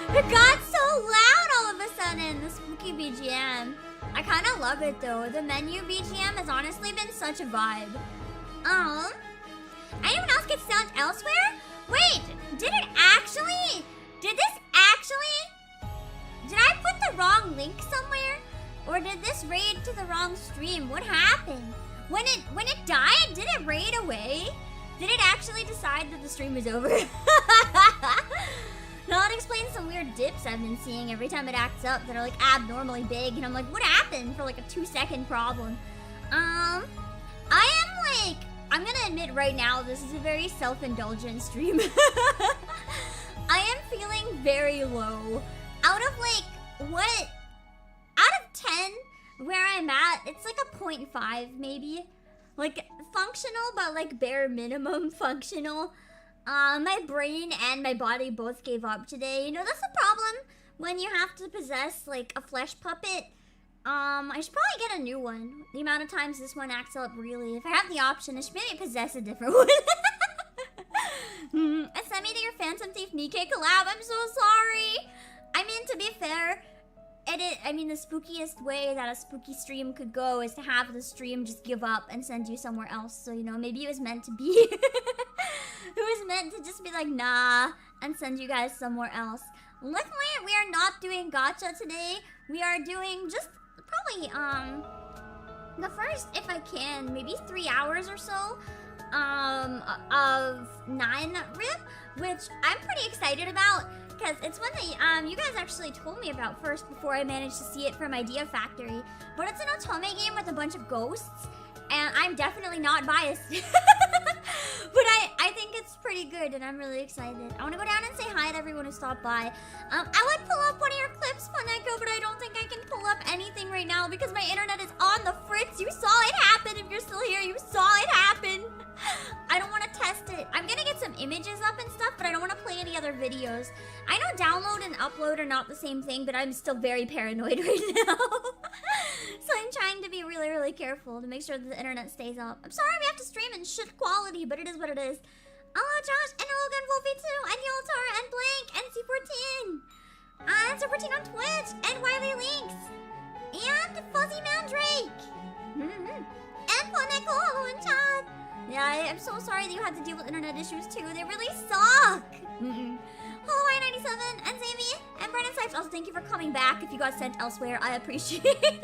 It got so loud all of a sudden, the spooky BGM. I kind of love it though. The menu BGM has honestly been such a vibe. Anyone else get sent elsewhere? Wait, did I put the wrong link somewhere? Or did this raid to the wrong stream? What happened? When it died, did it raid away? Did it actually decide that the stream was over? That explains some weird dips I've been seeing every time it acts up that are like abnormally big, and I'm like, what happened for like a 2-second problem? I'm gonna admit right now, this is a very self-indulgent stream. I am feeling very low. Out of 10, where I'm at, it's like a 0.5 maybe. Like, functional, but like bare minimum functional. My brain and my body both gave up today. You know, that's the problem when you have to possess like a flesh puppet. I should probably get a new one. The amount of times this one acts up, really. If I have the option, I should maybe possess a different one. Send me to your Phantom Thief Nikkei collab. I'm so sorry. I mean, to be fair, the spookiest way that a spooky stream could go is to have the stream just give up and send you somewhere else. So, you know, maybe it was meant to be. It was meant to just be like, nah, and send you guys somewhere else. Luckily, we are not doing gacha today. We are doing just probably, the first, if I can, maybe 3 hours or so, of 9 RIP, which I'm pretty excited about, because it's one that, you guys actually told me about first before I managed to see it from Idea Factory. But it's an Otome game with a bunch of ghosts, and I'm definitely not biased. But I think it's pretty good, and I'm really excited. I want to go down and say hi to everyone who stopped by. I would pull up one of your clips, Funeko, but I don't think I can pull up anything right now because my internet is on the fritz. You saw it happen. If you're still here, you saw it happen. I don't want to test it. I'm gonna get some images up and stuff, but I don't want to play any other videos. I know download and upload are not the same thing, but I'm still very paranoid right now. So I'm trying to be really, really careful to make sure that the internet stays up. I'm sorry we have to stream in shit quality, but it is what it is. Hello, Josh, and hello, Gunwolfie2, and Yoltar, and Blank, and C14. And C14 on Twitch, and Wiley Links, and Fuzzy Mandrake, and Funeko, hello in chat. Yeah, I'm so sorry that you had to deal with internet issues too. They really suck. Hello, I97, and Sammy, and Brennan Sipes. Also, thank you for coming back. If you got sent elsewhere, I appreciate it.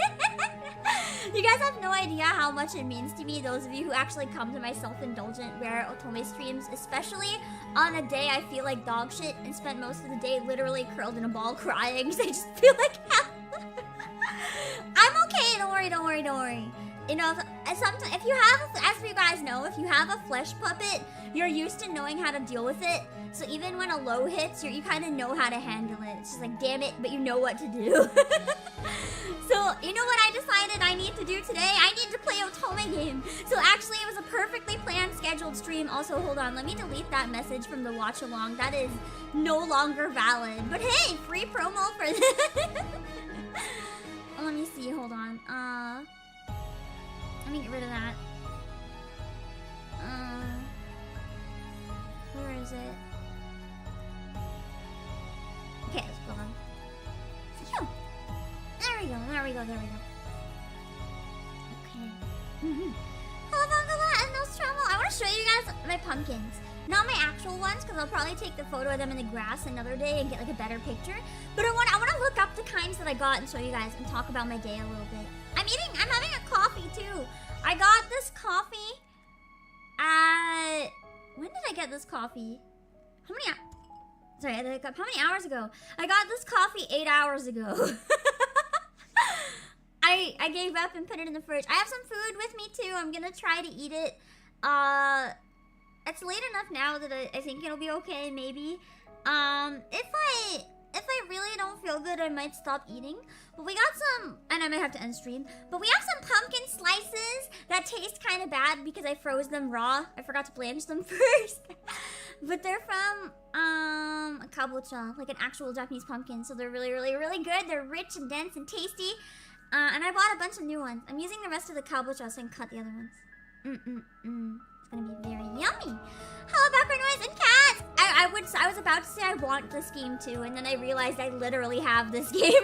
You guys have no idea how much it means to me, those of you who actually come to my self-indulgent rare Otome streams, especially on a day I feel like dog shit and spent most of the day literally curled in a ball crying because I just feel like hell. I'm okay, don't worry, don't worry, don't worry. You know, sometimes if you have, as you guys know, if you have a flesh puppet, you're used to knowing how to deal with it. So even when a low hits, you kind of know how to handle it. It's just like, damn it, but you know what to do. So, you know what I decided I need to do today? I need to play Otome game. So actually, it was a perfectly planned, scheduled stream. Also, hold on, let me delete that message from the watch along. That is no longer valid. But hey, free promo for this. Let me see, hold on. Let me get rid of that. Where is it? Okay, let's go on. Phew. There we go, there we go, there we go. Okay. Hello, Bangala and Nostromo. I want to show you guys my pumpkins. Not my actual ones, because I'll probably take the photo of them in the grass another day and get like a better picture. But I want to look up the kinds that I got and show you guys and talk about my day a little bit. I'm having a coffee too. I got this coffee at... When did I get this coffee? How many hours ago? I got this coffee 8 hours ago. I gave up and put it in the fridge. I have some food with me too. I'm gonna try to eat it. It's late enough now that I think it'll be okay, maybe. If I really don't feel good, I might stop eating. But we got some, and I might have to end stream. But we have some pumpkin slices that taste kind of bad because I froze them raw. I forgot to blanch them first. But they're from kabocha, like an actual Japanese pumpkin. So they're really, really, really good. They're rich and dense and tasty. And I bought a bunch of new ones. I'm using the rest of the kabocha so I can cut the other ones. It's gonna be very yummy. Hello, background noise and cats. I was about to say I want this game too, and then I realized I literally have this game.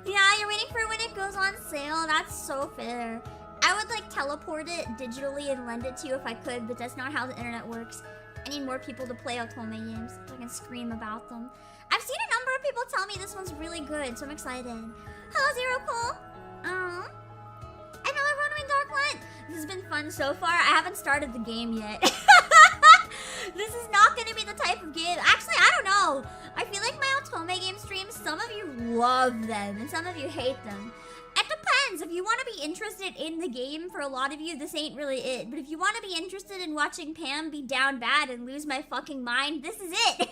Yeah, you're waiting for when it goes on sale. That's so fair. I would like teleport it digitally and lend it to you if I could, but that's not how the internet works. I need more people to play Otome games so I can scream about them. I've seen a number of people tell me this one's really good, so I'm excited. Hello, Zero Cole. Another Runaway Darklight. This has been fun so far. I haven't started the game yet. This is not going to be the type of game. Actually, I don't know. I feel like my Otome game streams, some of you love them and some of you hate them. It depends. If you want to be interested in the game, for a lot of you, this ain't really it. But if you want to be interested in watching Pam be down bad and lose my fucking mind, this is it.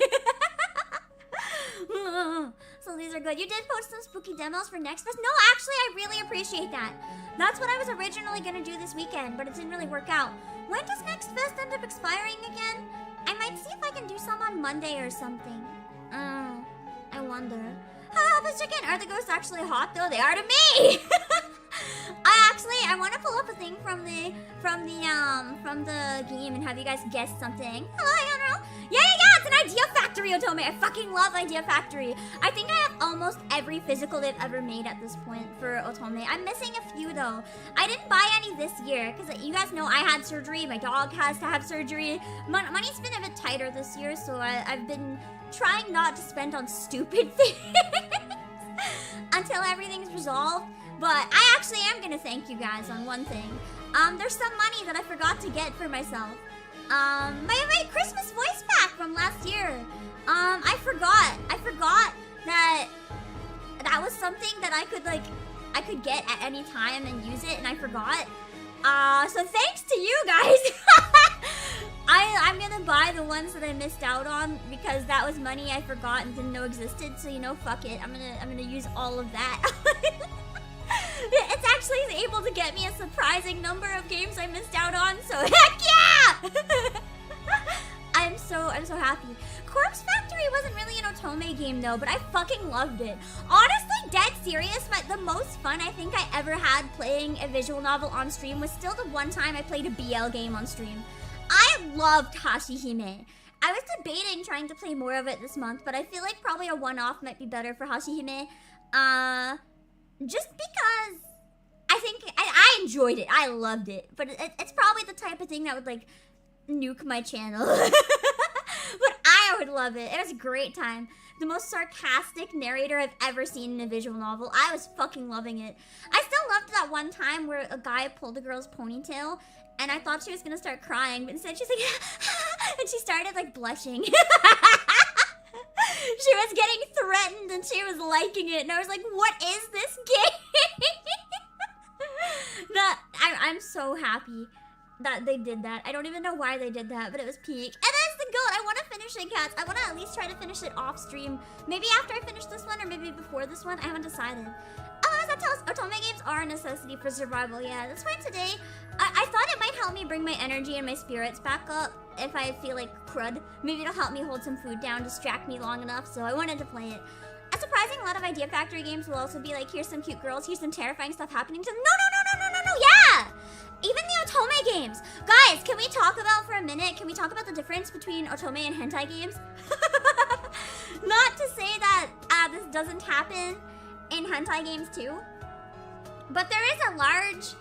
So these are good. You did post some spooky demos for Next Fest? No, actually, I really appreciate that. That's what I was originally going to do this weekend, but it didn't really work out. When does Next Fest end up expiring again? I might see if I can do some on Monday or something. I wonder. Oh, this chicken. Are the ghosts actually hot though? They are to me! I want to pull up a thing from the game and have you guys guess something. Hello, Yonro. Yeah, it's an Idea Factory, Otome. I fucking love Idea Factory. I think I have almost every physical they've ever made at this point for Otome. I'm missing a few though. I didn't buy any this year because you guys know I had surgery. My dog has to have surgery. Money's been a bit tighter this year, so I've been trying not to spend on stupid things until everything's resolved. But I actually am gonna thank you guys on one thing. There's some money that I forgot to get for myself. My Christmas voice pack from last year. I forgot that was something that I could get at any time and use it, and I forgot. So thanks to you guys. I'm gonna buy the ones that I missed out on because that was money I forgot and didn't know existed. So you know, fuck it. I'm gonna use all of that. It's actually able to get me a surprising number of games I missed out on. So heck yeah! I'm so happy. Corpse Factory wasn't really an Otome game though, but I fucking loved it. Honestly, dead serious, but the most fun I think I ever had playing a visual novel on stream was still the one time I played a BL game on stream. I loved Hashihime. I was debating trying to play more of it this month, but I feel like probably a one-off might be better for Hashihime. Just because I think I enjoyed it. I loved it. But it's probably the type of thing that would like nuke my channel. But I I would love it. It was a great time. The most sarcastic narrator I've ever seen in a visual novel. I was fucking loving it. I still loved that one time where a guy pulled a girl's ponytail, and I thought she was gonna start crying, but instead she's like, and she started like blushing. She was getting threatened and she was liking it, and I was like, what is this game? I'm so happy that they did that. I don't even know why they did that, but it was peak. And that's the goal. I want to finish it, cats. I want to at least try to finish it off stream. Maybe after I finish this one, or maybe before this one. I haven't decided. Oh, that tells Otome games are a necessity for survival. Yeah, that's why today I thought it might help me bring my energy and my spirits back up if I feel like crud. Maybe it'll help me hold some food down, distract me long enough, so I wanted to play it. A surprising lot of Idea Factory games will also be like, here's some cute girls, here's some terrifying stuff happening to them. No, yeah! Even the Otome games. Guys, can we talk about for a minute, can we talk about the difference between Otome and Hentai games? Not to say that this doesn't happen in Hentai games too, but there is a large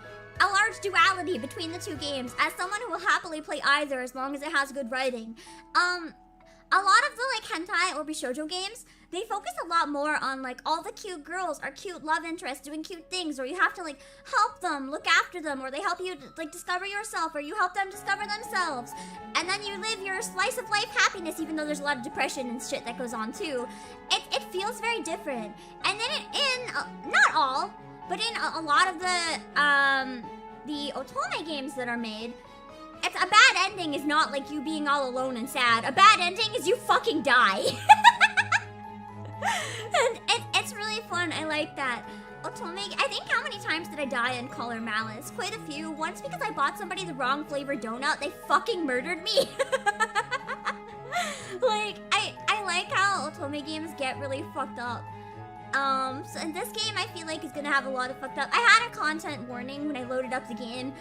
duality between the two games. As someone who will happily play either as long as it has good writing, a lot of the like hentai or bishoujo games, they focus a lot more on like all the cute girls are cute love interests doing cute things, or you have to like help them, look after them, or they help you like discover yourself, or you help them discover themselves, and then you live your slice of life happiness, even though there's a lot of depression and shit that goes on too. It feels very different. And then not all, but in a lot of the Otome games that are made, it's a bad ending is not like you being all alone and sad. A bad ending is you fucking die. And it's really fun. I like that. Otome, I think how many times did I die in Color Malice? Quite a few. Once because I bought somebody the wrong flavor donut, they fucking murdered me. Like, I like how Otome games get really fucked up. So in this game, I feel like it's gonna have a lot of fucked up. I had a content warning when I loaded up the game.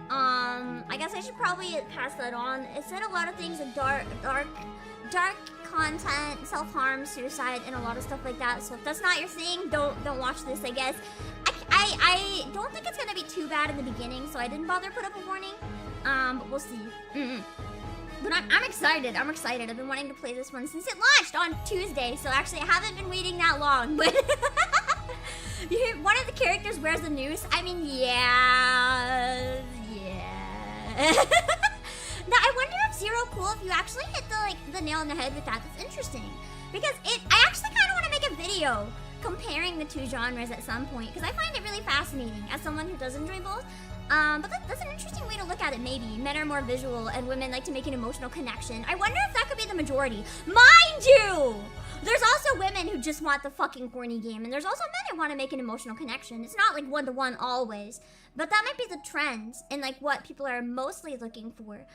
I guess I should probably pass that on. It said a lot of things like dark content, self-harm, suicide, and a lot of stuff like that. So if that's not your thing, don't watch this, I guess. I don't think it's gonna be too bad in the beginning, so I didn't bother put up a warning. But we'll see. But I'm excited. I'm excited. I've been wanting to play this one since it launched on Tuesday. So actually, I haven't been waiting that long. But one of the characters wears a noose. I mean, yeah. Now, I wonder if Zero Cool, if you actually hit the nail on the head with that. That's interesting. Because I actually kind of want to make a video comparing the two genres at some point. Because I find it really fascinating as someone who does enjoy both. But that's an interesting way to look at it, maybe. Men are more visual and women like to make an emotional connection. I wonder if that could be the majority. Mind you! There's also women who just want the fucking corny game, and there's also men who want to make an emotional connection. It's not like one-to-one always. But that might be the trend in like what people are mostly looking for.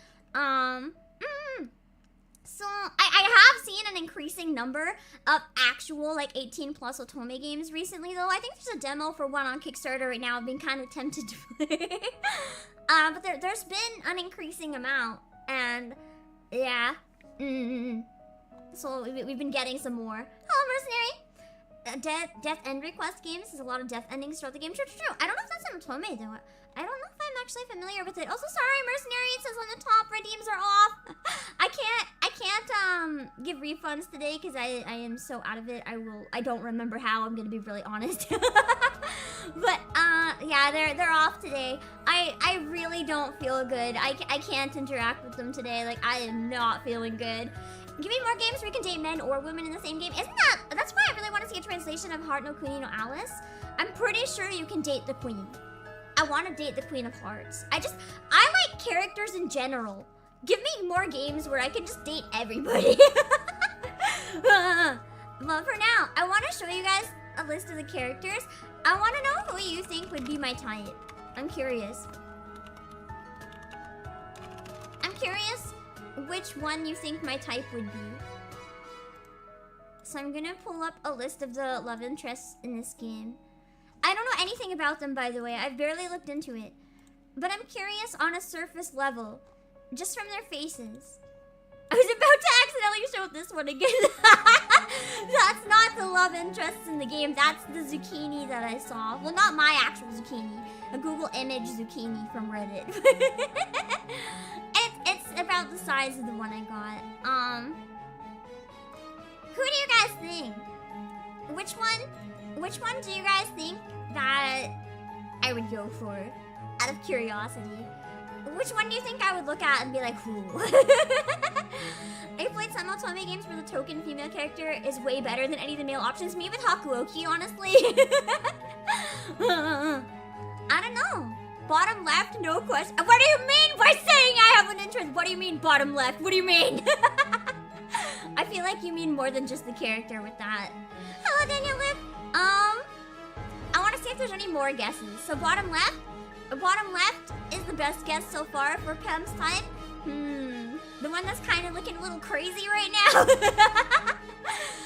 So, I have seen an increasing number of actual, like, 18-plus Otome games recently, though. I think there's a demo for one on Kickstarter right now. I've been kind of tempted to play. But there's been an increasing amount, and, yeah. So, we've been getting some more. Hello, Mercenary! Death end request games. There's a lot of death endings throughout the game. True. I don't know if that's an Otome, though. I don't know if I'm actually familiar with it. Also, sorry, Mercenary, it says on the top, redeems are off. I can't give refunds today because I am so out of it. I don't remember how, I'm gonna be really honest. But, yeah, they're off today. I really don't feel good. I can't interact with them today. Like, I am not feeling good. Give me more games where you can date men or women in the same game. That's why I really want to see a translation of Heart no Queen no Alice. I'm pretty sure you can date the queen. I want to date the Queen of Hearts. I like characters in general. Give me more games where I can just date everybody. But for now, I want to show you guys a list of the characters. I want to know who you think would be my type. I'm curious. I'm curious which one you think my type would be. So I'm gonna pull up a list of the love interests in this game. I don't know anything about them, by the way. I've barely looked into it. But I'm curious on a surface level, just from their faces. I was about to accidentally show this one again. That's not the love interests in the game. That's the zucchini that I saw. Well, not my actual zucchini. A Google image zucchini from Reddit. It's about the size of the one I got. Who do you guys think? Which one do you guys think that I would go for? Out of curiosity. Which one do you think I would look at and be like, who? I played some Otome games where the token female character is way better than any of the male options. Me with Hakuoki, honestly. I don't know. Bottom left, no question. What do you mean by saying I have an interest? What do you mean bottom left? What do you mean? I feel like you mean more than just the character with that. Hello, Daniel Lip. I want to see if there's any more guesses. So bottom left is the best guess so far for Pam's type. The one that's kind of looking a little crazy right now.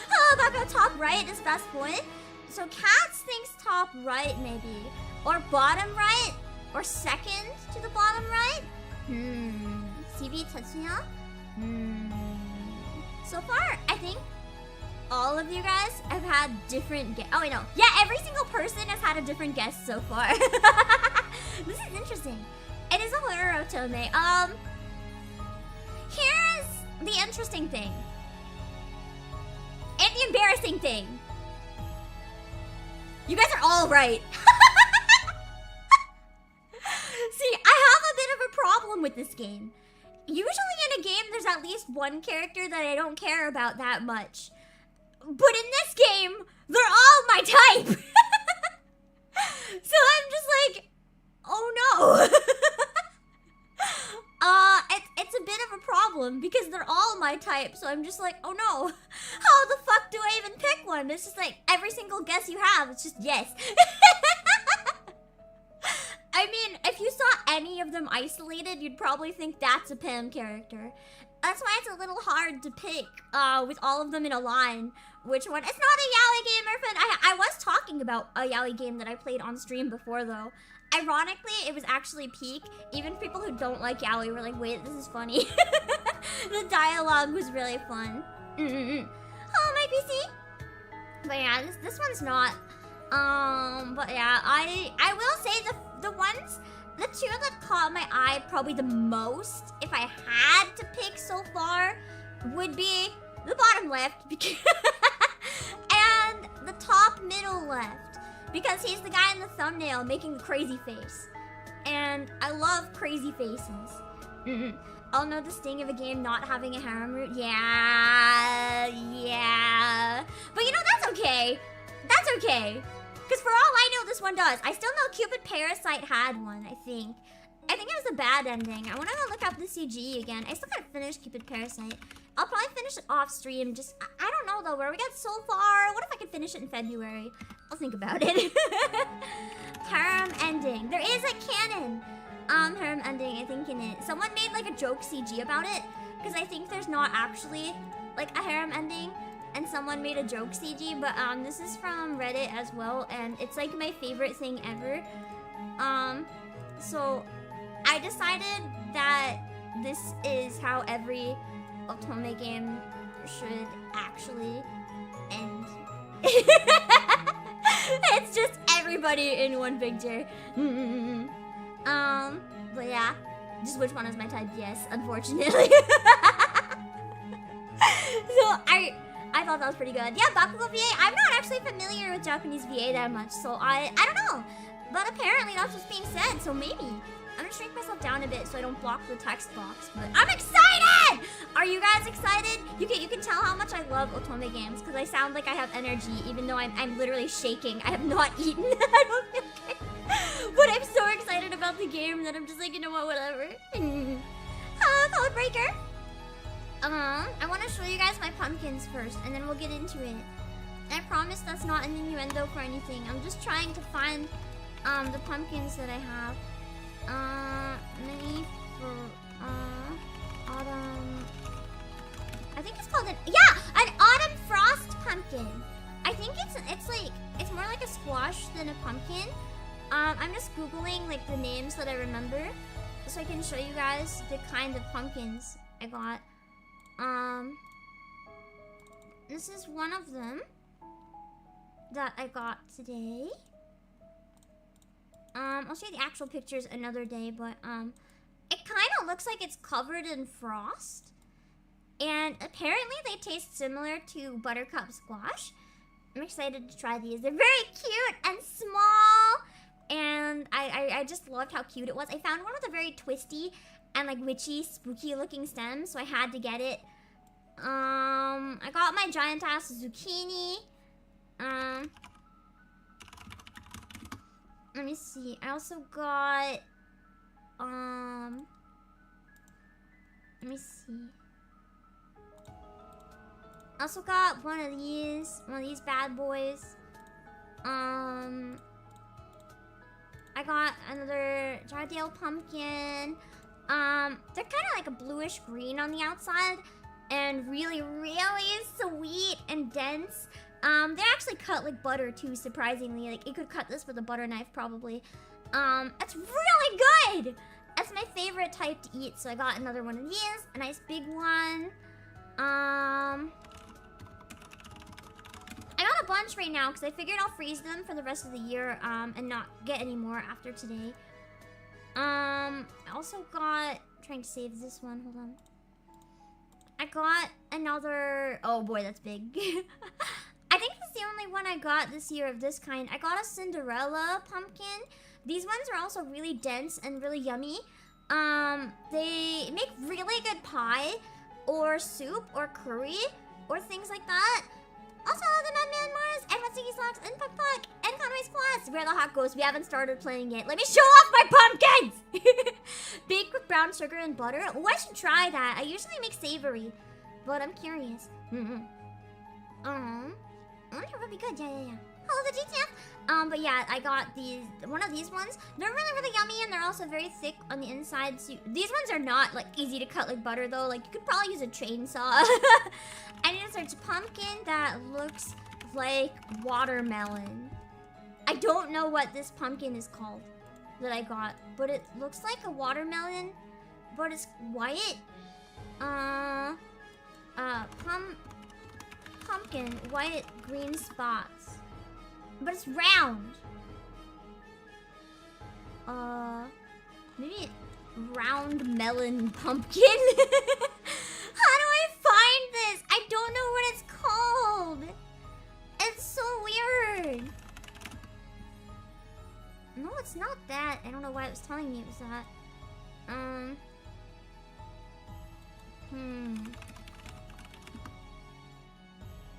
Hello, Baka, top right is best point. So Cats thinks top right maybe, or bottom right, or second to the bottom right. CB Tetsuya. So far, I think all of you guys have had different guess. Oh wait, no. Yeah, every single person has had a different guess so far. This is interesting. It is a horror Otome. Here's the interesting thing. And the embarrassing thing. You guys are all right. See, I have a bit of a problem with this game. Usually in a game, there's at least one character that I don't care about that much. But in this game, they're all my type. So I'm just like, oh no. It's a bit of a problem because they're all my type. So I'm just like, oh no. How the fuck do I even pick one? It's just like every single guess you have, it's just yes. I mean, if you saw any of them isolated, you'd probably think that's a Pam character. That's why it's a little hard to pick with all of them in a line. Which one? It's not a yaoi game, Irfan. I was talking about a yaoi game that I played on stream before, though. Ironically, it was actually peak. Even people who don't like yaoi were like, wait, this is funny. The dialogue was really fun. Oh, my PC. But yeah, this one's not. But yeah, I will say the two that caught my eye probably the most, if I had to pick so far, would be the bottom left and the top middle left, because he's the guy in the thumbnail making the crazy face, and I love crazy faces. I'll know the sting of a game not having a harem route. Yeah. But you know, that's okay. That's okay. Because for all I know, this one does. I still know Cupid Parasite had one, I think. I think it was a bad ending. I want to go look up the CG again. I still gotta finish Cupid Parasite. I'll probably finish it off stream. Just, I don't know though, where we got so far. What if I could finish it in February? I'll think about it. Harem ending. There is a canon harem ending, I think, in it. Someone made like a joke CG about it. Because I think there's not actually like a harem ending. And someone made a joke CG, but this is from Reddit as well, and it's like my favorite thing ever. So I decided that this is how every Otome game should actually end. It's just everybody in one picture. But yeah, just which one is my type? Yes, unfortunately. So I thought that was pretty good. Yeah, Bakugo VA. I'm not actually familiar with Japanese VA that much, so I don't know. But apparently that's what's being said, so maybe. I'm gonna shrink myself down a bit so I don't block the text box, but I'm excited! Are you guys excited? You can tell how much I love Otome games, because I sound like I have energy, even though I'm literally shaking. I have not eaten. I don't feel okay. But I'm so excited about the game that I'm just like, you know what, whatever. Hello, Code Breaker. I want to show you guys my pumpkins first, and then we'll get into it. And I promise that's not an innuendo for anything. I'm just trying to find, the pumpkins that I have. Mini for, autumn... I think it's called an autumn frost pumpkin. I think it's more like a squash than a pumpkin. I'm just Googling, like, the names that I remember, so I can show you guys the kind of pumpkins I got. This is one of them that I got today. I'll show you the actual pictures another day, but, it kind of looks like it's covered in frost. And apparently they taste similar to buttercup squash. I'm excited to try these. They're very cute and small. And I just loved how cute it was. I found one with a very twisty and like witchy, spooky looking stem, so I had to get it. I got my giant ass zucchini. Let me see. I also got let me see. I also got one of these bad boys. I got another Jardale pumpkin. They're kind of like a bluish green on the outside and really, really sweet and dense. They actually cut like butter too, surprisingly. Like you could cut this with a butter knife probably. It's really good. That's my favorite type to eat, so I got another one of these, a nice big one. I got a bunch right now because I figured I'll freeze them for the rest of the year and not get any more after today. I also got, trying to save this one, hold on. I got another, oh boy, that's big. I think that's the only one I got this year of this kind. I got a Cinderella pumpkin. These ones are also really dense and really yummy. They make really good pie or soup or curry or things like that. Also, the Nutman Mars and Matsiki Slacks and Puck Puck and Conway's Plus. Where the Hot Goes, we haven't started playing yet. Let me show off my pumpkins! Baked with brown sugar and butter. Oh, I should try that. I usually make savory, but I'm curious. I wonder if it'd be good. Yeah. Hello, the GTF. But yeah, I got one of these ones. They're really, really yummy, and they're also very thick on the inside. So these ones are not like easy to cut like butter though. Like you could probably use a chainsaw. I need to search pumpkin that looks like watermelon. I don't know what this pumpkin is called that I got, but it looks like a watermelon, but it's white. Pumpkin, white, green spots. But it's round. Maybe round melon pumpkin? How do I find this? I don't know what it's called. It's so weird. No, it's not that. I don't know why it was telling me it was that.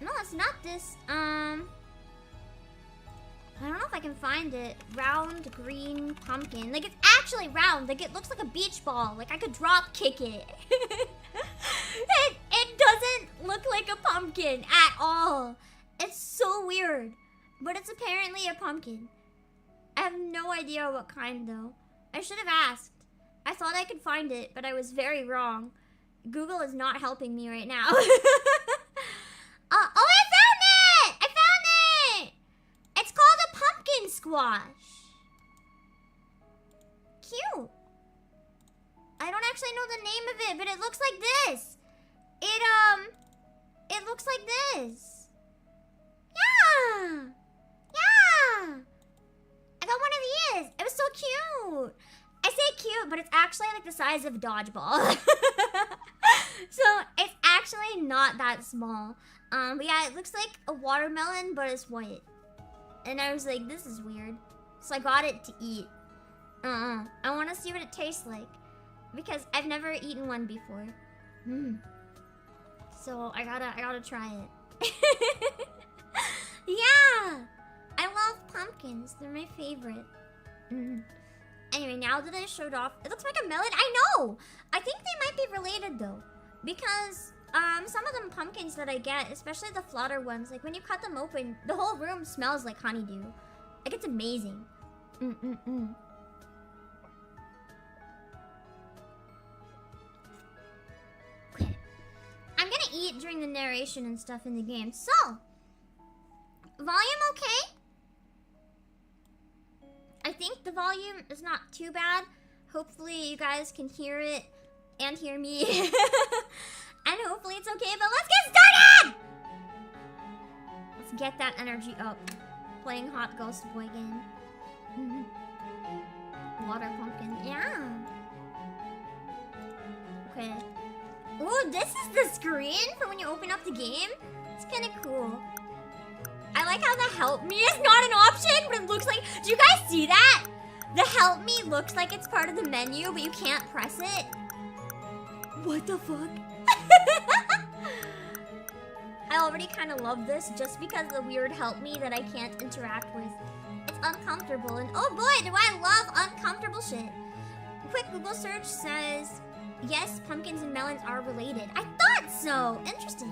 No, it's not this. I don't know if I can find it. Round green pumpkin. Like, it's actually round. Like, it looks like a beach ball. Like, I could drop kick it. It doesn't look like a pumpkin at all. It's so weird. But it's apparently a pumpkin. I have no idea what kind, though. I should have asked. I thought I could find it, but I was very wrong. Google is not helping me right now. Oh, I found it! I found it! It's called a pumpkin squash. Cute. I don't actually know the name of it, but it looks like this. It looks like this. Yeah. Yeah. I got one of these. It was so cute. I say cute, but it's actually like the size of a dodgeball. So it's actually not that small. But yeah, it looks like a watermelon, but it's white. And I was like, this is weird. So I got it to eat. I want to see what it tastes like. Because I've never eaten one before. So I gotta try it. Yeah! I love pumpkins. They're my favorite. Anyway, now that I showed off, it looks like a melon. I know! I think they might be related though. Because some of them pumpkins that I get, especially the flutter ones, like when you cut them open, the whole room smells like honeydew. Like it's amazing. Okay. I'm gonna eat during the narration and stuff in the game. So, volume okay? I think the volume is not too bad. Hopefully you guys can hear it and hear me. And hopefully it's okay, but let's get started! Let's get that energy up. Playing Hot Ghost Boy game. Water pumpkin, yeah. Okay. Oh, this is the screen for when you open up the game? It's kind of cool. I like how the help me is not an option, but it looks like... Do you guys see that? The help me looks like it's part of the menu, but you can't press it. What the fuck? I already kind of love this just because of the weird help me that I can't interact with. It's uncomfortable, and oh boy, do I love uncomfortable shit. A quick Google search says, yes, pumpkins and melons are related. I thought so. Interesting.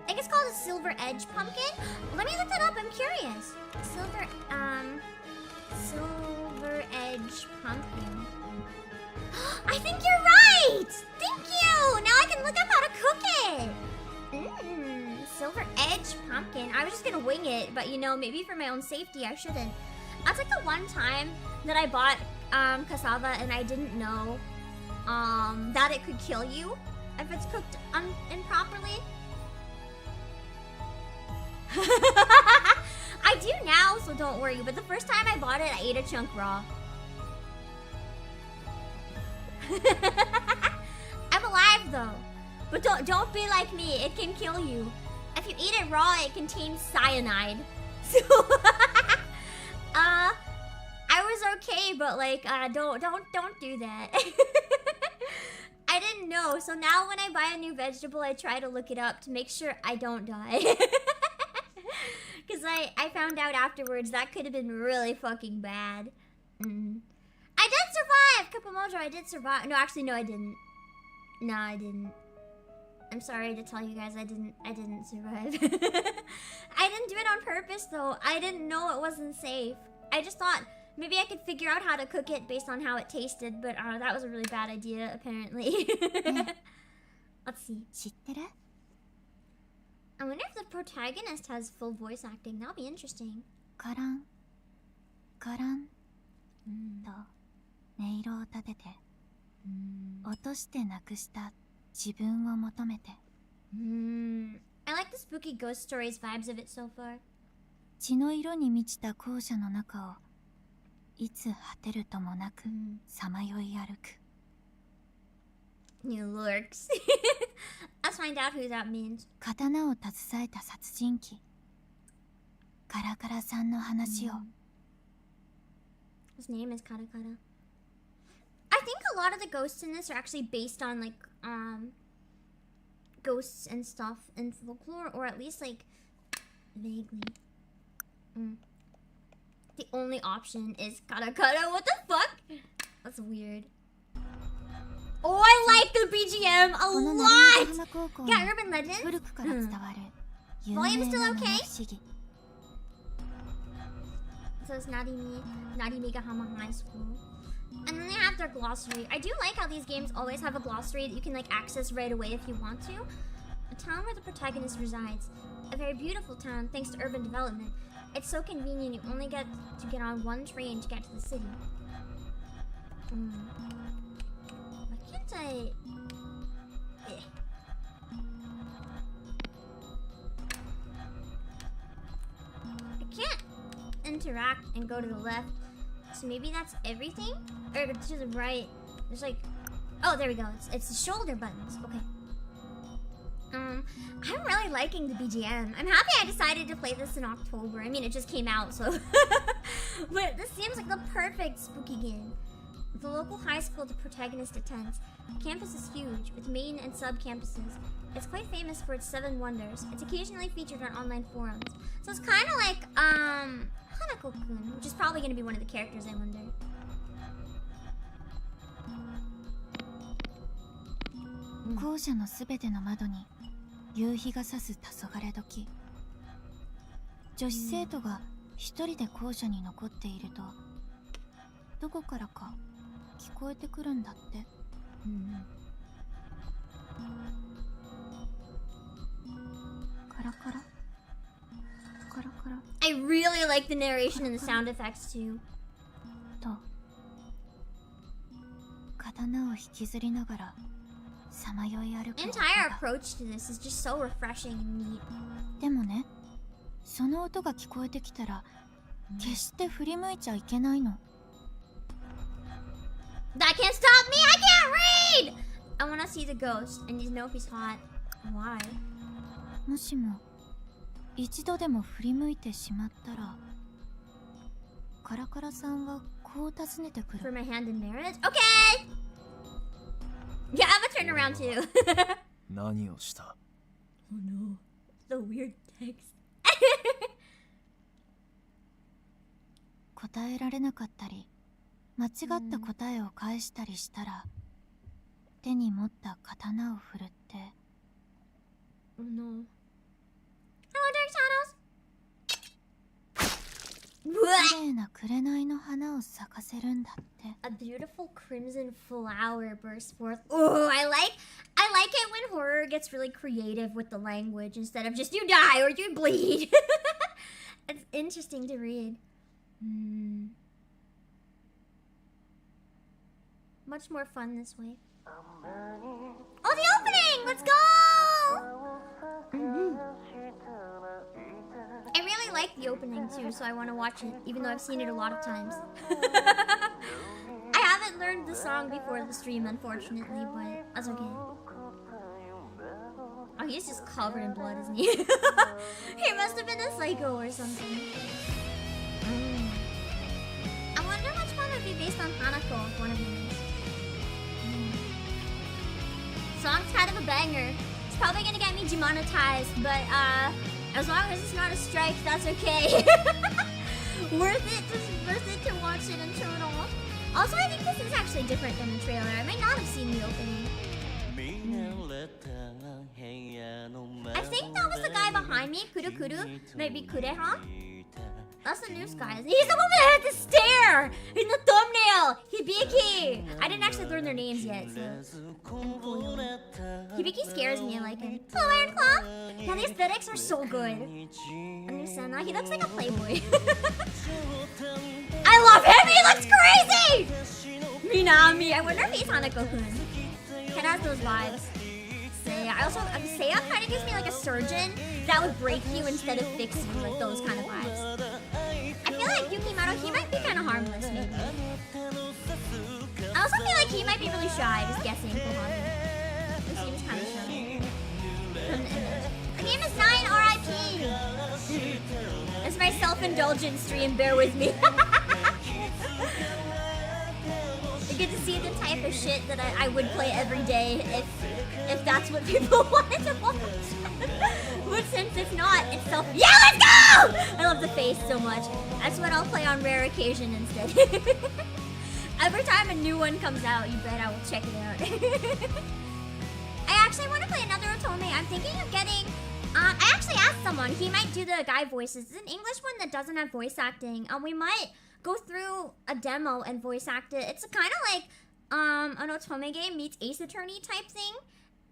I think it's called a silver edge pumpkin. Let me look that up. I'm curious. Silver edge pumpkin. I think you're right. Thank you. Now I can look up how to cook it. Silver edge pumpkin. I was just gonna wing it, but you know, maybe for my own safety, I shouldn't. That's like the one time that I bought cassava and I didn't know that it could kill you if it's cooked improperly. I do now, so don't worry. But the first time I bought it, I ate a chunk raw. I'm alive though. But don't be like me. It can kill you. If you eat it raw, it contains cyanide. So I was okay, but like don't do that. I didn't know. So now when I buy a new vegetable, I try to look it up to make sure I don't die. Because I found out afterwards that could have been really fucking bad. I did survive! Kapamojo, I did survive. No, actually, no, I didn't. No, I didn't. I'm sorry to tell you guys, I didn't survive. I didn't do it on purpose, though. I didn't know it wasn't safe. I just thought maybe I could figure out how to cook it based on how it tasted, but that was a really bad idea, apparently. Let's see. I wonder if the protagonist has full voice acting. That'll be interesting. I like the spooky ghost stories vibes of it so far. You lurks. Let's find out who that means. His name is Karakara. I think a lot of the ghosts in this are actually based on like ghosts and stuff in folklore, or at least like vaguely. The only option is Karakara. What the fuck? That's weird. Oh, I like the BGM a lot! Yeah, Urban Legend? Volume still okay? So it's Narimigahama High School. And then they have their glossary. I do like how these games always have a glossary that you can like access right away if you want to. A town where the protagonist resides. A very beautiful town thanks to urban development. It's so convenient you only get to get on one train to get to the city. Why can't I... I can't interact and go to the left. So maybe that's everything? Or to the right. There's like... Oh, there we go. It's the shoulder buttons. Okay. I'm really liking the BGM. I'm happy I decided to play this in October. I mean, it just came out, so... But this seems like the perfect spooky game. The local high school the protagonist attends. The campus is huge, with main and sub-campuses. It's quite famous for its 7 wonders. It's occasionally featured on online forums. So it's kind of like, Hanako-kun, which is probably going to be one of the characters, I wonder. I really like the narration and the sound effects too. The entire approach to this is just so refreshing and neat. That can't stop me! I can't read! I wanna see the ghost. I need to know if he's hot. Why? もしも一度でも振り向いてしまったら、カラカラさんはこう尋ねてくる。 For my hand in marriage? Okay! Yeah, I'm gonna turn around too. 何をした？ Oh no. The weird text. 答えられなかったり、間違った答えを返したりしたら、手に持った刀を振るって。 Oh no. Hello, Dark Shadows! 綺麗な紅の花を咲かせるんだって。 A beautiful crimson flower bursts forth. Ooh, I like it when horror gets really creative with the language instead of just you die or you bleed. It's interesting to read. Much more fun this way. Oh, the opening! Let's go! I really like the opening too, so I want to watch it, even though I've seen it a lot of times. I haven't learned the song before the stream, unfortunately, but that's okay. Oh, he's just covered in blood, isn't he? He must have been a psycho or something. I wonder which one would be based on Hanako if one of them is. Song's kind of a banger. It's probably gonna get me demonetized, but as long as it's not a strike, that's okay. Worth it, just worth it to watch it in total. Also, I think this is actually different than the trailer. I might not have seen the opening. I think that was the guy behind me, Kuru Kuru, maybe Kureha. That's the news guy. He's the one that had to stare in the thumbnail! Hibiki! I didn't actually learn their names yet, so... Hibiki scares me, I like him. Hello, Iron Claw! Yeah, the aesthetics are so good. Understand that? He looks like a playboy. I love him! He looks crazy! Minami! I wonder if he's Hanako-kun. Kinda has those vibes. Seiya kind of gives me like a surgeon that would break you instead of fix you, like those kind of vibes. I feel like Yukimaru, he might be kind of harmless, maybe. I also feel like he might be really shy, just guessing for Hanzo. He seems kind of shy. From the image. The game is 9, R.I.P. It's my self-indulgent stream, bear with me. You get to see the type of shit that I would play every day if that's what people wanted to watch. But since it's not, it's self- Yeah, let's go! I love the face so much. That's what I'll play on rare occasion instead. Every time a new one comes out, you bet I will check it out. I actually want to play another Otome. I'm thinking of getting... I actually asked someone. He might do the guy voices. It's an English one that doesn't have voice acting. We might go through a demo and voice act it. It's kind of like an Otome game meets Ace Attorney type thing.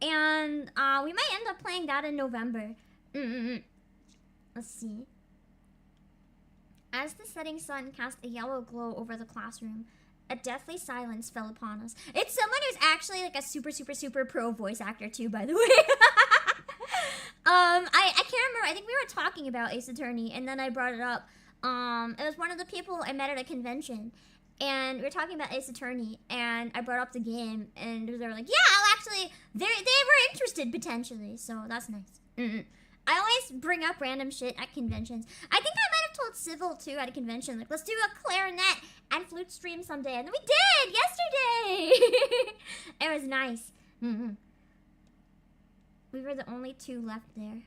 And we might end up playing that in November. Let's see. As the setting sun cast a yellow glow over the classroom, a deathly silence fell upon us. It's someone who's actually like a super pro voice actor too, by the way. I can't remember. I think we were talking about Ace Attorney, and then I brought it up. It was one of the people I met at a convention, and we were talking about Ace Attorney, and I brought up the game, and they were like, yeah, I'll actually, they were interested potentially, so that's nice. I always bring up random shit at conventions. I think I might have told Civil too at a convention, like, let's do a clarinet and flute stream someday, and then we did yesterday. It was nice. We were the only two left there.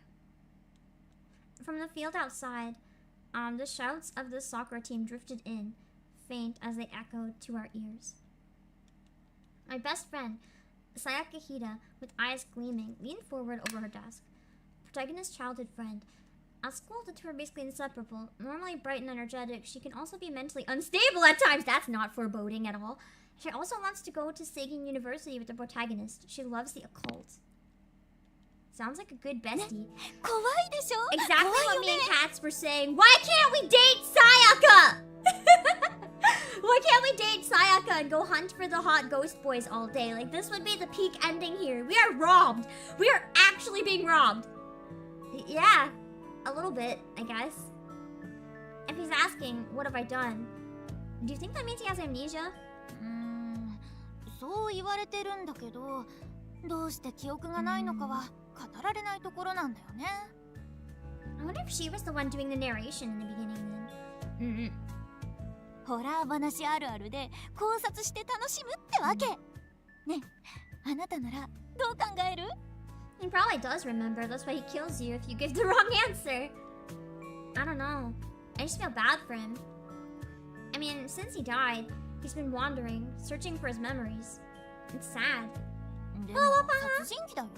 From the field outside, the shouts of the soccer team drifted in, faint as they echoed to our ears. My best friend, Sayaka Hida, with eyes gleaming, leaned forward over her desk. Protagonist's childhood friend. At school, the two are basically inseparable. Normally bright and energetic, she can also be mentally unstable at times. That's not foreboding at all. She also wants to go to Seigen University with the protagonist. She loves the occult. Sounds like a good bestie. Exactly what me and Cats were saying. Why can't we date Sayaka? Why can't we date Sayaka and go hunt for the hot ghost boys all day? Like, this would be the peak ending here. We are robbed. We are actually being robbed. Yeah, a little bit, I guess. If he's asking, what have I done? Do you think that means he has amnesia? そう言われてるんだけど、どうして記憶がないのかは語られないところなんだよね。 I wonder if she was the one doing the narration in the beginning then. ホラー話あるあるで考察して楽しむってわけ。ねえ、あなたならどう考える？ He probably does remember. That's why he kills you if you give the wrong answer. I don't know. I just feel bad for him. I mean, since he died, he's been wandering, searching for his memories. It's sad. でも殺人鬼だよ。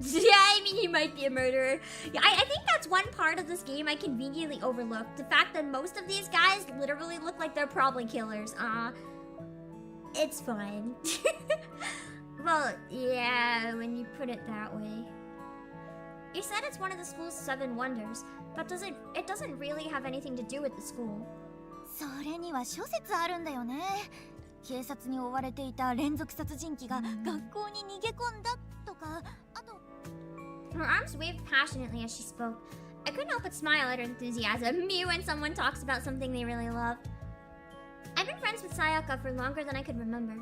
Yeah, I mean, he might be a murderer. Yeah, I think that's one part of this game I conveniently overlooked. The fact that most of these guys literally look like they're probably killers. It's fine. Well, yeah, when you put it that way. You said it's one of the school's 7 wonders, but it doesn't really have anything to do with the school. それには諸説あるんだよね。警察に追われていた連続殺人鬼が学校に逃げ込んだとか、あと Her arms waved passionately as she spoke. I couldn't help but smile at her enthusiasm, me when someone talks about something they really love. I've been friends with Sayaka for longer than I could remember.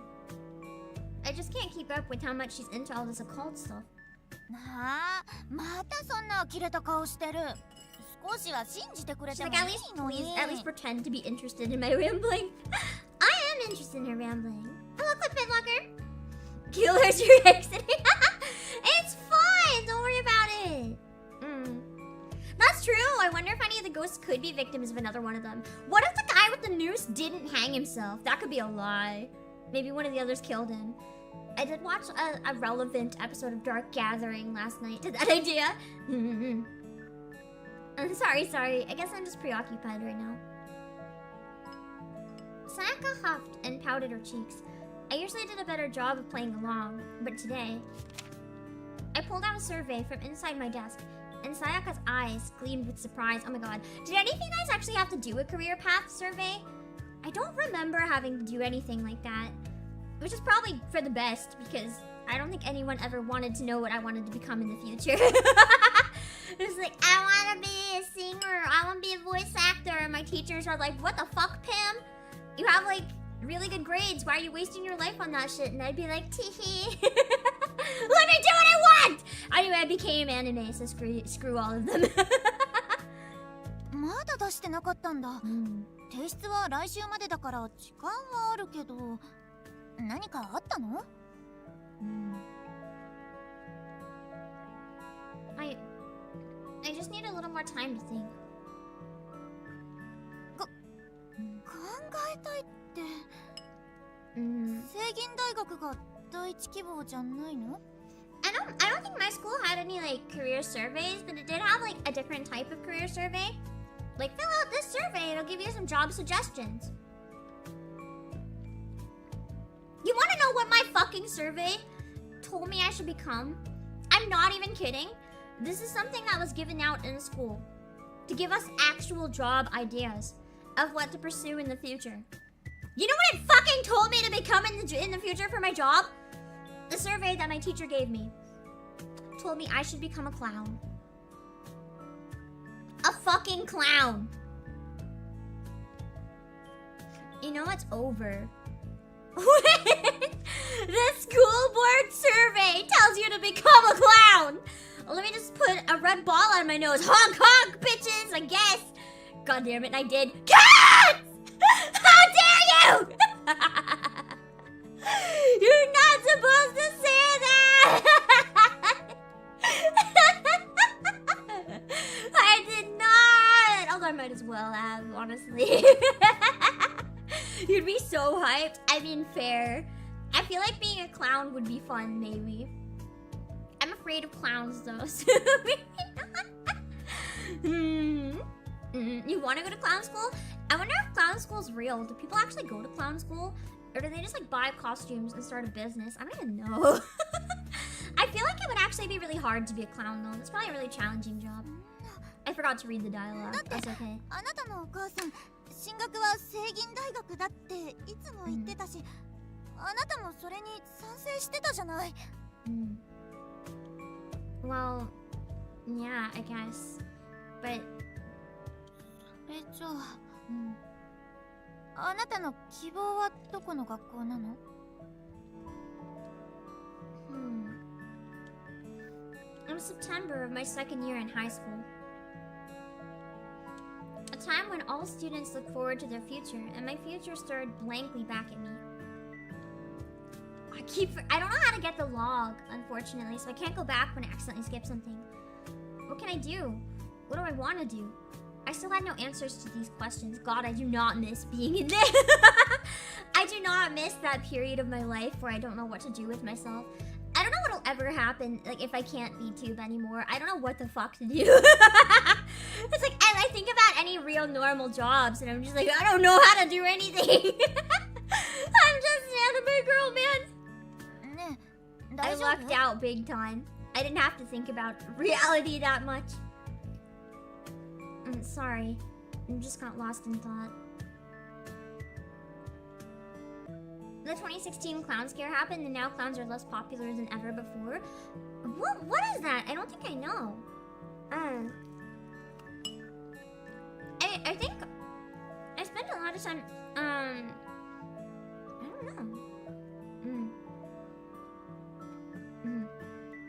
I just can't keep up with how much she's into all this occult stuff. なあ、またそんな呆れた顔してる。少しは信じてくれ She's ても like, いいのに。 at least pretend to be interested in my rambling. I am interested in her rambling. Hello, Clipbit Walker. Killers are exiting. It's fine. Don't worry about it. That's true. I wonder if any of the ghosts could be victims of another one of them. What if the guy with the noose didn't hang himself? That could be a lie. Maybe one of the others killed him. I did watch a relevant episode of Dark Gathering last night to that idea. I'm sorry. I guess I'm just preoccupied right now. Sayaka huffed and pouted her cheeks. I usually did a better job of playing along, but today... I pulled out a survey from inside my desk, and Sayaka's eyes gleamed with surprise. Oh my god. Did any of you guys actually have to do a career path survey? I don't remember having to do anything like that. Which is probably for the best, because I don't think anyone ever wanted to know what I wanted to become in the future. It's like, I want to be a singer, I want to be a voice actor, and my teachers are like, what the fuck, Pam? You have, like, really good grades, why are you wasting your life on that shit? And I'd be like, teehee. Let me do what I want! Anyway, I became anime, so screw all of them. まだ出してなかったんだ。提出は来週までだから時間はあるけど、何かあったの？I just need a little more time to think. 考えたいって、聖銀大学が第一希望じゃないの？ I don't think my school had any like career surveys, but it did have like a different type of career survey. Like, fill out this survey, it'll give you some job suggestions. You wanna know what my fucking survey told me I should become? I'm not even kidding. This is something that was given out in school to give us actual job ideas of what to pursue in the future. You know what it fucking told me to become in the future for my job? The survey that my teacher gave me told me I should become a clown. A fucking clown. You know it's over. The school board survey tells you to become a clown. Let me just put a red ball on my nose. Honk honk, bitches, I guess. God damn it, and I did. Cats! How dare you! You're not supposed to say that! I did not! Although I might as well have, honestly. You'd be so hyped. I mean, fair. I feel like being a clown would be fun, maybe. I'm afraid of clowns, though, so maybe not. You want to go to clown school? I wonder if clown school's real. Do people actually go to clown school? Or do they just, like, buy costumes and start a business? I don't even know. I feel like it would actually be really hard to be a clown, though. It's probably a really challenging job. I forgot to read the dialogue. That's okay. あなたのお母さん、進学は聖銀大学だっていつも言ってたし、あなたもそれに賛成してたじゃない。Well, yeah, I guess. But... それじゃあ、あなたの希望はどこの学校なの？ was September of my second year in high school. A time when all students look forward to their future, and my future stared blankly back at me. I don't know how to get the log, unfortunately, so I can't go back when I accidentally skip something. What can I do? What do I want to do? I still had no answers to these questions. God, I do not miss being in there. I do not miss that period of my life where I don't know what to do with myself. I don't know what'll ever happen, like, if I can't VTube anymore. I don't know what the fuck to do. It's like, I think about any real normal jobs, and I'm just like, I don't know how to do anything. I'm just an anime girl, man. I lucked out big time. I didn't have to think about reality that much. I'm sorry. I just got lost in thought. The 2016 clown scare happened, and now clowns are less popular than ever before. What is that? I don't think I know. I think I spent a lot of time. I don't know.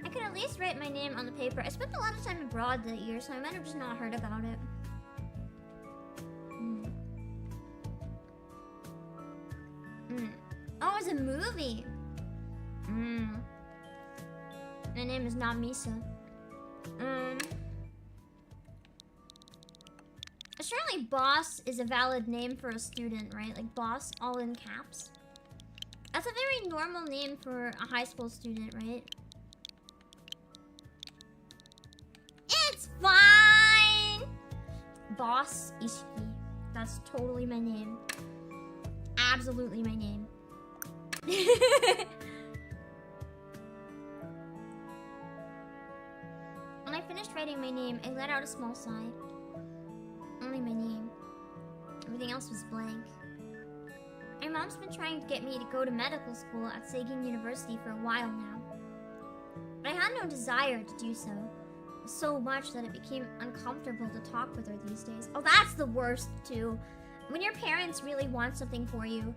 I could at least write my name on the paper. I spent a lot of time abroad that year, so I might have just not heard about it. Oh, it's a movie. My name is not Misa. Surely boss is a valid name for a student, right? Like boss, all in caps. That's a very normal name for a high school student, right? It's fine! Boss Ishiki. That's totally my name. Absolutely my name. When I finished writing my name, I let out a small sigh. Only my name. Everything else was blank. My mom's been trying to get me to go to medical school at Seigen University for a while now. But I had no desire to do so. So much that it became uncomfortable to talk with her these days. Oh, that's the worst too. When your parents really want something for you,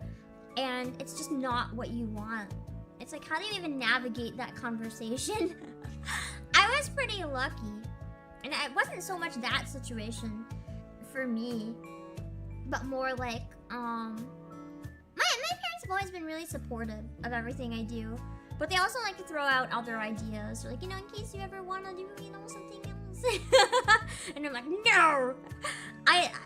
and it's just not what you want. It's like, how do you even navigate that conversation? I was pretty lucky. And it wasn't so much that situation for me, but more like, my parents have always been really supportive of everything I do. But they also like to throw out other ideas. So like, you know, in case you ever want to do, you know, something else. And I'm like, no!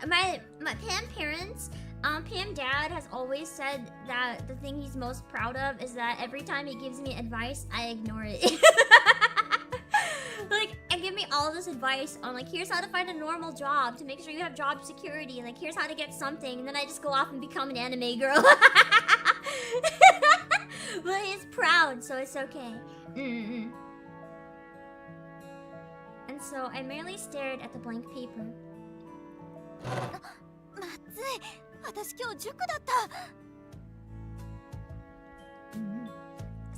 My Pam parents, Pam dad has always said that the thing he's most proud of is that every time he gives me advice, I ignore it. Like, and give me all this advice on like, here's how to find a normal job to make sure you have job security. Like, here's how to get something. And then I just go off and become an anime girl. But he's proud, so it's okay. And so I merely stared at the blank paper.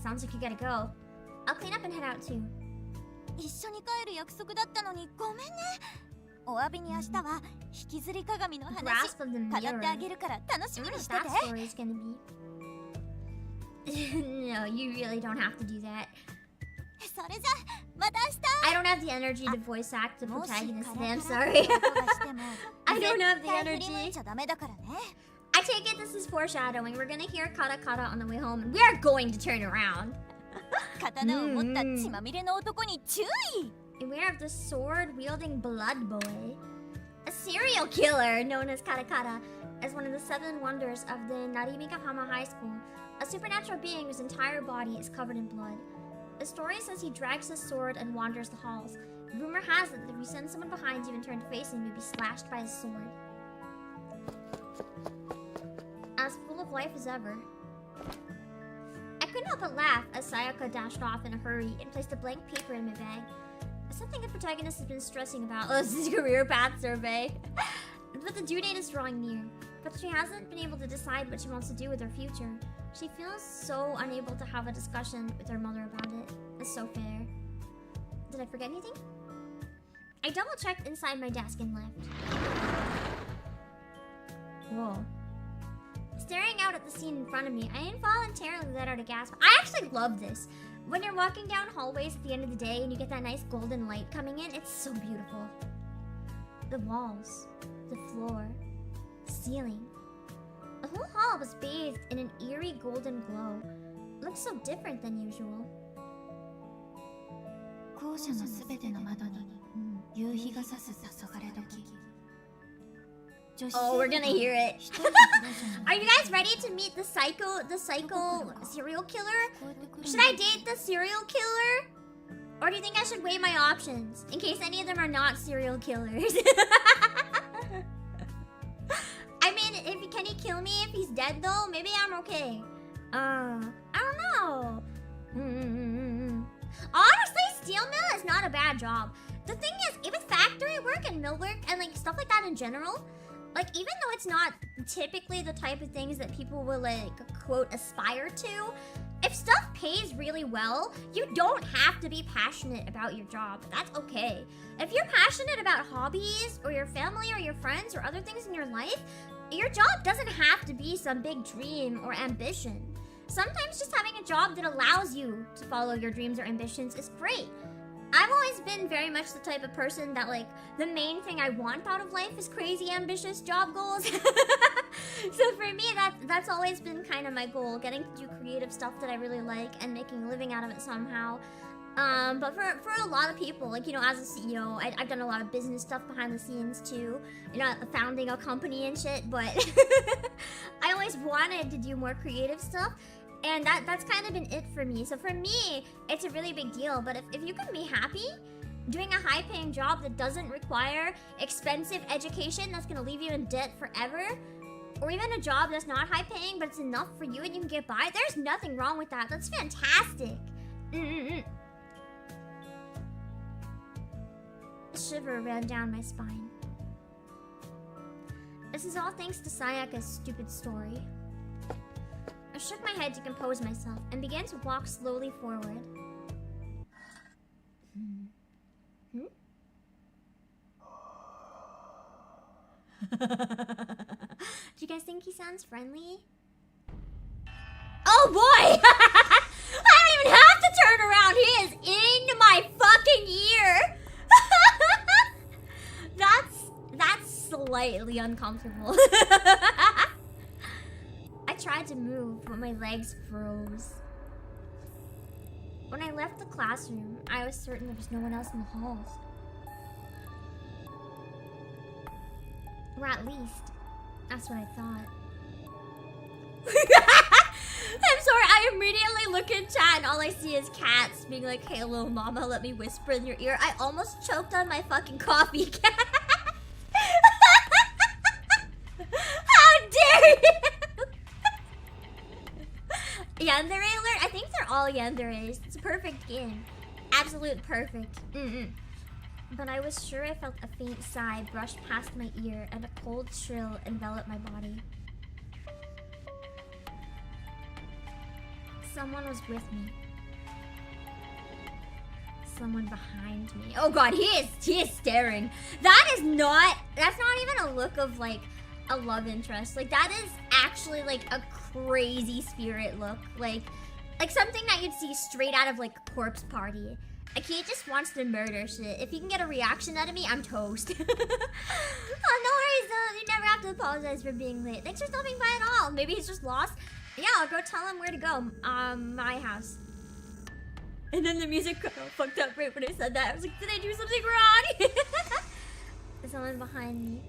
Sounds like you gotta go. I'll clean up and head out too. Grasp of the mirror. I wonder what that story is gonna be. No, you really don't have to do that. I don't have the energy to voice act the protagonist today, I'm sorry. I don't have the energy. I take it this is foreshadowing. We're gonna hear kata kata on the way home, and we are going to turn around. Beware of the sword-wielding blood boy. A serial killer known as kata kata, as one of the 7 wonders of the Narimikahama High School. A supernatural being whose entire body is covered in blood. The story says he drags his sword and wanders the halls. Rumor has it that if you send someone behind you and turn to face him, you'll be slashed by his sword. As full of life as ever. I couldn't help but laugh as Sayaka dashed off in a hurry and placed a blank paper in my bag. Something the protagonist has been stressing about. Oh, this is a career path survey. But the due date is drawing near. But she hasn't been able to decide what she wants to do with her future. She feels so unable to have a discussion with her mother about it. It's so fair. Did I forget anything? I double-checked inside my desk and left. Whoa. Staring out at the scene in front of me, I involuntarily let out a gasp. I actually love this. When you're walking down hallways at the end of the day and you get that nice golden light coming in, it's so beautiful. The walls, the floor, the ceiling. The whole hall was bathed in an eerie golden glow. It looks so different than usual. 校舎のすべての窓に夕日が差す黄昏時。 Oh, we're gonna hear it. Are you guys ready to meet the psycho serial killer? Should I date the serial killer? Or do you think I should weigh my options in case any of them are not serial killers? I mean, can he kill me if he's dead though? Maybe I'm okay. I don't know. Honestly, steel mill is not a bad job. The thing is, with factory work and mill work and like stuff like that in general, like even though it's not typically the type of things that people will like quote aspire to, if stuff pays really well, you don't have to be passionate about your job. That's okay. If you're passionate about hobbies or your family or your friends or other things in your life, your job doesn't have to be some big dream or ambition. Sometimes just having a job that allows you to follow your dreams or ambitions is great. I've always been very much the type of person that like the main thing I want out of life is crazy ambitious job goals. So for me that's always been kind of my goal, getting to do creative stuff that I really like and making a living out of it somehow. But for a lot of people, like, you know, as a CEO, I've done a lot of business stuff behind the scenes too, you know, founding a company and shit, but I always wanted to do more creative stuff. And that's kind of been it for me. So for me, it's a really big deal. But if you can be happy doing a high-paying job that doesn't require expensive education that's gonna leave you in debt forever, or even a job that's not high-paying but it's enough for you and you can get by, there's nothing wrong with that. That's fantastic. A shiver ran down my spine. This is all thanks to Sayaka's stupid story. I shook my head to compose myself and began to walk slowly forward. Do you guys think he sounds friendly? Oh boy! I don't even have to turn around! He is in my fucking ear! That's slightly uncomfortable. I tried to move, but my legs froze. When I left the classroom, I was certain there was no one else in the halls. Or at least, that's what I thought. I'm sorry, I immediately look in chat and all I see is cats being like, "Hey, little mama, let me whisper in your ear." I almost choked on my fucking coffee, cat. How dare you! Yandere alert? I think they're all yanderes. It's a perfect game. Absolute perfect. But I was sure I felt a faint sigh brush past my ear and a cold chill envelop my body. Someone was with me. Someone behind me. Oh god, he is staring. That's not even a look of like a love interest. Like that is actually like a crazy spirit look. Like something that you'd see straight out of like a corpse party. Like he just wants to murder shit. If he can get a reaction out of me, I'm toast. Oh, no worries though. You never have to apologize for being late. Thanks for stopping by at all. Maybe he's just lost. Yeah, I'll go tell him where to go. My house. And then the music got all fucked up right when I said that. I was like, did I do something wrong? There's someone behind me.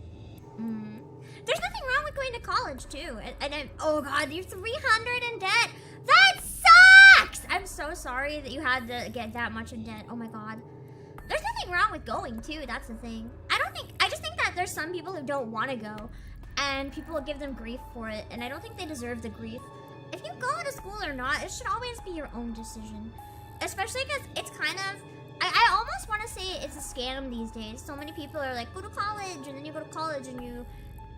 There's nothing wrong with going to college too. And I'm, oh god, you're 300 in debt. That sucks! I'm so sorry that you had to get that much in debt. Oh my god. There's nothing wrong with going too, that's the thing. I just think that there's some people who don't want to go. And people will give them grief for it. And I don't think they deserve the grief. If you go to school or not, it should always be your own decision. Especially because it's kind of... I almost want to say it's a scam these days. So many people are like, go to college, and then you go to college and you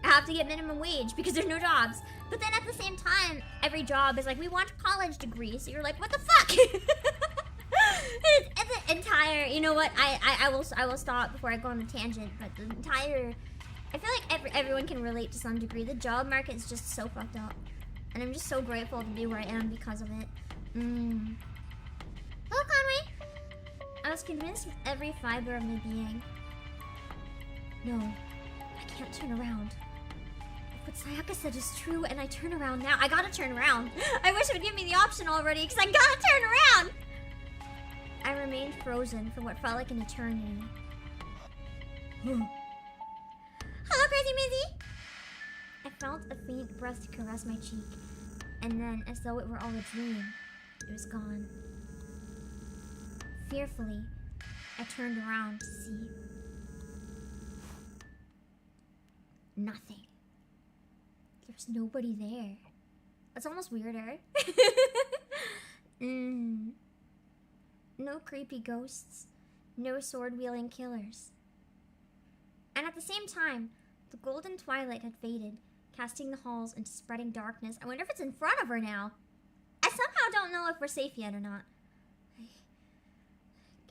have to get minimum wage because there's no jobs. But then at the same time, every job is like, we want a college degree. So you're like, what the fuck? it's an entire... You know what? I will stop before I go on a tangent. But the entire... I feel like everyone can relate to some degree. The job market is just so fucked up. And I'm just so grateful to be where I am because of it. was convinced with every fiber of my being. No, I can't turn around. If what Sayaka said is true and I turn around now, I gotta turn around. I wish it would give me the option already, because I gotta turn around! I remained frozen for what felt like an eternity. Hello, Crazy Mizzy! I felt a faint breath caress my cheek, and then, as though it were all a dream, it was gone. Fearfully, I turned around to see nothing. There was nobody there. That's almost weirder. No creepy ghosts, no sword-wielding killers. And at the same time, the golden twilight had faded, casting the halls into spreading darkness. I wonder if it's in front of her now. I somehow don't know if we're safe yet or not. I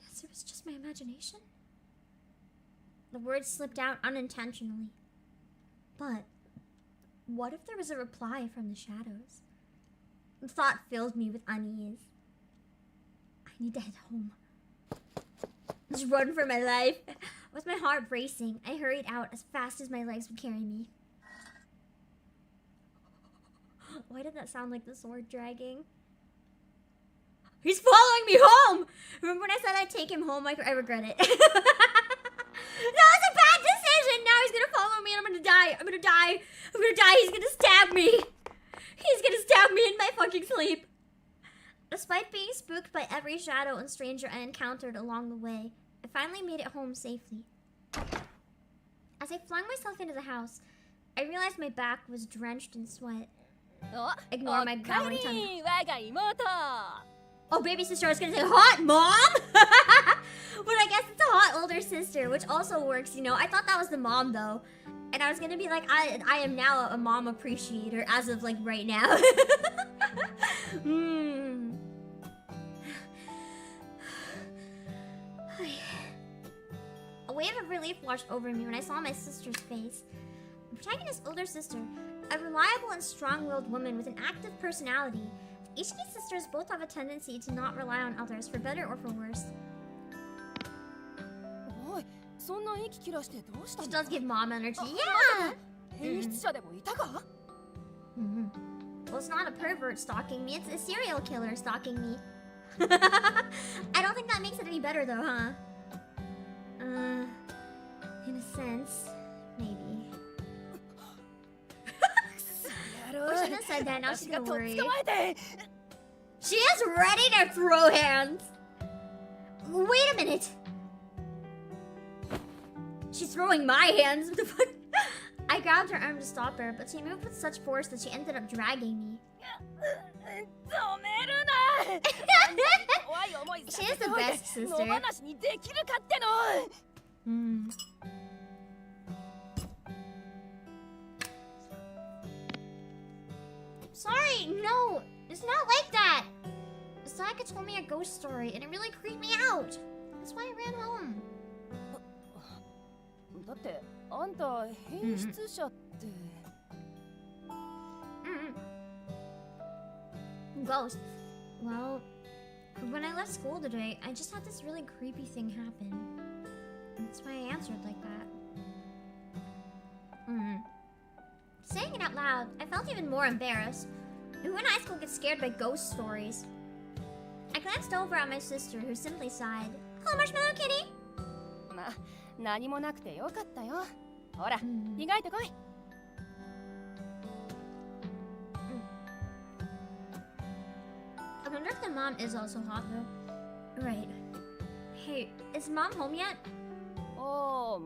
guess it was just my imagination. The words slipped out unintentionally. But what if there was a reply from the shadows? The thought filled me with unease. I need to head home. Just run for my life. With my heart racing, I hurried out as fast as my legs would carry me. Why did that sound like the sword dragging? He's following me home! Remember when I said I'd take him home? I regret it. That was a bad decision! Now he's gonna follow me and I'm gonna die. I'm gonna die. I'm gonna die. He's gonna stab me. He's gonna stab me in my fucking sleep. Despite being spooked by every shadow and stranger I encountered along the way, I finally made it home safely. As I flung myself into the house, I realized my back was drenched in sweat. Ignore my growling tongue. Oh, baby sister, I was gonna say hot mom! But I guess it's a hot older sister, which also works, you know. I thought that was the mom, though. And I was gonna be like, I am now a mom appreciator, as of, like, right now. A wave of relief washed over me when I saw my sister's face. The protagonist's older sister, a reliable and strong-willed woman with an active personality. Each of these sisters both have a tendency to not rely on others, for better or for worse. She does give mom energy. Yeah! Well, it's not a pervert stalking me, it's a serial killer stalking me. I don't think that makes it any better though, huh? In a sense, maybe. Oh, she just said that, now she's gonna worry. She is ready to throw hands! Wait a minute! She's throwing my hands, what the fuck? I grabbed her arm to stop her, but she moved with such force that she ended up dragging me. She is the best sister. Sorry, no, it's not like that. Sayaka told me a ghost story, and it really creeped me out. That's why I ran home. Ghost. Well, when I left school today, I just had this really creepy thing happen. That's why I answered like that. Saying it out loud, I felt even more embarrassed. Who in high school gets scared by ghost stories? I glanced over at my sister, who simply sighed. Hello, Marshmallow Kitty! I wonder if the mom is also hot, though. Right. Hey, is mom home yet? I'll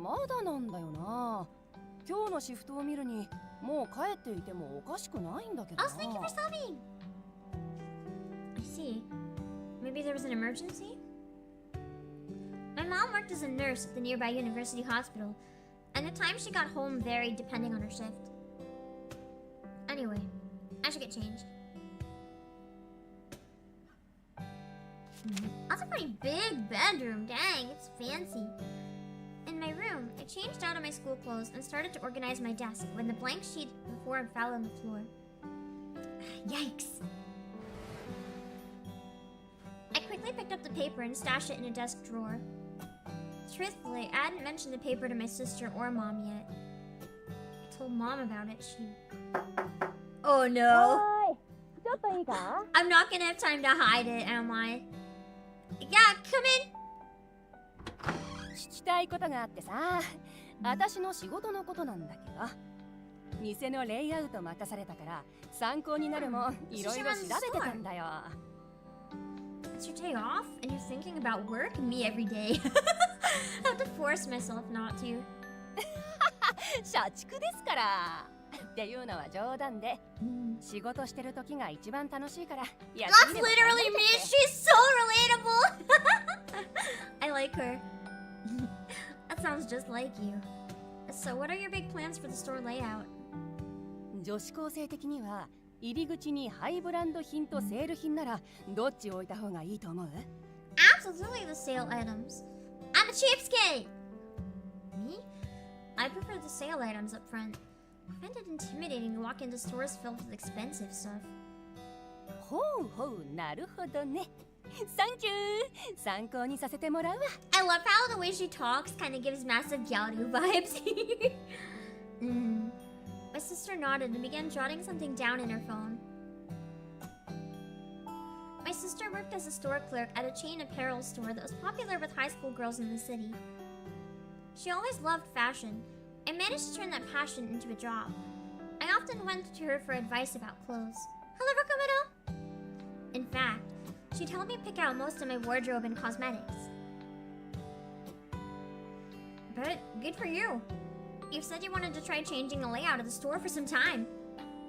thank you for stopping! I see. Maybe there was an emergency? My mom worked as a nurse at the nearby university hospital, and the time she got home varied depending on her shift. Anyway, I should get changed. That's a pretty big bedroom, dang, it's fancy. In my room, I changed out of my school clothes and started to organize my desk when the blank sheet before it fell on the floor. Yikes. I quickly quickly picked up the paper and stashed it in a desk drawer. Truthfully, I hadn't mentioned the paper to my sister or mom yet. I told mom about it, she... Oh no! I'm not gonna have time to hide it, am I? Yeah, come in! 聞きたいことがあってさ、私の仕事のことなんだけど、店のレイアウト任されたから参考になるもんいろいろ調べてたんだよ。It's your day off and you're thinking about work and me every day. I have to force myself not to. 社畜ですから。っていうのは冗談で、仕事してる時が一番楽しいからやってみれば。That's literally me. She's so relatable. I like her. That sounds just like you. So, what are your big plans for the store layout? 女子高生的には入り口にハイブランド品とセール品ならどっち置いた方がいいと思う？ Absolutely the sale items. I'm a cheapskate. Me? I prefer the sale items up front. I find it intimidating to walk into stores filled with expensive stuff. ほうほう、なるほどね。サンキュー。参考にさせてもらうわ。I love how the way she talks kind of gives massive Gyaru vibes. My sister nodded and began jotting something down in her phone. My sister worked as a store clerk at a chain apparel store that was popular with high school girls in the city. She always loved fashion and managed to turn that passion into a job. I often went to her for advice about clothes. Hello, Rokomero! In fact, she'd help me pick out most of my wardrobe and cosmetics. But good for you. You said you wanted to try changing the layout of the store for some time.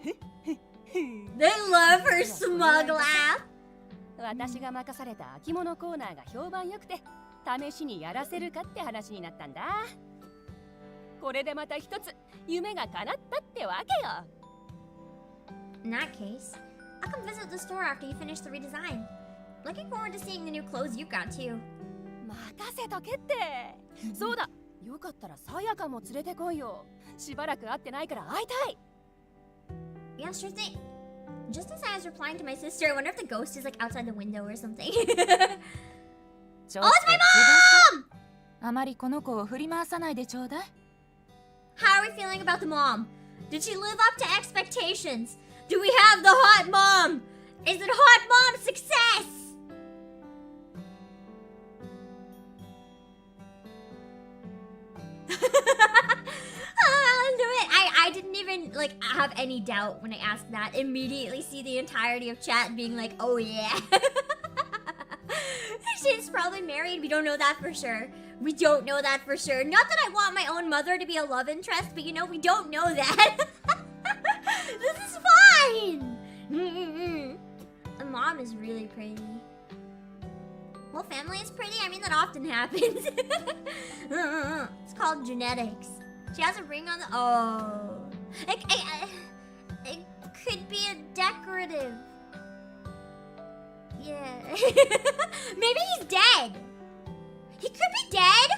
They love her smug laugh. 私が任された秋物コーナーが評判良くて、試しにやらせるかって話になったんだ。これでまた一つ夢が叶ったってわけよ。In that case, I'll come visit the store after you finish the redesign. Looking forward to seeing the new clothes you've got too. 任せとけって。そうだ。よかったらさやかも連れてこいよ。しばらく会ってないから会いたい。Yeah, sure thing. Just as I was replying to my sister, I wonder if the ghost is like outside the window or something. Oh, it's my mom! あまりこの子を振り回さないでちょうだい。How are we feeling about the mom? Did she live up to expectations? Do we have the hot mom? Is it hot mom success? I didn't even like have any doubt when I asked that. Immediately see the entirety of chat being like, oh yeah. She's probably married. We don't know that for sure. We don't know that for sure. Not that I want my own mother to be a love interest, but you know, we don't know that. This is fine. The mom is really pretty. Whole family is pretty. I mean, that often happens. It's called genetics. She has a ring on the... Oh. It could be a decorative. Yeah. Maybe he's dead. He could be dead.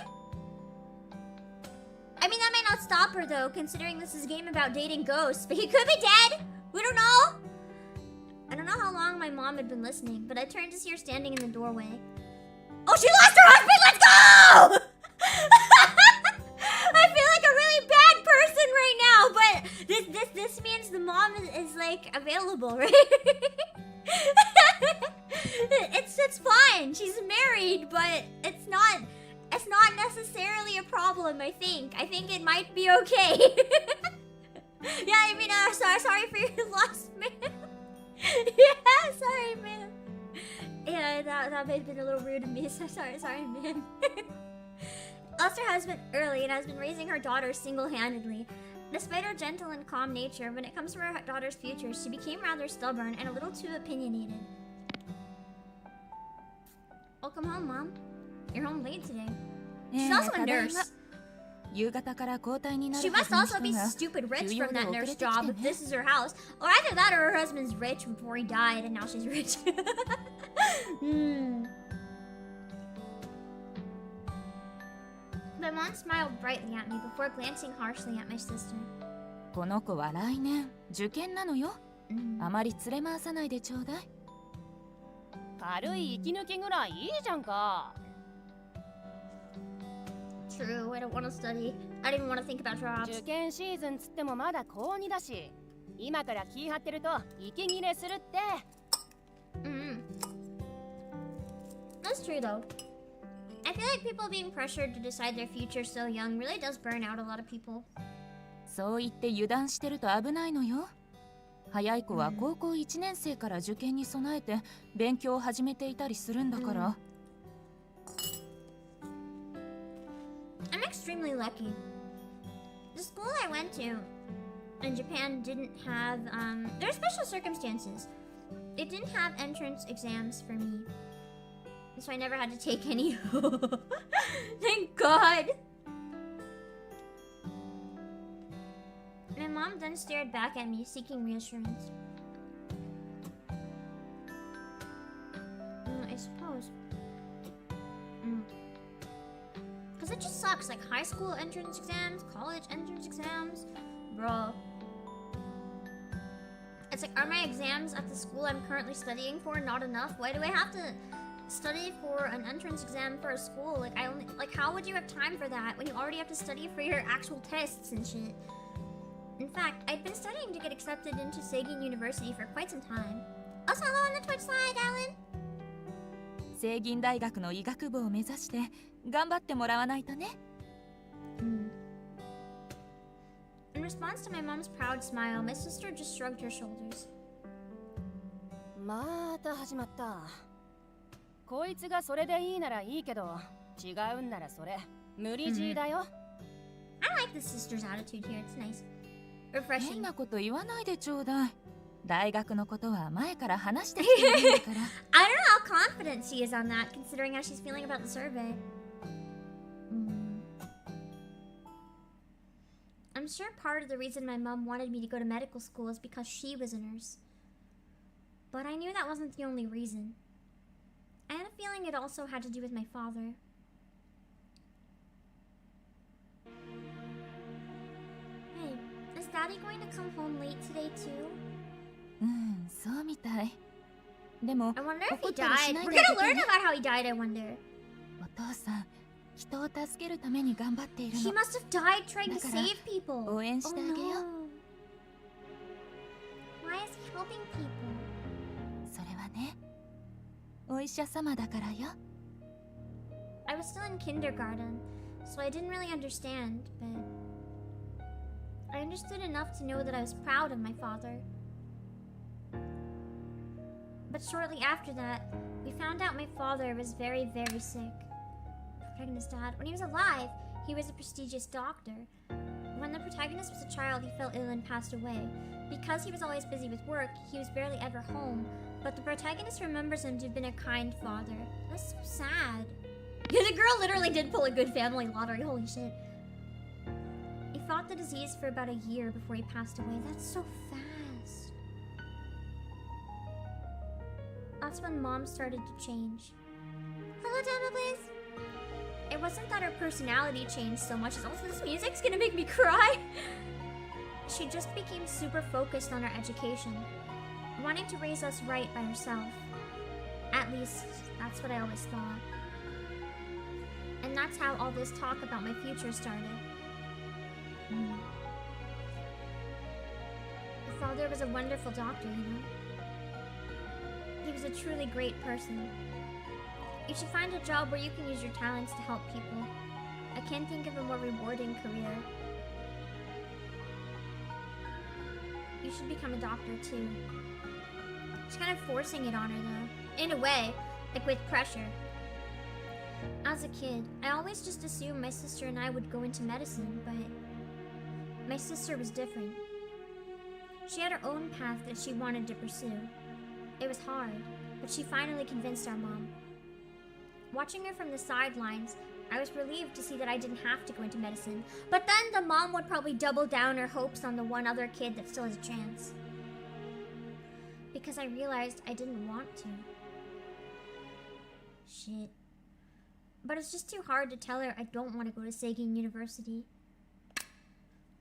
I mean, that might not stop her, though, considering this is a game about dating ghosts. But he could be dead. We don't know. I don't know how long my mom had been listening, but I turned to see her standing in the doorway. Oh, she lost her husband! Let's go! I feel like a really bad person right now, but this means the mom is like available, right? It's fine. She's married, but it's not necessarily a problem. I think it might be okay. Yeah, I mean, sorry for your loss, man. Yeah, sorry, man. Yeah, that may have been a little rude of me. So sorry, man. Lost her husband early and has been raising her daughter single-handedly. Despite her gentle and calm nature, when it comes to her daughter's future, she became rather stubborn and a little too opinionated. Welcome home, Mom. You're home late today. She's also a nurse. She must also be stupid rich from that nurse job if this is her house. Or either that or her husband's rich before he died and now she's rich. My mom smiled brightly at me before glancing harshly at my sister. この子は来年受験なのよ。あまり連れ回さないでちょうだい。軽い息抜きぐらいいいじゃんか。 True, I don't want to study. I don't even want to think about drops. 受験シーズンつってもまだ高2だし、今から気張ってると息切れするって。That's true though. I feel like people being pressured to decide their future so young really does burn out a lot of people. そう言って油断してると危ないのよ。早い子は高校1年生から受験に備えて勉強を始めていたりするんだから。I'm extremely lucky. The school I went to in Japan didn't have, there are special circumstances. It didn't have entrance exams for me. So I never had to take any. Thank God! My mom then stared back at me, seeking reassurance. I suppose. Because it just sucks, like high school entrance exams, college entrance exams. Bro. It's like, are my exams at the school I'm currently studying for not enough? Why do I have to study for an entrance exam for a school? Like, how would you have time for that when you already have to study for your actual tests and shit? In fact, I'd been studying to get accepted into Seigin University for quite some time. Also, hello on the Twitch side, Alan! 聖銀大学の医学部を目指して頑張ってもらわないとね。In response to my mom's proud smile, my sister just shrugged her shoulders. また始まった。こいつがそれでいいならいいけど、違うんならそれ無理強いだよ。I like the sister's attitude here. It's nice. Refreshing. 変なこと言わないでちょうだい。大学のことは前から話してきてるんだから。I don't know how confident she is on that, considering how she's feeling about the survey. I'm sure part of the reason my mom wanted me to go to medical school is because she was a nurse. But I knew that wasn't the only reason. I had a feeling it also had to do with my father. Hey, is Daddy going to come home late today too? そうみたい。でも、 I wonder if 怒 he ったりし died. ない We're であ gonna げて learn ね。 about how he died, I wonder. お父さん、人を助けるために頑張っている He の。 must have died trying to だから、 save people. 応援してあげよう。 no. Why is he helping people? それはね、お医者様だからよ。 I was still in kindergarten, so I didn't really understand, but I understood enough to know that I was proud of my father. But shortly after that, we found out my father was very, very sick. Protagonist's dad. When he was alive, he was a prestigious doctor. When the protagonist was a child, he fell ill and passed away. Because he was always busy with work, he was barely ever home. But the protagonist remembers him to have been a kind father. That's so sad. Yeah, the girl literally did pull a good family lottery. Holy shit. He fought the disease for about a year before he passed away. That's so fast. That's when Mom started to change. Hello, Dama, please. It wasn't that her personality changed so much as also this music's gonna make me cry. She just became super focused on her education, wanting to raise us right by herself. At least, that's what I always thought. And that's how all this talk about my future started. My father was a wonderful doctor, you know? He was a truly great person. You should find a job where you can use your talents to help people. I can't think of a more rewarding career. You should become a doctor too. She's kind of forcing it on her though. In a way, like with pressure. As a kid, I always just assumed my sister and I would go into medicine, but my sister was different. She had her own path that she wanted to pursue. It was hard, but she finally convinced our mom. Watching her from the sidelines, I was relieved to see that I didn't have to go into medicine. But then the mom would probably double down her hopes on the one other kid that still has a chance. Because I realized I didn't want to. Shit. But it's just too hard to tell her I don't want to go to Seigin University.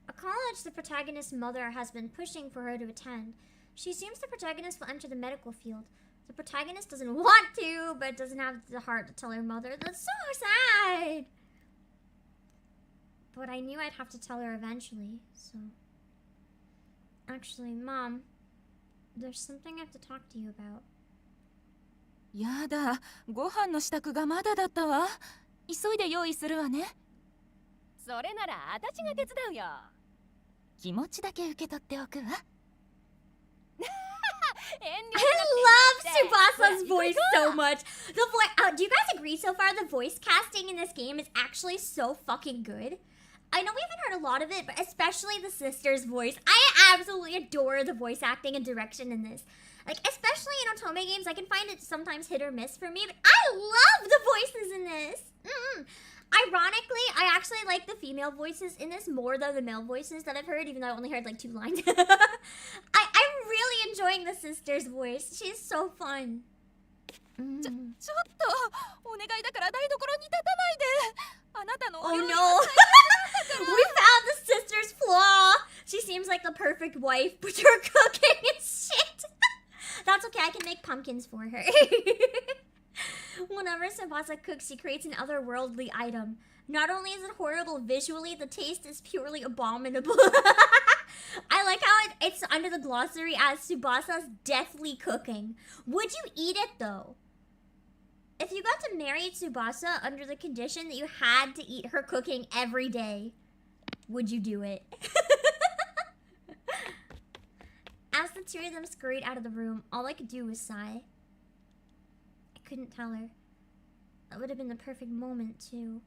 A college the protagonist's mother has been pushing for her to attend. She assumes the protagonist will enter the medical field. The protagonist doesn't want to, but doesn't have the heart to tell her mother. That's so sad! But I knew I'd have to tell her eventually, so... Actually, Mom, there's something I have to talk to you about. やだ、ご飯の支度がまだだったわ。急いで用意するわね。それなら私が手伝うよ。気持ちだけ受け取っておくわ。I love Tsubasa's voice so much. The voice. Do you guys agree so far? The voice casting in this game is actually so fucking good. I know we haven't heard a lot of it, but especially the sister's voice. I absolutely adore the voice acting and direction in this. Like, especially in Otome games, I can find it sometimes hit or miss for me, but I love the voices in this. Ironically, I actually like the female voices in this more than the male voices that I've heard, even though I only heard like 2 lines. I'm really enjoying the sister's voice. She's so fun. ちょっとお願いだから台所に立たないで。あなたの Oh no. We found the sister's flaw. She seems like the perfect wife, but her cooking is shit. That's okay, I can make pumpkins for her. Whenever Tsubasa cooks, she creates an otherworldly item. Not only is it horrible visually, the taste is purely abominable. I like how it's under the glossary as Tsubasa's deathly cooking. Would you eat it though? If you got to marry Tsubasa under the condition that you had to eat her cooking every day, would you do it? As the two of them scurried out of the room, all I could do was sigh. I couldn't tell her. That would have been the perfect moment, too.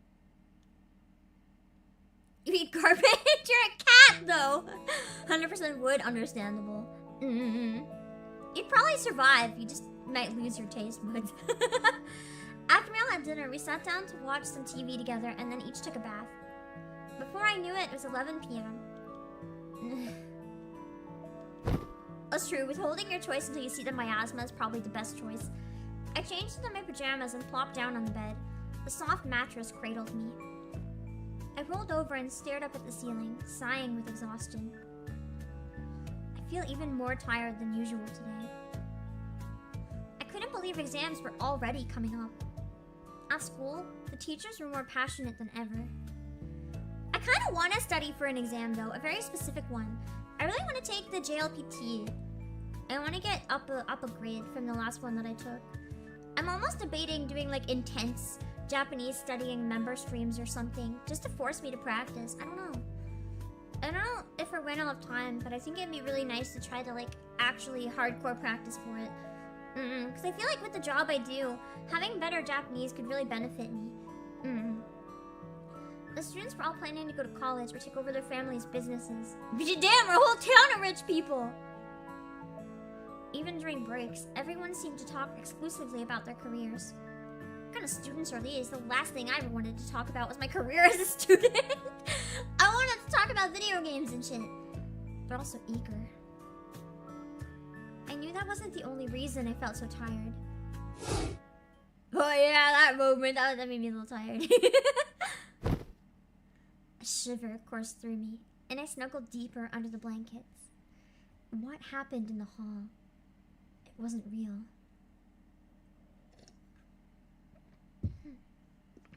You eat garbage? You're a cat, though! 100% would, understandable. You'd probably survive, you just might lose your taste buds. After we all had dinner, we sat down to watch some TV together and then each took a bath. Before I knew it, it was 11 p.m. That's true, withholding your choice until you see the miasma is probably the best choice. I changed into my pajamas and plopped down on the bed. The soft mattress cradled me. I rolled over and stared up at the ceiling, sighing with exhaustion. I feel even more tired than usual today. I couldn't believe exams were already coming up. At school, the teachers were more passionate than ever. I kind of want to study for an exam though, a very specific one. I really want to take the JLPT. I want to get up a grade from the last one that I took. I'm almost debating doing like intense Japanese studying member streams or something, just to force me to practice. I don't know if or when I'll have time, but I think it'd be really nice to try to like actually hardcore practice for it. Because I feel like with the job I do, having better Japanese could really benefit me. The students were all planning to go to college or take over their families' businesses. Damn, our whole town of rich people! Even during breaks, everyone seemed to talk exclusively about their careers. What kind of students are these? The last thing I ever wanted to talk about was my career as a student. I wanted to talk about video games and shit. But also eager. I knew that wasn't the only reason I felt so tired. Oh yeah, that moment, that made me a little tired. A shiver coursed through me, and I snuggled deeper under the blankets. What happened in the hall? It wasn't real.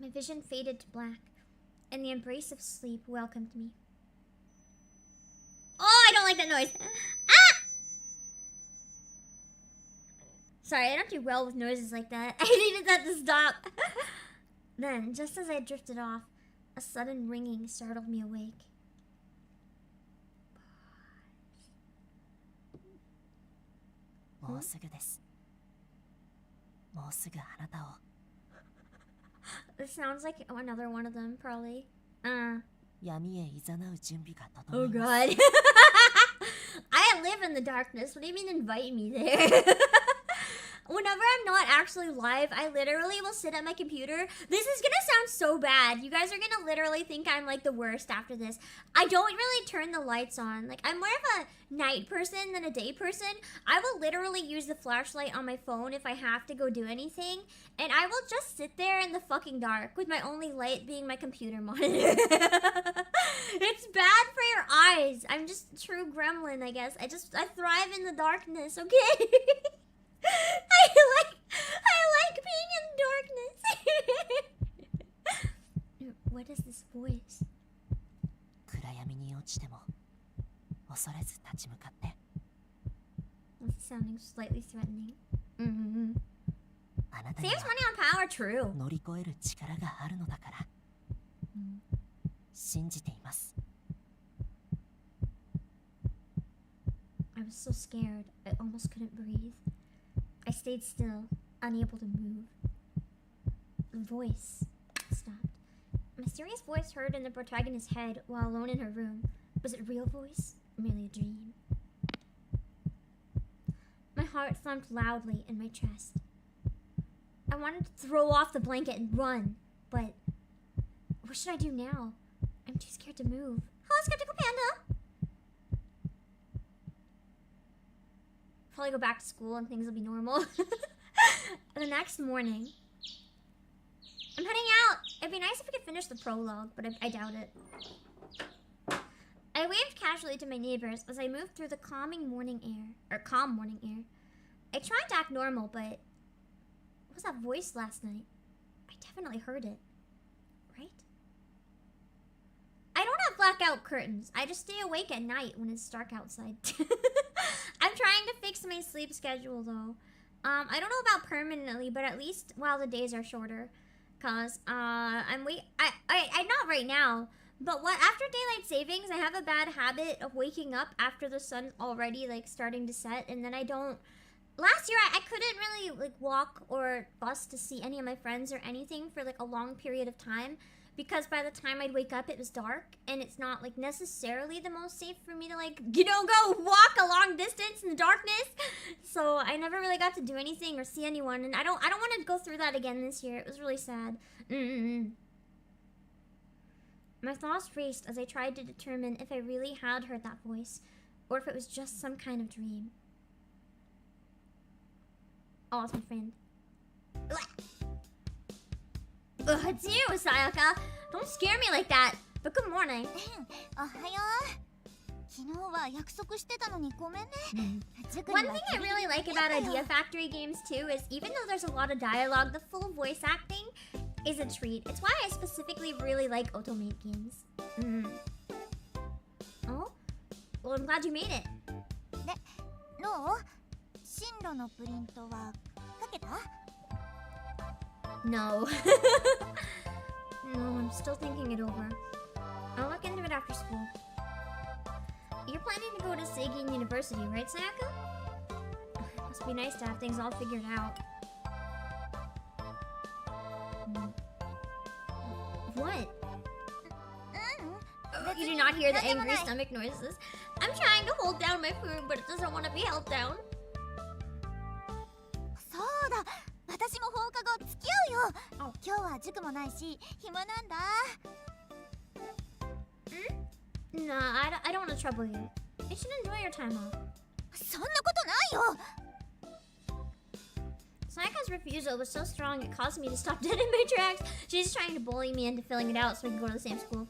My vision faded to black, and the embrace of sleep welcomed me. Oh, I don't like that noise! Ah! Sorry, I don't do well with noises like that. I needed that to stop. Then, just as I drifted off, a sudden ringing startled me awake. もうすぐです。もうすぐあなたを。This sounds like another one of them, probably. 闇へ誘う準備が整 Oh います。 god. I live in the darkness. What do you mean invite me there? Whenever I'm not actually live, I literally will sit at my computer. This is gonna sound so bad. You guys are gonna literally think I'm like the worst after this. I don't really turn the lights on. Like, I'm more of a night person than a day person. I will literally use the flashlight on my phone if I have to go do anything. And I will just sit there in the fucking dark with my only light being my computer monitor. It's bad for your eyes. I'm just true gremlin, I guess. I thrive in the darkness, okay? I しても恐れず立ち向かって。 It's sounding slightly threatening. あなたに Saves は money on power, true. 乗り越える力があるのだから、信じています。 I was so scared, I almost couldn't breathe. I stayed still, unable to move. The voice stopped. A mysterious voice heard in the protagonist's head while alone in her room. Was it a real voice, or merely a dream? My heart thumped loudly in my chest. I wanted to throw off the blanket and run, but what should I do now? I'm too scared to move. Hello, Skeptical Panda! Probably go back to school and things will be normal. The next morning, I'm heading out. It'd be nice if we could finish the prologue, but I doubt it. I waved casually to my neighbors as I moved through the calm morning air. I tried to act normal, but what was that voice last night? I definitely heard it. Right? I don't have blackout curtains. I just stay awake at night when it's dark outside. I'm trying to fix my sleep schedule though. I don't know about permanently, but at least while the days are shorter. Cause I'm not right now. But after daylight savings, I have a bad habit of waking up after the sun's already like starting to set, and then I don't. Last year I couldn't really like walk or bus to see any of my friends or anything for like a long period of time, because by the time I'd wake up it was dark, and it's not like necessarily the most safe for me to like, you know, go walk a long distance in the darkness. So I never really got to do anything or see anyone, and I don't want to go through that again this year. It was really sad. My thoughts raced as I tried to determine if I really had heard that voice, or if it was just some kind of dream. Oh, it's my friend. Ugh, it's you, Sayaka. Don't scare me like that. But good morning. おはよう。昨日は約束してたのにごめんね。One thing I really like about Idea Factory games too is even though there's a lot of dialogue, the full voice acting is a treat. It's why I specifically really like Otomate games. Oh? Well, I'm glad you made it. で、どう？進路のプリントは書けた？ No. No, I'm still thinking it over. I'll look into it after school. You're planning to go to Seigin University, right, Sayaka? Must be nice to have things all figured out. What? You do not hear the angry stomach noises. I'm trying to hold down my food, but it doesn't want to be held down. そうだ。私も放課後付き合うよ。今日は塾もないし暇なんだ。Nah, I don't want to trouble you. You should enjoy your time off. そんなことないよ。 Sayaka's refusal was so strong it caused me to stop dead in my tracks. She's trying to bully me into filling it out so we can go to the same school.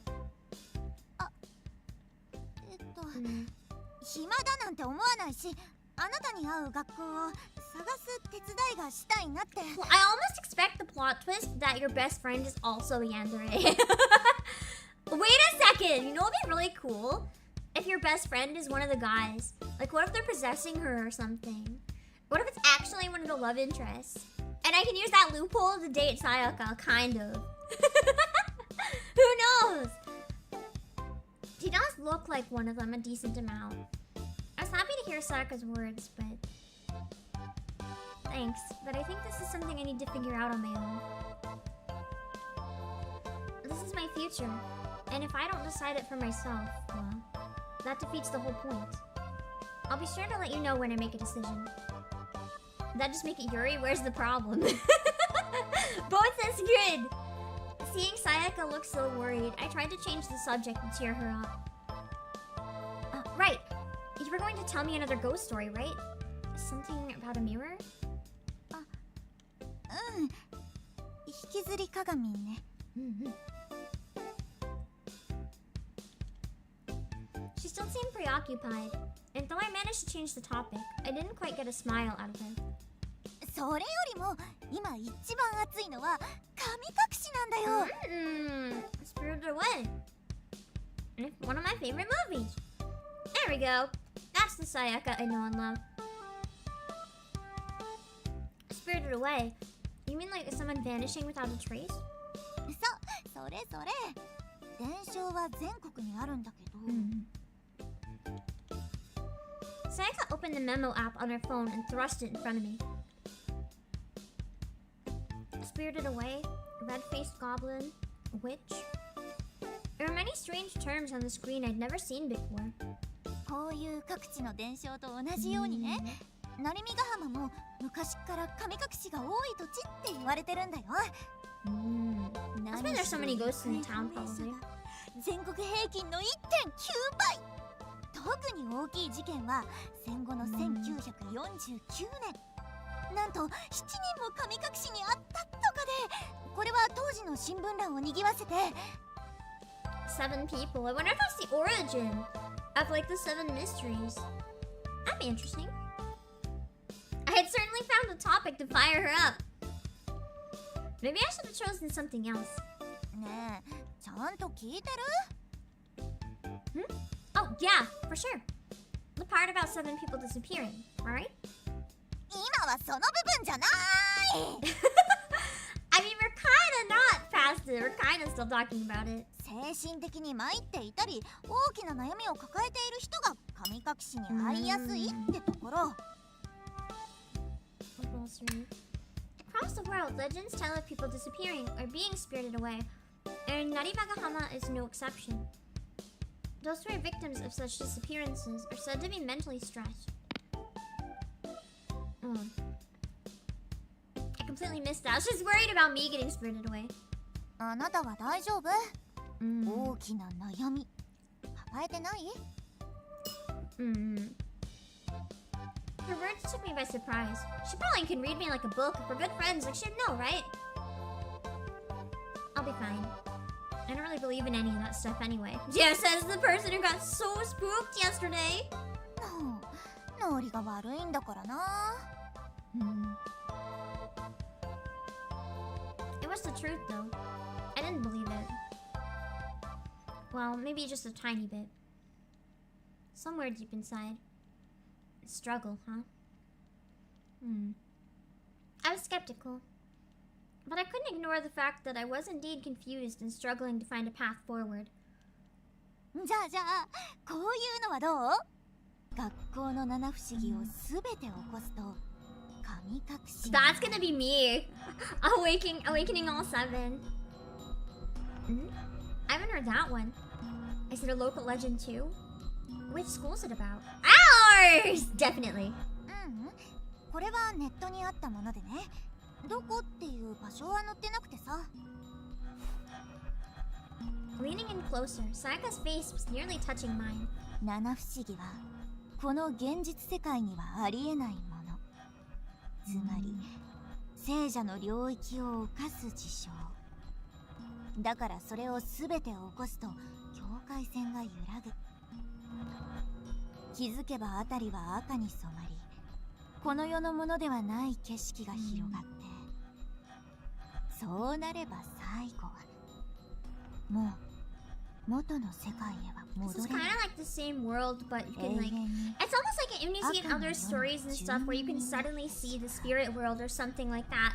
暇だなんて思わないし、あなたに合う学校を探す手伝いがしたいなって。 Well, I almost expect the plot twist that your best friend is also Yandere. Wait a second! You know what'd be really cool? If your best friend is one of the guys. Like, what if they're possessing her or something? What if it's actually one of the love interests? And I can use that loophole to date Sayaka, kind of. Who knows? He does look like one of them a decent amount. I was happy to hear Sayaka's words, but... Thanks, but I think this is something I need to figure out on my own. This is my future, and if I don't decide it for myself, well, that defeats the whole point. I'll be sure to let you know when I make a decision. That just make it Yuri? Where's the problem? Both is good! Seeing Sayaka look so worried, I tried to change the subject to cheer her up. Right! You were going to tell me another ghost story, right? Something about a mirror? 引きずり鏡ね。She still seemed preoccupied, and though I managed to change the topic, I didn't quite get a smile out of her. それよりも今一番熱いのは神隠しなんだよ。Spirited away. One of my favorite movies. There we go. That's the Sayaka I know and love. Spirited Away. You mean like someone vanishing without a trace? それそれ。伝承は全国にあるんだけど。Sayaka opened the memo app on her phone and thrust it in front of me. Spirited Away, red-faced goblin, witch. There were many strange terms on the screen I'd never seen before. こういう各地の伝承と同じようにね、成見ヶ浜も昔から神隠しが多い土地って言われてるんだよ。That's why there's so many ghosts in town, probably. 全国平均の 1.9 倍。特に大きい事件は戦後の1949年。なんと7人も神隠しにあったとかで、これは当時の新聞欄を賑わせて。7 people. I wonder if that's the origin of like the 7 mysteries. That'd be interesting. I had certainly found a topic to fire her up. Maybe I should have chosen something else. ねえ、ちゃんと聞いてる？ Oh, yeah, for sure. The part about 7 people disappearing, right? 今はその部分じゃない。I mean, we're kinda not past it. We're kinda still talking about it. 精神的に参っていたり、大きな悩みを抱えている人が神隠しに遭いやすいってところ。Across the world, legends tell of people disappearing or being spirited away, and Naribagahama is no exception. Those who are victims of such disappearances are said to be mentally stressed. I completely missed that. I was just worried about me getting spirited away. あなたは大丈夫？大きな悩み抱えてない？ Her words took me by surprise. She probably can read me like a book. If we're good friends, like she'd know, right? I'll be fine. I don't really believe in any of that stuff anyway. Yeah, says the person who got so spooked yesterday. ノリが悪いんだからな。It was the truth, though. I didn't believe it. Well, maybe just a tiny bit. Somewhere deep inside. Struggle, huh? I was skeptical. But I couldn't ignore the fact that I was indeed confused and struggling to find a path forward. じゃあ、こういうのはどう？学校の七不思議をすべて起こすと神隠し。 That's gonna be me. Awakening all 7. I haven't heard that one. Is it a local legend too? Which school is it about? Ours! Definitely. これはネットにあったものでね。どこっていう場所は載ってなくてさ。Leaning in closer, Sayaka's face was nearly touching mine. 七不思議はこの現実世界にはありえないもの。つまり聖者の領域を犯す事象。だからそれをすべて起こすと境界線が揺らぐ。気づけば辺りは赤に染まり、この世のものではない景色が広がって、そうなれば最後はもう元の世界へは This is kind of like the same world, but you can like... It's almost like when you see in other stories and stuff where you can suddenly see the spirit world or something like that.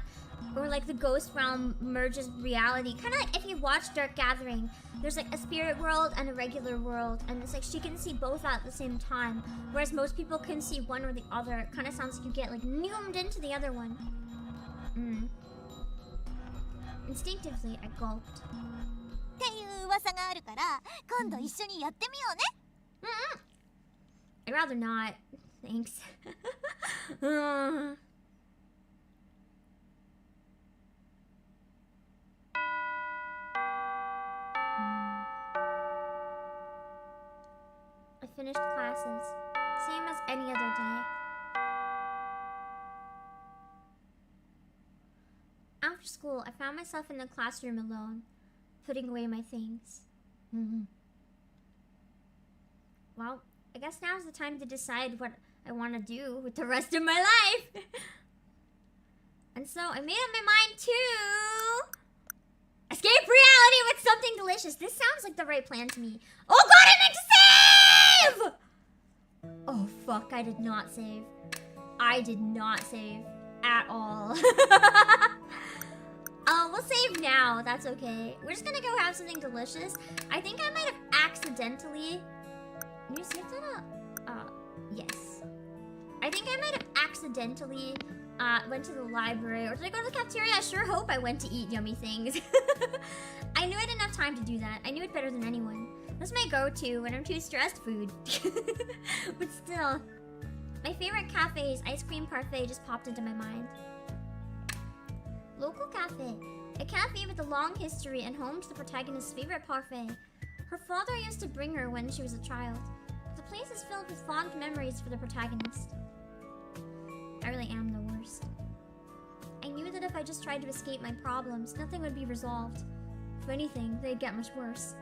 Or like the ghost realm merges reality. Kind of like if you watch Dark Gathering, there's like a spirit world and a regular world. And it's like she can see both at the same time. Whereas most people can see one or the other. It kind of sounds like you get like zoomed into the other one. Instinctively, I gulped. っていう噂があるから今度一緒にやってみようね。I'd rather not. Thanks. I finished classes, same as any other day. After school, I found myself in the classroom alone, putting away my things. Well, I guess now's the time to decide what I want to do with the rest of my life. And so I made up my mind to Escape reality with something delicious. This sounds like the right plan to me. Oh god, I meant to save! Oh fuck, I did not save. I did not save at all. We'll save now. That's okay. We're just gonna go have something delicious. I think I might have accidentally... Can you save that up? Yes. I think I might have accidentally went to the library. Or did I go to the cafeteria? I sure hope I went to eat yummy things. I knew I didn't have time to do that. I knew it better than anyone. That's my go-to when I'm too stressed food. But still. My favorite cafe's ice cream parfait just popped into my mind. Local cafe. A cafe with a long history and home to the protagonist's favorite parfait. Her father used to bring her when she was a child. The place is filled with fond memories for the protagonist. I really am the worst. I knew that if I just tried to escape my problems, nothing would be resolved. If anything, they'd get much worse.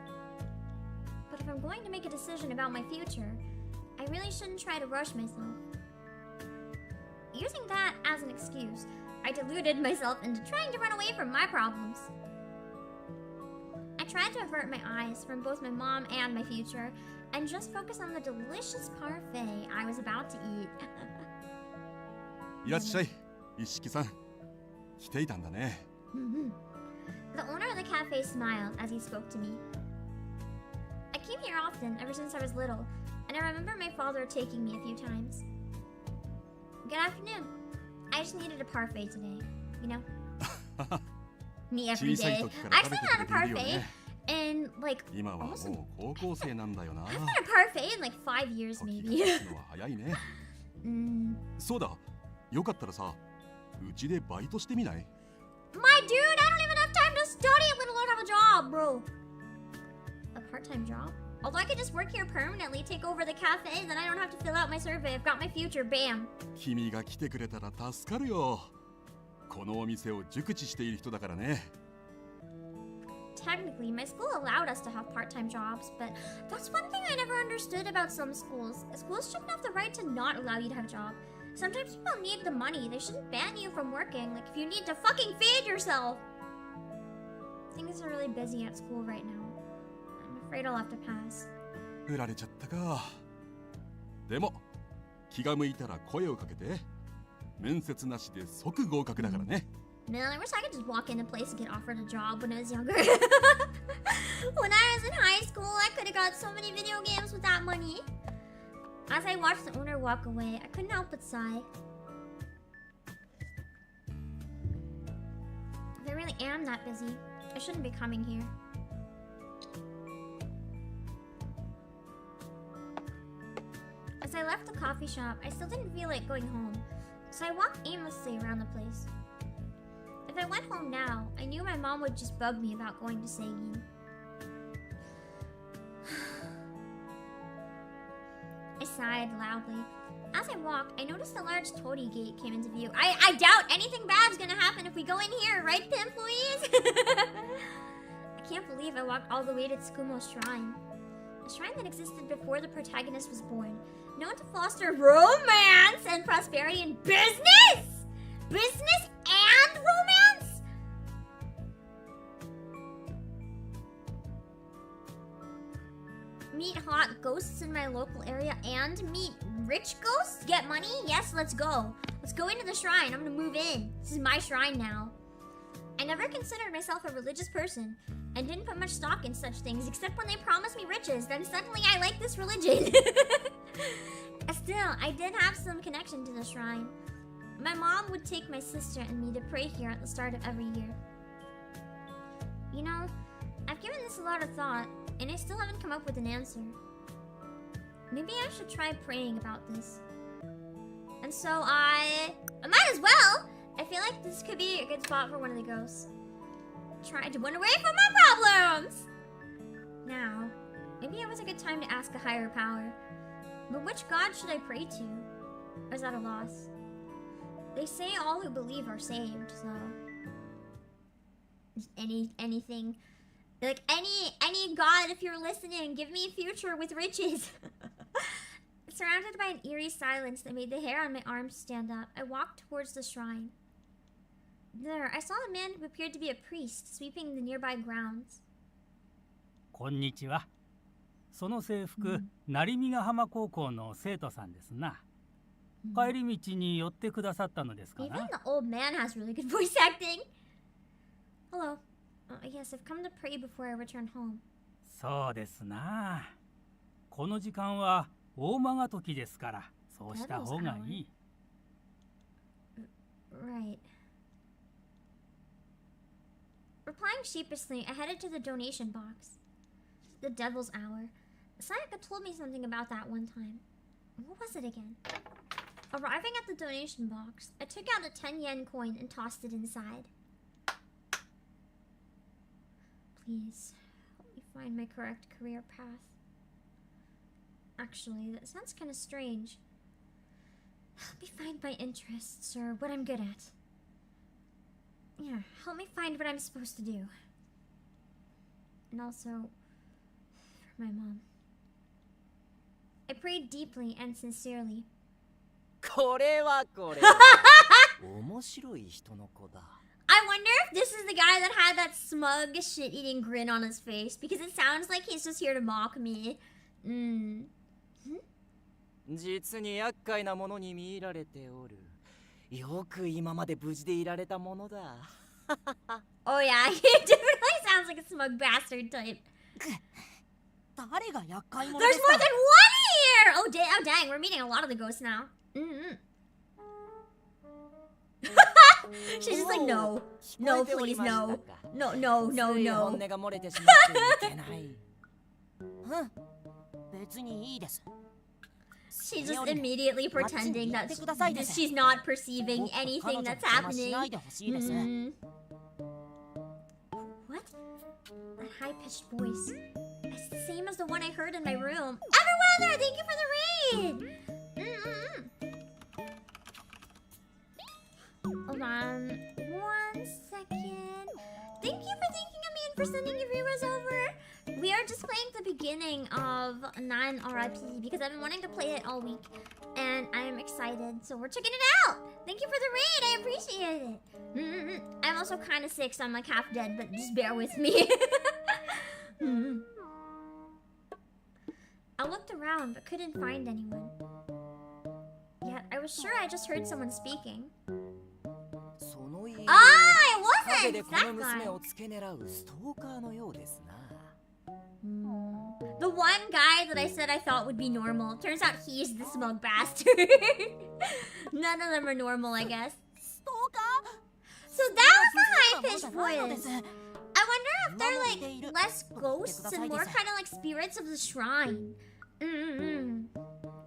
But if I'm going to make a decision about my future, I really shouldn't try to rush myself. Using that as an excuse, I deluded myself into trying to run away from my problems. I tried to avert my eyes from both my mom and my future, and just focus on the delicious parfait I was about to eat. いらっしゃい、一色さん。来ていたんだね。The owner of the cafe smiled as he spoke to me. I came here often ever since I was little, and I remember my father taking me a few times. Good afternoon. I just needed a parfait today, you know? Me every day. I actually had a parfait in like almost a parfait in like 5 years maybe. そうだ、よかったらさ、うちでバイトしてみない？ My dude, I don't even have time to study, let alone have a job, bro. A part-time job? Although I could just work here permanently, take over the cafe, then I don't have to fill out my survey. I've got my future, bam. 君が来てくれたら助かるよ。このお店を熟知している人だからね。 Technically, my school allowed us to have part-time jobs, but that's one thing I never understood about some schools. Schools shouldn't have the right to not allow you to have a job. Sometimes people need the money. They shouldn't ban you from working. Like, if you need to fucking feed yourself. Things are really busy at school right now. I'm afraid I'll have to pass. 振られちゃったか。でも、気が向いたら声をかけて。面接なしで即合格だからね。 Man, I wish I could just walk into a place and get offered a job when I was younger. When I was in high school, I could have got so many video games with that money. As I watched the owner walk away, I couldn't help but sigh. If I really am that busy, I shouldn't be coming here. As I left the coffee shop, I still didn't feel like going home, so I walked aimlessly around the place. If I went home now, I knew my mom would just bug me about going to Seigin. I sighed loudly. As I walked, I noticed a large torii gate came into view. I doubt anything bad's gonna happen if we go in here, right, Pim, please? I can't believe I walked all the way to Tsukumo's shrine. A shrine that existed before the protagonist was born, known to foster romance and prosperity in business! Business and romance? Meet hot ghosts in my local area and meet rich ghosts? Get money? Yes, let's go. Let's go into the shrine. I'm gonna move in. This is my shrine now. I never considered myself a religious person and didn't put much stock in such things except when they promised me riches. Then suddenly I like this religion. Still, I did have some connection to the shrine. My mom would take my sister and me to pray here at the start of every year. You know, I've given this a lot of thought, and I still haven't come up with an answer. Maybe I should try praying about this. And so I might as well! I feel like this could be a good spot for one of the ghosts. Trying to run away from my problems! Now, maybe it was a good time to ask a higher power. But which god should I pray to? Or is that a loss? They say all who believe are saved, so... Just anything. Like, any god, if you're listening, give me a future with riches. Surrounded by an eerie silence that made the hair on my arms stand up, I walked towards the shrine. There, I saw a man who appeared to be a priest sweeping the nearby grounds. こんにちは。その制服、成見ヶ浜高校の生徒さんですな。帰り道に寄ってくださったのですか Even な。 the old man has really good voice acting. Hello. Yes, I've come to pray before I return home. そうですな。この時間は大間が時ですから、そうした方がいい。Right. Replying sheepishly, I headed to the donation box. The Devil's Hour. Sayaka told me something about that one time. What was it again? Arriving at the donation box, I took out a 10 yen coin and tossed it inside. Please, help me find my correct career path. Actually, that sounds kind of strange. Help me find my interests or what I'm good at. Yeah, help me find what I'm supposed to do. And also, for my mom. I prayed deeply and sincerely. これは面白い人の子だ。 I wonder if this is the guy that had that smug shit-eating grin on his face, because it sounds like he's just here to mock me. 実に厄介なものに見入られておる。よく今まで無事でいられたものだ。Oh yeah, he definitely sounds like a smug bastard type. 誰が厄介者 There's ですか more than one here! Oh, dang, we're meeting a lot of the ghosts now. She's just like, no. No, please, no. No, no, no, つい no. 本音が漏れてしまっていけない。別にいいです。 She's just immediately pretending that she's not perceiving anything that's happening. What? That high-pitched voice. It's the same as the one I heard in my room. Everweather, thank you for the raid! Hold on 1 second. Thank you for thinking of me and for sending your viewers over. We are just playing the beginning of 9 R.I.P. because I've been wanting to play it all week. And I'm excited, so we're checking it out! Thank you for the raid, I appreciate it! I'm also kind of sick, so I'm like half dead, but just bear with me. I looked around, but couldn't find anyone. Yet, I was sure I just heard someone speaking. その家 Ah, it 陰 wasn't! でこ That の娘 guy! を付け狙うストーカーのようですな。The one guy that I said I thought would be normal. Turns out he's the smug bastard. None of them are normal, I guess. So that was the high-pitched voice. I wonder if they're like less ghosts and more kind of like spirits of the shrine. I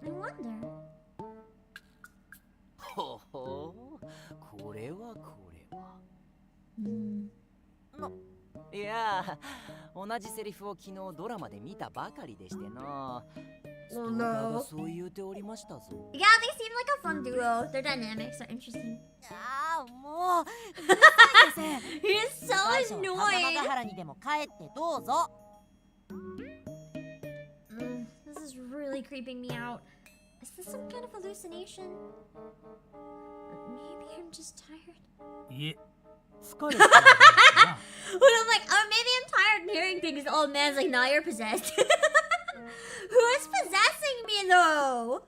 wonder. ほほう、これはこれは。いやー、同じセリフを昨日ドラマで見たばかりでしてな。ストーカーがそう言うておりましたぞ。Yeah, they seem like a fun duo. Their dynamics are interesting. ああ、もう。 He's so annoying. ヶ原にでも帰ってどうぞ。 This is really creeping me out. Is this some kind of hallucination? Maybe I'm just tired. いえ、疲れた。 But I'm like, oh, maybe I'm tired of hearing things. The old man's like, nah, you're possessed. Who is possessing me, though?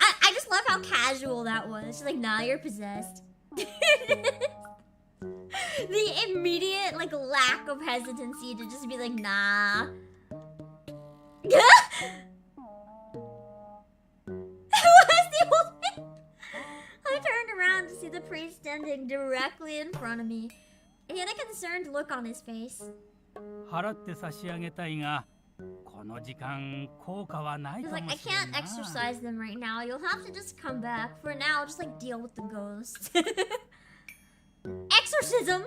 I just love how casual that was. She's like, nah, you're possessed. The immediate, like, lack of hesitancy to just be like, nah. Was the old man? I turned around to see the priest standing directly in front of me. He had a concerned look on his face. 払って差し上げたいが、この時間効果はない He's か like, も I しれん can't な。 exercise them right now. You'll have to just come back. For now, just like deal with the ghosts. Exorcism?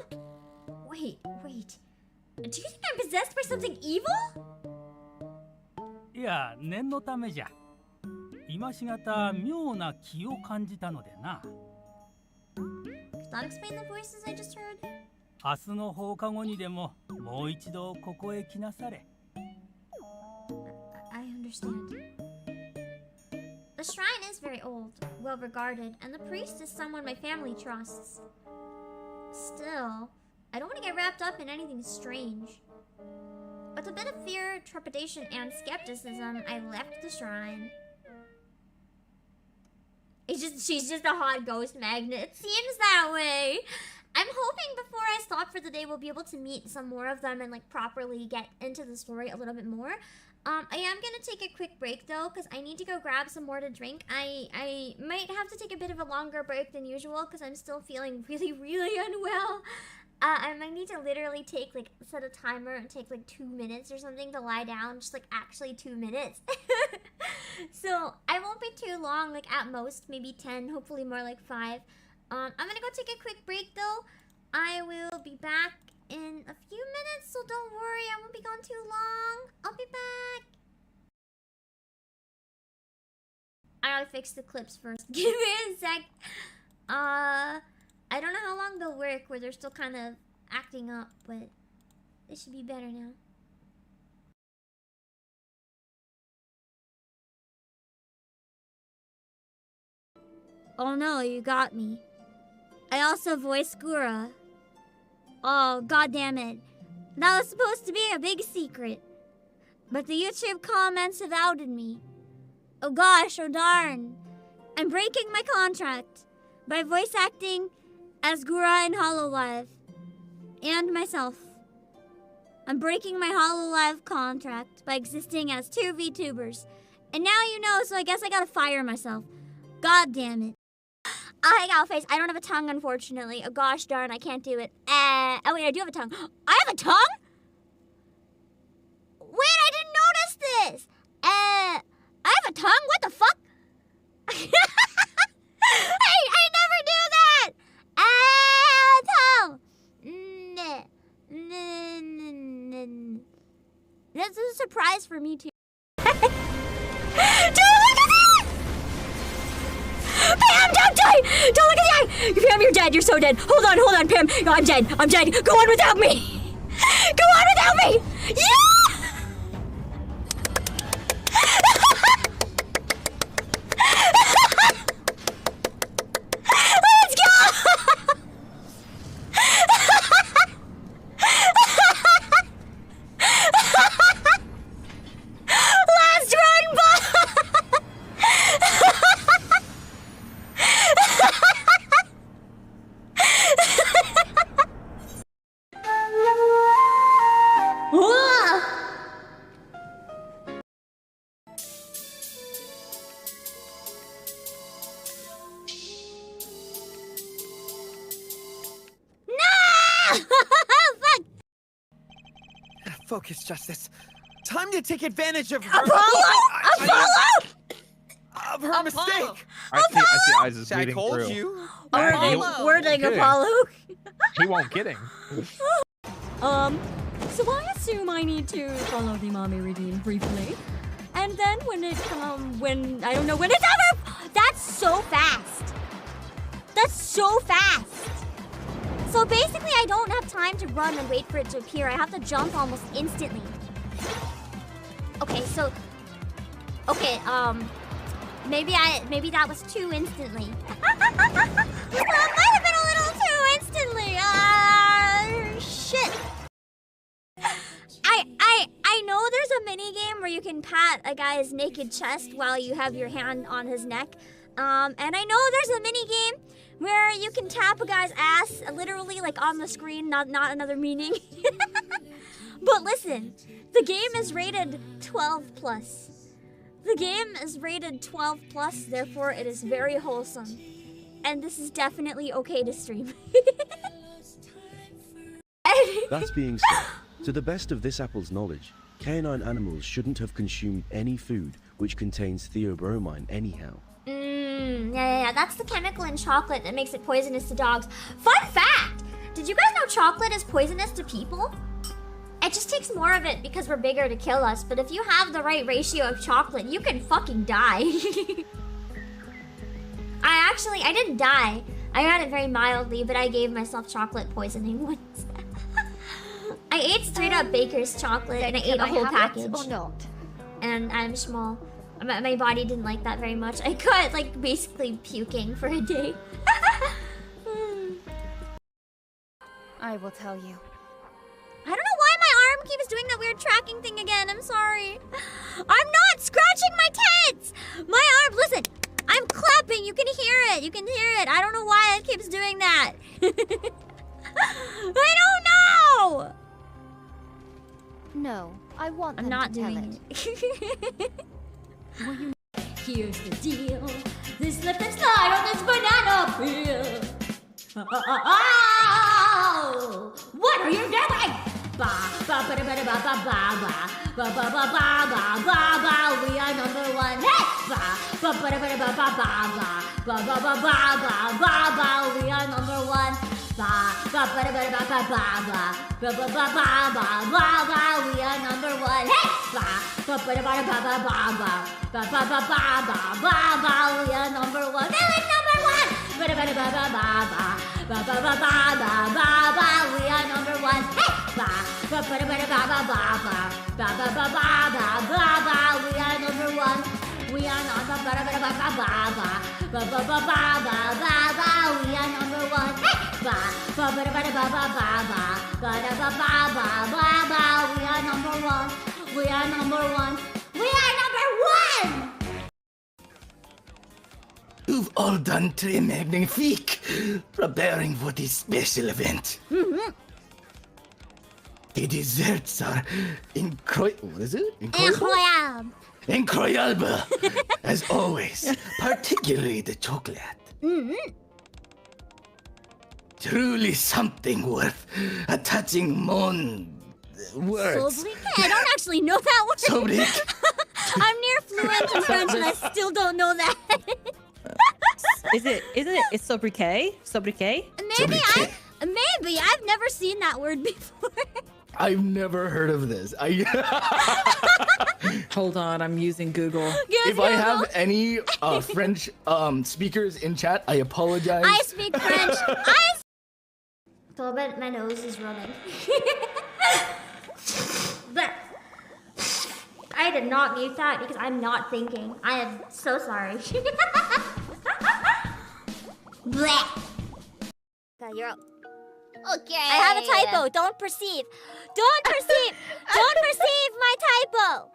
Wait. Do you think I'm possessed by something evil? いや、念のためじゃ。今しがた妙な気を感じたのでな。Does that explain the voices I just heard? 明日の放課後にでももう一度ここへ来なされ。I understand. The shrine is very old, well regarded, and the priest is someone my family trusts. Still, I don't want to get wrapped up in anything strange. With a bit of fear, trepidation, and skepticism, I left the shrine. She's just a hot ghost magnet. It seems that way. I'm hoping before I stop for the day, we'll be able to meet some more of them and like properly get into the story a little bit more. I am gonna take a quick break though, because I need to go grab some more to drink. I might have to take a bit of a longer break than usual because I'm still feeling really, really unwell. I might need to literally take like, set a timer and take like 2 minutes or something to lie down, just like actually 2 minutes. So I won't be too long, like at most maybe 10, hopefully more like 5. I'm gonna go take a quick break though. I will be back in a few minutes, so don't worry, I won't be gone too long. I'll be back. I gotta fix the clips first. Give me a sec. I don't know how long they'll work, where they're still kind of acting up, but it should be better now. Oh no, you got me. I also voiced Gura. Oh, god damn it. That was supposed to be a big secret. But the YouTube comments have outed me. Oh gosh, oh darn. I'm breaking my contract by voice acting as Gura in Hololive. And myself. I'm breaking my Hololive contract by existing as 2 VTubers. And now you know, so I guess I gotta fire myself. God damn it. I got a face. I don't have a tongue, unfortunately. Oh gosh darn, I can't do it. Oh wait, I do have a tongue. I have a tongue? Wait, I didn't notice this. I have a tongue? What the fuck? I never do that. Tongue. That's a surprise for me too. Don't look at that! Pam, don't die! Don't look at the eye! Pam, you're dead. You're so dead. Hold on, Pam. No, I'm dead. I'm dead. Go on without me. Go on without me. Yeah! Let's go! Last run, Bob! Focus, Justice. Time to take advantage of her. Of her mistake. I see eyes is bleeding told through. you. Wording Apollo. He won't get him. So I assume I need to follow the mommy redeem briefly. And then when it I don't know when it's over! That's so fast. That's so fast. So basically I don't have time to run and wait for it to appear. I have to jump almost instantly. Okay, so... Okay, maybe that was too instantly. That might have been a little too instantly. Shit. I know there's a mini game where you can pat a guy's naked chest while you have your hand on his neck. And I know there's a mini game where you can tap a guy's ass, literally like on the screen, not another meaning. But listen, the game is rated 12+. The game is rated 12+, therefore it is very wholesome. And this is definitely okay to stream. That being said, to the best of this apple's knowledge, canine animals shouldn't have consumed any food which contains theobromine anyhow. Yeah, that's the chemical in chocolate that makes it poisonous to dogs. Fun fact! Did you guys know chocolate is poisonous to people? It just takes more of it because we're bigger to kill us, but if you have the right ratio of chocolate, you can fucking die. I didn't die. I got it very mildly, but I gave myself chocolate poisoning once. I ate straight up baker's chocolate and I ate a whole package. Or not? And I'm small. My body didn't like that very much. I got like basically puking for a day. I will tell you. I don't know why my arm keeps doing that weird tracking thing again. I'm sorry. I'm not scratching my tits! My arm, listen, I'm clapping. You can hear it. You can hear it. I don't know why it keeps doing that. I don't know! No, I want I'm them not to tell doing it. Will you? Here's the deal. This slip and slide on this banana peel. Oh, what are you doing? Ba ba ba ba ba ba ba ba ba ba ba ba ba ba ba. We are number one. Hey, ba ba ba ba ba ba ba ba ba ba ba ba ba ba. We are number one. Ba ba ba ba ba ba ba ba ba ba ba ba ba ba. We are number one. Hey, ba ba ba ba ba ba ba ba ba ba ba ba ba ba. We are number one. Feeling number one. Ba ba ba ba ba ba ba ba ba ba ba ba. We are number one. Hey, ba ba ba ba ba ba ba ba ba ba ba ba ba. We are number one. We are number ba ba ba ba ba ba ba ba ba ba ba. We are number one. Hey, ba ba ba ba ba ba ba ba ba ba ba ba. We are number one. We are number one. We are number one. You've all done très magnifique, preparing for this special event. The desserts are incredible. What is it? Incroyable. Incroyable, as always. Particularly the chocolate. Truly something worth a touching words. Sobriquet? I don't actually know that word. Sobriquet. I'm near fluent in French and I still don't know that. Isn't it? It's sobriquet? Sobriquet? Maybe. I've never seen that word before. I've never heard of this. Hold on, I'm using Google. If I have any French speakers in chat, I apologize. I speak French. But my nose is running. But I did not mute that because I'm not thinking. I am so sorry. Blech. You're okay. I have a typo. Don't perceive. Don't perceive. Don't perceive my typo.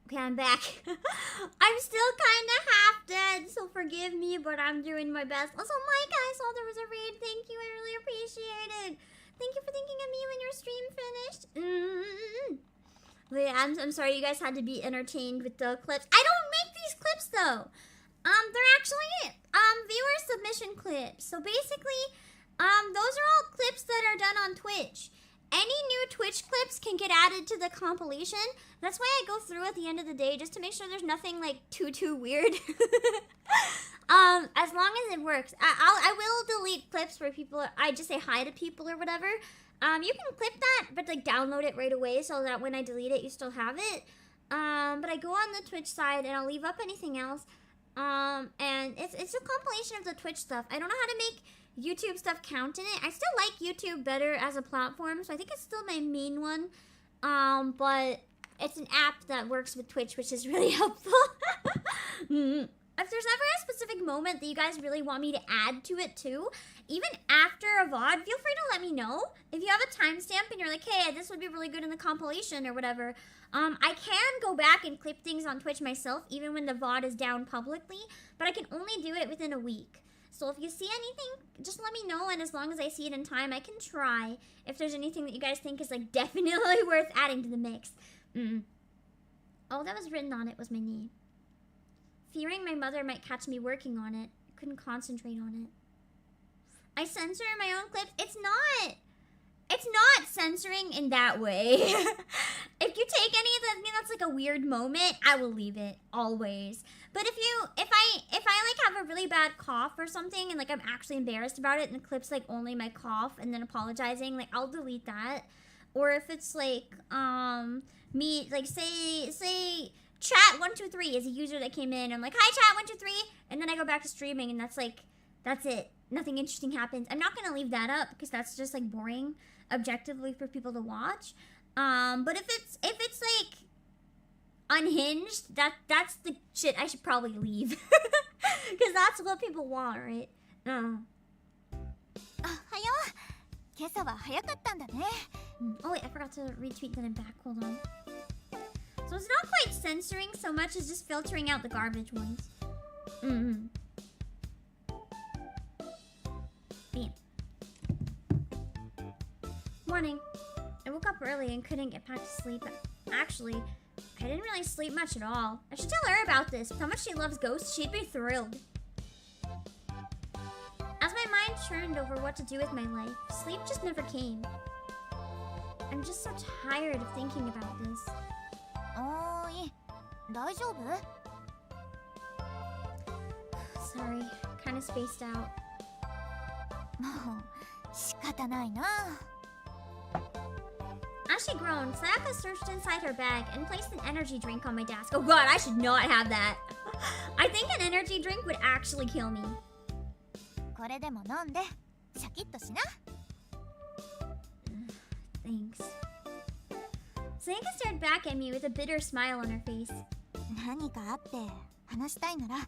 Okay, I'm back. I'm still kind of half dead, so forgive me, but I'm doing my best. Also, Mike, I saw there was a raid. Thank you. I really appreciate it. Thank you for thinking of me when your stream finished. Wait, I'm sorry you guys had to be entertained with the clips. I don't make these clips though. They're actually viewer submission clips. So basically, those are all clips that are done on Twitch. Any new Twitch clips can get added to the compilation. That's why I go through at the end of the day just to make sure there's nothing like too weird. As long as it works. I will delete clips where I just say hi to people or whatever. You can clip that, but like download it right away so that when I delete it, you still have it. But I go on the Twitch side and I'll leave up anything else. And it's a compilation of the Twitch stuff. I don't know how to make YouTube stuff count in it. I still like YouTube better as a platform, so I think it's still my main one. But it's an app that works with Twitch, which is really helpful. If there's ever a specific moment that you guys really want me to add to it too, even after a VOD, feel free to let me know. If you have a timestamp and you're like, hey, this would be really good in the compilation or whatever, I can go back and clip things on Twitch myself, even when the VOD is down publicly, but I can only do it within a week. So if you see anything, just let me know, and as long as I see it in time, I can try if there's anything that you guys think is like definitely worth adding to the mix. Oh, that was written on it was my name. Fearing my mother might catch me working on it. I couldn't concentrate on it. I censor my own clips. It's not censoring in that way. If you take any of that, that's like a weird moment, I will leave it always. But if I like have a really bad cough or something and like I'm actually embarrassed about it and the clip's like only my cough and then apologizing, like I'll delete that. Or if it's like me like say chat123 is a user that came in, I'm like, hi chat123, and then I go back to streaming and that's it. Nothing interesting happens. I'm not gonna leave that up because that's just like boring objectively for people to watch. But if it's like unhinged, that's the shit I should probably leave. Because that's what people want, right? おはよう。今朝は早かったんだね。 Oh wait, I forgot to retweet that in back. Hold on. So it's not quite censoring so much as just filtering out the garbage ones. Bam. Morning. I woke up early and couldn't get back to sleep. Actually, I didn't really sleep much at all. I should tell her about this. With how much she loves ghosts, she'd be thrilled. As my mind churned over what to do with my life, sleep just never came. I'm just so tired of thinking about this. おーい、大丈夫? Sorry, kinda spaced out. もう仕方ないな。 As she groaned, Sayaka searched inside her bag and placed an energy drink on my desk. Oh god, I should not have that. I think an energy drink would actually kill me. これでも飲んで、シャキッとしな。 Thanks. Sayaka stared back at me with a bitter smile on her face. 何かあって話したいなら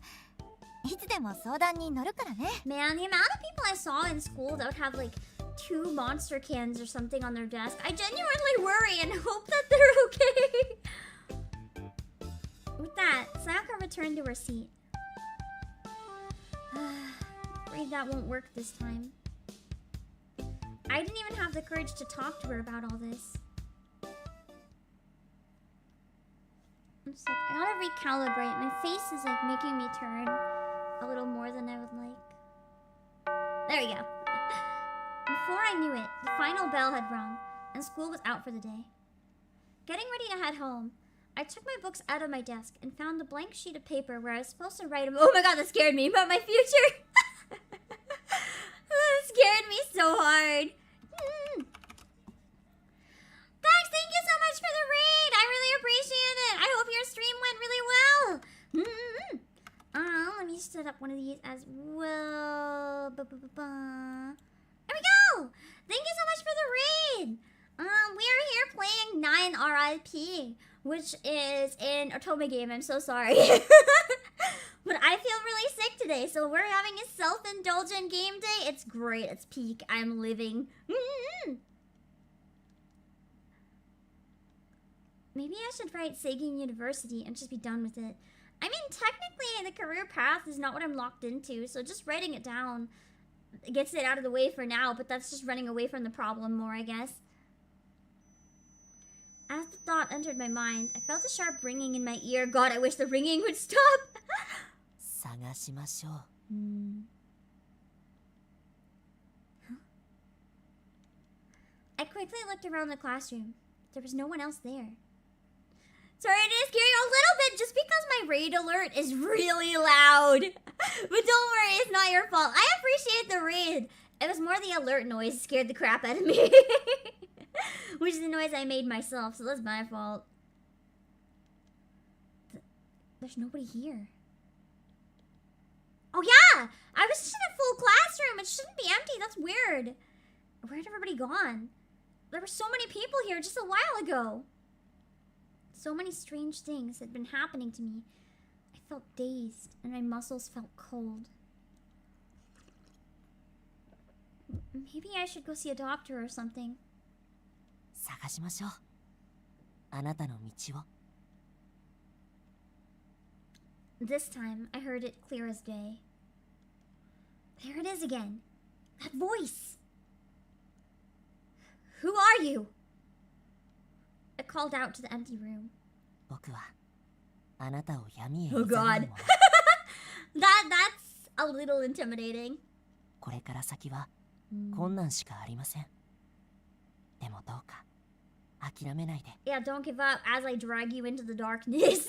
いつでも相談に乗るからね。 Man, the amount of people I saw in school that would have like 2 monster cans or something on their desk, I genuinely worry and hope that they're okay. With that, Sayaka returned to her seat. Afraid that won't work this time. I didn't even have the courage to talk to her about all this. I'm sick. I gotta recalibrate. My face is like making me turn a little more than I would like. There we go. Before I knew it, the final bell had rung, and school was out for the day. Getting ready to head home, I took my books out of my desk and found the blank sheet of paper where I was supposed to write oh my god, that scared me, about my future! That scared me so hard. Thanks, thank you so much for the raid! I really appreciate it! I hope your stream went really well! Let me set up one of these as well. There we go! Thank you so much for the raid! We are here playing 9 R.I.P, which is an Otome game. I'm so sorry. But I feel really sick today, so we're having a self-indulgent game day. It's great. It's peak. I'm living. Maybe I should write Seigen University and just be done with it. I mean, technically, the career path is not what I'm locked into, so just writing it down gets it out of the way for now, but that's just running away from the problem more, I guess. As the thought entered my mind, I felt a sharp ringing in my ear. God, I wish the ringing would stop! 探しましょう。 I quickly looked around the classroom. There was no one else there. Sorry, it is scaring a little bit just because my raid alert is really loud. But don't worry, it's not your fault. I appreciate the raid. It was more the alert noise scared the crap out of me. Which is the noise I made myself, so that's my fault. There's nobody here. Oh yeah! I was just in a full classroom. It shouldn't be empty. That's weird. Where'd everybody gone? There were so many people here just a while ago. So many strange things had been happening to me. I felt dazed, and my muscles felt cold. Maybe I should go see a doctor or something. 探しましょう。あなたの道を。 This time, I heard it clear as day. There it is again. That voice. Who are you? I called out to the empty room. 僕はあなたを闇へ Oh 誘う者。 god. That's a little intimidating. これから先は困難しかありません。でもどうか諦めないで。 Yeah, don't give up as I drag you into the darkness. maybe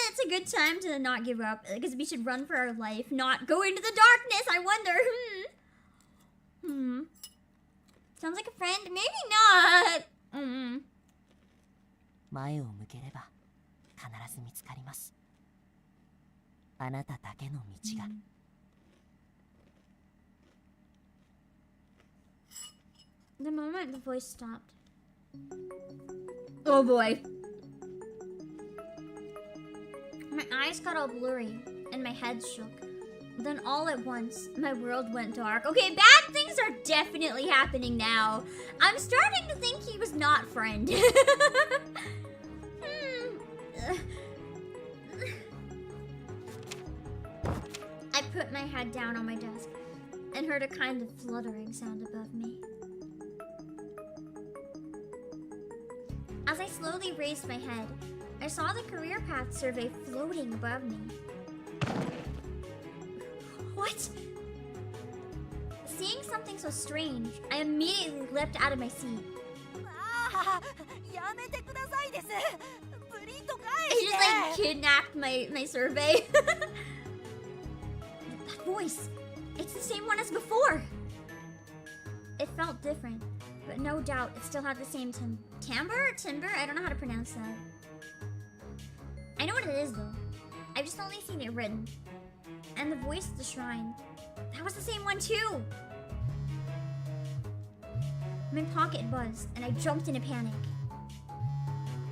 it's a good time to not give up. Because we should run for our life, not go into the darkness. I wonder. Sounds like a friend. Maybe not. 前を向ければ必ず見つかります。あなただけの道が。The moment the voice stopped. Oh boy. My eyes got all blurry and my head shook. Then all at once, my world went dark. Okay, bad things are definitely happening now. I'm starting to think he was not friend. I put my head down on my desk and heard a kind of fluttering sound above me. As I slowly raised my head, I saw the career path survey floating above me. What? Seeing something so strange, I immediately leapt out of my seat. I just like kidnapped my survey. That voice, it's the same one as before. It felt different, but no doubt it still had the same timbre? I don't know how to pronounce that. I know what it is though. I've just only seen it written. And the voice at the shrine, that was the same one too. My pocket buzzed and I jumped in a panic.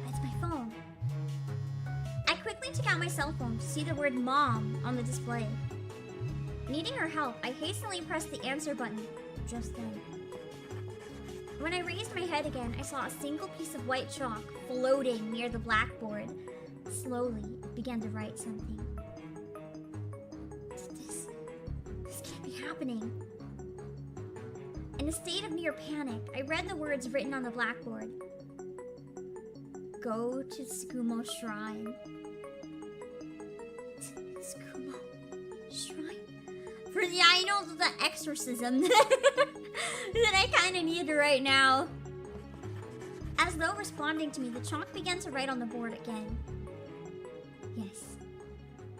It's my phone. I quickly took out my cell phone to see the word mom on the display. Needing her help, I hastily pressed the answer button just then. When I raised my head again, I saw a single piece of white chalk floating near the blackboard. Slowly, it began to write something. This can't be happening. In a state of near panic, I read the words written on the blackboard. Go to Tsukumo Shrine. Tsukumo Shrine? For the idols of the exorcism that I kinda need right now. As though responding to me, the chalk began to write on the board again. Yes.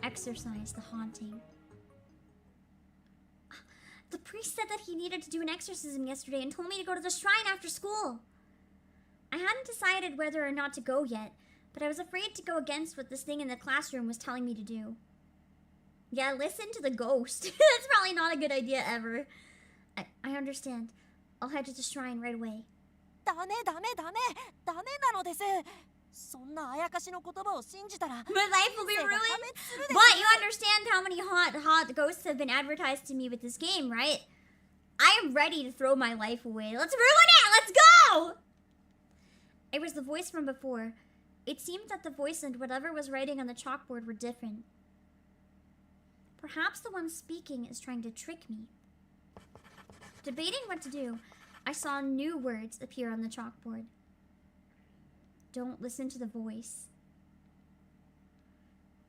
Exorcise the haunting. The priest said that he needed to do an exorcism yesterday and told me to go to the shrine after school. I hadn't decided whether or not to go yet, but I was afraid to go against what this thing in the classroom was telling me to do. Yeah, listen to the ghost. That's probably not a good idea ever. I understand. I'll head to the shrine right away. My life will be ruined. But you understand how many hot ghosts have been advertised to me with this game, right? I am ready to throw my life away. Let's ruin it! Let's go! It was the voice from before. It seemed that the voice and whatever was writing on the chalkboard were different. Perhaps the one speaking is trying to trick me. Debating what to do, I saw new words appear on the chalkboard. Don't listen to the voice.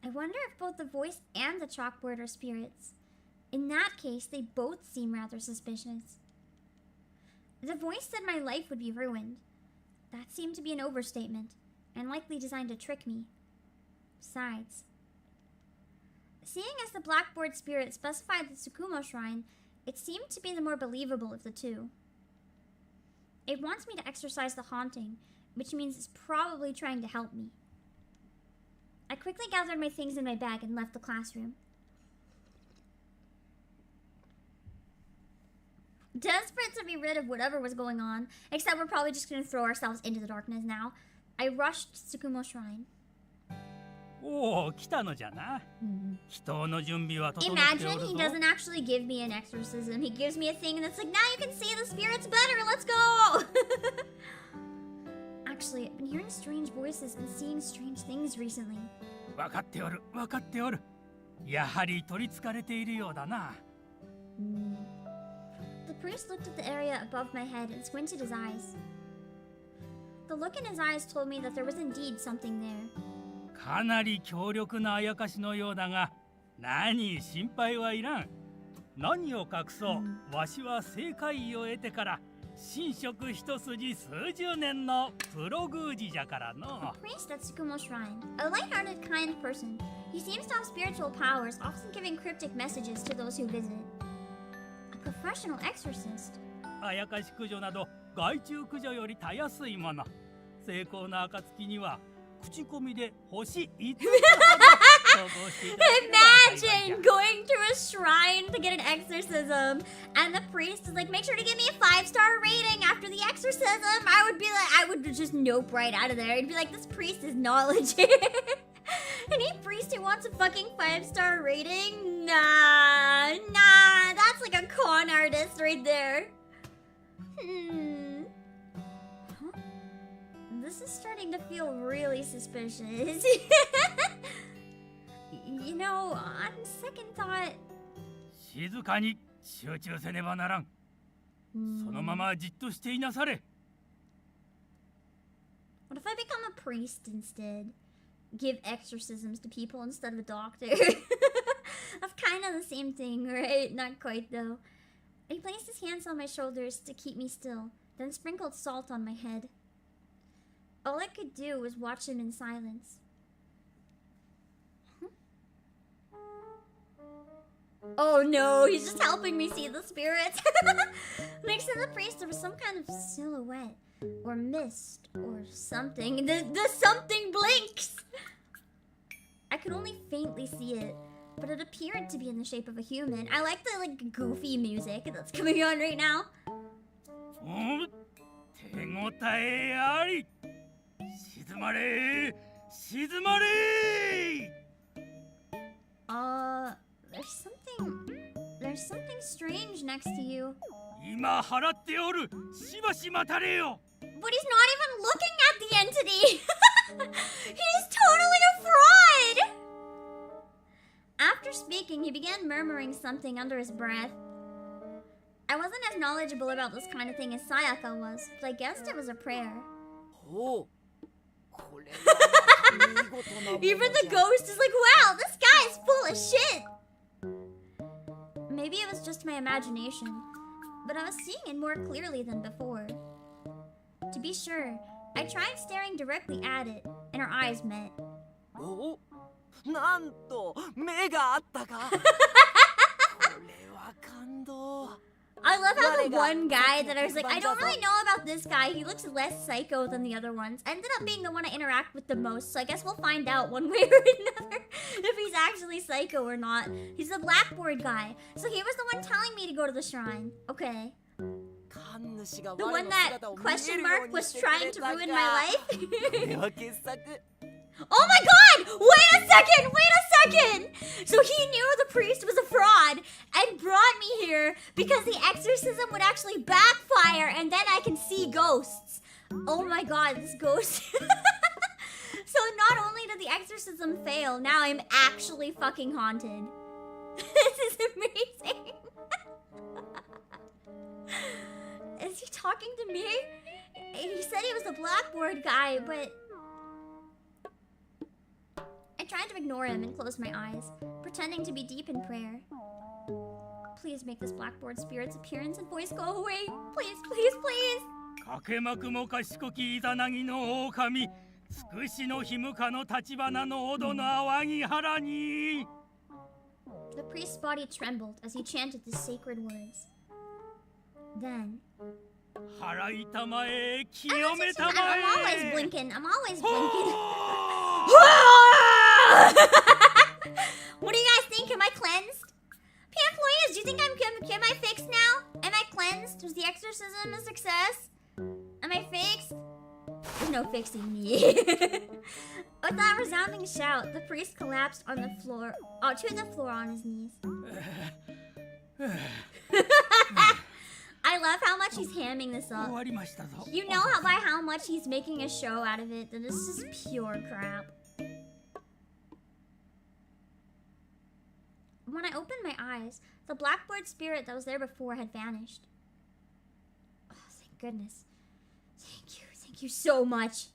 I wonder if both the voice and the chalkboard are spirits. In that case, they both seem rather suspicious. The voice said my life would be ruined. That seemed to be an overstatement, and likely designed to trick me. Besides, seeing as the blackboard spirit specified the Tsukumo Shrine, it seemed to be the more believable of the two. It wants me to exorcise the haunting, which means it's probably trying to help me. I quickly gathered my things in my bag and left the classroom. Desperate to be rid of whatever was going on, except we're probably just going to throw ourselves into the darkness now, I rushed to Tsukumo Shrine. Imagine he doesn't actually give me an exorcism. He gives me a thing that's like, now you can see the spirits better, let's go! Actually, I've been hearing strange voices and seeing strange things recently. The priest looked at the area above my head and squinted his eyes. The look in his eyes told me that there was indeed something there. かなり強力なあやかしのようだが、何心配はいらん。何を隠そう、わしは正解を得てから神職一筋数十年のプロ宮司じゃからの。The priest at Tsukumo Shrine, a light-hearted, kind person. He seems to have spiritual powers, often giving cryptic messages to those who visit. A professional exorcist. あやかし駆除など害虫駆除よりたやすいもの。成功な暁には。 口コミで星5つ Imagine going to a shrine to get an exorcism and the priest is like, make sure to give me a 5-star rating after the exorcism. I would be like, I would just nope right out of there. I'd be like, this priest is not legit. Any priest who wants a fucking 5-star rating? Nah, that's like a con artist right there. Huh? This is starting to feel really suspicious. You know, on second thought... 静かに集中せねばならん。そのままじっとしていなされ。 What if I become a priest instead? Give exorcisms to people instead of a doctor. That's kind of the same thing, right? Not quite though. He placed his hands on my shoulders to keep me still, then sprinkled salt on my head. All I could do was watch him in silence. Oh no, he's just helping me see the spirits. Next to the priest, there was some kind of silhouette, or mist, or something. The something blinks! I could only faintly see it, but it appeared to be in the shape of a human. I like the like goofy music that's coming on right now. 手応えあり。静まれ、静まれ。There's something strange next to you. 今払っておる。しばし待たれよ。 But he's not even looking at the entity! He's totally a fraud! After speaking, he began murmuring something under his breath. I wasn't as knowledgeable about this kind of thing as Sayaka was, but I guessed it was a prayer. Even the ghost is like, wow, this guy is full of shit! Maybe it was just my imagination, but I was seeing it more clearly than before. To be sure, I tried staring directly at it, and our eyes met. Oh, なんと目があったか。これは感動。 I love how the one guy that I was like, I don't really know about this guy. He looks less psycho than the other ones. Ended up being the one I interact with the most, so I guess we'll find out one way or another if he's actually psycho or not. He's the blackboard guy. So he was the one telling me to go to the shrine. Okay. The one that question mark was trying to ruin my life? Oh my god! Wait a second! So he knew the priest was a fraud and brought me here because the exorcism would actually backfire and then I can see ghosts. Oh my god, this ghost. So not only did the exorcism fail, now I'm actually fucking haunted. This is amazing. Is he talking to me? He said he was the blackboard guy, but... I tried to ignore him and close my eyes, pretending to be deep in prayer. Please make this blackboard spirit's appearance and voice go away. Please, please, please. かけまくも賢きイザナギの狼、つくしのひむかの立花のオドの淡木原に。 The priest's body trembled as he chanted the sacred words. Then... 払いたまえ、清めたまえ。I'm always blinking. What do you guys think? Am I cleansed? PM please, do you think am I fixed now? Am I cleansed? Was the exorcism a success? Am I fixed? There's no fixing me. With that resounding shout, the priest collapsed on the floor, to the floor on his knees. I love how much he's hamming this up. You know by how much he's making a show out of it that this is pure crap. When I opened my eyes, the blackboard spirit that was there before had vanished. Oh, thank goodness. Thank you so much.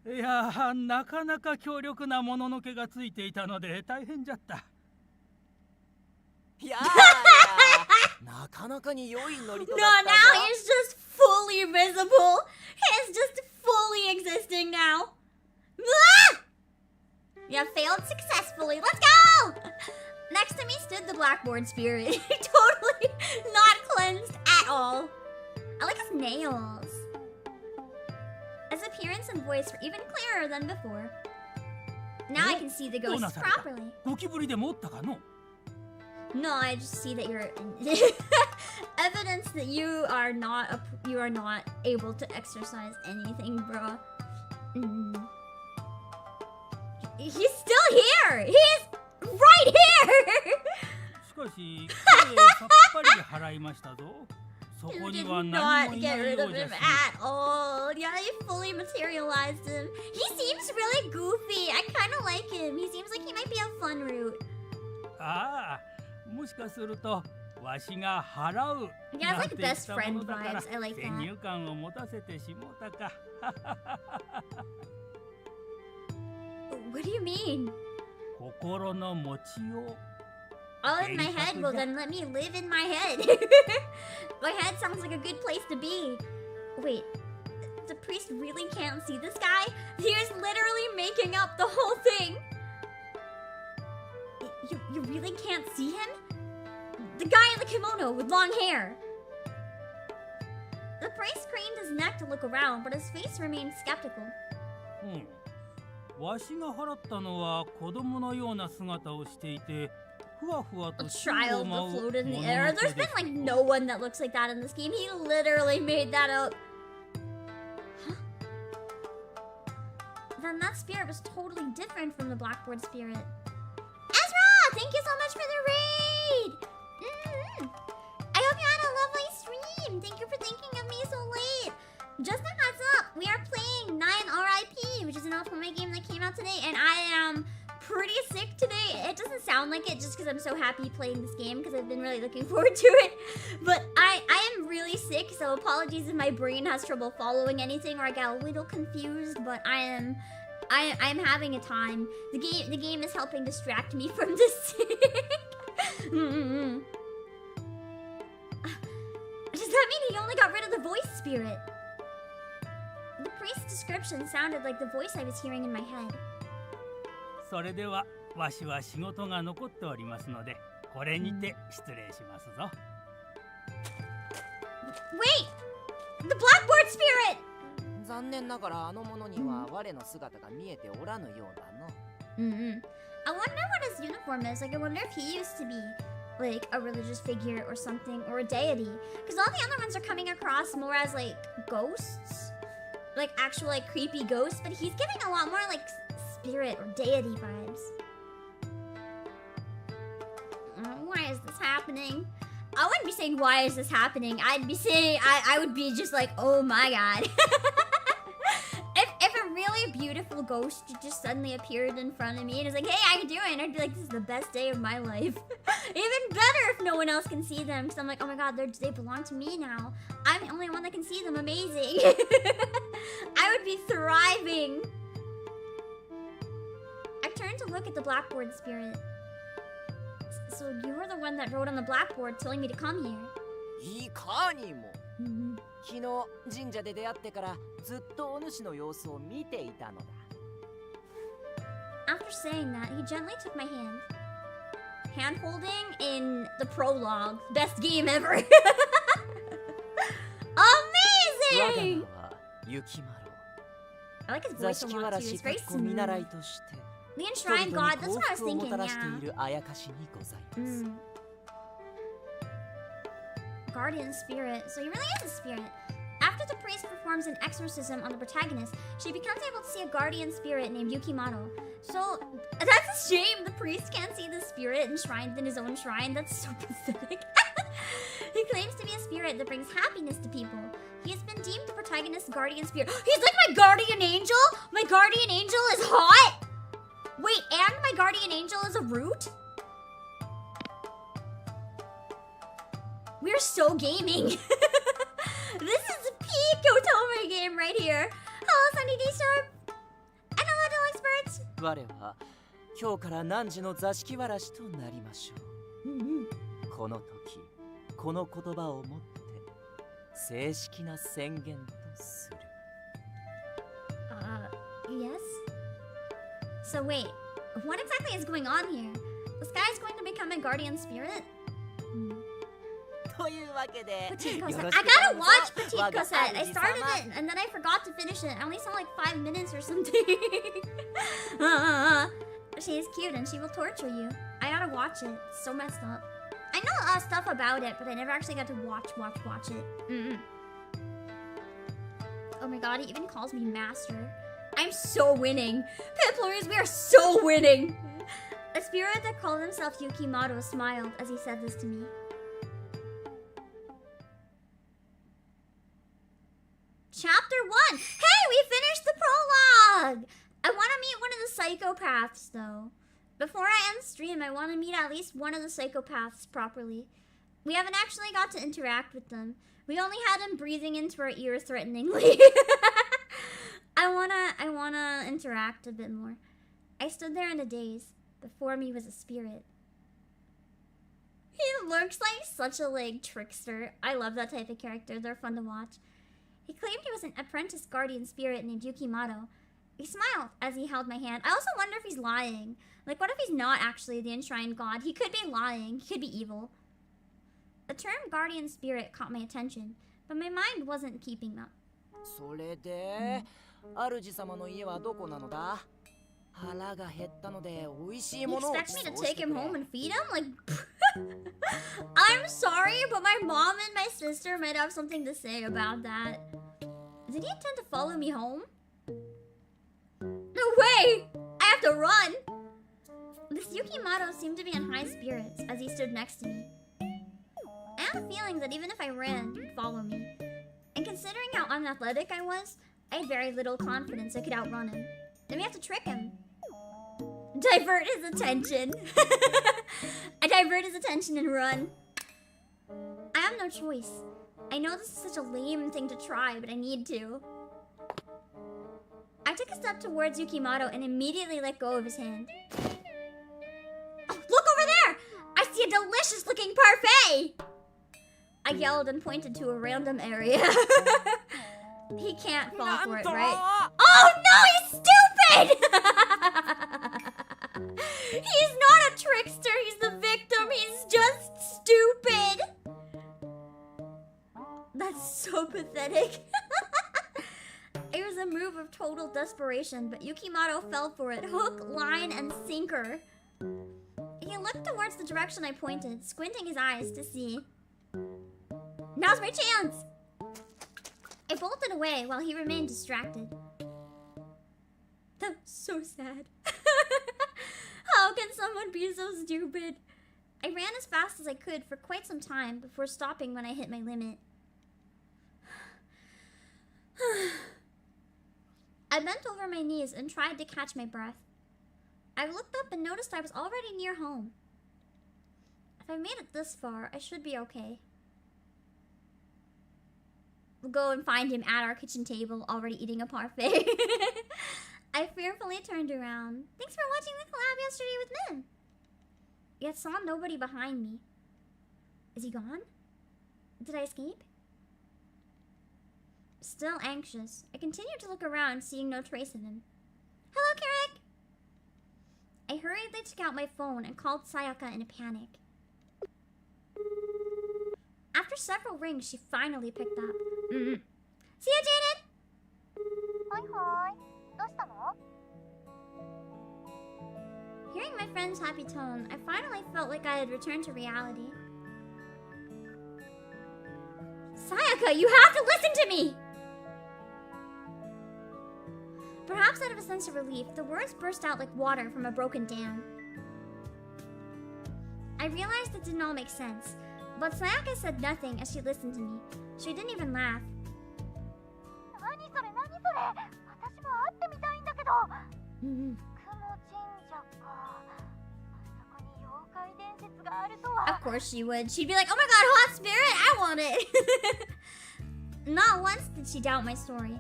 いや、なかなか強力なもののけがついていたので大変じゃった。いやなかなかに良いノリと No, だったぞ。 now he's just fully visible. He's just fully existing now. Ah! Yeah, failed successfully. Let's go! Next to me stood the blackboard spirit. Totally not cleansed at all. I like his nails. His appearance and voice were even clearer than before. Now I can see the ghosts properly. ゴキブリでもおったかの? No, I just see that you're evidence that you are not able to exercise anything, bruh. He's still here! He's right here! しかし、さっぱり払いましたぞ。そ You こに did は not 何もいな get い rid よ of うじゃ him し。 at all. Yeah, you fully materialized him. He seems really goofy. I kind of like him. He seems like he might be a fun route. ああ、もしかすると、わしが払う。 Yeah, it's なん like て言っ best たも friend のだから vibes. I like 先 that. 入観を持たせてしもうたか。 What do you mean? 心の持ちよう。 All in my head? Well, then let me live in my head. My head sounds like a good place to be. Wait, the priest really can't see this guy? He is literally making up the whole thing. You really can't see him? The guy in the kimono with long hair. The priest craned his neck to look around, but his face remained skeptical. わしが払ったのは子供のような姿をしていて、ふわふわ A と child を舞 that う floated in も the の air. の There's 手で been like no one that looks like that in this game. He literally made that up. Huh? Then that spirit was totally different from the blackboard spirit. Ezra! Thank you so much for the raid! I hope you had a lovely stream. Thank you for thinking of me so late. Just a heads up, we are playing 9 R.I.P, which is an Otome game that came out today, and I am pretty sick today. It doesn't sound like it just because I'm so happy playing this game because I've been really looking forward to it. But I am really sick, so apologies if my brain has trouble following anything or I get a little confused, but I am having a time. The game is helping distract me from the sick. Does that mean he only got rid of the voice spirit? The priest's description sounded like the voice I was hearing in my head. それではわしは仕事が残っておりますので、これにて失礼しますぞ。 Wait! The blackboard spirit! 残念ながらあの者には我の姿が見えておらぬようだの。I wonder what his uniform is. Like, I wonder if he used to be like a religious figure or something, or a deity. Because all the other ones are coming across more as like ghosts, like actual like creepy ghosts. But he's giving a lot more like spirit or deity vibes. Why is this happening? I wouldn't be saying why is this happening. I'd be saying I would be just like, oh my god. If a really beautiful ghost just suddenly appeared in front of me and was like, hey, how you doing? I'd be like, this is the best day of my life. Even better if no one else can see them, because I'm like, oh my god, they belong to me now. I'm the only one that can see them. Amazing. I would be thriving. I turned to look at the blackboard spirit. So you're the one that wrote on the blackboard telling me to come here. いかにも。昨日神社で出会ってからずっとお主の様子を見ていたのだ。 After saying that, he gently took my hand. Hand holding in the prologue. Best game ever. Amazing! 我が名は雪丸。 I like his 座 voice a 敷 lot わら too. し It's very かっこ見習い smooth. として The enshrined god, that's what I was 人々に幸福をも thinking, たらしてい yeah. るあやかしにございます。 Guardian spirit. So he really is a spirit. After the priest performs an exorcism on the protagonist, she becomes able to see a guardian spirit named Yukimaro. So that's a shame the priest can't see the spirit enshrined in his own shrine. That's so pathetic. He claims to be a spirit that brings happiness to people. He has been deemed the protagonist's guardian spirit. He's like my guardian angel? My guardian angel is hot? Wait, and my guardian angel is a root? We're so gaming. This is a peak Otome game right here. Hello, Sunny D Sharp. And hello, Deluxe Birds. 我は今日から汝の座敷わらしとなりましょう。この時、この言葉をもって正式な宣言とする。Yes? So wait, what exactly is going on here? This guy's going to become a guardian spirit? というわけで、 Petite よ Cosette. ろ I しく gotta どうぞ watch Petite 我が Cosette. I 主 started 様 it and then I forgot to finish it. I only saw like 5 minutes or something. She is cute and she will torture you. I gotta watch it. It's so messed up. I know stuff about it, but I never actually got to watch it. Oh my god, he even calls me master. I'm so winning. Pimplorys, we are so winning. A spirit that called himself Yukimaro smiled as he said this to me. Chapter 1! Hey, we finished the prologue! I want to meet one of the psychopaths, though. Before I end stream, I want to meet at least one of the psychopaths properly. We haven't actually got to interact with them. We only had him breathing into our ear threateningly. I wanna interact a bit more. I stood there in a daze. Before me was a spirit. He looks like such a trickster. I love that type of character. They're fun to watch. He claimed he was an apprentice guardian spirit named Yukimaro. He smiled as he held my hand. I also wonder if he's lying. Like, what if he's not actually the enshrined god? He could be lying. He could be evil. The term guardian spirit caught my attention, but my mind wasn't keeping up. それで、主様の家はどこなのだ? 腹が減ったので美味しいものを You expect me to take him home and feed him? Like, I'm sorry, but my mom and my sister might have something to say about that. Did he intend to follow me home? No way! I have to run! This Yukimaro seemed to be in high spirits as he stood next to me. I had a feeling that even if I ran, he'd follow me. And considering how unathletic I was, I had very little confidence I could outrun him. Then we have to trick him. Divert his attention. I divert his attention and run. I have no choice. I know this is such a lame thing to try, but I need to. I took a step towards Yukimaro and immediately let go of his hand. Oh, look over there! I see a delicious looking parfait! I yelled and pointed to a random area. He can't fall for it, right? Oh no, he's stupid! He's not a trickster, he's the victim, he's just stupid! That's so pathetic. It was a move of total desperation, but Yukimaro fell for it, hook, line, and sinker. He looked towards the direction I pointed, squinting his eyes to see. Now's my chance! I bolted away while he remained distracted. That was so sad. How can someone be so stupid? I ran as fast as I could for quite some time before stopping when I hit my limit. I bent over my knees and tried to catch my breath. I looked up and noticed I was already near home. If I made it this far, I should be okay. We'll go and find him at our kitchen table, already eating a parfait. I fearfully turned around. Thanks for watching the collab yesterday with Min. Yet saw nobody behind me. Is he gone? Did I escape? Still anxious, I continued to look around, seeing no trace of him. Hello, Carrick! I hurriedly took out my phone and called Sayaka in a panic. After several rings, she finally picked up. See ya, Janet! Hi. Hearing my friend's happy tone, I finally felt like I had returned to reality. Sayaka, you have to listen to me! Perhaps out of a sense of relief, the words burst out like water from a broken dam. I realized it didn't all make sense, but Sayaka said nothing as she listened to me. She didn't even laugh. Of course she would. She'd be like, oh my god, hot spirit, I want it! Not once did she doubt my story.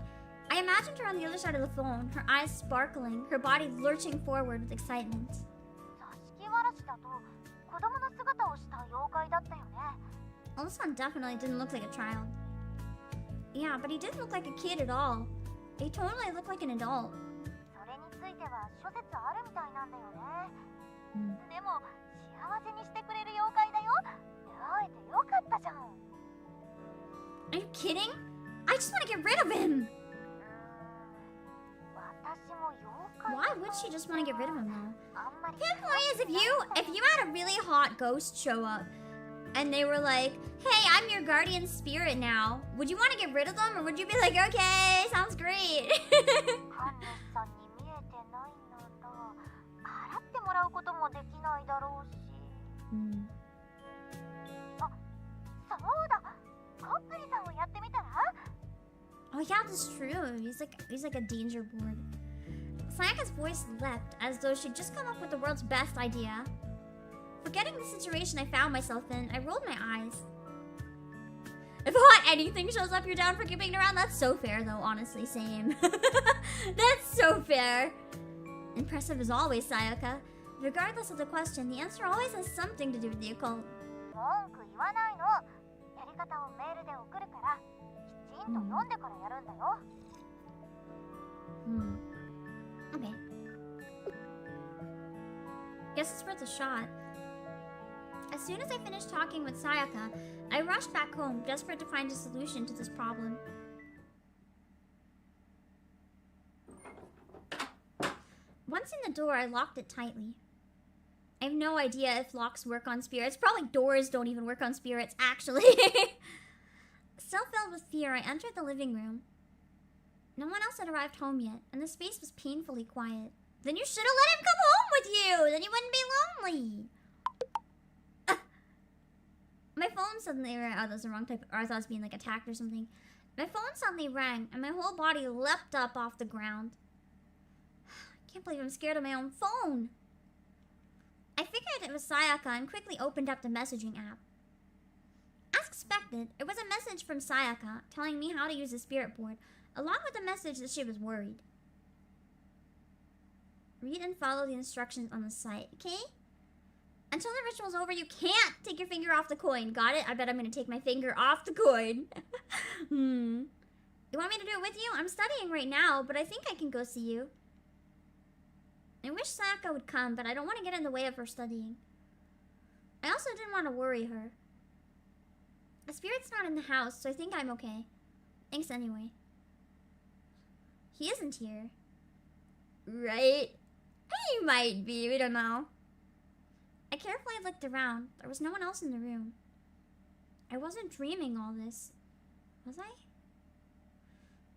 I imagined her on the other side of the phone, her eyes sparkling, her body lurching forward with excitement. Well, this one definitely didn't look like a child. Yeah, but he didn't look like a kid at all. He totally looked like an adult. Are you kidding? I just want to get rid of him! Why would she just want to get rid of him though? Pimplorys, if you had a really hot ghost show up and they were like, hey, I'm your guardian spirit now, would you want to get rid of them, or would you be like, okay, sounds great? Oh yeah, that's true. He's like a danger board. Sayaka's voice leapt as though she'd just come up with the world's best idea. Forgetting the situation I found myself in, I rolled my eyes. If hot anything shows up, you're down for keeping it around? That's so fair though, honestly, same. That's so fair. Impressive as always, Sayaka. Regardless of the question, the answer always has something to do with the occult. Okay. Guess it's worth a shot. As soon as I finished talking with Sayaka, I rushed back home, desperate to find a solution to this problem. Once in the door, I locked it tightly. I have no idea if locks work on spirits. Probably doors don't even work on spirits, actually. Still filled with fear, I entered the living room. No one else had arrived home yet, and the space was painfully quiet. Then you should have let him come home with you! Then you wouldn't be lonely! My phone suddenly rang. Oh, that was the wrong type. Or I thought it was being like attacked or something. My phone suddenly rang, and my whole body leapt up off the ground. I can't believe I'm scared of my own phone. I figured it was Sayaka and quickly opened up the messaging app. As expected, it was a message from Sayaka telling me how to use the spirit board, along with a message that she was worried. Read and follow the instructions on the site, okay? Until the ritual's over, you can't take your finger off the coin. Got it? I bet I'm gonna take my finger off the coin. You want me to do it with you? I'm studying right now, but I think I can go see you. I wish Sayaka would come, but I don't want to get in the way of her studying. I also didn't want to worry her. The spirit's not in the house, so I think I'm okay. Thanks anyway. He isn't here. Right? He might be, we don't know. I carefully looked around. There was no one else in the room. I wasn't dreaming all this. Was I?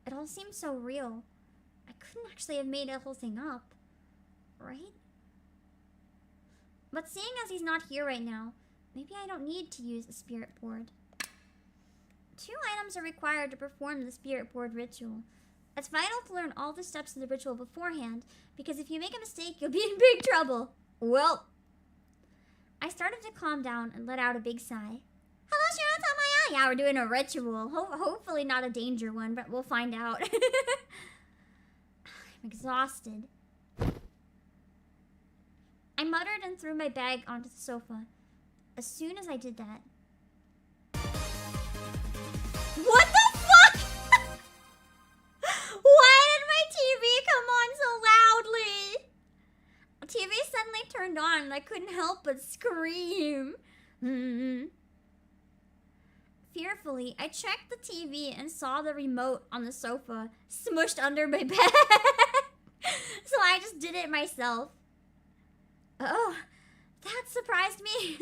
It all seemed so real. I couldn't actually have made the whole thing up. Right? But seeing as he's not here right now, maybe I don't need to use the spirit board. 2 items are required to perform the spirit board ritual. It's vital to learn all the steps of the ritual beforehand, because if you make a mistake, you'll be in big trouble. Well, I started to calm down and let out a big sigh. Hello, Shiratamaya! Yeah, we're doing a ritual. Hopefully not a danger one, but we'll find out. I'm exhausted. I muttered and threw my bag onto the sofa. As soon as I did that... What the fuck?! Why did my TV come on so loudly? The TV suddenly turned on and I couldn't help but scream. Fearfully, I checked the TV and saw the remote on the sofa smushed under my bed. So I just did it myself. Oh, that surprised me.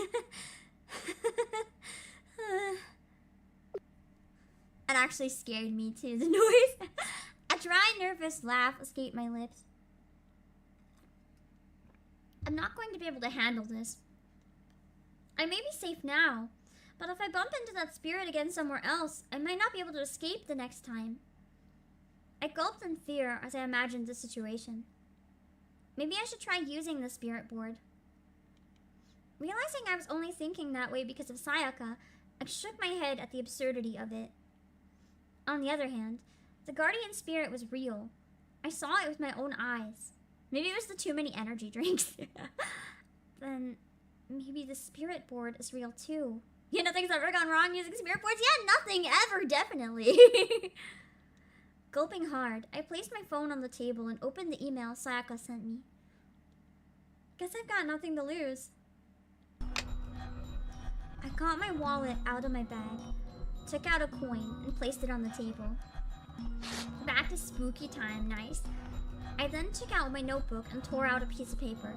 It actually scared me too, the noise. A dry, nervous laugh escaped my lips. I'm not going to be able to handle this. I may be safe now, but if I bump into that spirit again somewhere else, I might not be able to escape the next time. I gulped in fear as I imagined the situation. Maybe I should try using the spirit board. Realizing I was only thinking that way because of Sayaka, I shook my head at the absurdity of it. On the other hand, the guardian spirit was real. I saw it with my own eyes. Maybe it was the too many energy drinks. Then maybe the spirit board is real too. Yeah, nothing's ever gone wrong using spirit boards? Yeah, nothing ever, definitely. Gulping hard, I placed my phone on the table and opened the email Sayaka sent me. Guess I've got nothing to lose. I got my wallet out of my bag, took out a coin, and placed it on the table. Back to spooky time, nice. I then took out my notebook and tore out a piece of paper.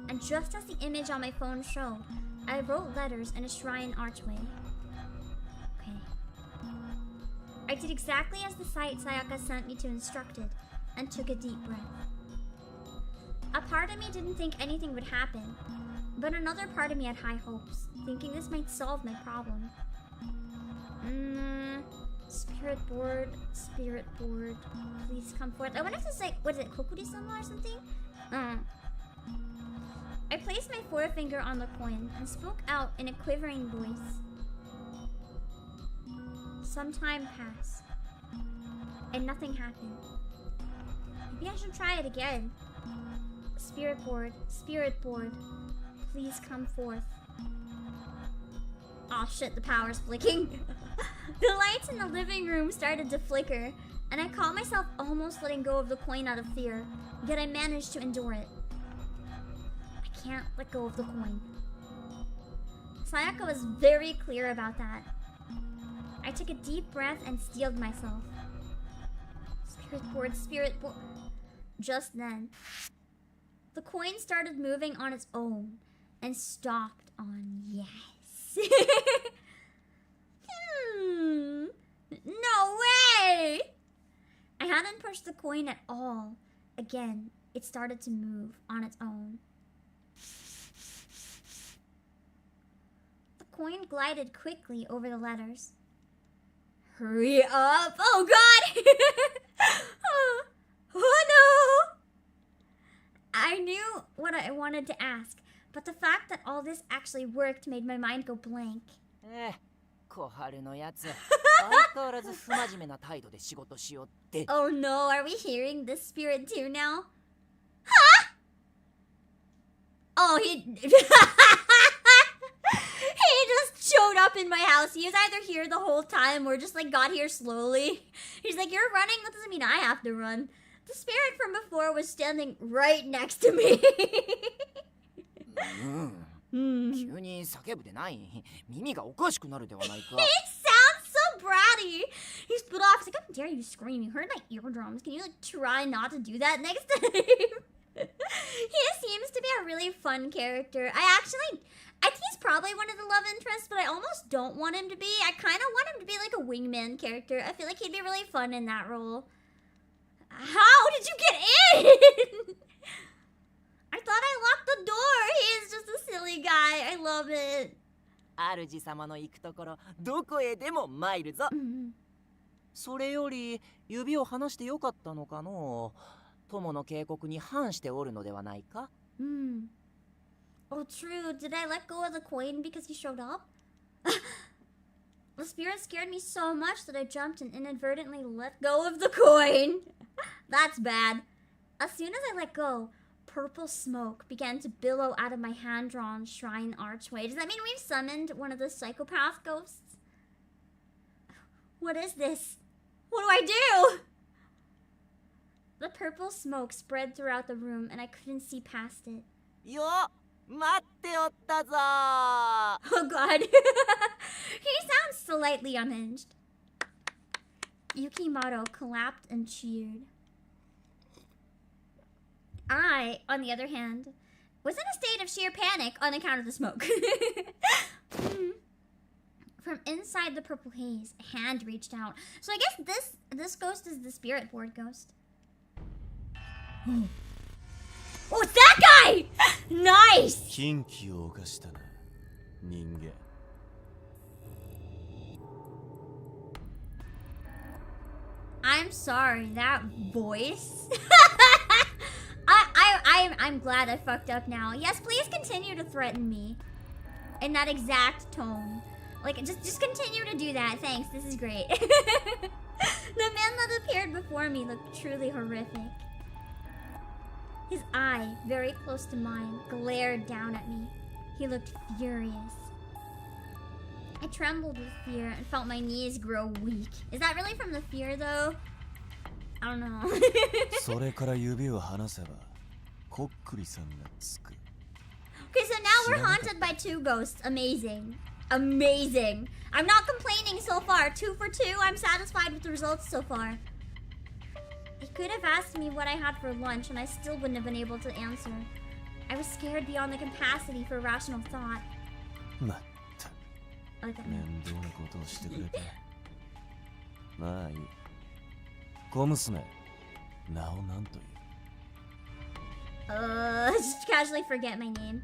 And just as the image on my phone showed, I wrote letters in a shrine archway. Okay. I did exactly as the site Sayaka sent me to instructed, and took a deep breath. A part of me didn't think anything would happen, but another part of me had high hopes, thinking this might solve my problem. Spirit board, please come forth. I wonder if this is like, what is it, Kokuri-sama or something? I placed my forefinger on the coin and spoke out in a quivering voice. Some time passed, and nothing happened. Maybe I should try it again. Spirit board, please come forth. Aw, shit, the power's flicking. The lights in the living room started to flicker, and I caught myself almost letting go of the coin out of fear, yet I managed to endure it. I can't let go of the coin. Sayaka was very clear about that. I took a deep breath and steeled myself. Spirit board. Just then, the coin started moving on its own and stopped on yes. No way! I hadn't pushed the coin at all. Again, it started to move on its own. The coin glided quickly over the letters. Hurry up! Oh god! Oh no! I knew what I wanted to ask, but the fact that all this actually worked made my mind go blank. Oh no, are we hearing this spirit too now? Huh? Oh, he just showed up in my house. He was either here the whole time or just like got here slowly. He's like, you're running? That doesn't mean I have to run. The spirit from before was standing right next to me. He sounds so bratty. He split off. He's like, how dare you scream? You hurt my eardrums. Can you like try not to do that next time? He seems to be a really fun character. I think he's probably one of the love interests, but I almost don't want him to be. I kind of want him to be like a wingman character. I feel like he'd be really fun in that role. How did you get in? I thought I locked the door. He is just a silly guy. I love it. 主様の行くところどこへでも参るぞ。それより指を離してよかったのかの。友の警告に反しておるのではないか。Oh, true. Did I let go of the coin because he showed up? The spirit scared me so much that I jumped and inadvertently let go of the coin. That's bad. As soon as I let go, purple smoke began to billow out of my hand-drawn shrine archway. Does that mean we've summoned one of the psychopath ghosts? What is this? What do I do? The purple smoke spread throughout the room and I couldn't see past it. Yo! 待っておったぞ! Oh god. He sounds slightly unhinged. Yukimaro clapped and cheered. I, on the other hand, was in a state of sheer panic on account of the smoke. From inside the purple haze, a hand reached out. So I guess this ghost is the spirit board ghost. Oh, it's that guy! Nice! I'm sorry, that voice? I'm glad I fucked up now. Yes, please continue to threaten me. In that exact tone. Like, just continue to do that. Thanks, this is great. The man that appeared before me looked truly horrific. His eye, very close to mine, glared down at me. He looked furious. I trembled with fear and felt my knees grow weak. Is that really from the fear, though? I don't know. Okay, so now we're haunted by two ghosts. Amazing. Amazing. I'm not complaining so far. 2 for 2. I'm satisfied with the results so far. He could have asked me what I had for lunch and I still wouldn't have been able to answer. I was scared beyond the capacity for rational thought. まあいい。小娘、名を何という？ Just casually forget my name.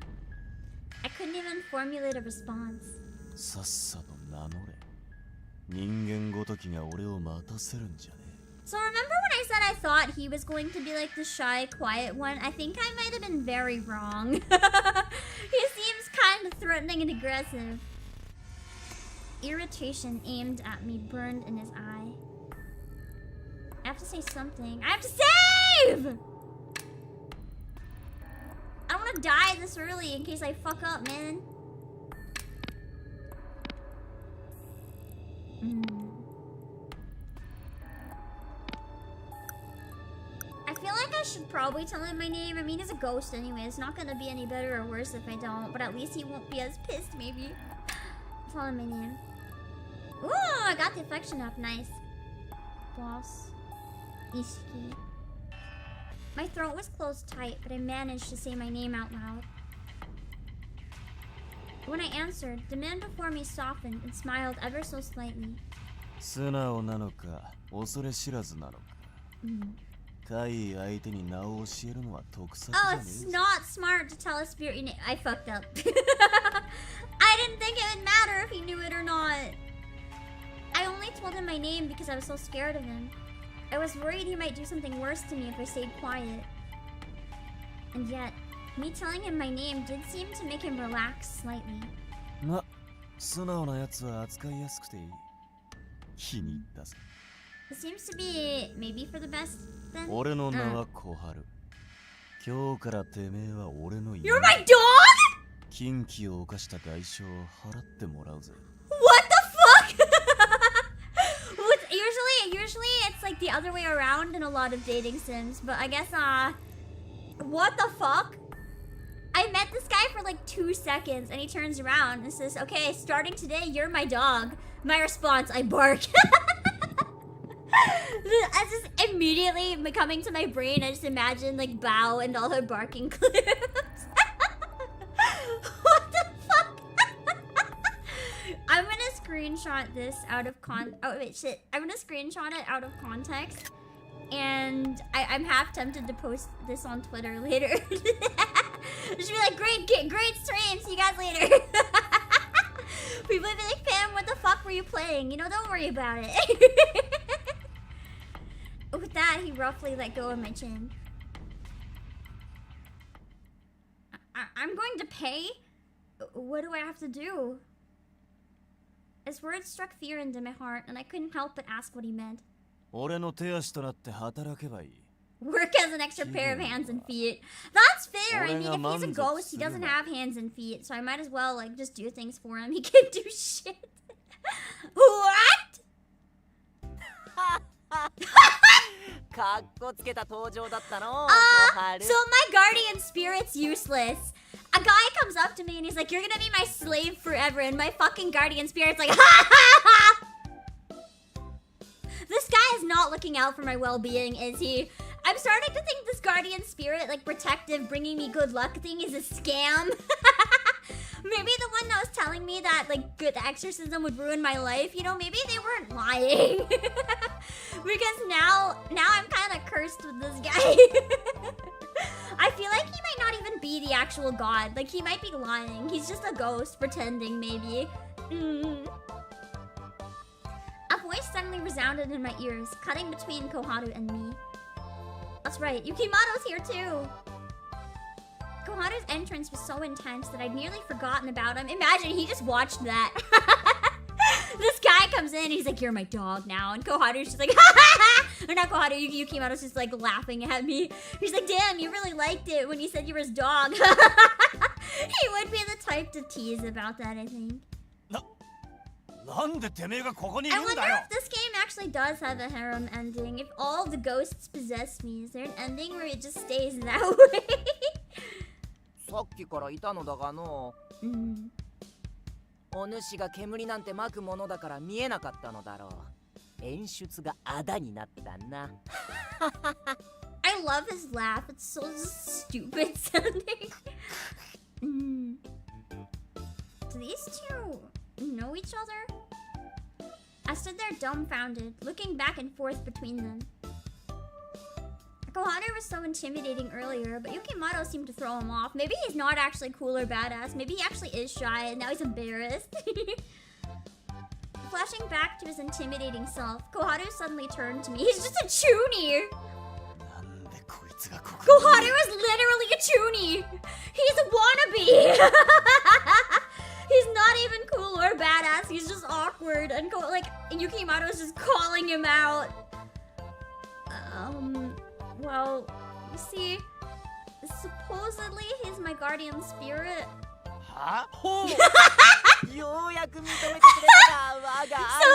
I couldn't even formulate a response. さっさと名乗れ。人間ごときが俺を待たせるんじゃねえ。 So remember when I said I thought he was going to be like the shy, quiet one? I think I might have been very wrong. He seems kind of threatening and aggressive. Irritation aimed at me burned in his eye. I have to say something. I have to save! I don't want to die this early in case I fuck up, man. I feel like I should probably tell him my name. I mean, he's a ghost anyway. It's not gonna be any better or worse if I don't. But at least he won't be as pissed, maybe. Tell him my name. Ooh, I got the affection up. Nice. Boss. Ishiki. My throat was closed tight, but I managed to say my name out loud. When I answered, the man before me softened and smiled ever so slightly. 素直なのか、恐れ知らずなのか。対相手に名を教えるのは得策じゃ Oh, ねえ it's ぞ。 not smart to tell a spirit your name. I fucked up. I didn't think it would matter if he knew it or not. I only told him my name because I was so scared of him. I was worried he might do something worse to me if I stayed quiet. And yet, me telling him my name did seem to make him relax slightly. ま、素直なやつは扱いやすくていい。気に入ったぜ。 It seems to be maybe for the best then. 俺の名は小春。今日からてめえは俺の You're my dog?! 禁忌を犯した代償を払ってもらうぜ。 What the fuck? Usually it's like the other way around in a lot of dating sims, but I guess what the fuck? I met this guy for like 2 seconds and he turns around and says, "Okay, starting today, you're my dog." My response, I bark. I just immediately coming to my brain, I just imagine like Bao and all her barking clips. What the fuck? I'm gonna screenshot this out of oh wait, shit. I'm gonna screenshot it out of context. And I'm half tempted to post this on Twitter later. Just be like, great stream, see you guys later. People will be like, Pam, what the fuck were you playing? You know, don't worry about it. With that, he roughly let go of my chin. I'm going to pay? What do I have to do? His words struck fear into my heart, and I couldn't help but ask what he meant. 俺の手足となって働けばいい。 Work as an extra pair of hands and feet. That's fair. I mean, if he's a ghost, he doesn't have hands and feet, so I might as well like just do things for him. He can't do shit. What? かっこつけた登場だったの。 So my guardian spirit's useless. A guy comes up to me and he's like, "You're gonna be my slave forever," and my fucking guardian spirit's like, "Ha ha ha!" This guy is not looking out for my well-being, is he? I'm starting to think this guardian spirit, like protective, bringing me good luck thing is a scam. Maybe the one that was telling me that like good exorcism would ruin my life, you know, maybe they weren't lying. Because now I'm kind of cursed with this guy. I feel like he might not even be the actual god. Like he might be lying. He's just a ghost pretending, maybe. A voice suddenly resounded in my ears, cutting between Koharu and me. That's right, Yukimato's here too! Koharu's entrance was so intense that I'd nearly forgotten about him. Imagine, he just watched that. This guy comes in, he's like, "You're my dog now." And Koharu's just like, "Ha ha ha!" Or not Koharu, Yukimato's just like laughing at me. He's like, "Damn, you really liked it when you said you were his dog." He would be the type to tease about that, I think. I wonder if this game actually does have a harem ending. If all the ghosts possess me, is there an ending where it just stays that way? さっきからいたのだがの。お主が煙なんて撒くものだから見えなかったのだろう。演出があだになったな。I love his laugh. It's so stupid sounding. Do these two know each other? I stood there dumbfounded, looking back and forth between them. Koharu was so intimidating earlier, but Yukimoto seemed to throw him off. Maybe he's not actually cool or badass. Maybe he actually is shy and now he's embarrassed. Flashing back to his intimidating self, Koharu suddenly turned to me. He's just a chuuni! Koharu is literally a chuuni! He's a wannabe! He's not even cool or badass, he's just awkward. And Yukimoto is just calling him out. Well, you see, supposedly he's my guardian spirit. Huh? So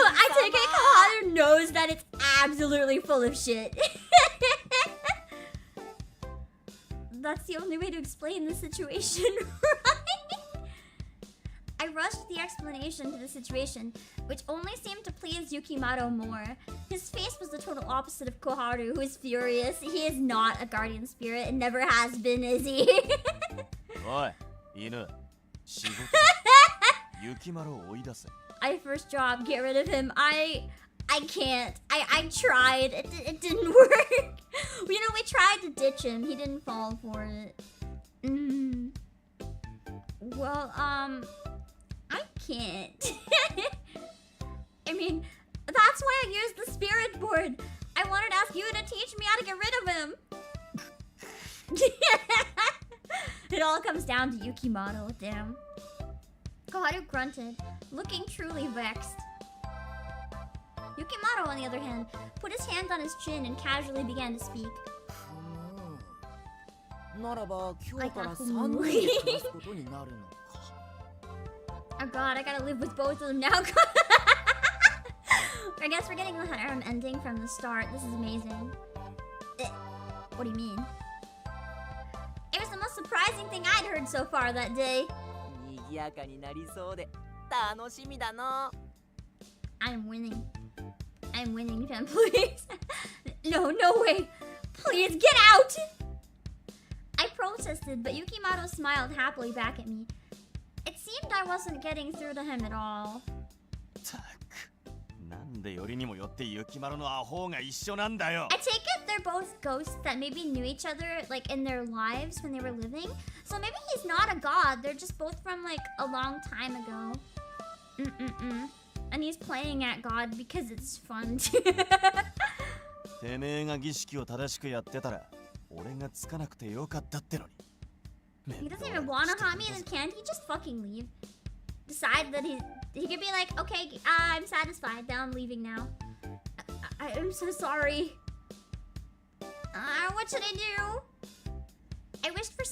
I take it Koharu knows that it's absolutely full of shit. That's the only way to explain the situation, right? I rushed the explanation to the situation, which only seemed to please Yukimoto more. His face was the total opposite of Koharu, who is furious. He is not a guardian spirit and never has been, is he? Oi, Inu. Yukimoto oidase. First job, get rid of him. I can't. I tried. It didn't work. You know, we tried to ditch him. He didn't fall for it. Well, I can't. I mean, that's why I used the spirit board. I wanted to ask you to teach me how to get rid of him. It all comes down to Yukimoto, damn. Koharu grunted, looking truly vexed. Yukimoto, on the other hand, put his hand on his chin and casually began to speak. Oh god, I gotta live with both of them now. I guess we're getting the harem ending from the start. This is amazing. What do you mean? It was the most surprising thing I'd heard so far that day. I'm winning. I'm winning, Fen, please. No way. Please, get out! I protested, but Yukimoto smiled happily back at me. It seemed I wasn't getting through to him at all. I take it they're both ghosts that maybe knew each other, like, in their lives when they were living. So maybe he's not a god, they're just both from, like, a long time ago. And he's playing at God because it's fun. He doesn't even wanna harm me, then can't he just fucking leave? Decide that he could be like, okay, I'm satisfied, now I'm leaving now. I'm so sorry. What should I do? I wished for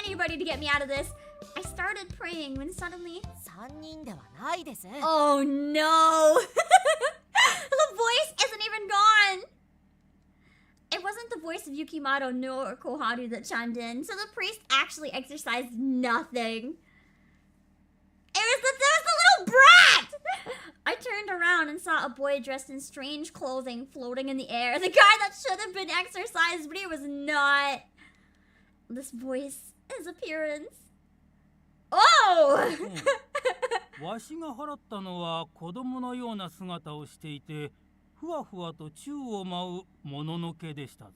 anybody to get me out of this. I started praying when suddenly... Oh no! The voice isn't even gone! It wasn't the voice of Yukimoto nor Koharu that chimed in, so the priest actually exercised nothing. It was the little brat! I turned around and saw a boy dressed in strange clothing floating in the air. The guy that should have been exorcised, but he was not. This voice, his appearance. Oh! わしが払ったのは子供のような姿をしていて、ふわふわと宙を舞うもののけでしたぞ。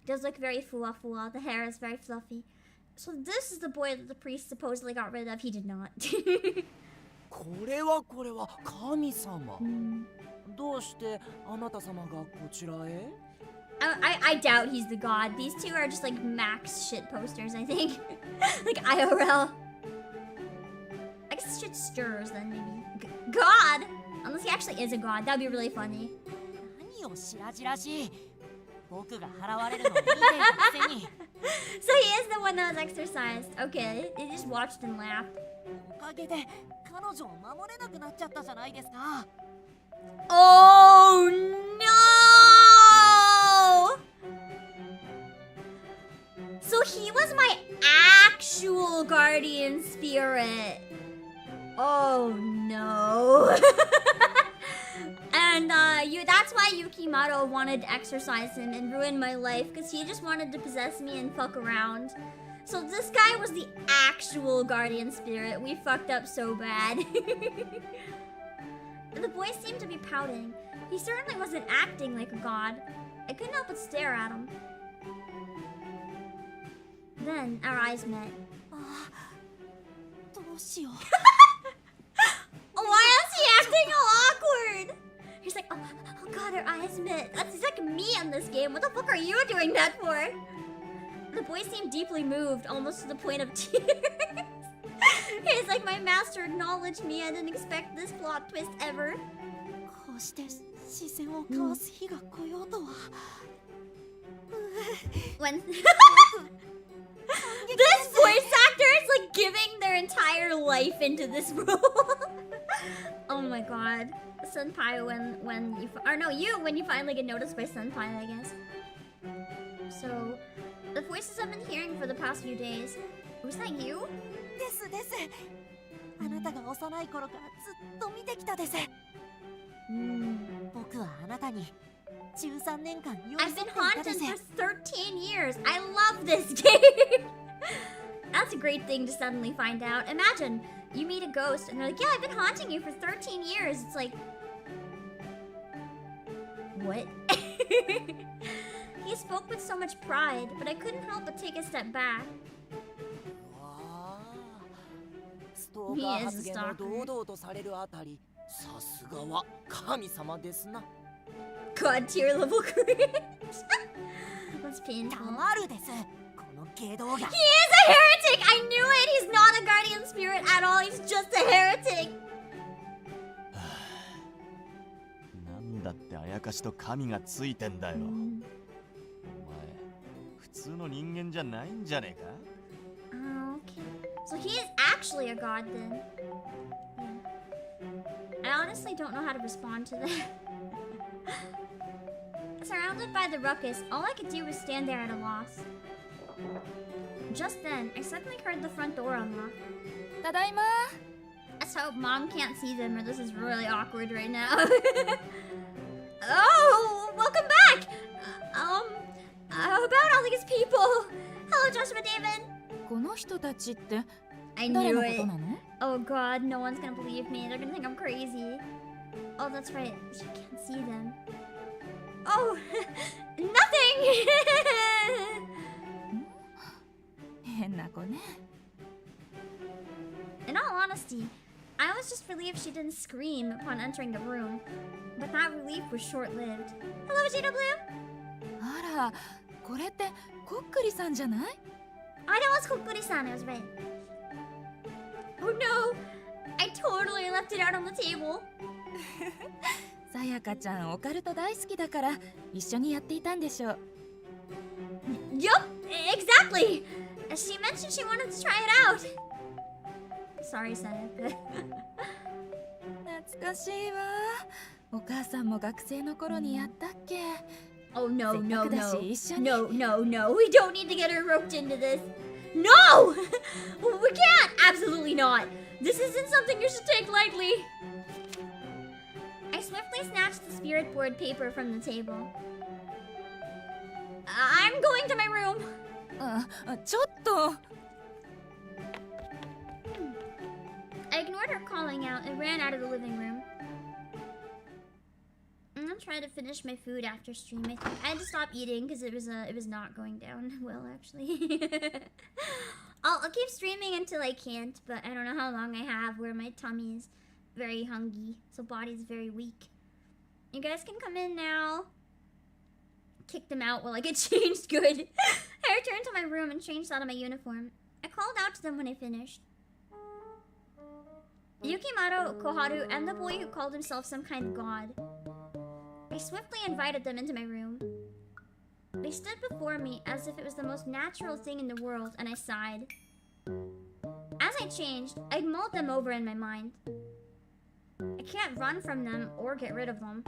Does look very fua-fua. The hair is very fluffy. So this is the boy that the priest supposedly got rid of. He did not. これは神様。どうしてあなた様がこちらへ? I doubt he's the god. These two are just like max shit posters, I think. Like IRL. I guess shit stirs then maybe. God! Unless he actually is a god. That'd be really funny. So he is the one that was exorcised. Okay, they just watched and laughed. Oh no! So he was my actual guardian spirit. Oh no. And that's why Yukimoto wanted to exorcise him and ruin my life, because he just wanted to possess me and fuck around. So this guy was the actual guardian spirit. We fucked up so bad. The boy seemed to be pouting. He certainly wasn't acting like a god. I couldn't help but stare at him. Then our eyes met. Why is he acting all awkward? He's like, oh god, our eyes met. That's like me in this game. What the fuck are you doing that for? The boy seemed deeply moved, almost to the point of tears. He's like, my master acknowledged me. I didn't expect this plot twist ever. When this voice actor is like giving their entire life into this role. Oh my god. Senpai when you finally get noticed by Senpai, I guess. So the voices I've been hearing for the past few days. Was that you? I've been haunted for 13 years. I love this game. That's a great thing to suddenly find out. Imagine you meet a ghost and they're like, yeah, I've been haunting you for 13 years. It's like, what? He spoke with so much pride, but I couldn't help but take a step back. He is a stalker. God tier level cringe. That's painful. He is a heretic! I knew it! He's not a guardian spirit at all, he's just a heretic! なんだってあやかしと神がついてんだよ。お前、普通の人間じゃないんじゃねえか? Okay. So he is actually a god then. Yeah. I honestly don't know how to respond to that. Surrounded by the ruckus, all I could do was stand there at a loss. Just then, I suddenly heard the front door unlock. Tadaima! Let's hope Mom can't see them or this is really awkward right now. Oh, welcome back! About all these people. Hello, Joshua David. この人たちって I knew it. Oh god, no one's gonna believe me. They're gonna think I'm crazy. Oh, that's right. She can't see them. Oh, nothing! 変な子ね。 In all honesty, I was just relieved she didn't scream upon entering the room. But that relief was short-lived. Hello, Vegeta Blue! あら、これってコックリさんじゃない? I know it's Kokuri-san, I was right. Oh no! I totally left it out on the table. さやかちゃんオカルト大好きだから一緒にやっていたんでしょう。 Yup, exactly! She mentioned she wanted to try it out. Sorry, Sayaka. 懐かしいわ。お母さんも学生の頃にやったっけ? Oh no, no, no. No, no, no. We don't need to get her roped into this. No! We can't! Absolutely not. This isn't something you should take lightly. I swiftly snatched the spirit board paper from the table. I'm going to my room. ちょっと. I ignored her calling out and ran out of the living room. I'm gonna try to finish my food after stream. I think I had to stop eating because it was not going down well, actually. I'll keep streaming until I can't, but I don't know how long I have where my tummy is very hungry, so body's very weak. You guys can come in now. Kick them out while I get changed good. I returned to my room and changed out of my uniform. I called out to them when I finished. Yukimaru, Koharu, and the boy who called himself some kind of god. I swiftly invited them into my room. They stood before me as if it was the most natural thing in the world, and I sighed. As I changed, I mulled them over in my mind. I can't run from them or get rid of them,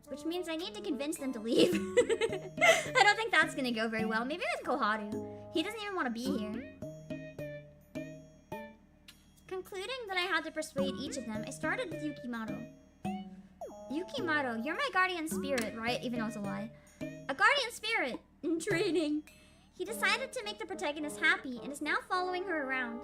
which means I need to convince them to leave. I don't think that's gonna go very well. Maybe with Koharu. He doesn't even want to be here. Concluding that I had to persuade each of them, I started with Yukimaru. Yukimaru, you're my guardian spirit, right? Even though it's a lie. A guardian spirit in training. He decided to make the protagonist happy and is now following her around.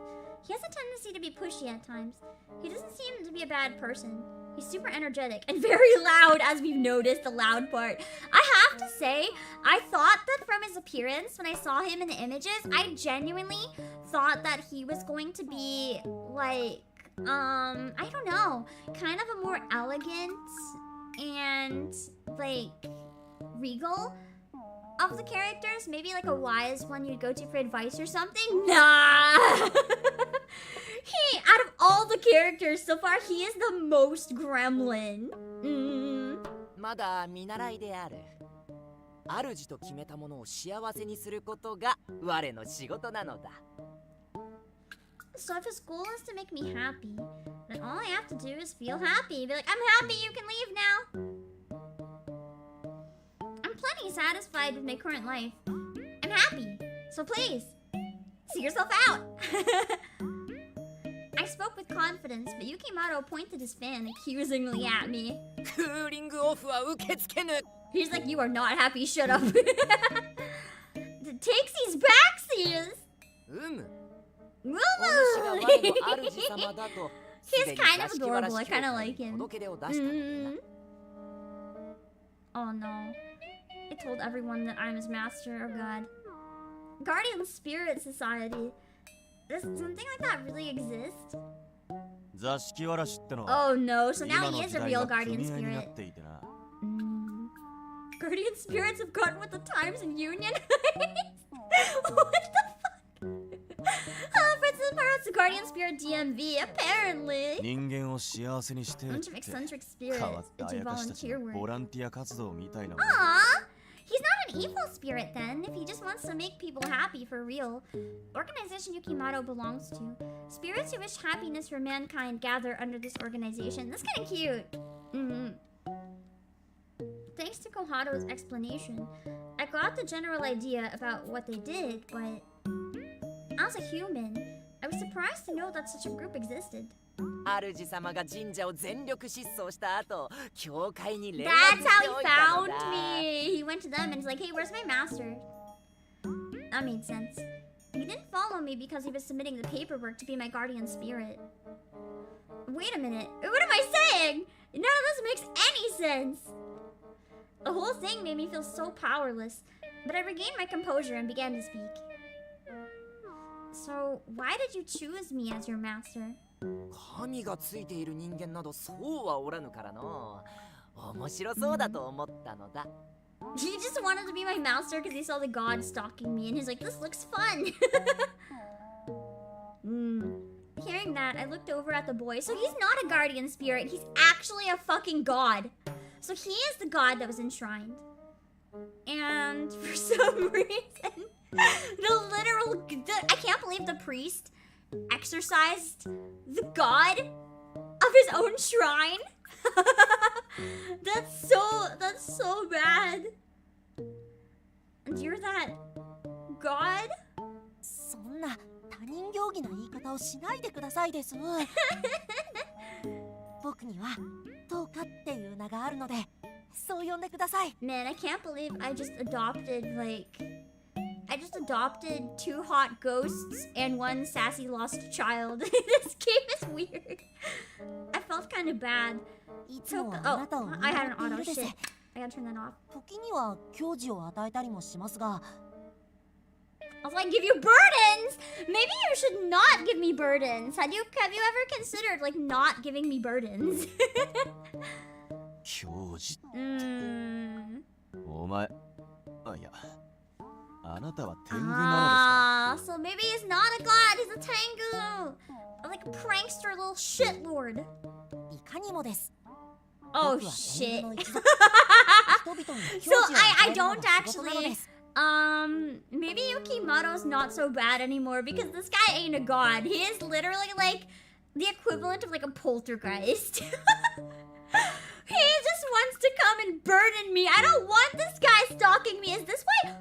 He has a tendency to be pushy at times. He doesn't seem to be a bad person. He's super energetic and very loud, as we've noticed, the loud part. I have to say, I thought that from his appearance, when I saw him in the images, I genuinely thought that he was going to be, like, I don't know, kind of a more elegant and, like, regal of the characters. Maybe like a wise one you'd go to for advice or something. Nah! He, out of all the characters so far, he is the most gremlin. まだ見習いである。主と決めたものを幸せにすることが我の仕事なのだ。So if his goal is to make me happy, then all I have to do is feel happy. Be like, I'm happy, you can leave now. I'm plenty satisfied with my current life. I'm happy, so please, see yourself out. I spoke with confidence, but Yukimoto pointed his fan accusingly at me. He's like, you are not happy, shut up. Takes these backsies. He's kind of adorable, I kind of like him. Oh no. I told everyone that I'm his master, oh god. Guardian Spirit Society. Does something like that really exist? Oh no, so now he is a real Guardian Spirit. Guardian Spirits have gotten with the times in Union? What the fuck? Princess Pirates, the Guardian Spirit DMV, apparently. Bunch of eccentric spirits do volunteer work. Aww! He's not an evil spirit then, if he just wants to make people happy for real. Organization Yukimoto belongs to. Spirits who wish happiness for mankind gather under this organization. That's kind of cute. Thanks to Kohato's explanation, I got the general idea about what they did, but as a human, I was surprised to know that such a group existed. That's how he found me! He went to them and was like, hey, where's my master? That made sense. He didn't follow me because he was submitting the paperwork to be my guardian spirit. Wait a minute, what am I saying? None of this makes any sense! The whole thing made me feel so powerless, but I regained my composure and began to speak. So, why did you choose me as your master? 神がついている人間などそうはおらぬからの。面白そうだと思ったのだ。 He just wanted to be my master because he saw the god stalking me and he's like, this looks fun. Hearing that, I looked over at the boy. So he's not a guardian spirit, he's actually a fucking god. So he is the god that was enshrined. And for some reason, I can't believe the priest exorcised the god of his own shrine. That's so bad. And you're that god? そんな他人行儀な言い方をしないでくださいです。僕にはトカっていう名があるので、そう呼んでください。 Man, I can't believe I just adopted two hot ghosts and one sassy lost child. This game is weird. I felt kind of bad. Oh, I had an auto shit. I gotta turn that off. 時には矜持を与えたりもしますが。 I'll like give you burdens. Maybe you should not give me burdens. Have you ever considered like not giving me burdens? 矜持。お前、あ、いや。 So maybe he's not a god, he's a Tengu! Like a prankster little shitlord. Oh shit. So I don't actually maybe Yukimoto's not so bad anymore because this guy ain't a god. He is literally like the equivalent of like a poltergeist. He just wants to come and burden me. I don't want this guy stalking me. Is this why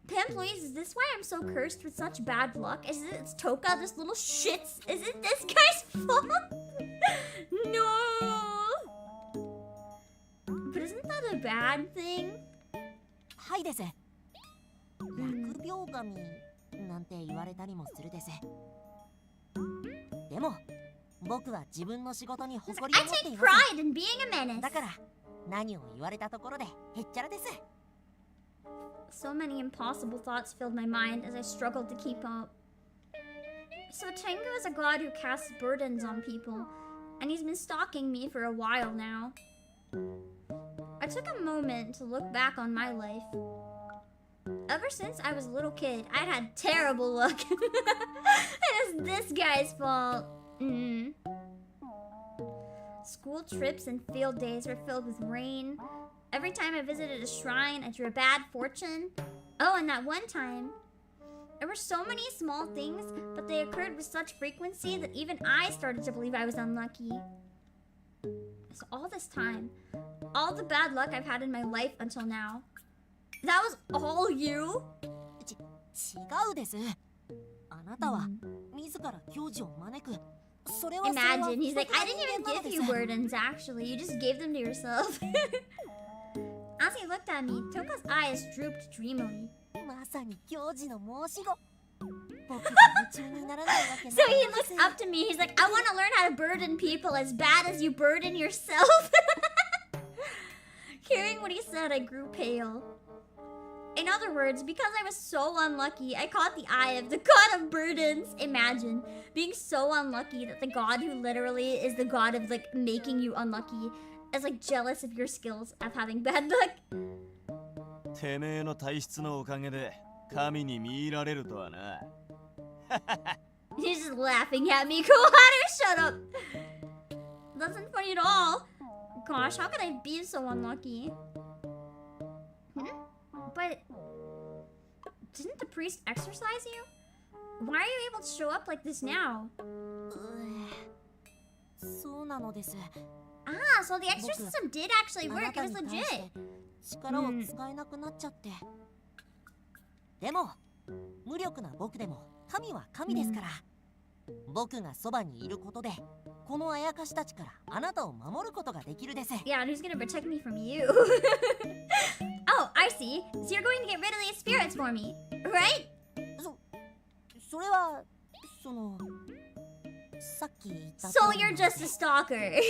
Pimp Louise, is this why I'm so cursed with such bad luck? Is it it's Toka, this little shits? Is it this guy's fault? No! But isn't that a bad thing? はいです。落病神なんて言われたりもするです。でも僕は自分の仕事に誇りを持っています。 I take pride in being a menace. だから何を言われたところでへっちゃらです。 So many impossible thoughts filled my mind as I struggled to keep up. So Tengu is a god who casts burdens on people, and he's been stalking me for a while now. I took a moment to look back on my life. Ever since I was a little kid, I'd had terrible luck. It is this guy's fault. School trips and field days were filled with rain. Every time I visited a shrine, I drew a bad fortune. Oh, and that one time, there were so many small things, but they occurred with such frequency that even I started to believe I was unlucky. So all this time, all the bad luck I've had in my life until now, that was all you? 違うです。あなたは自ら教授を招く。それは Imagine, he's like, I didn't even give you burdens, actually. You just gave them to yourself. As he looked at me, Toka's eyes drooped dreamily. まさに教授の申し子。 So he looks up to me, he's like, I want to learn how to burden people as bad as you burden yourself. Hearing what he said, I grew pale. In other words, because I was so unlucky, I caught the eye of the god of burdens. Imagine being so unlucky that the god who literally is the god of like making you unlucky is like jealous of your skills of having bad luck. てめえの体質のおかげで神に見入られるとはな。He's just laughing at me. Koharu, shut up. That's not funny at all. Gosh, how could I be so unlucky? But didn't the priest exorcise you? Why are you able to show up like this now? そうなのです。 Ah, so the exorcism did actually work. It was legit. 力を使えなくなっちゃって。でも無力な僕でも神は神ですから。僕がそばにいることでこのあやかしたちからあなたを守ることができるです。 Yeah, and who's gonna protect me from you? Oh, I see. So you're going to get rid of these spirits for me, right? それはそのさっき言った。 So you're just a stalker.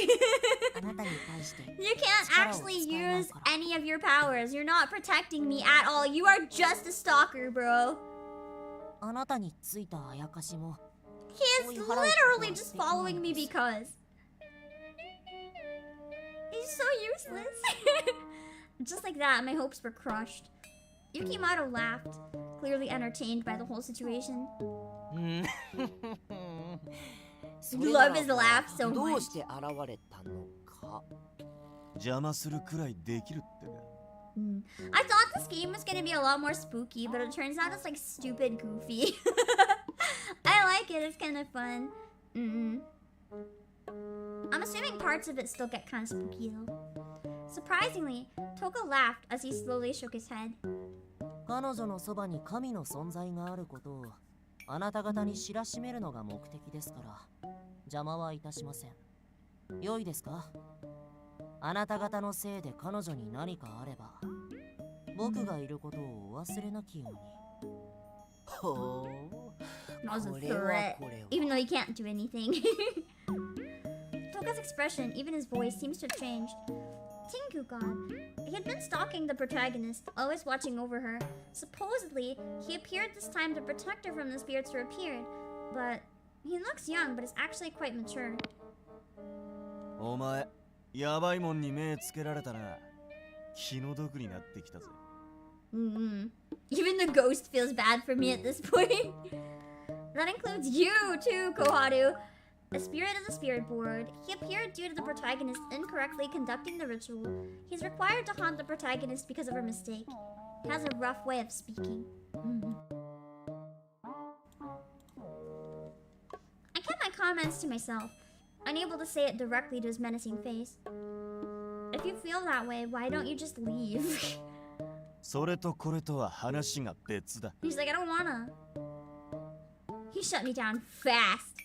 あなたに対して。 You can't actually use any of your powers. You're not protecting me at all. You are just a stalker, bro. あなたについたあやかしも。 He is literally just following me because he's so useless. Just like that, my hopes were crushed. Yukimato laughed, clearly entertained by the whole situation. Love his laugh so much. 邪魔するくらいできるってか。 I thought this game was gonna be a lot more spooky, but it turns out it's like stupid goofy. I like it, it's kind of fun. I'm assuming parts of it still get kind of spooky though. Surprisingly, Toka laughed as he slowly shook his head. 彼女のそばに神の存在があることをあなた方に知らしめるのが目的ですから邪魔はいたしません。良いですか？あなた方のせいで彼女に何かあれば僕がいることをお忘れなきように。ほう。That was a threat, even though he can't do anything. Toka's expression, even his voice, seems to have changed. Tengu God. He had been stalking the protagonist, always watching over her. Supposedly, he appeared this time to protect her from the spirits who appeared. But he looks young, but is actually quite mature. お前、やばいもんに目つけられたな。気の毒になってきたぜ。Even the ghost feels bad for me at this point. That includes you too, Koharu. A spirit is a spirit board. He appeared due to the protagonist incorrectly conducting the ritual. He's required to haunt the protagonist because of her mistake. He has a rough way of speaking. I kept my comments to myself, unable to say it directly to his menacing face. If you feel that way, why don't you just leave? それとこれとは話が別だ。 He's like, I don't wanna. He shut me down fast.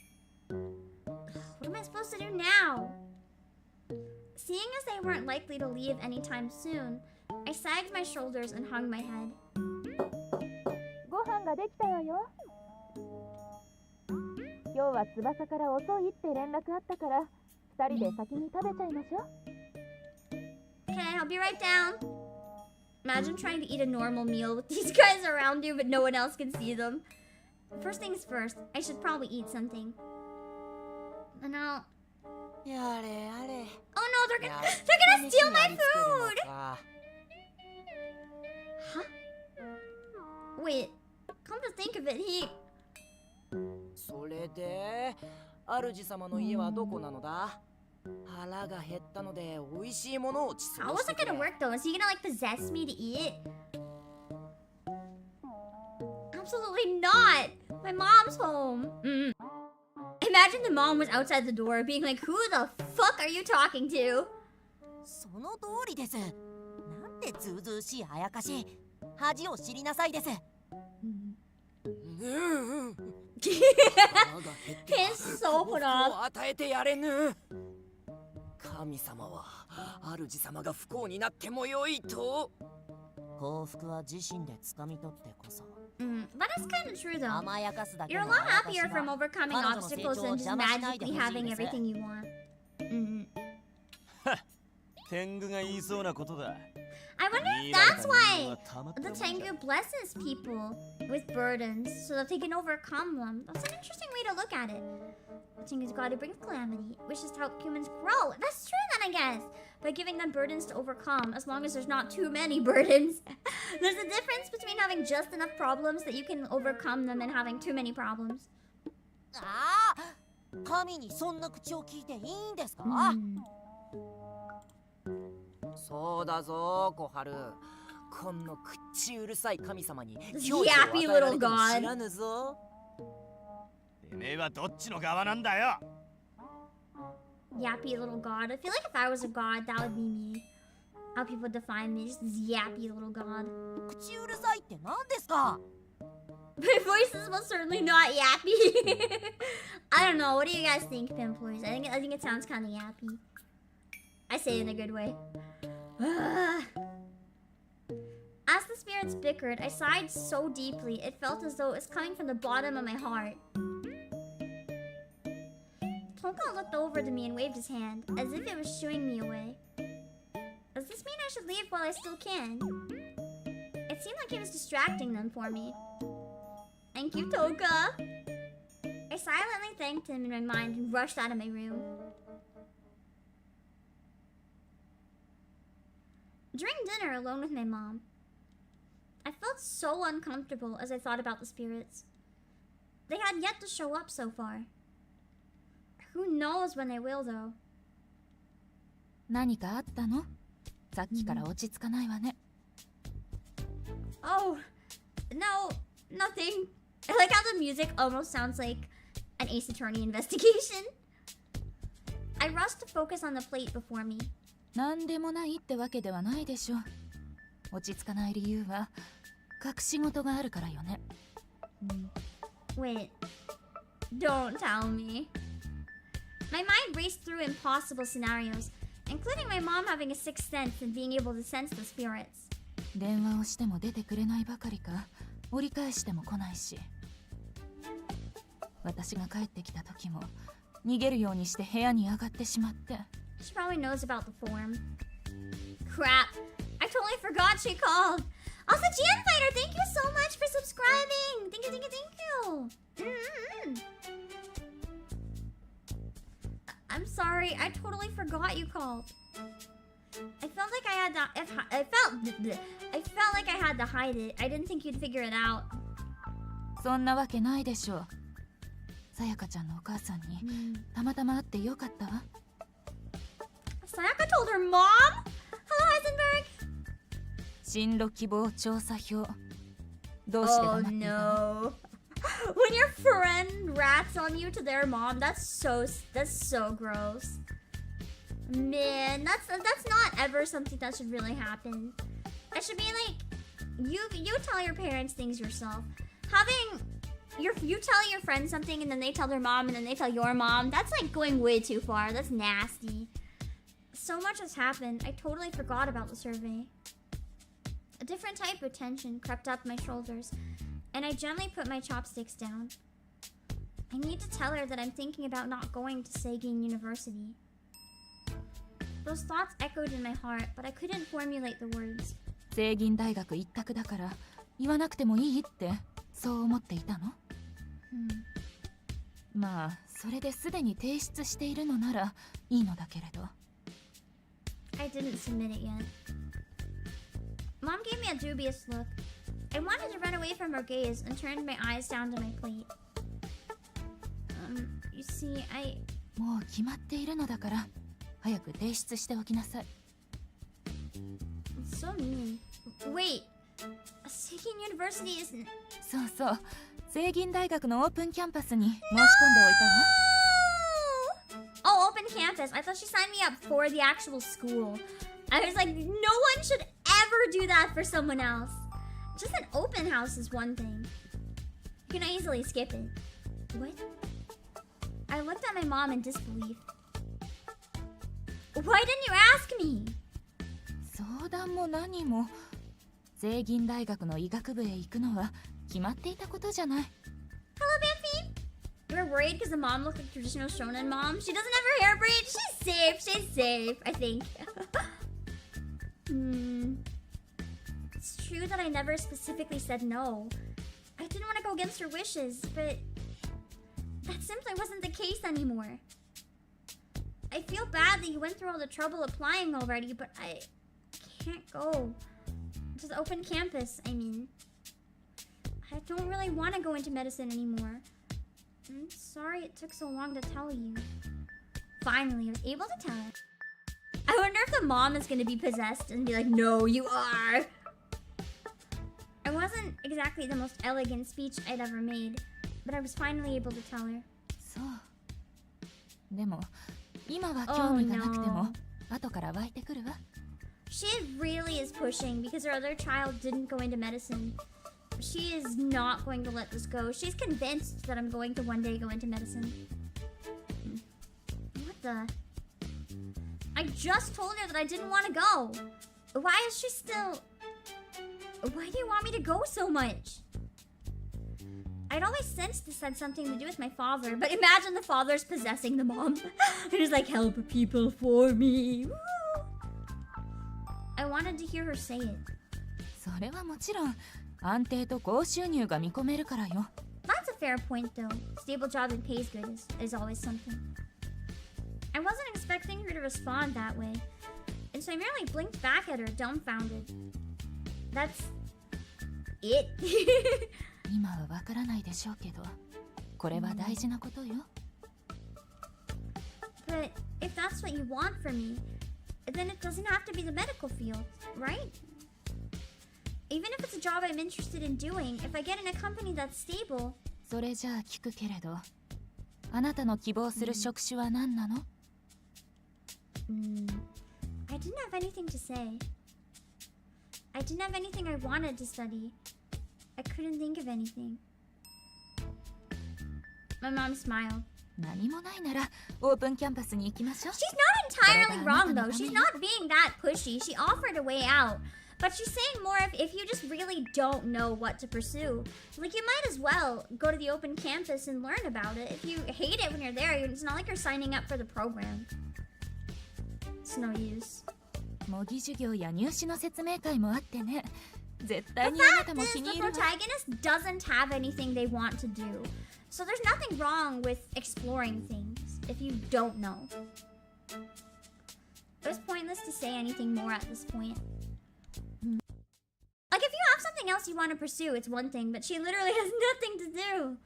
What am I supposed to do now? Seeing as they weren't likely to leave anytime soon, I sagged my shoulders and hung my head. ごができたわよ。今日は翼から遅いって連絡あったから、二人で先に食べちゃいましょう。Okay, I'll be right down. Imagine trying to eat a normal meal with these guys around you, but no one else can see them. First things first, I should probably eat something. And now... Oh no, they're gonna steal my food! Huh? Wait, come to think of it, he... それで、主様の家はどこなのだ？腹が減ったので美味しいものをちそう How し was て it くれ。 gonna work though? Is he gonna like possess me to eat? Absolutely not! My mom's home! Imagine the mom was outside the door being like, who the fuck are you talking to? その通りです。なんてずうずうしいあやかし。恥を知りなさいです。He's so put off. 与えてやれぬ。神様は主様が不幸になってもよいと。幸福は自身で掴み取ってこそ。That is kind of true though. 甘やかすだけ You're a の lot あやかし happier は from overcoming 彼女の成 obstacles 長を than just 邪魔しないで magically ほしい having です everything you want. 天狗が言いそうなことだ。 I wonder if that's why the Tengu blesses people with burdens so that they can overcome them. That's an interesting way to look at it. The Tengu's god who brings calamity, wishes to help humans grow. That's true then, I guess. By giving them burdens to overcome, as long as there's not too many burdens. There's a difference between having just enough problems that you can overcome them and having too many problems. ああ、神にそんな口を聞いていいんですか？そうだぞ、小春。こんの口うるさい神様に Yappy little god. 知らぬぞ。てめえはどっちの側なんだよ。Yappy little god. I feel like if I was a god, that would be me. How people define me, just this yappy little god. 口うるさいって何ですか？ My voice is most certainly not yappy. I don't know. What do you guys think, Pimploys? I think it sounds kind of yappy. I say it in a good way. As the spirits bickered, I sighed so deeply, it felt as though it was coming from the bottom of my heart. Tonka looked over to me and waved his hand, as if it was shooing me away. Does this mean I should leave while I still can? It seemed like he was distracting them for me. Thank you, Tonka! I silently thanked him in my mind and rushed out of my room. During dinner alone with my mom, I felt so uncomfortable as I thought about the spirits. They had yet to show up so far. Who knows when they will, though. 何かあったの？さっきから落ち着かないわね。Oh, no, nothing. I like how the music almost sounds like an Ace Attorney investigation. I rushed to focus on the plate before me. なんでもないってわけではないでしょ。落ち着かない理由は隠し事があるからよね。Wait, don't tell me. My mind raced through impossible scenarios, including my mom having a sixth sense and being able to sense the spirits. 電話をしても出てくれないばかりか、折り返しても来ないし。私が帰ってきた時も逃げるようにして部屋に上がってしまって。She probably knows about the form. Crap, I totally forgot she called. Also, Gian Fighter, thank you so much for subscribing. Thank you, thank you, thank you. I'm sorry, I totally forgot you called. I felt like I had to. I felt like I had to hide it. I didn't think you'd figure it out. そんなわけないでしょう。さやかちゃんのお母さんにたまたま会ってよかったわ。Sayaka told her mom? Hello, Heisenberg. 進路希望調査票。どうして黙っていたの？ no. When your friend rats on you to their mom, that's so gross. Man, that's not ever something that should really happen. It should be like you tell your parents things yourself. You tell your friend something and then they tell their mom and then they tell your mom. That's like going way too far. That's nasty. So much has happened. I totally forgot about the survey. A different type of tension crept up my shoulders, and I gently put my chopsticks down. I need to tell her that I'm thinking about not going to Seigin University. Those thoughts echoed in my heart, but I couldn't formulate the words. 聖銀大学一択だから言わなくてもいいってそう思っていたの？まあそれですでに提出しているのならいいのだけれど。I didn't submit it yet. Mom gave me a dubious look. I wanted to run away from her gaze and turned my eyes down to my plate. You see, もう決まっているのだから早く提出しておきなさい。It's so mean. Wait, Seigin University isn't... そうそう、聖銀大学のオープンキャンパスに申し込んでおいたわ。Oh, open campus. I thought she signed me up for the actual school. I was like, no one should ever do that for someone else. Just an open house is one thing. You can easily skip it. What? I looked at my mom in disbelief. Why didn't you ask me? 相談も何も。聖銀大学の医学部へ行くのは決まっていたことじゃない。Hello, Biffy. You were worried because the mom looked like traditional shonen mom. She doesn't have her hair braid. She's safe. She's safe, I think. It's true that I never specifically said no. I didn't want to go against her wishes, but that simply wasn't the case anymore. I feel bad that you went through all the trouble applying already, but I can't go. To the open campus, I mean. I don't really want to go into medicine anymore. I'm sorry it took so long to tell you. Finally, I was able to tell her. I wonder if the mom is going to be possessed and be like, no, you are. It wasn't exactly the most elegant speech I'd ever made, but I was finally able to tell her. そう。でも、今は興味がなくても、後から湧いてくるわ。She really is pushing because her other child didn't go into medicine. She is not going to let this go. She's convinced that I'm going to one day go into medicine. What the? I just told her that I didn't want to go. Why is she still... Why do you want me to go so much? I'd always sensed this had something to do with my father, but imagine the father's possessing the mom. And he's like, help people for me. Woo! I wanted to hear her say it. それはもちろん安定と高収入が見込めるからよ。That's a fair point, though. Stable job and pays good is always something. I wasn't expecting her to respond that way, and so I merely blinked back at her, dumbfounded. That's it. 今はわからないでしょうけど、これは大事なことよ。But if that's what you want from me, then it doesn't have to be the medical field, right? Even if it's a job I'm interested in doing, if I get in a company that's stable... それじゃあ聞くけれど、あなたの希望する職種は何なの？ I didn't have anything to say. I didn't have anything I wanted to study. I couldn't think of anything. My mom smiled. 何もないならオープンキャンパスに行きましょう。 She's not entirely wrong though. She's not being that pushy. She offered a way out. But she's saying more of if you just really don't know what to pursue. Like you might as well go to the open campus and learn about it. If you hate it when you're there, it's not like you're signing up for the program. It's no use. 模擬授業や入試の説明会もあってね。絶 The 対にあなた fact も is, 気 the に入るわ。 protagonist doesn't have anything they want to do. So there's nothing wrong with exploring things if you don't know. It was pointless to say anything more at this point. Like, if you have something else you want to pursue, it's one thing, but she literally has nothing to do.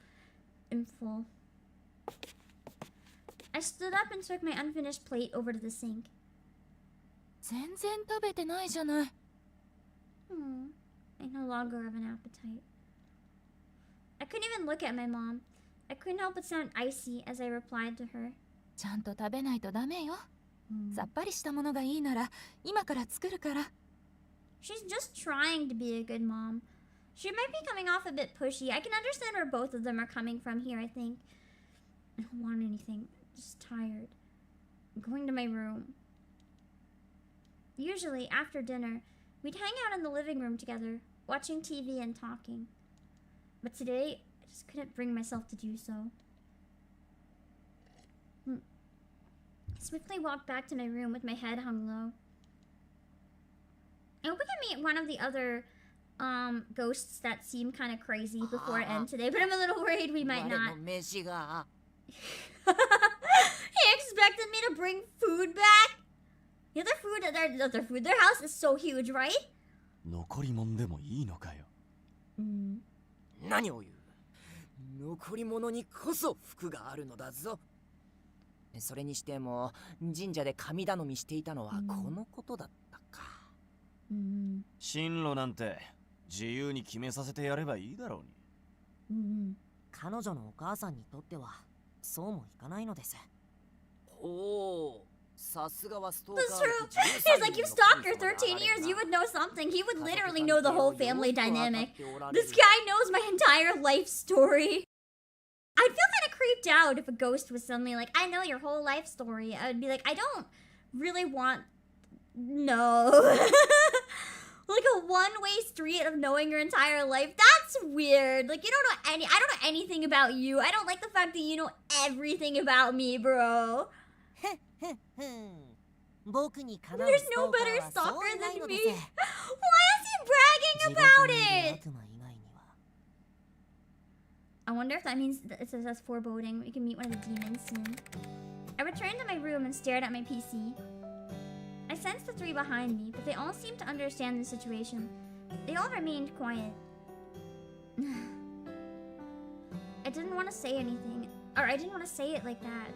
In full. I stood up and took my unfinished plate over to the sink. 全然食べてないじゃない。I no longer have an appetite. I couldn't even look at my mom. I couldn't help but sound icy as I replied to her. ちゃんと食べないとダメよ。さっぱりしたものがいいなら今から作るから。 She's just trying to be a good mom. She might be coming off a bit pushy. I can understand where both of them are coming from here, I think. I don't want anything. I'm just tired. I'm going to my room. Usually, after dinner, we'd hang out in the living room together, watching TV and talking. But today, I just couldn't bring myself to do so. I swiftly walked back to my room with my head hung low. I hope we can meet one of the other ghosts that seem kind of crazy before it ends today, but I'm a little worried we might not. He expected me to bring food back? Their house is so huge, right? 残り物でもいいのかよ。何を言う。残り物にこそ服があるのだぞ。それにしても神社で神頼みしていたのはこのことだったか。進路なんて自由に決めさせてやればいいだろうに。彼女のお母さんにとってはそうもいかないのです。おお。That's true. He's like, you stalked her 13 years, you would know something. He would literally know the whole family dynamic. This guy knows my entire life story. I'd feel kind of creeped out if a ghost was suddenly like, I know your whole life story. I would be like, I don't really want... No. Like a one-way street of knowing your entire life. That's weird. Like, you don't know I don't know anything about you. I don't like the fact that you know everything about me, bro. There's no better stalker than me. Why is he bragging about it? I wonder if that means that it says that's foreboding. We can meet one of the demons soon. I returned to my room and stared at my PC. I sensed the three behind me, but they all seemed to understand the situation. They all remained quiet. I didn't want to say anything, or I didn't want to say it like that.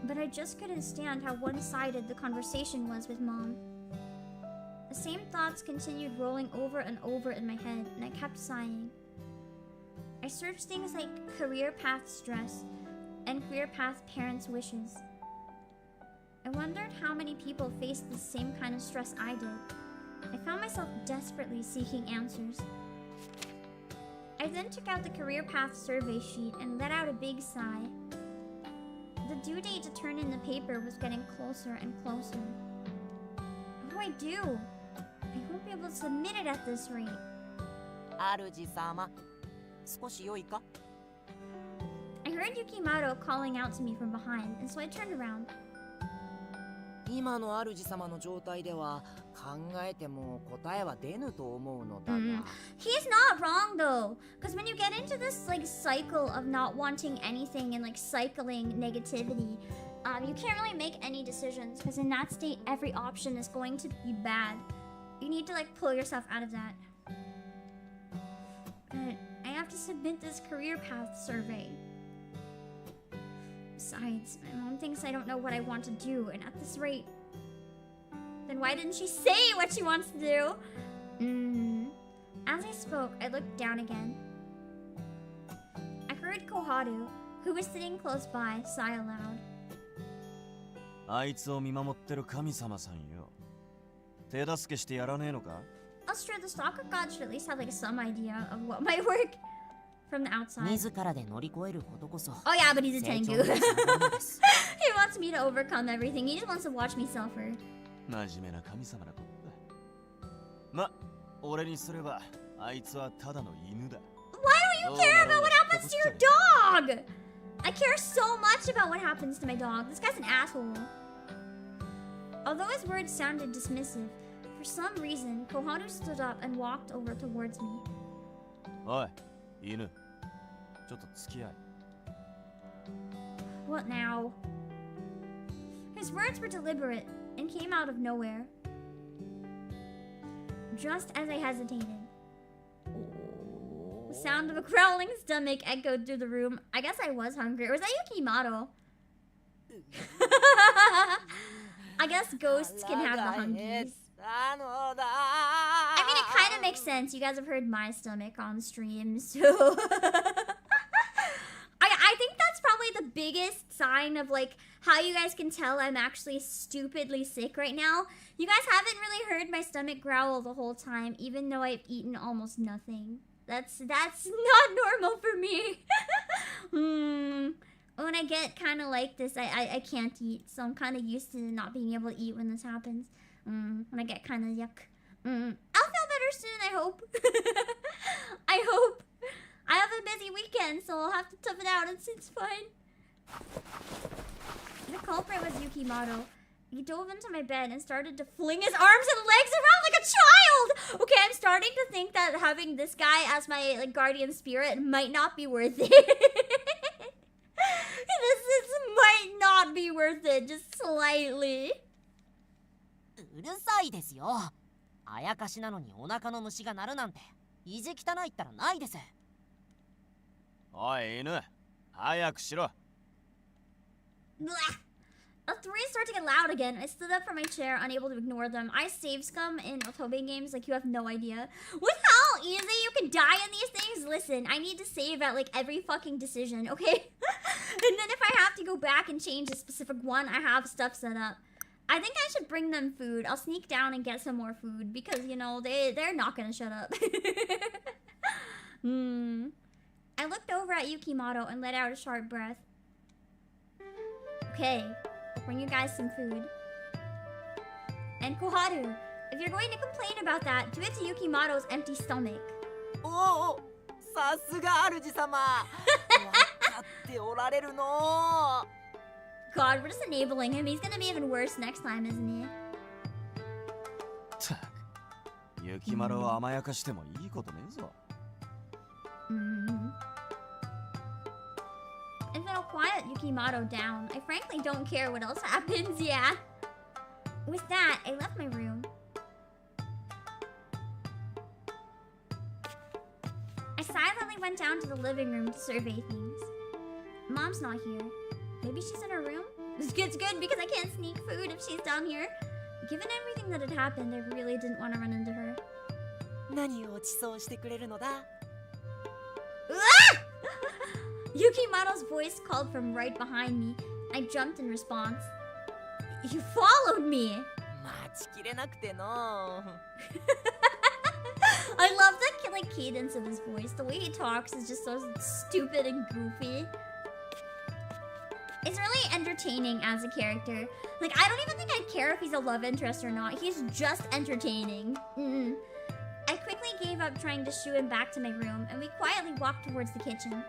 But I just couldn't stand how one-sided the conversation was with Mom. The same thoughts continued rolling over and over in my head, and I kept sighing. I searched things like career path stress and career path parents' wishes. I wondered how many people faced the same kind of stress I did. I found myself desperately seeking answers. I then took out the career path survey sheet and let out a big sigh. The due date to turn in the paper was getting closer and closer. What do I do? I won't be able to submit it at this rate. 主様、少し良いか? I heard Yukimaro calling out to me from behind, and so I turned around. 今の主様の状態では考えても答えは出ぬと思うのだが。He's not wrong though, because when you get into this like cycle of not wanting anything and like cycling negativity, you can't really make any decisions because in that state every option is going to be bad. You need to like pull yourself out of that. But I have to submit this career path survey. Besides, my mom thinks I don't know what I want to do, and at this rate... Then why didn't she say what she wants to do? As I spoke, I looked down again. I heard Koharu, who was sitting close by, sigh aloud. あいつを見守ってる神様さんよ。手助けしてやらねえのか? That's true, the stalker god should at least have like some idea of what might work. From the outside. Oh yeah, but he's a Tengu. He wants me to overcome everything. He just wants to watch me suffer. 真面目な神様だことだ。ま、俺にすればあいつはただの犬だ。Why don't you care about what happens to your dog? I care so much about what happens to my dog. This guy's an asshole. Although his words sounded dismissive, for some reason, Koharu stood up and walked over towards me. おい、犬。ちょっと付き合い。What now? His words were deliberate and came out of nowhere. Just as I hesitated. The sound of a growling stomach echoed through the room. I guess I was hungry. Or was that Yukimaro? I guess ghosts can have the hungies. I mean, it kind of makes sense. You guys have heard my stomach on stream, so... I think that's probably the biggest sign of, like, how you guys can tell I'm actually stupidly sick right now. You guys haven't really heard my stomach growl the whole time, even though I've eaten almost nothing. That's not normal for me. When I get kind of like this, I can't eat, so I'm kind of used to not being able to eat when this happens. When I get kind of yuck. I'll feel better soon, I hope. I hope. I have a busy weekend, so I'll have to tough it out. It's fine. The culprit was Yukimoto. He dove into my bed and started to fling his arms and legs around like a child! Okay, I'm starting to think that having this guy as my like guardian spirit might not be worth it. This might not be worth it, just slightly. うるさいですよ。あやかしなのにお腹の虫が鳴るなんて意地汚いったらないです。おい犬、早くしろ。The three start to get loud again. I stood up from my chair, unable to ignore them. I save scum in Otome games like you have no idea. With how easy you can die in these things? Listen, I need to save at like every fucking decision, okay? And then if I have to go back and change a specific one, I have stuff set up. I think I should bring them food. I'll sneak down and get some more food because, you know, they're not gonna shut up. I looked over at Yukimoto and let out a sharp breath. Okay. Bring you guys some food. And Koharu, if you're going to complain about that, do it to Yukimoto's empty stomach. Oh, さすが主様。わかっておられるの。God, we're just enabling him. He's gonna be even worse next time, isn't he? ったく、雪丸を甘やかしてもいいことねえぞ。If it'll quiet Yukimoto down, I frankly don't care what else happens, yeah. With that, I left my room. I silently went down to the living room to survey things. Mom's not here. Maybe she's in her room? It's good because I can't sneak food if she's down here. Given everything that had happened, I really didn't want to run into her. 何をご馳走してくれるのだ? Yukimoto's voice called from right behind me. I jumped in response. You followed me! 待ちきれなくての。I love the like cadence of his voice. The way he talks is just so stupid and goofy. It's really entertaining as a character. Like, I don't even think I'd care if he's a love interest or not. He's just entertaining. I quickly gave up trying to shoo him back to my room, and we quietly walked towards the kitchen.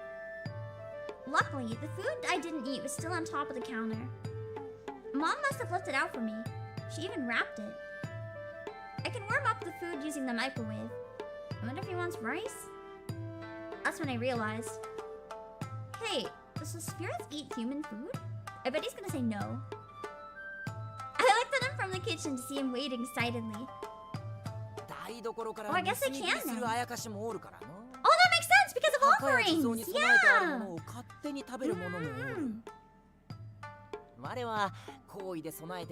Luckily, the food I didn't eat was still on top of the counter. Mom must have left it out for me. She even wrapped it. I can warm up the food using the microwave. I wonder if he wants rice? That's when I realized. Hey, does the spirits eat human food? I bet he's gonna say no. I looked at him from the kitchen to see him waiting excitedly. Oh, I guess they can then. Oh, that makes sense because of offerings! Yeah!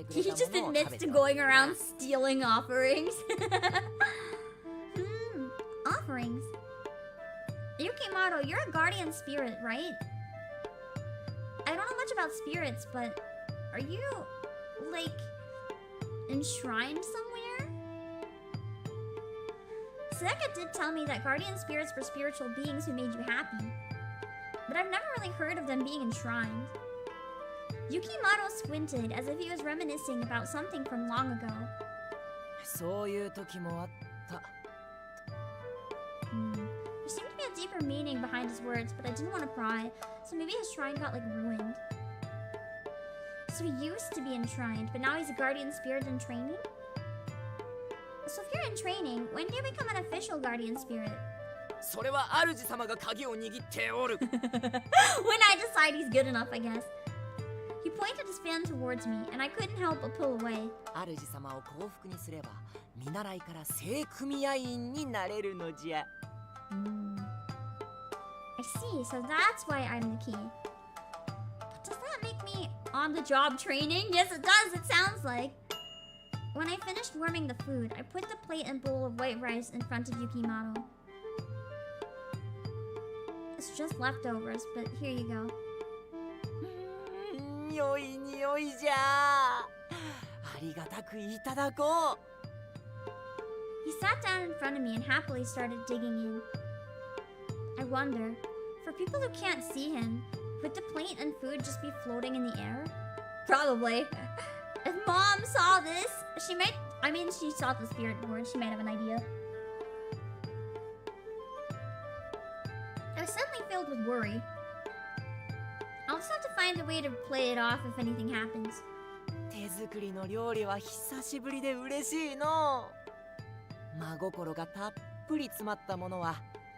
He just admits to going around stealing offerings. Offerings. Yukimoto, you're a guardian spirit, right? I don't know much about spirits, but are you, like, enshrined somewhere? Seka did tell me that guardian spirits were spiritual beings who made you happy, but I've never really heard of them being enshrined. Yukimoto squinted as if he was reminiscing about something from long ago. There seemed to be a deeper meaning behind his words, but I didn't want to pry, so maybe his shrine got, like, ruined. So he used to be enshrined, but now he's a guardian spirit in training? So if you're in training, when do you become an official guardian spirit? When I decide he's good enough, I guess. He pointed his fan towards me, and I couldn't help but pull away. I see, so that's why I'm the key. But does that make me on-the-job training? Yes, it does, it sounds like. When I finished warming the food, I put the plate and bowl of white rice in front of Yukimoto. It's just leftovers, but here you go. He sat down in front of me and happily started digging in. I wonder, for people who can't see him, would the plate and food just be floating in the air? Probably. If Mom saw this, she might... I mean, she saw the spirit board. She might have an idea. I was worry. I'll just have to find a way to play it off if anything happens. 手作りの料理は久しぶりで嬉しいの。真心がたっぷり詰まったものは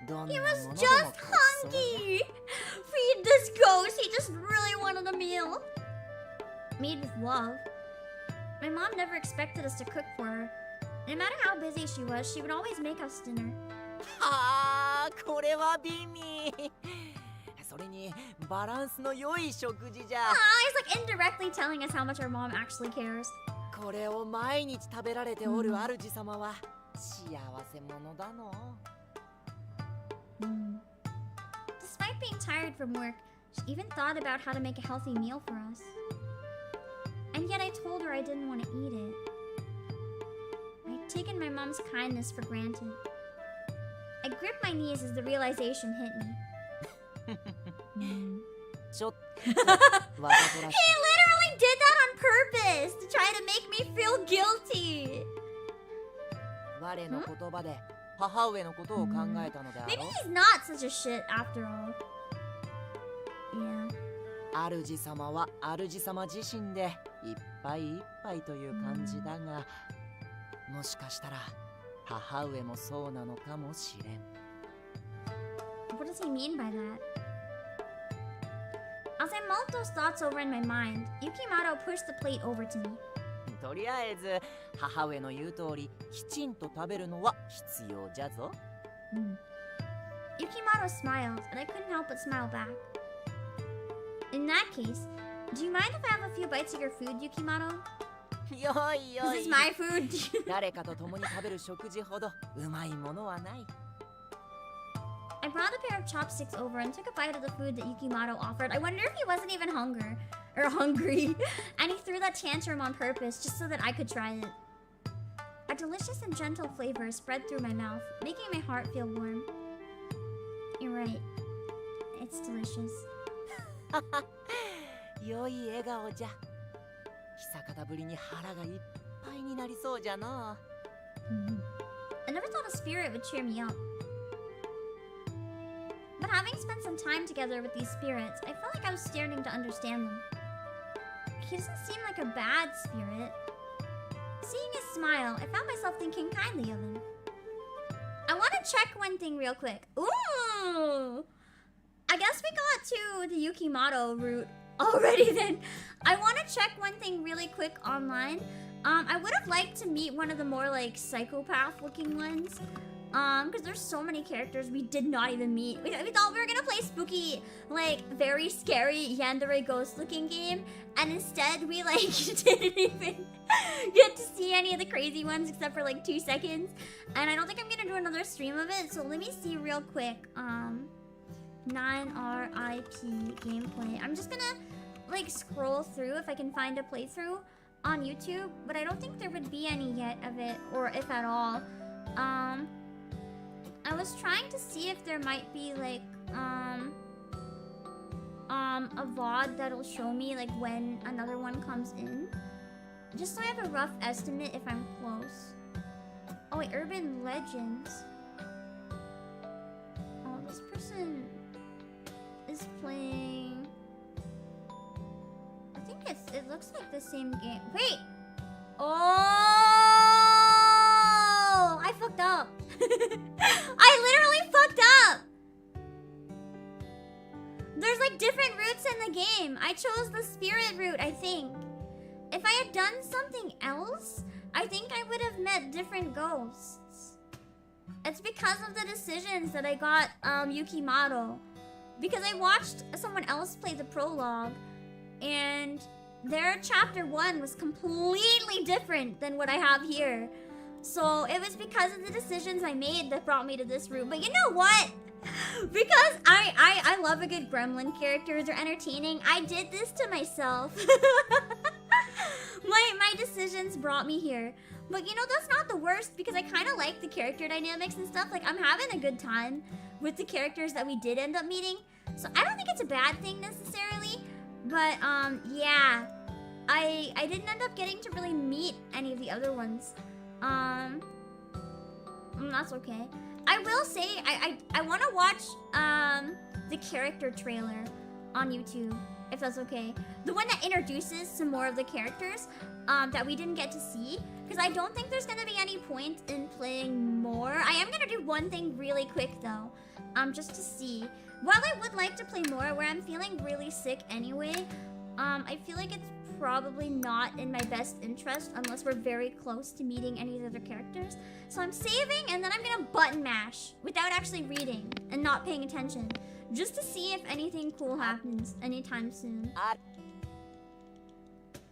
どんなものでも He was just hungry! Feed this ghost! He just really wanted a meal! Made with love. My mom never expected us to cook for her. No matter how busy she was, she would always make us dinner. はあ、これは美味。それにバランスの良い食事じゃ。He's like indirectly telling us how much our mom actually cares. これを毎日食べられておる主様は幸せ者だの。Despite being tired from work, she even thought about how to make a healthy meal for us. And yet I told her I didn't want to eat it. I'd taken my mom's kindness for granted. I gripped my knees as the realization hit me. He literally did that on purpose to try to make me feel guilty. 我の言葉で母上のことを考えたのであろ Maybe う。 he's not such a shit after all. Yeah. 主様は主様自身でいっぱいいっぱいという感じだが、もしかしたら母上もそうなのかもしれん。What does he mean by that? As I mulled those thoughts over in my mind, Yukimoto pushed the plate over to me. とりあえず母上の言う通りきちんと食べるのは必要じゃぞ。Yukimoto smiled, and I couldn't help but smile back. In that case, do you mind if I have a few bites of your food, Yukimoto? よいよ This い is my food. 誰かと共に食べる食事ほどうまいものはない。 I brought a pair of chopsticks over and took a bite of the food that Yukimoto offered. I wonder if he wasn't even hungry. And he threw that tantrum on purpose just so that I could try it. A delicious and gentle flavor spread through my mouth, making my heart feel warm. You're right. It's delicious. 良い笑顔じゃ。久方ぶりに腹がいっぱいになりそうじゃな。I never thought a spirit would cheer me up. But having spent some time together with these spirits, I felt like I was starting to understand them. He doesn't seem like a bad spirit. Seeing his smile, I found myself thinking kindly of him. I want to check one thing real quick. Ooh! I guess we got to the Yukimoto route already then. I want to check one thing really quick online. I would have liked to meet one of the more like psychopath looking ones. Because there's so many characters we did not even meet. We thought we were gonna play spooky, like, very scary yandere ghost looking game. And instead we like didn't even get to see any of the crazy ones except for like 2 seconds. And I don't think I'm gonna do another stream of it. So let me see real quick. 9 R.I.P gameplay. I'm just gonna like scroll through if I can find a playthrough on YouTube. But I don't think there would be any yet of it, or if at all. I was trying to see if there might be like a VOD that'll show me like when another one comes in, just so I have a rough estimate if I'm close. Oh wait, Urban Legends. Oh, this person is playing. I think it looks like the same game. Wait. Oh, I fucked up. I literally fucked up. There's like different routes in the game. I chose the spirit route, I think. If I had done something else, I think I would have met different ghosts. It's because of the decisions that I got Yukimoto. Because I watched someone else play the prologue, and their chapter 1 was completely different than what I have here. So it was because of the decisions I made that brought me to this route. But you know what? Because I love a good gremlin characters. They're entertaining. I did this to myself. My decisions brought me here. But you know, that's not the worst, because I kind of like the character dynamics and stuff. Like, I'm having a good time with the characters that we did end up meeting. So I don't think it's a bad thing necessarily. But yeah, I didn't end up getting to really meet any of the other ones. That's okay. I will say I want to watch the character trailer on YouTube, if that's okay. The one that introduces some more of the characters that we didn't get to see. Because I don't think there's gonna be any point in playing more. I am gonna do one thing really quick though, just to see. While I would like to play more, where I'm feeling really sick anyway, I feel like it's probably not in my best interest unless we're very close to meeting any of the other characters. So I'm saving and then I'm gonna button mash without actually reading and not paying attention, just to see if anything cool happens anytime soon.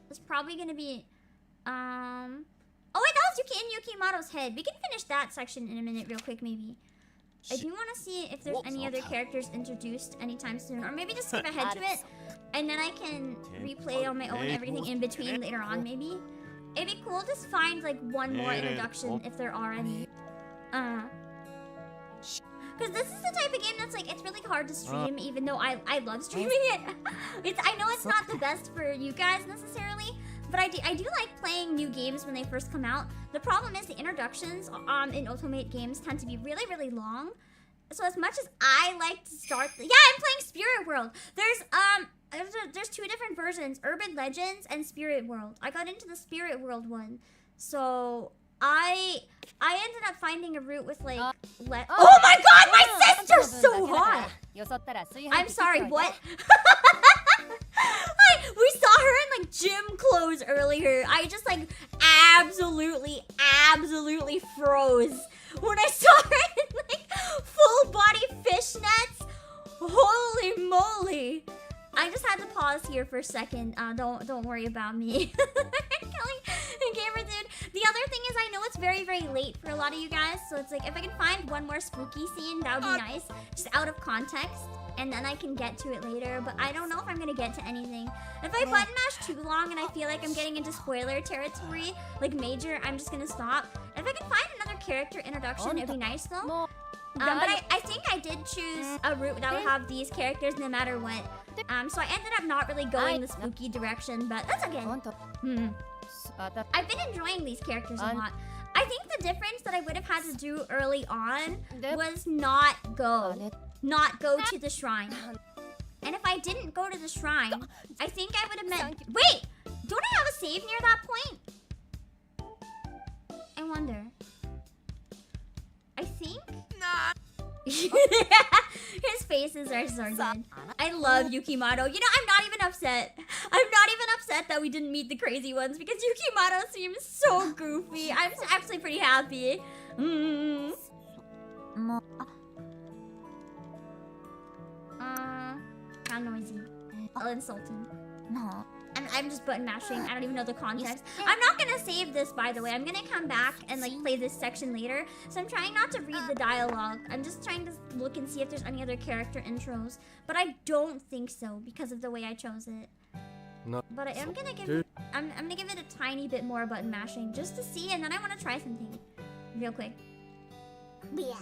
It's probably gonna be, oh wait, that was Yuki and Yukimado's head. We can finish that section in a minute real quick, maybe. I do want to see if there's any other characters introduced anytime soon. Or maybe just skip ahead to it. And then I can replay on my own everything in between later on, maybe. It'd be cool to find like one more introduction if there are any. Because this is the type of game that's like, it's really hard to stream, even though I love streaming it. I know it's not the best for you guys necessarily, but I do like playing new games when they first come out. The problem is the introductions in Otomate games tend to be really, really long. So as much as I like to start, yeah, I'm playing Spirit World. There's two different versions, Urban Legends and Spirit World. I got into the Spirit World one, so I ended up finding a route with like, oh my god, my sister's so hot! I'm sorry, what? We saw her in like gym clothes earlier. I just like absolutely froze when I saw her in like full body fishnets. Holy moly! I just had to pause here for a second. Don't worry about me. Gamer dude. The other thing is I know it's very, very late for a lot of you guys, so it's like if I can find one more spooky scene, that would be nice. Just out of context. And then I can get to it later, but I don't know if I'm gonna get to anything. If I button mash too long and I feel like I'm getting into spoiler territory, like major, I'm just gonna stop. If I can find another character introduction, it'd be nice though. But I think I did choose a route that would have these characters no matter what. So I ended up not really going the spooky direction, but that's okay. I've been enjoying these characters a lot. I think the difference that I would have had to do early on was not go to the shrine. And if I didn't go to the shrine, I think I would have meant... Wait! Don't I have a save near that point? I wonder. I think? Nah. His faces are so good. I love Yukimado. You know, I'm not even upset. I'm not even upset that we didn't meet the crazy ones because Yukimado seems so goofy. I'm actually pretty happy. How noisy. I'll insult him. No. I'm just button mashing. I don't even know the context. I'm not gonna save this, by the way. I'm gonna come back and like play this section later. So I'm trying not to read the dialogue. I'm just trying to look and see if there's any other character intros. But I don't think so because of the way I chose it. No. But I am gonna give I'm gonna give it a tiny bit more button mashing just to see, and then I want to try something real quick. Yeah.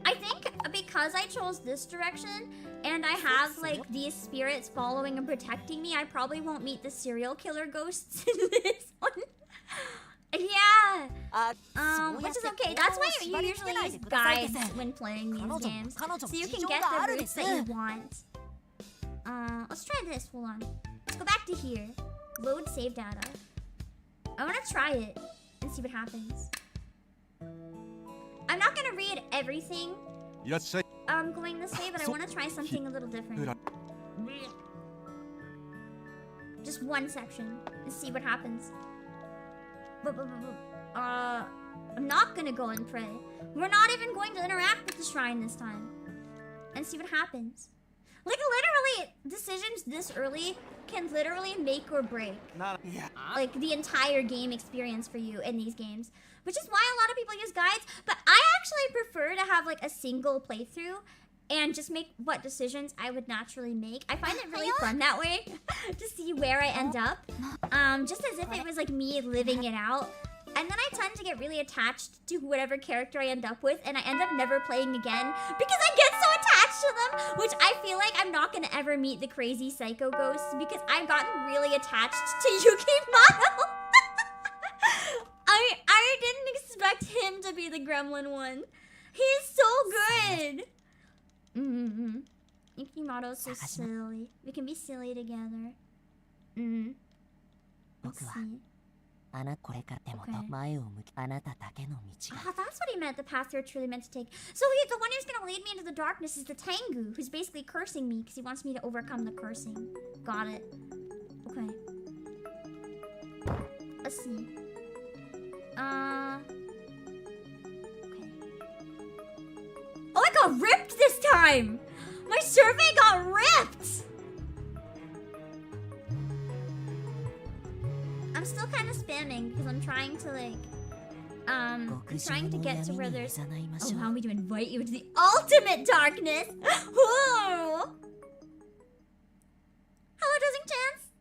I think because I chose this direction and I have like these spirits following and protecting me, I probably won't meet the serial killer ghosts in this one. Yeah. Which is okay. That's why you usually use guides when playing these games, so you can get the routes that you want. Let's try this. Hold on. Let's go back to here. Load save data. I want to try it and see what happens. I'm not gonna read everything going this way, but I want to try something a little different. Just one section and see what happens. I'm not gonna go and pray. We're not even going to interact with the shrine this time. And see what happens. Like, literally, decisions this early can literally make or break like the entire game experience for you in these games, which is why a lot of people use guides. But I actually prefer to have like a single playthrough and just make what decisions I would naturally make. I find it really fun that way to see where I end up, just as if it was like me living it out. And then I tend to get really attached to whatever character I end up with, and I end up never playing again because I get so attached to them, which I feel like I'm not gonna ever meet the crazy psycho ghosts because I've gotten really attached to Yukimado. I didn't expect him to be the gremlin one. He's so good. Ikimoto's so silly. We can be silly together. Let's see. Okay. Oh, that's what he meant. The path they're truly meant to take. So the one who's gonna lead me into the darkness is the Tengu, who's basically cursing me because he wants me to overcome the cursing. Got it. Okay. Let's see. Okay. Oh, I got ripped this time! My survey got ripped! I'm still kind of spamming because I'm trying to I'm trying to get to where there's allow me to invite you into the ultimate darkness. Whoa! Hello, Doxxing Chance.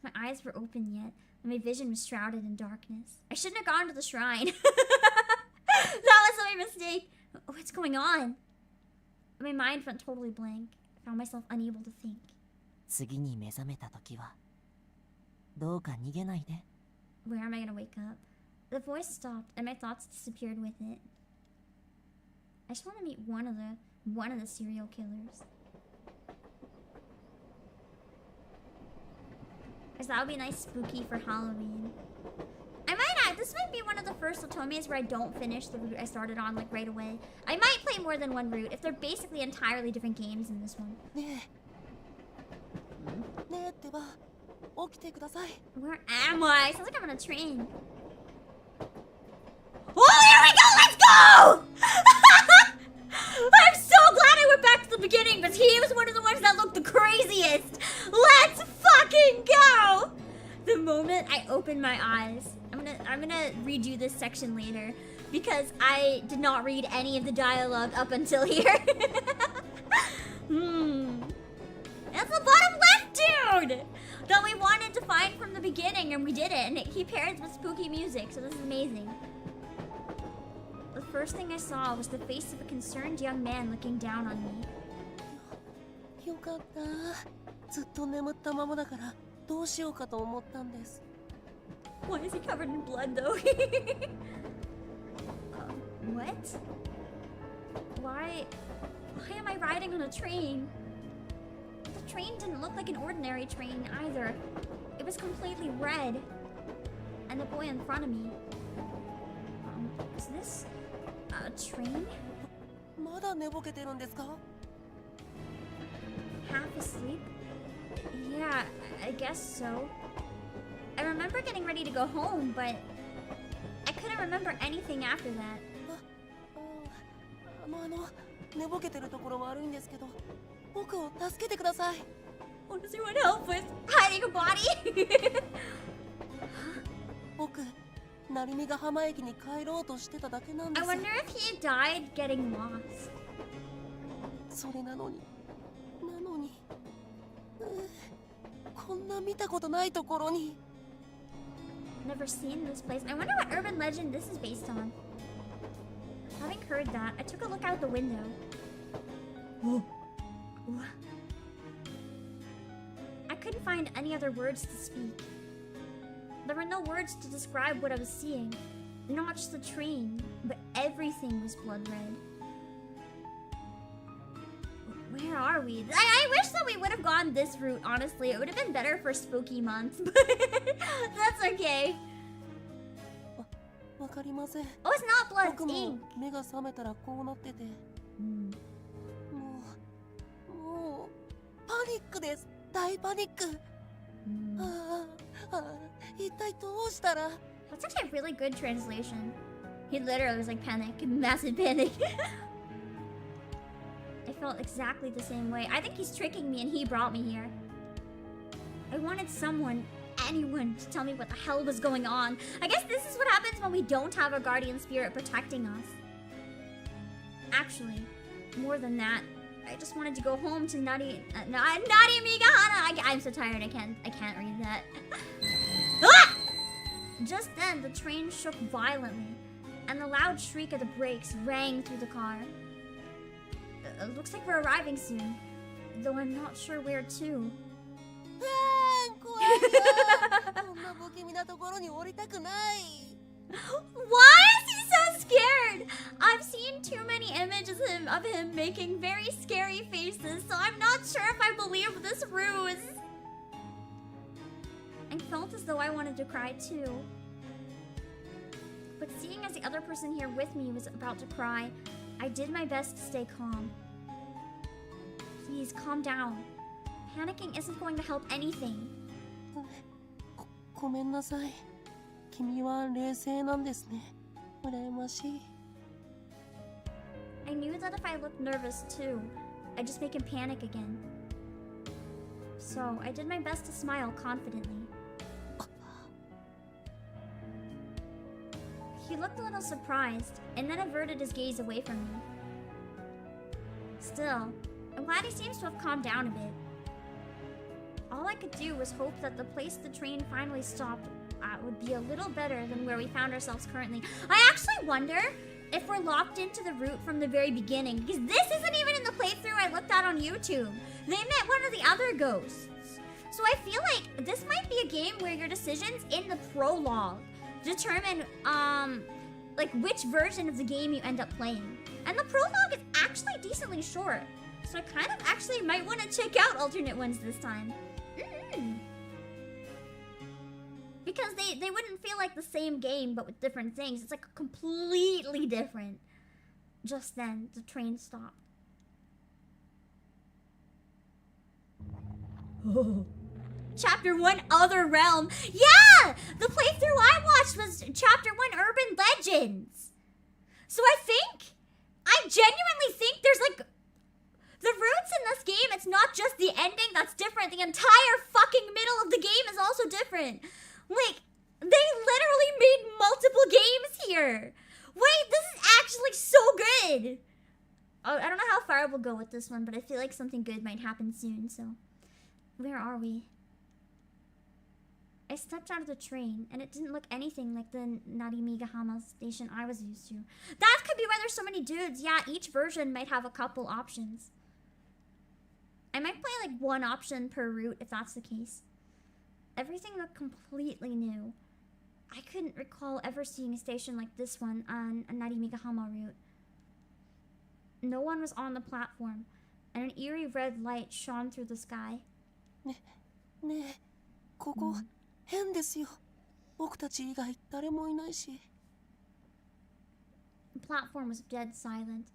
My eyes were open yet, and my vision was shrouded in darkness. I shouldn't have gone to the shrine. That was my mistake. What's going on? My mind went totally blank. I found myself unable to think. Where am I gonna wake up? The voice stopped and my thoughts disappeared with it. I just want to meet one of the serial killers. Because that would be nice spooky for Halloween. This might be one of the first Otomes where I don't finish the route I started on like right away. I might play more than one route if they're basically entirely different games in this one. Where am I? Sounds like I'm on a train. Oh, here we go! Let's go! I'm so glad I went back to the beginning because he was one of the ones that looked the craziest. Let's fucking go! The moment I open my eyes, I'm gonna redo this section later because I did not read any of the dialogue up until here. That's the bottom left dude that we wanted to find from the beginning, and we did it. And he pairs with spooky music, so this is amazing. The first thing I saw was the face of a concerned young man looking down on me. Why is he covered in blood though? What? Why am I riding on a train? The train didn't look like an ordinary train either. It was completely red. And the boy in front of me. Is this a train? Half asleep? Yeah, I guess so. I remember getting ready to go home, but I couldn't remember anything after that. What does he want help with? Hiding a body? I wonder if he died getting lost. Never seen this place. I wonder what urban legend this is based on. Having heard that, I took a look out the window. I couldn't find any other words to speak. There were no words to describe what I was seeing. Not just the train, but everything was blood red. Where are we? I wish that we would have gone this route, honestly. It would have been better for spooky months, but that's okay. Oh, it's not blood, it's ink. That's actually a really good translation. He literally was like panic, massive panic. I felt exactly the same way. I think he's tricking me and he brought me here. I wanted someone, anyone, to tell me what the hell was going on. I guess this is what happens when we don't have a guardian spirit protecting us. Actually, more than that, I just wanted to go home to Nutty Migahana. I'm so tired, I can't read that. Ah! Just then, the train shook violently, and the loud shriek of the brakes rang through the car. It looks like we're arriving soon, though I'm not sure where to. Why is he so scared. I've seen too many images of him making very scary faces, so I'm not sure if I believe this ruse. I felt as though I wanted to cry too. But seeing as the other person here with me was about to cry, I did my best to stay calm. Please, calm down. Panicking isn't going to help anything. ごめんなさい。君は冷静なんですね。羨ましい。I knew that if I looked nervous too, I'd just make him panic again. So I did my best to smile confidently. He looked a little surprised, and then averted his gaze away from me. Still, I'm glad he seems to have calmed down a bit. All I could do was hope that the place the train finally stopped at would be a little better than where we found ourselves currently. I actually wonder if we're locked into the route from the very beginning, because this isn't even in the playthrough I looked at on YouTube. They met one of the other ghosts. So I feel like this might be a game where your decisions in the prologue determine, like which version of the game you end up playing. And the prologue is actually decently short. So I kind of actually might want to check out alternate ones this time. Because they wouldn't feel like the same game, but with different things. It's like completely different. Just then, the train stopped. Oh. Chapter 1 Other Realm. Yeah! The playthrough I watched was Chapter 1 Urban Legends. So I genuinely think there's like the roots in this game. It's not just the ending that's different. The entire fucking middle of the game is also different. Like, they literally made multiple games here. Wait, this is actually so good. Oh, I don't know how far we'll go with this one, but I feel like something good might happen soon, so. Where are we? I stepped out of the train, and it didn't look anything like the Narimigahama station I was used to. That could be why there's so many dudes. Yeah, each version might have a couple options. I might play like one option per route if that's the case. Everything looked completely new. I couldn't recall ever seeing a station like this one on a Narimigahama route. No one was on the platform, and an eerie red light shone through the sky. ねえ、ここ変ですよ。僕たち以外誰もいないし。The platform was dead silent.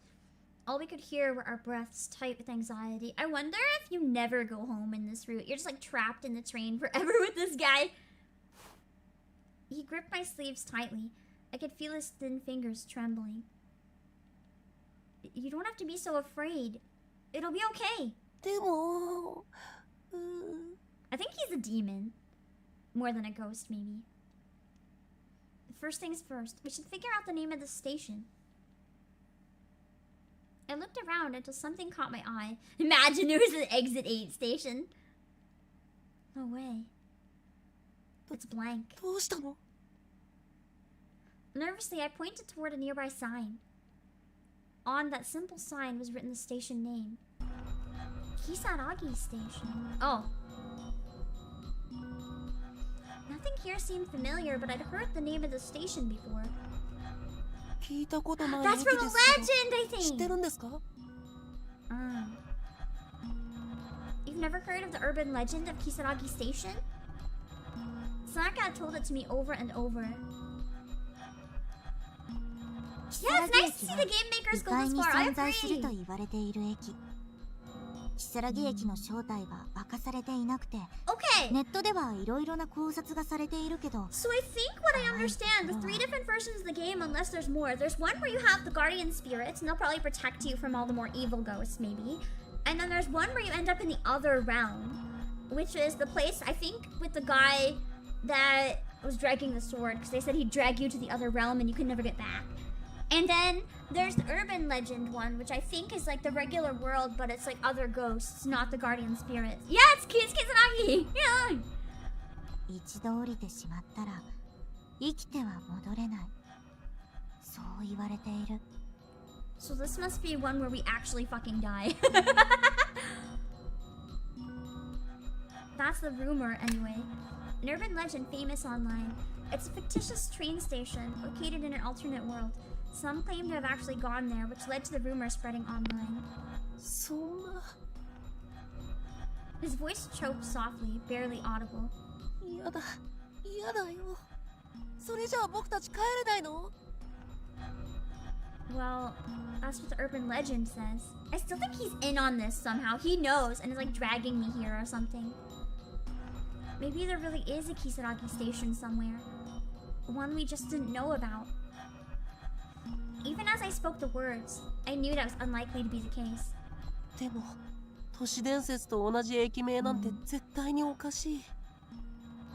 All we could hear were our breaths tight with anxiety. I wonder if you never go home in this route. You're just like trapped in the train forever with this guy. He gripped my sleeves tightly. I could feel his thin fingers trembling. You don't have to be so afraid. It'll be okay. I think he's a demon. More than a ghost, maybe. First things first, we should figure out the name of the station. I looked around until something caught my eye. Imagine it was an Exit 8 station. No way. It's blank. Nervously, I pointed toward a nearby sign. On that simple sign was written the station name. Kisaragi Station. Oh. Nothing here seemed familiar, but I'd heard the name of the station before. That's from a legend, I think! You've never heard of the urban legend of Kisaragi Station? Sanaka told it to me over and over. Yeah, it's nice to see the game makers go this far. I agree. 如月駅の正体は明かされていなくて、ネットではいろいろな考察がされているけど。 So I think what I understand, the 3 different versions of the game, unless there's more. There's one where you have the guardian spirits, and they'll probably protect you from all the more evil ghosts, maybe. And then there's one where you end up in the other realm, which is the place, I think, with the guy that was dragging the sword, because they said he'd drag you to the other realm and you could never get back. And then there's the urban legend one, which I think is like the regular world, but it's like other ghosts, not the guardian spirits. Yeah, it's Kisaragi! Yeah! 一度降りてしまったら生きては戻れない。そう言われている。 So this must be one where we actually fucking die. That's the rumor anyway. An urban legend famous online. It's a fictitious train station located in an alternate world. Some claim to have actually gone there, which led to the rumor spreading online. His voice choked softly, barely audible. Well, that's what the urban legend says. I still think he's in on this somehow. He knows and is like dragging me here or something. Maybe there really is a Kisaragi station somewhere. One we just didn't know about. Even as I spoke the words, I knew that was unlikely to be the case. でも、都市伝説と同じ駅名なんて絶対におかしい。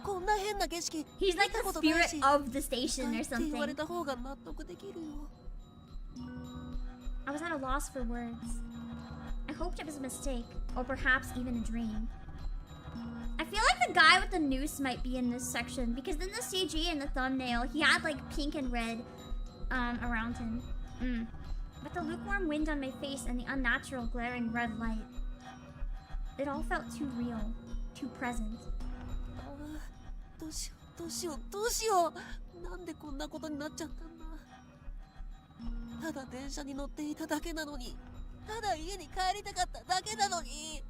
こんな変な景色 He's like the spirit of the station or って言われ something. た方が納得できるよ。I was at a loss for words. I hoped it was a mistake, or perhaps even a dream. I feel like the guy with the noose might be in this section, because in the CG and the thumbnail, he had like pink and red around him. But the lukewarm wind on my face and the unnatural glaring red light, it all felt too real, too present. どうしよう、どうしよう、どうしよう。なんでこんなことになっちゃったんだ。ただ電車に乗っていただけなのに、ただ家に帰りたかっただけなのに。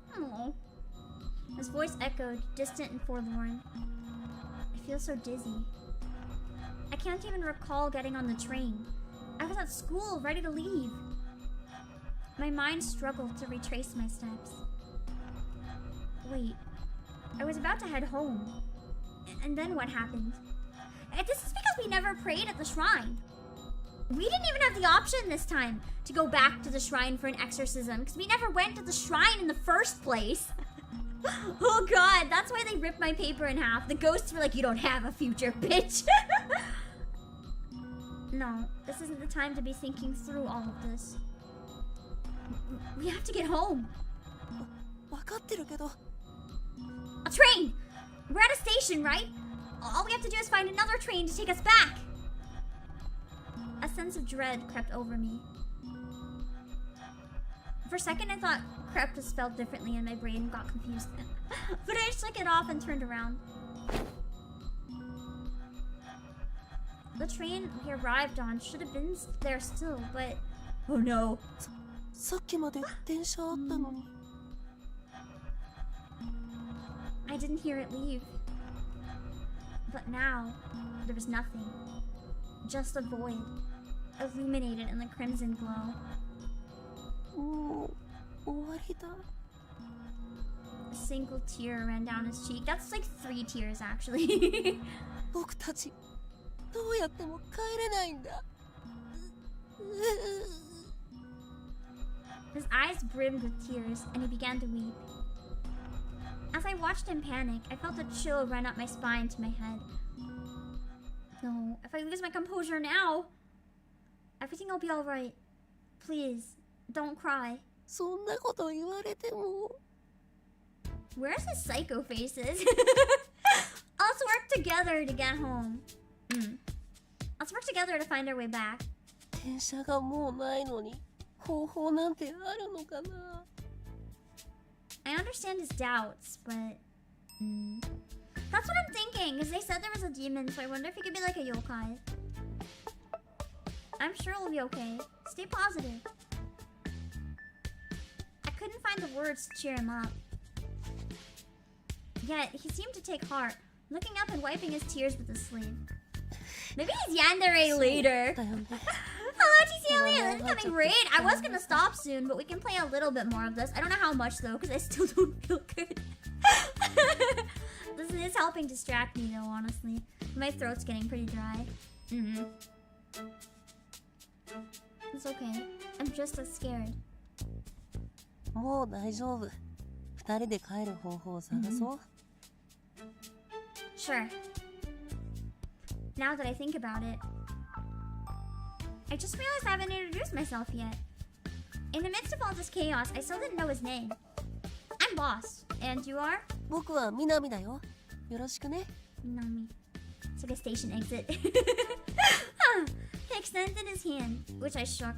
His voice echoed, distant and forlorn. I feel so dizzy. I can't even recall getting on the train. I was at school, ready to leave. My mind struggled to retrace my steps. Wait, I was about to head home. And then what happened? This is because we never prayed at the shrine. We didn't even have the option this time to go back to the shrine for an exorcism, because we never went to the shrine in the first place. Oh god, that's why they ripped my paper in half. The ghosts were like, you don't have a future, bitch. No, this isn't the time to be thinking through all of this. We have to get home. わかってるけど。A train! We're at a station, right? All we have to do is find another train to take us back. A sense of dread crept over me. For a second, I thought crept was spelled differently and my brain got confused. But I shook it off and turned around. The train we arrived on should have been there still, but... Oh no. さっきまで電車あったのに。I didn't hear it leave. But now, there was nothing. Just a void, illuminated in the crimson glow. もう終わりだ。 A single tear ran down his cheek. That's like 3 tears, actually. 僕たち、どうやっても帰れないんだ。His eyes brimmed with tears, and he began to weep. As I watched him panic, I felt a chill run up my spine to my head. No, if I lose my composure now, everything will be alright. Please, don't cry. そんなこと言われても。Where's his psycho faces? Let's work together to get home. Let's work together to find our way back. 電車がもうないのに、方法なんてあるのかな。I understand his doubts, but... That's what I'm thinking, because they said there was a demon, so I wonder if he could be like a yokai. I'm sure it'll be okay. Stay positive. I couldn't find the words to cheer him up. Yet, he seemed to take heart, looking up and wiping his tears with his sleeve. Maybe he's yandere later. Hello, TCLE, incoming raid. I was gonna stop soon, but we can play a little bit more of this. I don't know how much though, because I still don't feel good. This is helping distract me though, honestly. My throat's getting pretty dry. It's okay. I'm just as scared. もう大丈夫。二人で帰る方法を探そう。Sure. Now that I think about it, I just realized I haven't introduced myself yet. In the midst of all this chaos, I still didn't know his name. I'm Boss, and you are? 僕は南だよ。よろしくね。Minami. It's like a station exit. He extended his hand, which I shook.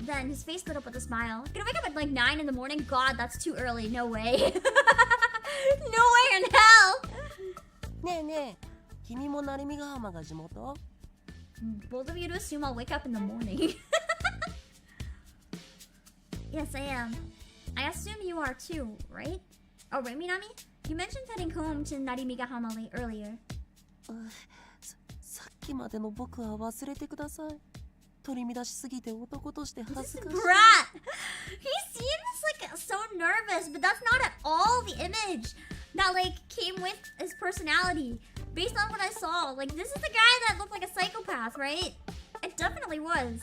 Then his face lit up with a smile. Gonna wake up at like 9 in the morning? God, that's too early. No way. No way in hell! ねえねえ、君も成見ヶ浜が地元？ Both of you to assume I'll wake up in the morning. Yes, I am. I assume you are too, right? Oh, right, Minami? You mentioned heading home to Narimigahama earlier. さっきまでの僕は忘れてください。取り乱しすぎて男として恥ずかしい。 Brat! He seems like so nervous, but that's not at all the image that like came with his personality. Based on what I saw, like this is the guy that looked like a psychopath, right? It definitely was.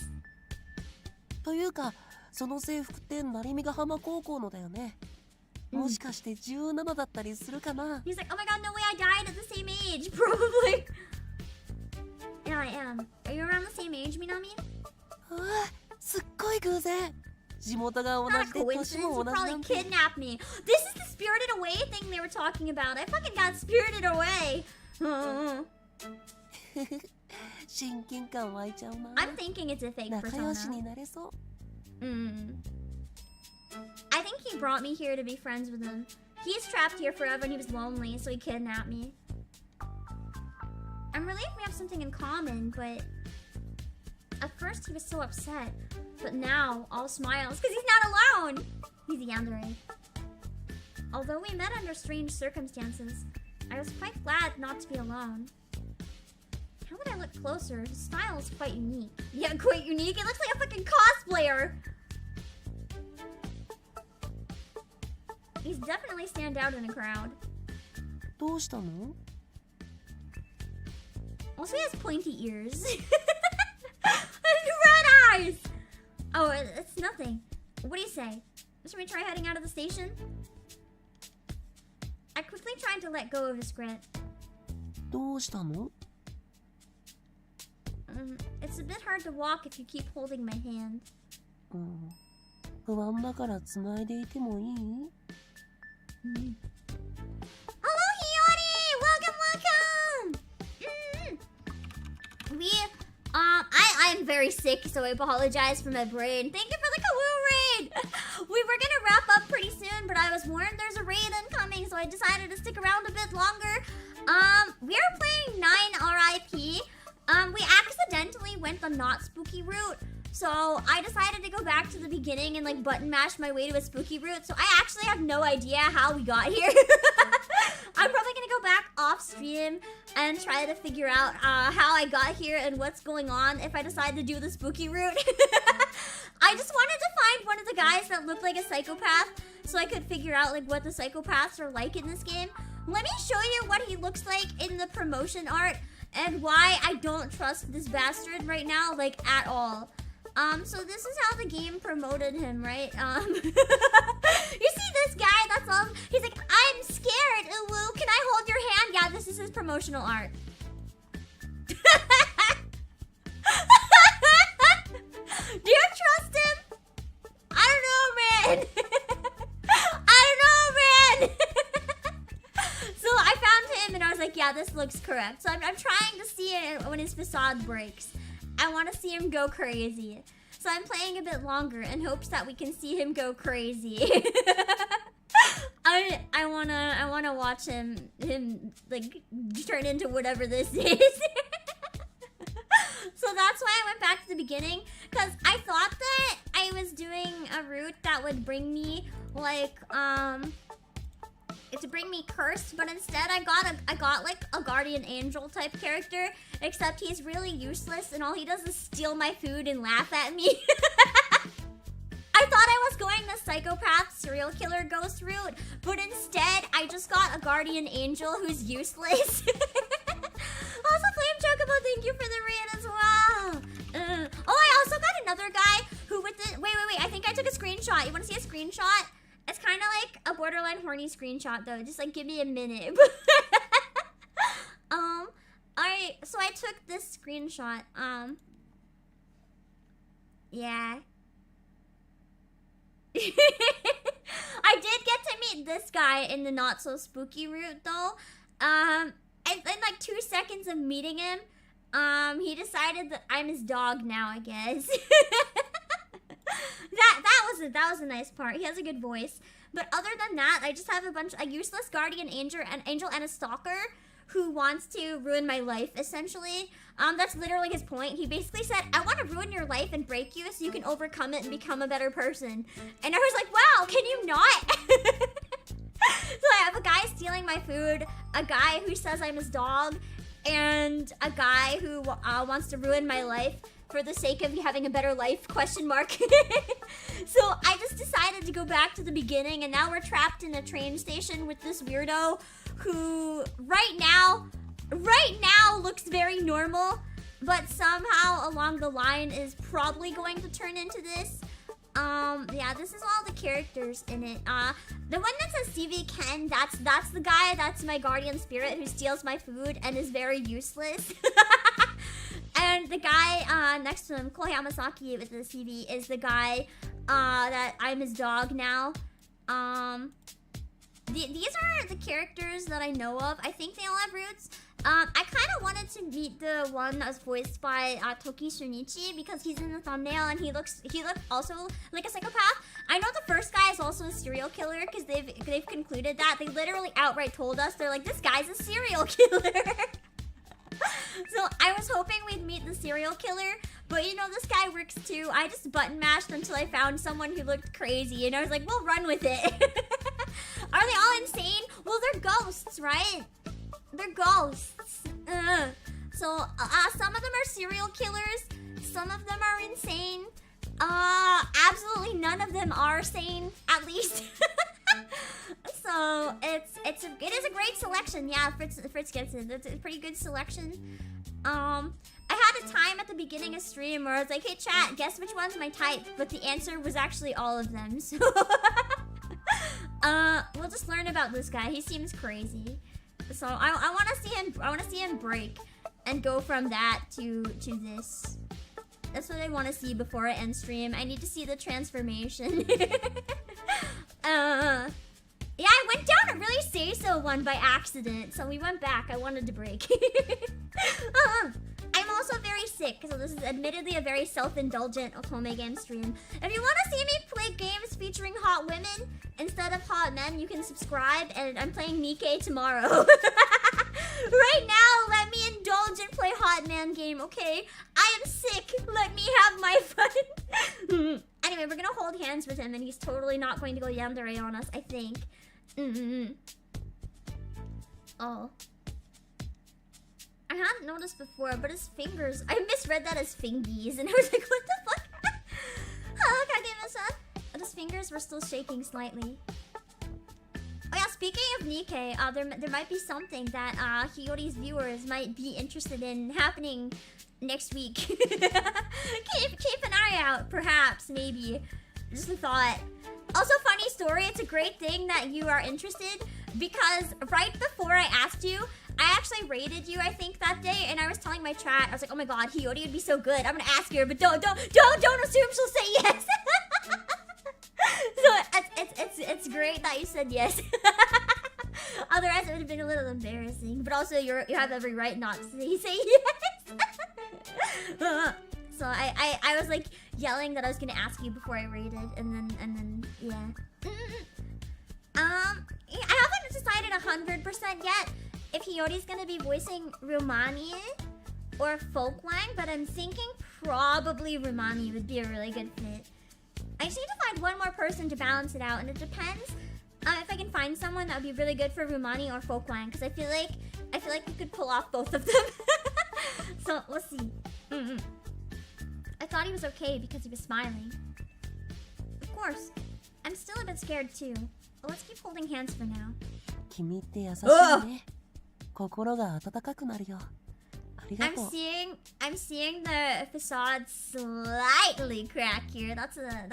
というか、その制服って成見ヶ浜高校のだよね。もしかして17だったりするかな。 He's like, oh my god, no way, I died at the same age, probably. Yeah, I am. Are you around the same age, Minami? ああ、すっごい偶然。地元が同 Not じ a で coincidence, 年 you も同じな probably んて。 kidnapped me. This is the spirited away thing they were talking about. I fucking got spirited away. 親近感湧いちゃうな。 I'm thinking it's a fake 仲良し persona. になれそう。I think he brought me here to be friends with him. He's trapped here forever and he was lonely, so he kidnapped me. I'm relieved we have something in common, but at first he was so upset. But now, all smiles, because he's not alone! He's a yandere. Although we met under strange circumstances, I was quite glad not to be alone. How would I look closer? His style is quite unique. Yeah, quite unique? It looks like a fucking cosplayer! He's definitely stand out in a crowd. どうしたの？ Also, he has pointy ears. And red eyes! Oh, it's nothing. What do you say? Should we try heading out of the station? I quickly tried to let go of his grip. どうしたの？ It's a bit hard to walk if you keep holding my hand. うん。不安だから繋いでいてもいい？ Hello, Hiyori! Welcome, welcome! I'm very sick, so I apologize for my brain. Thank you for the Kawu raid! We were gonna wrap up pretty soon, but I was warned there's a raid incoming, so I decided to stick around a bit longer. We are playing 9 R.I.P. We accidentally went the not spooky route. So I decided to go back to the beginning and like button mash my way to a spooky route. So I actually have no idea how we got here. I'm probably gonna go back off stream and try to figure out how I got here and what's going on if I decide to do the spooky route. I just wanted to find one of the guys that looked like a psychopath so I could figure out like what the psychopaths are like in this game. Let me show you what he looks like in the promotion art and why I don't trust this bastard right now, like at all. So this is how the game promoted him, right? You see this guy, that's all. He's like, I'm scared, Uwu, can I hold your hand? Yeah, this is his promotional art. Do you trust him? I don't know, man. I don't know, man. So I found him and I was like, yeah, this looks correct. So I'm trying to see it when his facade breaks. I want to see him go crazy. So I'm playing a bit longer in hopes that we can see him go crazy. I wanna watch him like turn into whatever this is. So that's why I went back to the beginning, because I thought that I was doing a route that would bring me like to bring me cursed, but instead I got like a guardian angel type character, except he's really useless and all he does is steal my food and laugh at me. I thought I was going the psychopath serial killer ghost route, but instead I just got a guardian angel who's useless. Also, Flame Chocobo, thank you for the raid as well. Oh, I also got another guy who with the wait, I think I took a screenshot. You want to see a screenshot? It's kind of like a borderline horny screenshot though. Just like give me a minute. Alright, so I took this screenshot. Yeah. I did get to meet this guy in the not so spooky route though. And in like 2 seconds of meeting him, he decided that I'm his dog now, I guess. That was a nice part. He has a good voice. But other than that, I just have a useless guardian angel and a stalker who wants to ruin my life, essentially. That's literally his point. He basically said, I want to ruin your life and break you so you can overcome it and become a better person. And I was like, wow, can you not? So I have a guy stealing my food, a guy who says I'm his dog, and a guy who wants to ruin my life for the sake of having a better life, question mark. So I just decided to go back to the beginning, and now we're trapped in a train station with this weirdo who right now looks very normal, but somehow along the line is probably going to turn into this. Yeah, this is all the characters in it. The one that says CV Ken, that's the guy, that's my guardian spirit who steals my food and is very useless. And the guy next to him, Koi Hamasaki with the CV, is the guy that I'm his dog now. These are the characters that I know of. I think they all have roots. I kind of wanted to meet the one that was voiced by Toki Shunichi because he's in the thumbnail and he looked also like a psychopath. I know the first guy is also a serial killer because they've concluded that. They literally outright told us, they're like, this guy's a serial killer. So I was hoping we'd meet the serial killer, but you know, this guy works too. I just button mashed until I found someone who looked crazy and I was like, we'll run with it. Are they all insane? Well, they're ghosts, right? They're ghosts. So some of them are serial killers, some of them are insane. Absolutely none of them are sane, at least. So it is a great selection. Yeah, Fritz gets it. It's a pretty good selection. I had a time at the beginning of stream where I was like, hey chat, guess which one's my type? But the answer was actually all of them. So we'll just learn about this guy. He seems crazy. So I want to see him break and go from that to this. That's what I want to see before I end stream. I need to see the transformation. Yeah, I went down a really say-so one by accident, so we went back. I wanted to break. I'm also very sick, so this is admittedly a very self-indulgent Otome game stream. If you want to see me play games featuring hot women instead of hot men, you can subscribe, and I'm playing Nikkei tomorrow. Right now, let me indulge and play hot man game, okay? I am sick. Let me have my fun. Anyway, we're gonna hold hands with him, and he's totally not going to go yandere on us, I think. Oh. I hadn't noticed before, but his fingers... I misread that as fingies, and I was like, what the fuck? Oh, Kagema-san. But his fingers were still shaking slightly. Oh yeah, speaking of Nikkei, there might be something that Hiyori's viewers might be interested in happening next week. keep an eye out, perhaps, maybe. Just a thought. Also, funny story, it's a great thing that you are interested, because right before I asked you, I actually rated you, I think, that day, and I was telling my chat, I was like, oh my god, Hiyori would be so good. I'm gonna ask her, but don't assume she'll say yes. So it's great that you said yes. Otherwise, it would have been a little embarrassing. But also, you have every right not to say yes. So I was like yelling that I was gonna ask you before I rated, and then yeah. I haven't decided 100% yet if Hiyori's gonna be voicing Romani or Folklang, but I'm thinking probably Romani would be a really good fit. I just need to find one more person to balance it out, and it depends if I can find someone that would be really good for Romani or Folklang, because I feel like you could pull off both of them. So we'll see. I thought he was okay because he was smiling. Of course, I'm still a bit scared too. But let's keep holding hands for now. I'm seeing the facade slightly crack here. That's a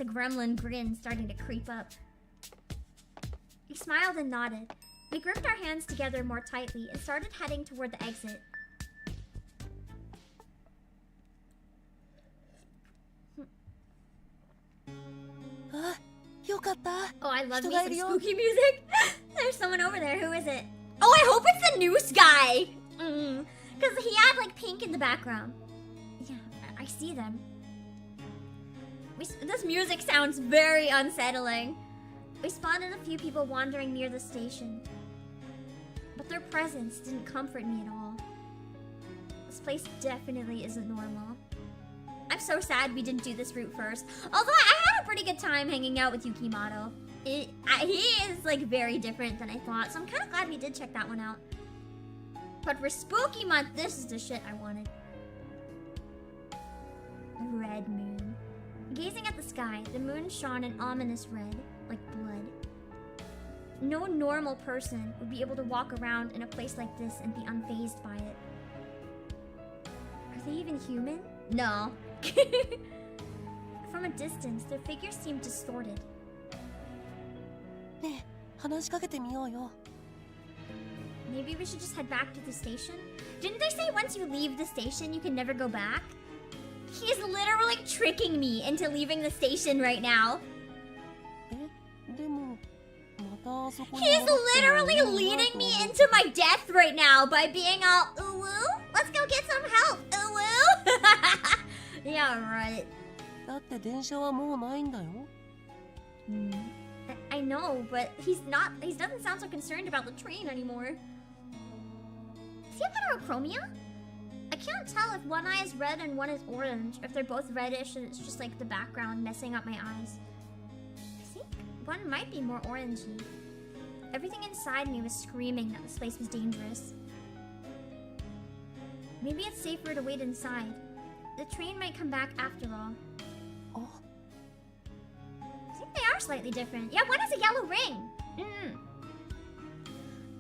gremlin grin starting to creep up. He smiled and nodded. We gripped our hands together more tightly and started heading toward the exit. Oh, I love me some spooky music. There's someone over there. Who is it? Oh, I hope it's the noose guy. Because he had like pink in the background. Yeah, I see them. This music sounds very unsettling. We spotted a few people wandering near the station. Their presence didn't comfort me at all. This place definitely isn't normal. I'm so sad we didn't do this route first. Although I had a pretty good time hanging out with Yukimoto. He is like very different than I thought, so I'm kind of glad we did check that one out. But for Spooky Month, this is the shit I wanted. Red moon. Gazing at the sky, the moon shone an ominous red, like blood. No normal person would be able to walk around in a place like this and be unfazed by it. Are they even human? No. From a distance, their figures seemed distorted. ねえ、話しかけてみようよ。 Maybe we should just head back to the station? Didn't they say once you leave the station, you can never go back? He's literally tricking me into leaving the station right now. でも、またあそこに He's literally leading me into my death right now by being all, ooh, let's go get some help, ooh. Yeah, right. だって電車はもうないんだよ。I know, but he doesn't sound so concerned about the train anymore. Is he a heterochromia? I can't tell if one eye is red and one is orange, if they're both reddish and it's just like the background messing up my eyes. I think one might be more orangey. Everything inside me was screaming that this place was dangerous. Maybe it's safer to wait inside. The train might come back after all. Oh. I think they are slightly different. Yeah, one has a yellow ring.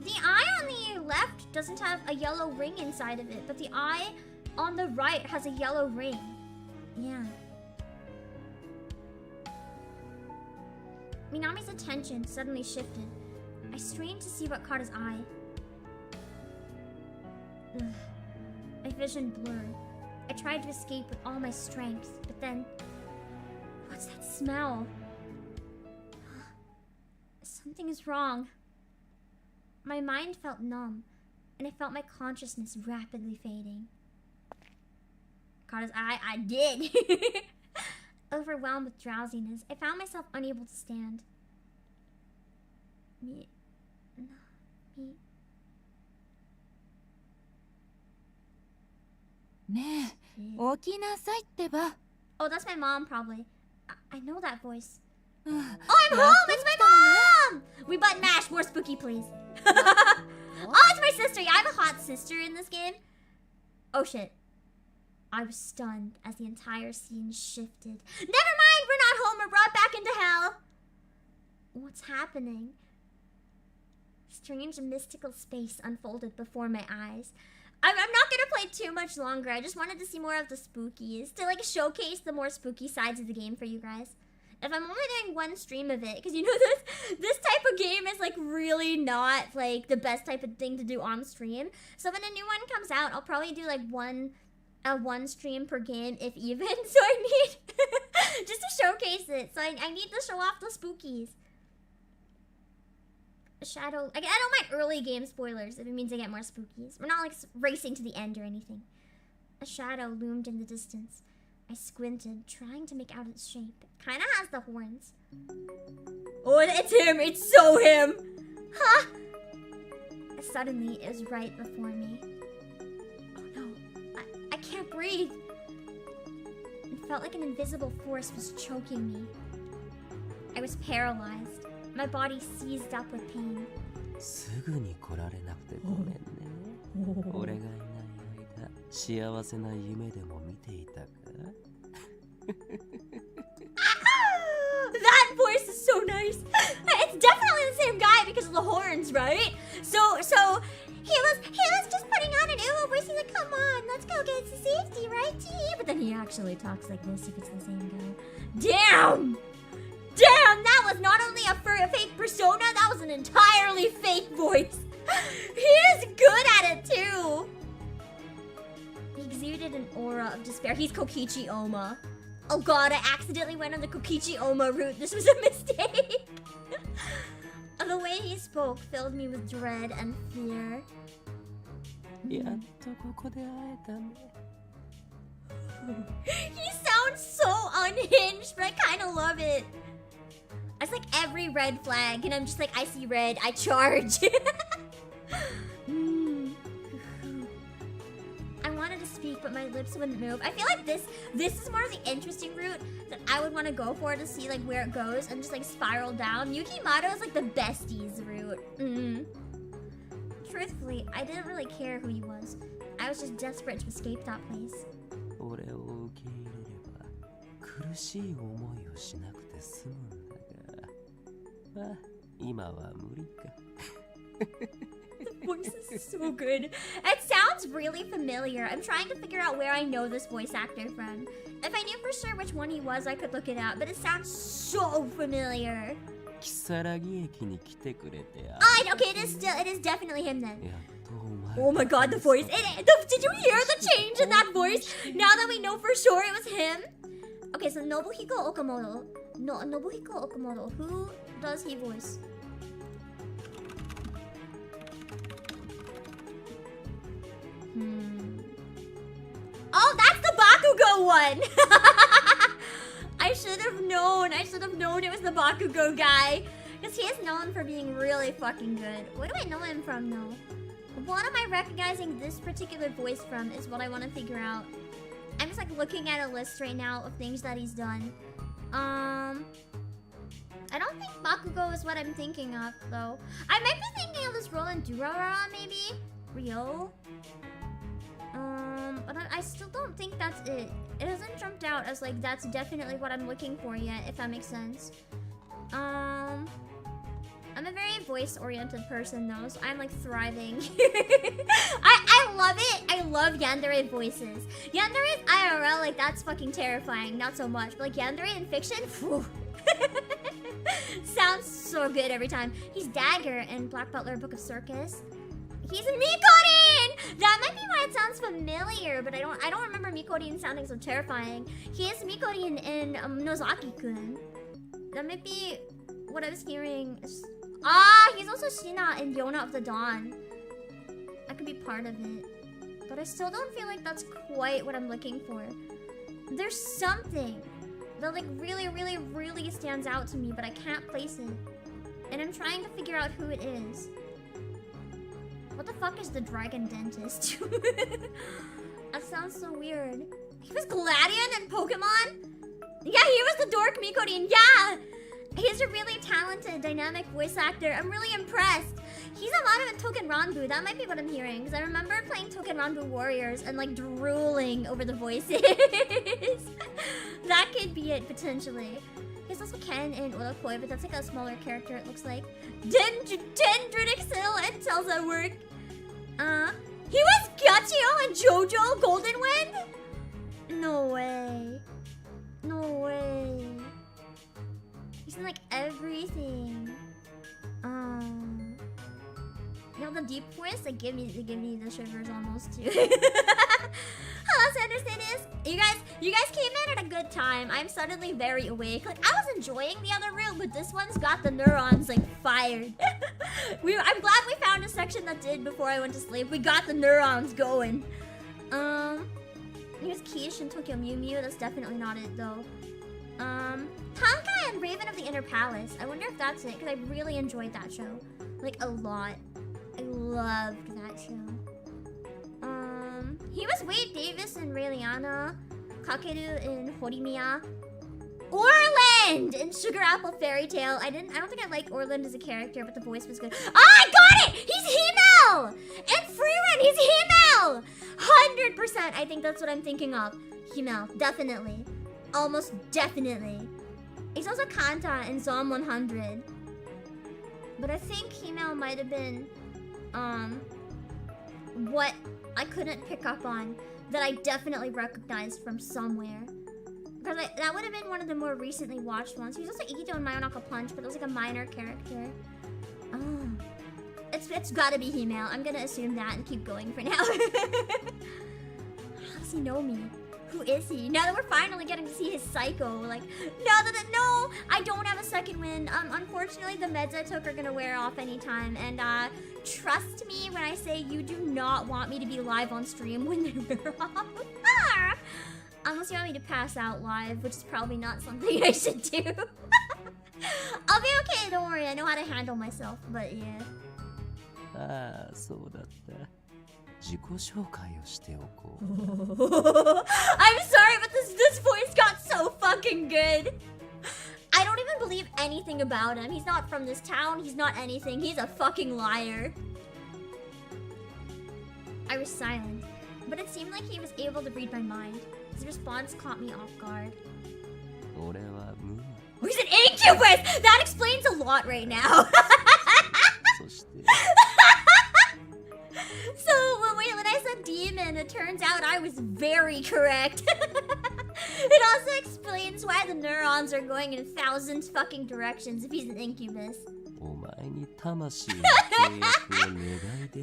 The eye on the left doesn't have a yellow ring inside of it, but the eye on the right has a yellow ring. Yeah. Minami's attention suddenly shifted. I strained to see what caught his eye. Ugh. My vision blurred. I tried to escape with all my strength, but then... What's that smell? Something is wrong. My mind felt numb, and I felt my consciousness rapidly fading. Caught his eye? I did! Overwhelmed with drowsiness, I found myself unable to stand. Me...ねえ、起きなさいってば。 Oh, that's my mom, probably. I know that voice. Oh, I'm Yeah. home! It's my mom! We button mash. More spooky, please. Oh, it's my sister. Yeah, I have a hot sister in this game. Oh, shit. I was stunned as the entire scene shifted. Never mind! We're not home. We're brought back into hell. What's happening? Strange mystical space unfolded before my eyes. I'm not gonna play too much longer. I just wanted to see more of the spookies, to like showcase the more spooky sides of the game for you guys. If I'm only doing one stream of it, because you know this type of game is like really not like the best type of thing to do on stream. So when a new one comes out, I'll probably do like one stream per game, if even. So I need just to showcase it. So I need to show off the spookies. Shadow. I don't mind early game spoilers if it means I get more spookies. We're not like racing to the end or anything. A shadow loomed in the distance. I squinted, trying to make out its shape. It kind of has the horns. Oh, it's him! It's so him! Huh? Suddenly, it was right before me. Oh no, I can't breathe. It felt like an invisible force was choking me. I was paralyzed. My body seized up with pain. すぐに来られなくてごめんね。俺がいない間、幸せな夢でも見ていたか? That voice is so nice. It's definitely the same guy because of the horns, right? So he was just putting on an ooh voice. He's like, come on, let's go get to safety, right, T? But then he actually talks like this if it's the same guy. Damn! Damn, that was not only a fake persona, that was an entirely fake voice. He is good at it too. He exuded an aura of despair. He's Kokichi Oma. Oh god, I accidentally went on the Kokichi Oma route. This was a mistake. The way he spoke filled me with dread and fear. やっとここで会えたね。 He sounds so unhinged, but I kind of love it. It's like every red flag, and I'm just like, I see red, I charge. my lips wouldn't move. I feel like this is more of the interesting route that I would want to go for to see like where it goes and just like spiral down. Yukimato is like the besties route. Truthfully, I didn't really care who he was. I was just desperate to escape that place. 俺を受け入れれば苦しい思いをしなくて済むんだが、まあ今は無理か。The voice is so good. It sounds really familiar. I'm trying to figure out where I know this voice actor from. If I knew for sure which one he was, I could look it up, but it sounds so familiar. 木更木駅に来てくれて。Okay, it is definitely him then. Oh my god, the voice. Did you hear the change in that voice? Now that we know for sure it was him? Okay, so Nobuhiko Okamoto. Nobuhiko Okamoto. Who does he voice? Oh, that's the Bakugo one! I should have known it was the Bakugo guy. Because he is known for being really fucking good. Where do I know him from though? What am I recognizing this particular voice from is what I want to figure out. I'm just like looking at a list right now of things that he's done. I don't think Bakugo is what I'm thinking of though. I might be thinking of this Roland Durara maybe? Ryo? But I still don't think that's it. It hasn't jumped out as like that's definitely what I'm looking for yet, if that makes sense. I'm a very voice-oriented person though, so I'm like thriving. I love it. I love yandere voices. Yandere IRL, like that's fucking terrifying. Not so much, but like yandere in fiction, phew. Sounds so good every time. He's Dagger in Black Butler Book of Circus. He's Mikorin! That might be why it sounds familiar, but I don't remember Mikorin sounding so terrifying. He is Mikorin in Nozaki-kun. That might be what I was hearing. He's also Shina in Yona of the Dawn. That could be part of it. But I still don't feel like that's quite what I'm looking for. There's something that like really, really, really stands out to me, but I can't place it. And I'm trying to figure out who it is. What the fuck is the Dragon Dentist? That sounds so weird. He was Gladion in Pokemon? Yeah, he was the dork Mikorin. Yeah! He's a really talented, dynamic voice actor. I'm really impressed. He's a lot of in Token Ranbu. That might be what I'm hearing. Because I remember playing Token Ranbu Warriors and like drooling over the voices. That could be it, potentially. He's also Ken in Urakoi, but that's like a smaller character, it looks like. Dendrixil and Telza work. He was Gyachio and JoJo Golden Wind? No way. No way. He's in like everything. You know the deep voice? They give me the shivers almost too. Hello, Sanderson. You guys came in at a good time. I'm suddenly very awake. Like I was enjoying the other room, but this one's got the neurons like fired. I'm glad we found a section that did before I went to sleep. We got the neurons going. Here's Quiche and Tokyo Mew Mew. That's definitely not it though. Tonkai and Raven of the Inner Palace. I wonder if that's it, because I really enjoyed that show. Like, a lot. I loved that show. He was Wade Davis in Raeliana, Kakeru in Horimiya, Orland in Sugar Apple Fairy Tale. I don't think I like Orland as a character, but the voice was good. I got it! He's Himmel! In Freeland, he's Himmel! 100%, I think that's what I'm thinking of. Himmel, definitely. Almost definitely. He's also Kanta in Zom 100. But I think Himmel might have been, what I couldn't pick up on that I definitely recognized from somewhere. Because that would have been one of the more recently watched ones. He was also Ito in My Onaka Punch, but it was like a minor character. It's gotta be Himmel. I'm gonna assume that and keep going for now. How does he know me? Who is he? Now that we're finally getting to see his psycho, like, no, I don't have a second wind. Unfortunately, the meds I took are gonna wear off anytime, and trust me when I say you do not want me to be live on stream when they wear off. Unless you want me to pass out live, which is probably not something I should do. I'll be okay, don't worry, I know how to handle myself, but yeah. そうだった。自己紹介をしておこう。I'm sorry, but this voice got so fucking good. I don't even believe anything about him. He's not from this town. He's not anything. He's a fucking liar. I was silent, but it seemed like he was able to read my mind. His response caught me off guard. Oh, he's an incubus! That explains a lot right now. So, when I said demon, it turns out I was very correct. It also explains why the neurons are going in 1,000 fucking directions if he's an incubus.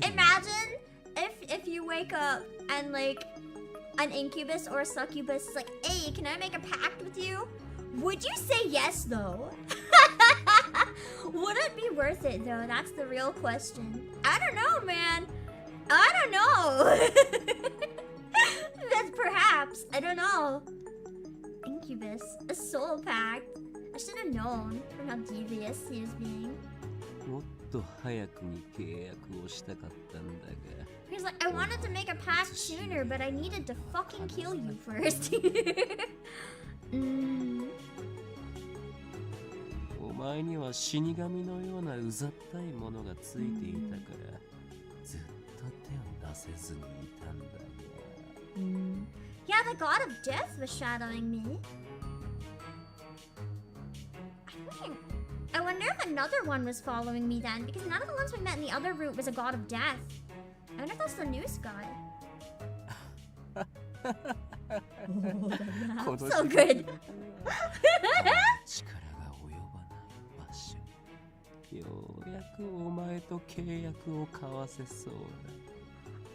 Imagine if you wake up and like an incubus or a succubus is like, hey, can I make a pact with you? Would you say yes though? Would it be worth it though? That's the real question. I don't know, man. I don't know. That's perhaps. I don't know. Incubus. A soul pact. I should have known from how devious he is being. He's like, I wanted to make a pact sooner, but I needed to fucking kill you first. Yeah, the god of death was shadowing me. I wonder if another one was following me then, because none of the ones we met in the other route was a god of death. I wonder if that's the news guy. Oh, so good.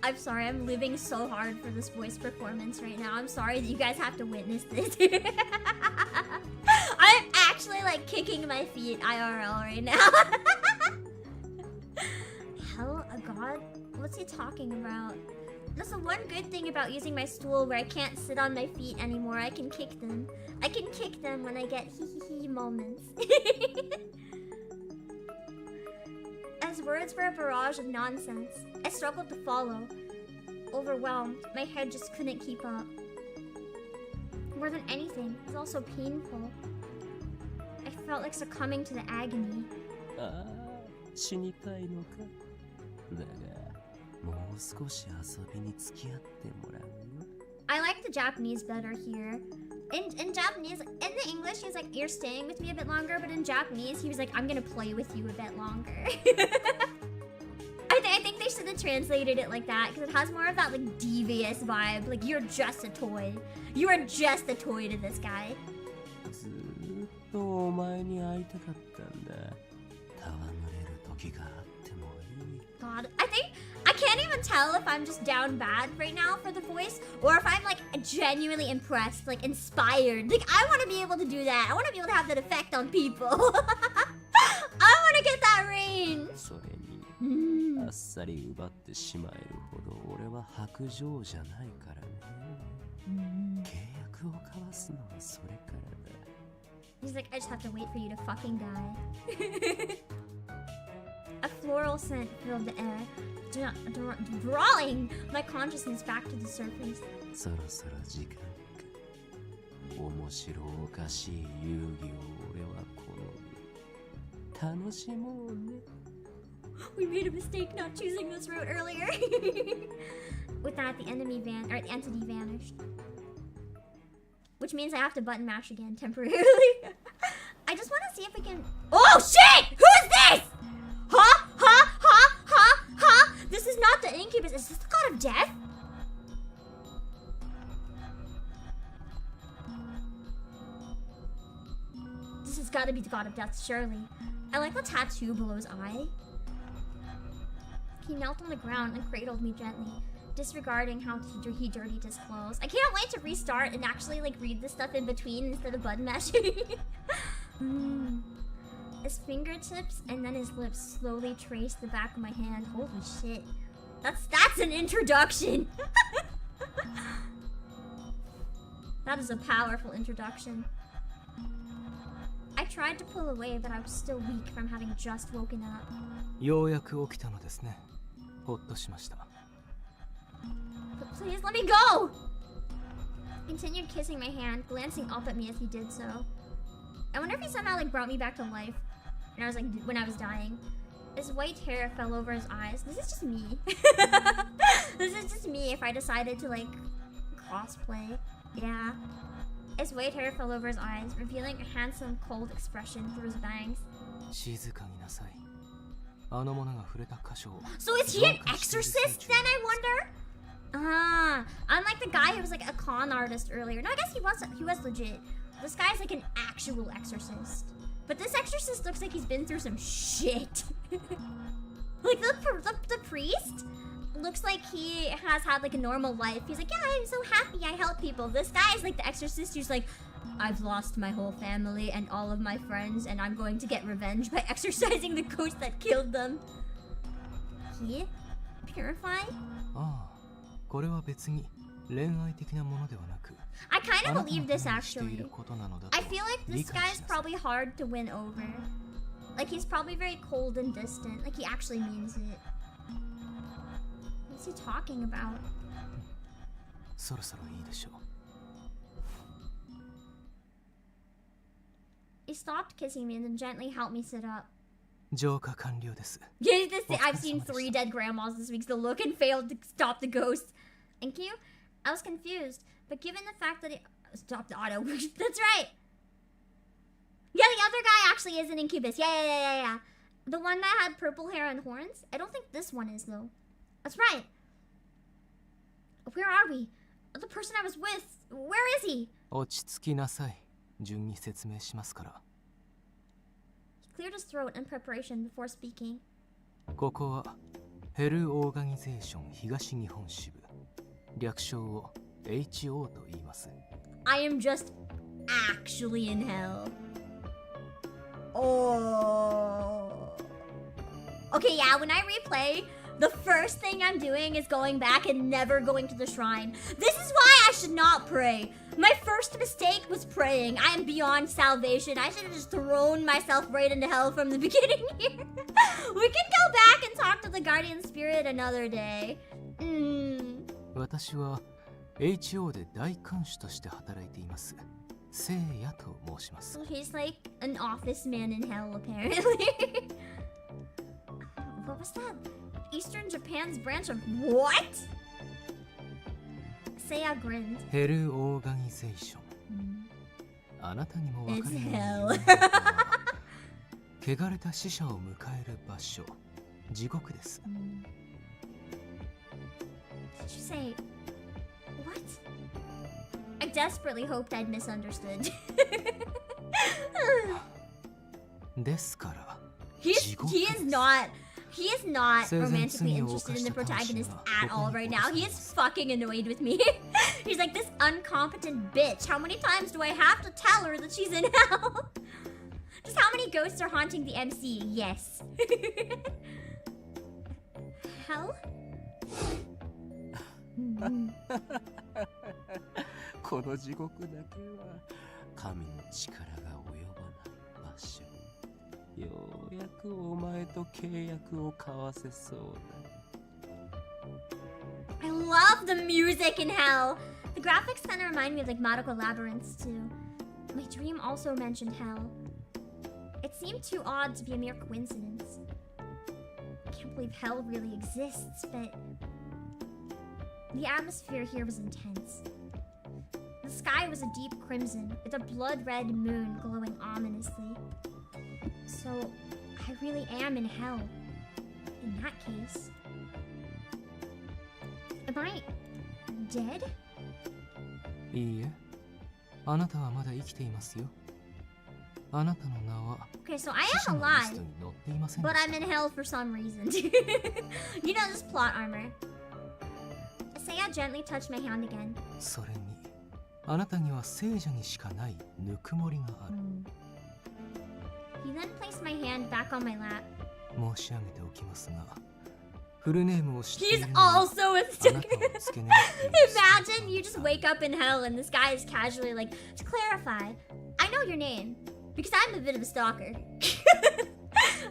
I'm sorry, I'm living so hard for this voice performance right now. I'm sorry that you guys have to witness this. I'm actually like kicking my feet IRL right now. Hell, a god? What's he talking about? That's the one good thing about using my stool where I can't sit on my feet anymore. I can kick them. I can kick them when I get hee moments. As words were a barrage of nonsense, I struggled to follow. Overwhelmed, my head just couldn't keep up. More than anything, it was also painful. I felt like succumbing to the agony. I like the Japanese better here. In Japanese, in the English, he's like, you're staying with me a bit longer, but in Japanese, he was like, I'm gonna play with you a bit longer. I think they should have translated it like that, because it has more of that like devious vibe. Like, you're just a toy. You are just a toy to this guy. God, I can't even tell if I'm just down bad right now for the voice, or if I'm like genuinely impressed, like inspired. Like, I want to be able to do that. I want to be able to have that effect on people. I want to get that range. He's like, I just have to wait for you to fucking die. A floral scent filled the air, drawing my consciousness back to the surface. We made a mistake not choosing this route earlier. With that, the entity vanished. Which means I have to button mash again temporarily. I just want to see if we can... Oh shit! Who's this? Huh? This is not the incubus. Is this the god of death? This has got to be the god of death, surely. I like the tattoo below his eye. He knelt on the ground and cradled me gently, disregarding how he dirtied his clothes. I can't wait to restart and actually like read the stuff in between instead of button mashing. His fingertips and then his lips slowly traced the back of my hand. Holy shit. That's an introduction. That is a powerful introduction. I tried to pull away, but I was still weak from having just woken up. Please let me go! He continued kissing my hand, glancing up at me as he did so. I wonder if he somehow like brought me back to life. And I was like, when I was dying. His white hair fell over his eyes. This is just me. This is just me if I decided to like crossplay. Yeah. His white hair fell over his eyes, revealing a handsome, cold expression through his bangs. So is he an exorcist then, I wonder? Ah, unlike the guy who was like a con artist earlier. No, I guess he was legit. This guy's like an actual exorcist. But this exorcist looks like he's been through some shit. Like the priest looks like he has had like a normal life. He's like, yeah, I'm so happy I help people. This guy is like the exorcist who's like, I've lost my whole family and all of my friends and I'm going to get revenge by exorcising the ghost that killed them. He? Purify? I kind of believe this actually. I feel like this guy's probably hard to win over. Like he's probably very cold and distant. Like he actually means it. What's he talking about? He stopped kissing me and then gently helped me sit up. I've seen 3 dead grandmas this week. The look and failed to stop the ghost. Thank you. I was confused, but given the fact that he stopped the auto, that's right. Yeah, the other guy actually is an incubus. Yeah. The one that had purple hair and horns. I don't think this one is though. That's right. Where are we? The person I was with. Where is he? He cleared his throat in preparation before speaking. I am just actually in hell. Oh. Okay, yeah, when I replay, the first thing I'm doing is going back and never going to the shrine. This is why I should not pray. My first mistake was praying. I am beyond salvation. I should have just thrown myself right into hell from the beginning here. We can go back and talk to the guardian spirit another day. So he's like an office man in hell, apparently. What was that? Eastern Japan's branch of what? Seiya grinned. It's hell. Did you say what? I desperately hoped I'd misunderstood. He is not romantically interested in the protagonist at all right now. He is fucking annoyed with me. He's like, this incompetent bitch. How many times do I have to tell her that she's in hell? Just how many ghosts are haunting the MC? Yes. Hell? I love the music in hell. The graphics kind of remind me of like Madoka Labyrinths too. My dream also mentioned hell. It seemed too odd to be a mere coincidence. I can't believe hell really exists, but the atmosphere here was intense. The sky was a deep crimson with a blood-red moon glowing ominously. So, I really am in hell. In that case. Am I dead? Okay, so I am alive, but I'm in hell for some reason. You know this plot armor. Seiya gently touched my hand again. He then placed my hand back on my lap. He's also a stalker. Imagine you just wake up in hell and this guy is casually like, to clarify, I know your name because I'm a bit of a stalker.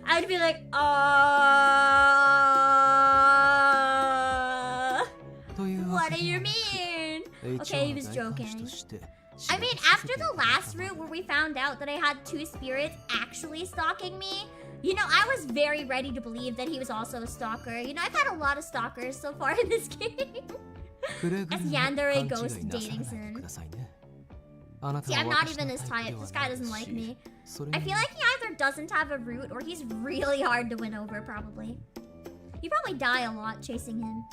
I'd be like, What do you mean? Okay, he was joking. I mean, after the last route where we found out that I had 2 spirits actually stalking me, you know, I was very ready to believe that he was also a stalker. You know, I've had a lot of stalkers so far in this game. As Yandere Ghost Dating Sim. See, I'm not even his type. This guy doesn't like me. I feel like he either doesn't have a route or he's really hard to win over, probably. You probably die a lot chasing him.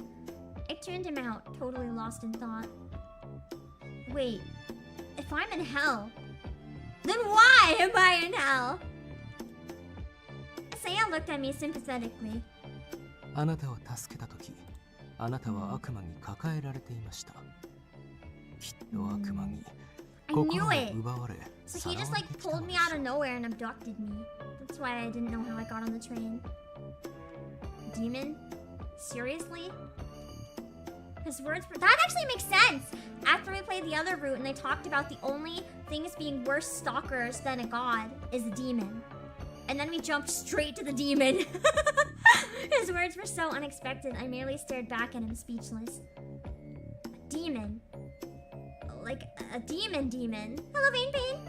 I tuned him out, totally lost in thought. Wait, if I'm in hell, then why am I in hell? Seiya looked at me sympathetically. あなたを助けたとき、あなたは悪魔に抱えられていました。きっと悪魔に I knew it! So he just like pulled me out of nowhere and abducted me. That's why I didn't know how I got on the train. Demon? Seriously? His words were— that actually makes sense! After we played the other route and they talked about the only things being worse stalkers than a god is a demon. And then we jumped straight to the demon. His words were so unexpected, I merely stared back at him speechless. A demon? Like a demon? Hello, Vein Pain?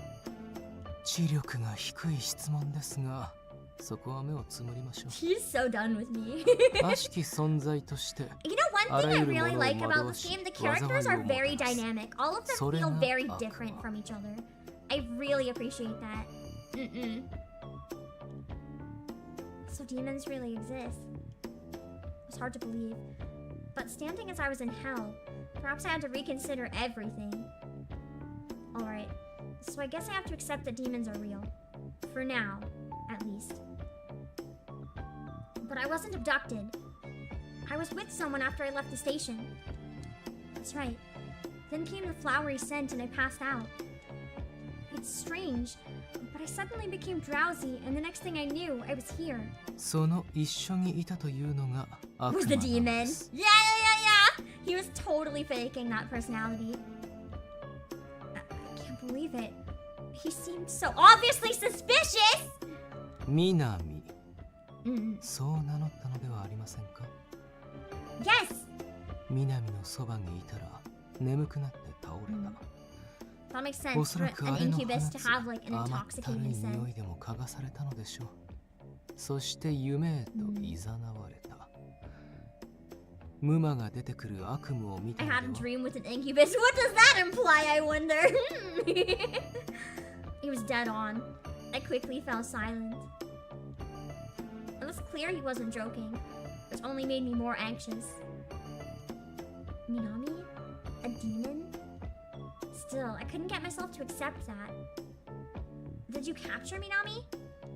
知力が低い質問ですが、そこは目をつむりましょう。 He's so done with me.悪しき存在として、 You know, one thing I really like about this game, the characters are very dynamic. All of them feel very different from each other. I really appreciate that. So demons really exist. It's hard to believe. But standing as I was in hell, perhaps I had to reconsider everything. Alright, so I guess I have to accept that demons are real. For now, at least. But I wasn't abducted. I was with someone after I left the station. That's right. Then came the flowery scent and I passed out. It's strange, but I suddenly became drowsy and the next thing I knew, I was here. その一緒にいたというのが悪魔 Was the demon? Yeah! He was totally faking that personality. I can't believe it. He seemed so obviously suspicious! 南、そう名乗ったのではありませんか？ Yes! 南のそばにいたら眠くなって倒れた。 That makes sense for an incubus to have like an intoxicating scent. 匂いでも嗅がされたのでしょう。そして夢へと誘われた。ムマが出てくる悪夢を見た I ので had a は dream with an incubus. What does that imply, I wonder? He was dead on. I quickly fell silent. It was clear he wasn't joking, which only made me more anxious. Minami? A demon? Still, I couldn't get myself to accept that. Did you capture Minami?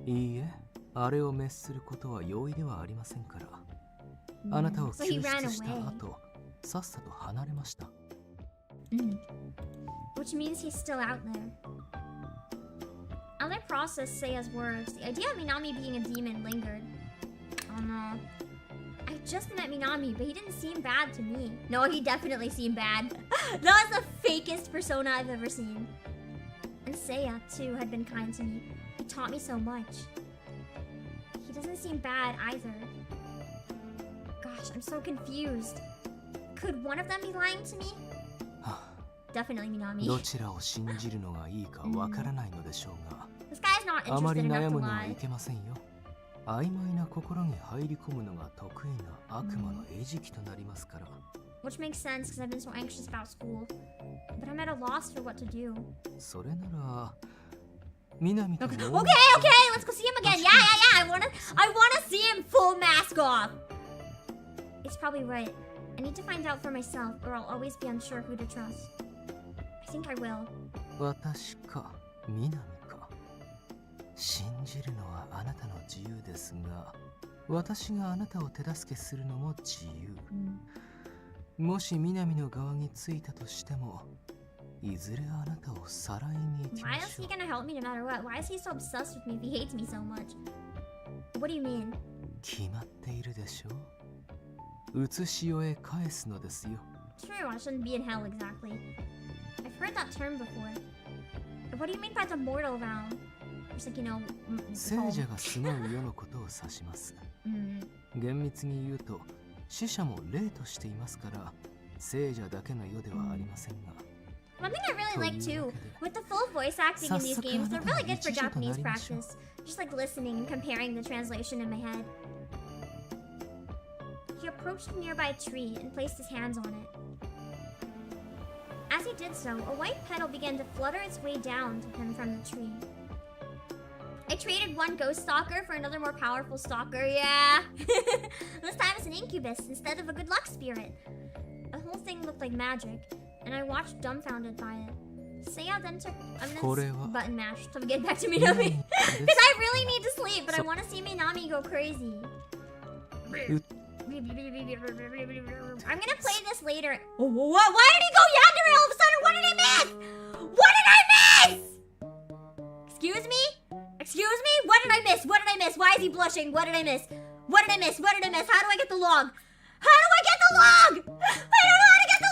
いいえ、あれを滅することは容易ではありませんから。あなたを救出した後、さっさと離れました。Which means he's still out there. As I processed Seiya's words, the idea of Minami being a demon lingered. Oh no. I just met Minami, but he didn't seem bad to me. No, he definitely seemed bad. That was the fakest persona I've ever seen. And Seiya, too, had been kind to me. He taught me so much. He doesn't seem bad either. Gosh, I'm so confused. Could one of them be lying to me? Definitely Minami. どちらを信じるのがいいかわからないのでしょうが、 This guy's not あま interested り enough 悩 to むのは lie. いけませんよ。曖昧な心に入り込むのが得意な悪魔の餌食となりますから。 Which makes sense because I've been so anxious about school. But I'm at a loss for what to do. それなら、南と Okay, もう okay, let's go see him again. Yeah. I wanna see him full mask off. It's probably right. I need to find out for myself, or I'll always be unsure who to trust. I think I will. 私か南か。信じるのはあなたの自由ですが、私があなたを手助けするのも自由。もし南の側についたとしても、いずれあなたをさらいに行きま Why し is ょ he gonna help me no matter what? Why is he so obsessed with me if he hates me so much? What do you mean? 決まっているでしょう。写し世へ返すのですよ。 True, I shouldn't be in hell exactly. I've heard that term before. What do you mean by the mortal realm? It's like, you know, 聖者が住まう世のことを指します。厳密に言うと、死者も霊としていますから、聖者だけの世ではありませんが。 One thing I really like too, with the full voice acting in these games, they're really good for Japanese practice. Just like listening and comparing the translation in my head. He approached a nearby tree and placed his hands on it. As he did so, a white petal began to flutter its way down to him from the tree. I traded one ghost stalker for another more powerful stalker, yeah! This time it's an incubus instead of a good luck spirit. The whole thing looked like magic, and I watched dumbfounded by it. Seiya then took a button mash to get back to Minami. Because I really need to sleep, but I want to see Minami go crazy. I'm gonna play this later. Oh, what? Why did he go yandere all of a sudden? What did I miss? What did I miss? Excuse me? Excuse me? What did I miss? What did I miss? Why is he blushing? What did I miss? What did I miss? What did I miss? How do I get the log? How do I get the log? I don't know how to get the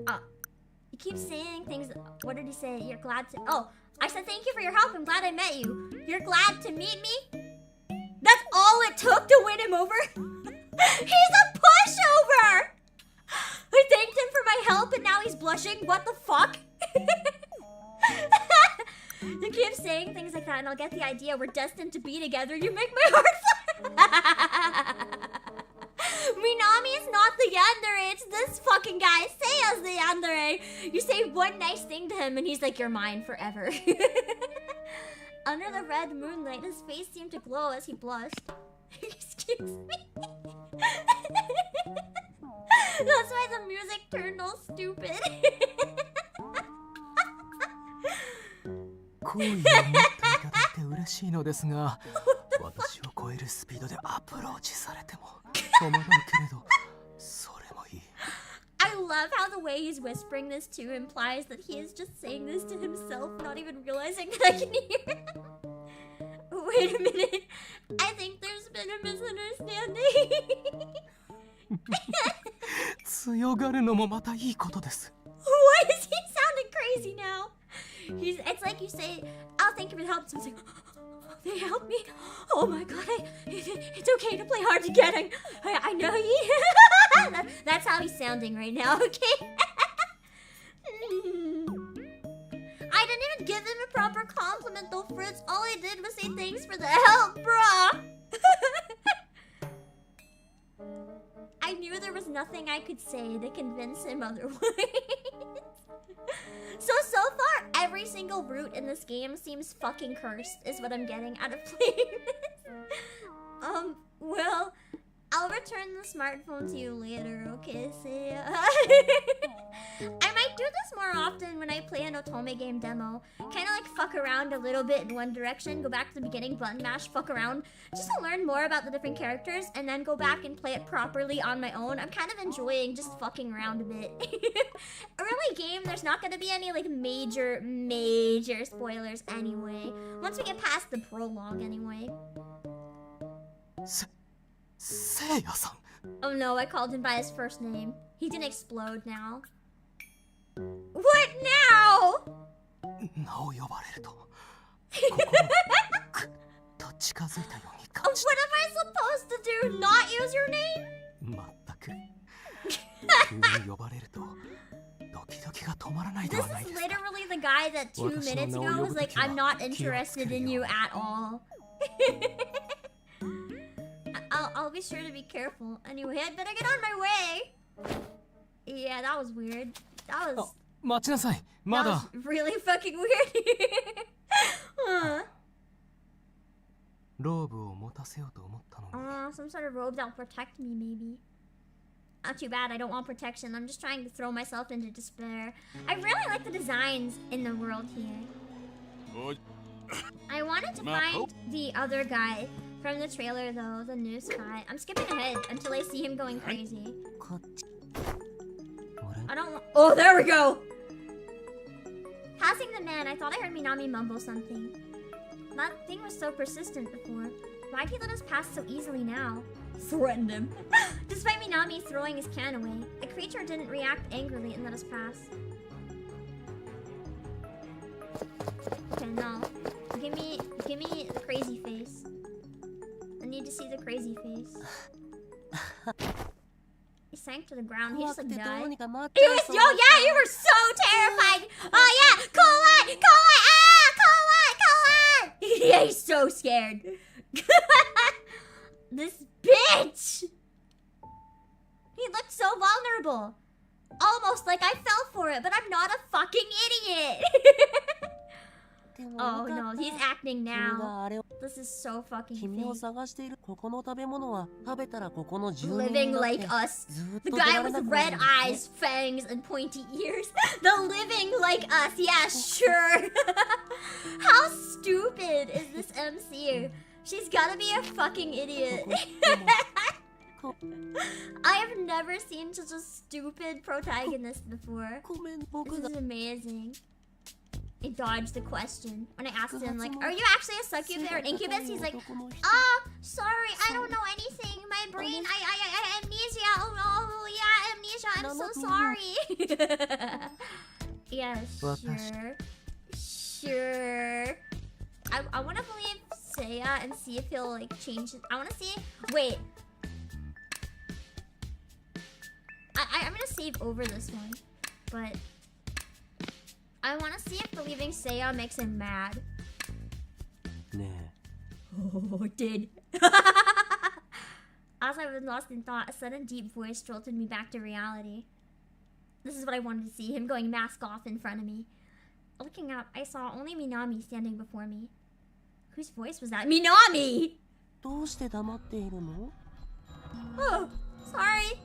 log! He keeps saying things. What did he say? You're glad to... Oh, I said thank you for your help. I'm glad I met you. You're glad to meet me? That's all it took to win him over? He's a pushover! I thanked him for my help and now he's blushing? What the fuck? You keep saying things like that and I'll get the idea we're destined to be together. You make my heart flutter. Minami is not the yandere, it's this fucking guy. Seiya's the yandere. You say one nice thing to him and he's like, you're mine forever. Under the red moonlight, his face seemed to glow as he blushed. Excuse me. That's why the music turned all stupid. 好意を持っていただいて嬉しいのですが、私を超えるスピードでアプローチされても戸惑うけれど、それもいい。I love how the way he's whispering this too implies that he is just saying this to himself, not even realizing that I can hear him. Wait a minute. I think there's been a misunderstanding. 強がるのもまたいいことです。Why is he sounding crazy now? It's like you say, I'll thank you for the help. So it's like, oh, they helped me. Oh my god, it's okay to play hard to get. I know you. That's how he's sounding right now, okay? I didn't even give him a proper compliment though, Fritz. All I did was say thanks for the help, bruh. I knew there was nothing I could say to convince him otherwise. So far, every single route in this game seems fucking cursed, is what I'm getting out of playing this. Well, I'll return the smartphone to you later, okay, Seiya? I might do this more often when I play an Otome game demo. Kind of like fuck around a little bit in one direction, go back to the beginning, button mash, fuck around, just to learn more about the different characters, and then go back and play it properly on my own. I'm kind of enjoying just fucking around a bit. Early game, there's not gonna be any like major spoilers anyway. Once we get past the prologue anyway. Seiya-san. Oh no, I called him by his first name. He can explode now. What now? 名を呼ばれると What am I supposed to do? Not use your name? 全く急に呼ばれるとドキドキが止まらないで This はない is ですか literally the guy that 2 minutes ago was like, I'm not interested in you at all. I'll be sure to be careful. Anyway, I'd better get on my way. Yeah, that was weird. That was... 待ちなさい。まだ。 That was really fucking weird. Huh. ローブを持たせようと思ったのに。 Some sort of robe that'll protect me, maybe. Not too bad, I don't want protection. I'm just trying to throw myself into despair. I really like the designs in the world here. I wanted to find the other guy from the trailer, though, the news guy. I'm skipping ahead until I see him going crazy. I don't want... Oh, there we go! Passing the man, I thought I heard Minami mumble something. That thing was so persistent before. Why'd he let us pass so easily now? Threatened him. Despite Minami throwing his can away, the creature didn't react angrily and let us pass. Okay, no. Give me the crazy face. I need to see the crazy face. sank to the ground. He just like 怖くてどう died. にかなっ He ちゃい was, そう yo, だった yeah, you were so terrified. Oh yeah, Colette. Yeah, he's so scared. This bitch. He looked so vulnerable. Almost like I fell for it, but I'm not a fucking idiot. Oh no, he's acting now. This is so fucking 君を fake. 探しているここの食べ物は食べたらここの住人 Living になって like us. ずっ The と出 guy られ with なくな red るんだね eyes, fangs, and pointy ears. The living like us. Yeah, sure. How stupid is this MC? She's gotta be a fucking idiot. I have never seen such a stupid protagonist before. This is amazing. He dodged the question. When I asked him, like, are you actually a succubus or an incubus? He's like, sorry, I don't know anything. My brain, I amnesia. Oh, yeah, amnesia. I'm so sorry. Yeah, sure. I want to believe Seiya and see if he'll, like, change it. I want to see. Wait. I'm gonna save over this one, but I want to see if believing Seiya makes him mad. Oh, it did. As I was lost in thought, a sudden deep voice jolted me back to reality. This is what I wanted to see, him going mask off in front of me. Looking up, I saw only Minami standing before me. Whose voice was that? Minami! どうして黙っているの Oh, sorry.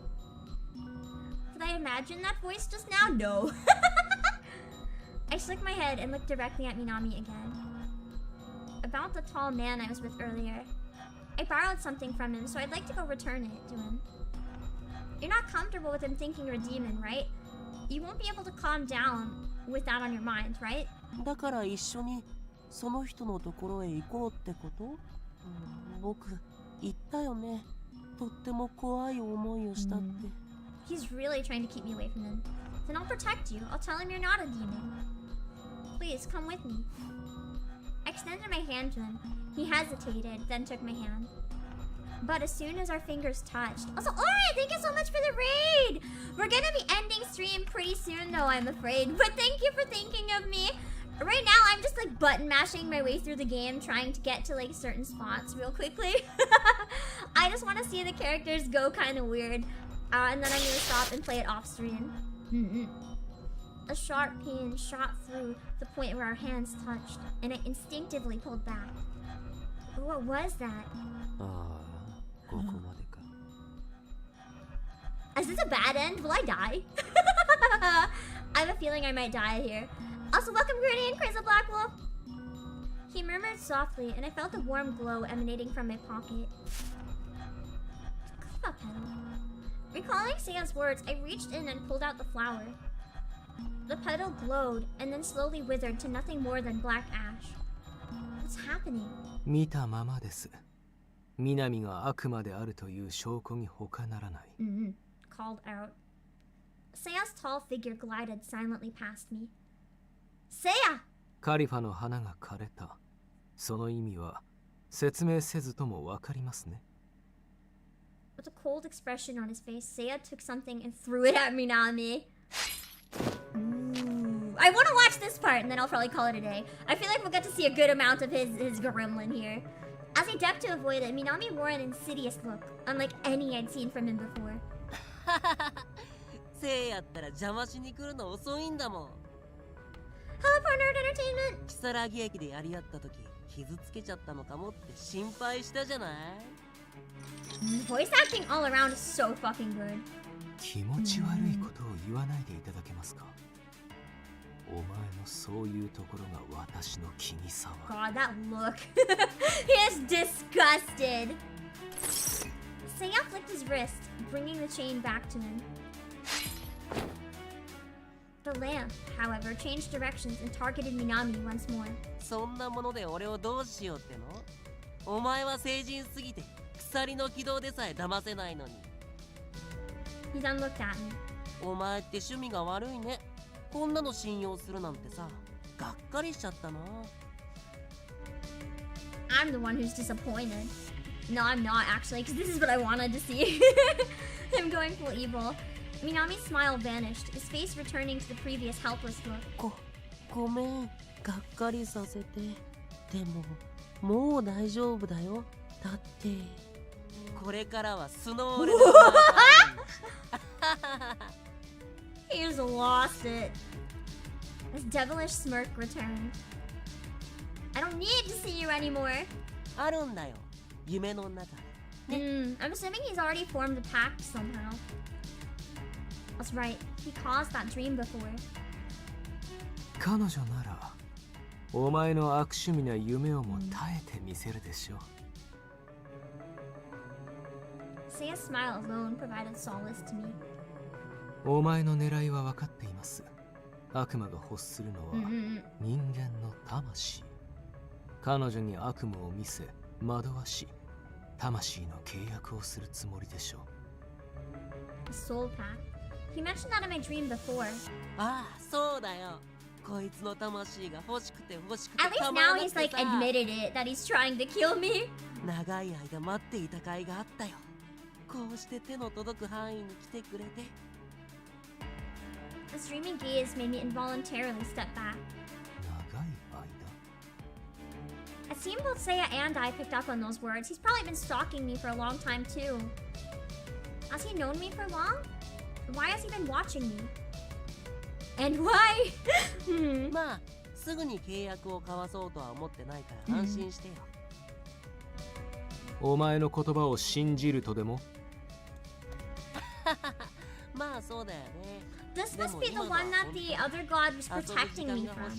Did I imagine that voice just now? No. I shook my head and looked directly at Minami again. About the tall man I was with earlier. I borrowed something from him, so I'd like to go return it to him. You're not comfortable with him thinking you're a demon, right? You won't be able to calm down with that on your mind, right? だから一緒にその人のところへ行こうってこと、僕言ったよね。とっても怖い思いをしたって。He's really trying to keep me away from him. Then I'll protect you. I'll tell him you're not a demon. Please, come with me. I extended my hand to him. He hesitated, then took my hand. But as soon as our fingers touched... Also, alright, thank you so much for the raid! We're gonna be ending stream pretty soon though, I'm afraid. But thank you for thinking of me. Right now, I'm just like button mashing my way through the game, trying to get to like certain spots real quickly. I just want to see the characters go kind of weird. And then I'm gonna stop and play it off stream. A sharp pain shot through the point where our hands touched, and I instinctively pulled back. What was that? Is this a bad end? Will I die? I have a feeling I might die here. Also, welcome Gritty and Crazy Black Wolf. He murmured softly, and I felt a warm glow emanating from my pocket. Click that petal. Recalling Seiya's words, I reached in and pulled out the flower. The petal glowed, and then slowly withered to nothing more than black ash. What's happening? 見たままです。南が悪魔であるという証拠に他ならない。Called out. Seiya's tall figure glided silently past me. Seiya! カリファの花が枯れた。その意味は説明せずともわかりますね。With a cold expression on his face, Seiya took something and threw it at Minami. I want to watch this part, and then I'll probably call it a day. I feel like we'll get to see a good amount of his gremlin here. As I ducked to avoid it, Minami wore an insidious look, unlike any I'd seen from him before. せいやったら邪魔しに来るの遅いんだもん。Hello, partner entertainment. 木更木駅でやり合った時、傷つけちゃったのかもって心配したじゃない。Voice acting all around is so fucking good. 気持ち悪いことを言わないでいただけますか。お前のそういうところが私の気に障る。 God, that look. He is disgusted. Seiya flicked his wrist, bringing the chain back to him. The lamp, however, changed directions and targeted Minami once more. そんなもので俺をどうしようっての？お前は成人すぎて鎖の軌道でさえ騙せないのに。He then looked at me. お前って趣味が悪いね。こんなの信用するなんてさ、がっかりしちゃったな。I'm the one who's disappointed. No, I'm not actually, because this is what I wanted to see. Him going going full evil. Minami's smile vanished, his face returning to the previous helpless look. ごめん、がっかりさせて。でも、もう大丈夫だよ。だって、これからはスノーレで。He's lost it. His devilish smirk returned. I don't need to see you anymore. あるんだよ、夢の中で。I'm assuming he's already formed a pact somehow. That's right, he caused that dream before. 彼女ならお前の悪趣味な夢をも耐えてみせるでしょう。Seiya's smile alone provided solace to me. お前の狙いは分かっています。悪魔が欲するのは人間の魂。彼女に悪夢を見せ惑わし魂の契約をするつもりでしょう。 A soul pact. He mentioned that in my dream before. ああ、そうだよ。こいつの魂が欲しくて欲しくて At least now he's like admitted it that he's trying to kill me. 長い間待っていた甲斐があったよ。こうして手の届く範囲に来てくれて。The streaming gaze made me involuntarily step back. 長い間 It seemed both Seiya and I picked up on those words. He's probably been stalking me for a long time too. Has he known me for long? Why has he been watching me? And why? まあ、すぐに契約を交わそうとは思ってないから安心してよ。お前の言葉を信じるとでもまあそうだよね。 This must be the one that the other god was protecting me from.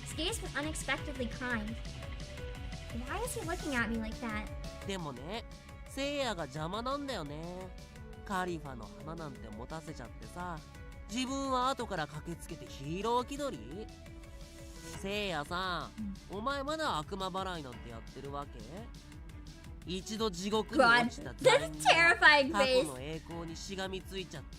His gaze was unexpectedly kind. Why is he looking at me like that? でもね、聖夜が邪魔なんだよね。カリファの花なんて持たせちゃってさ、自分は後から駆けつけてヒーロー気取り？聖夜さん、お前まだ悪魔払いなんてやってるわけ？一度地獄に落ちた罪人が過去の栄光にしがみついちゃって。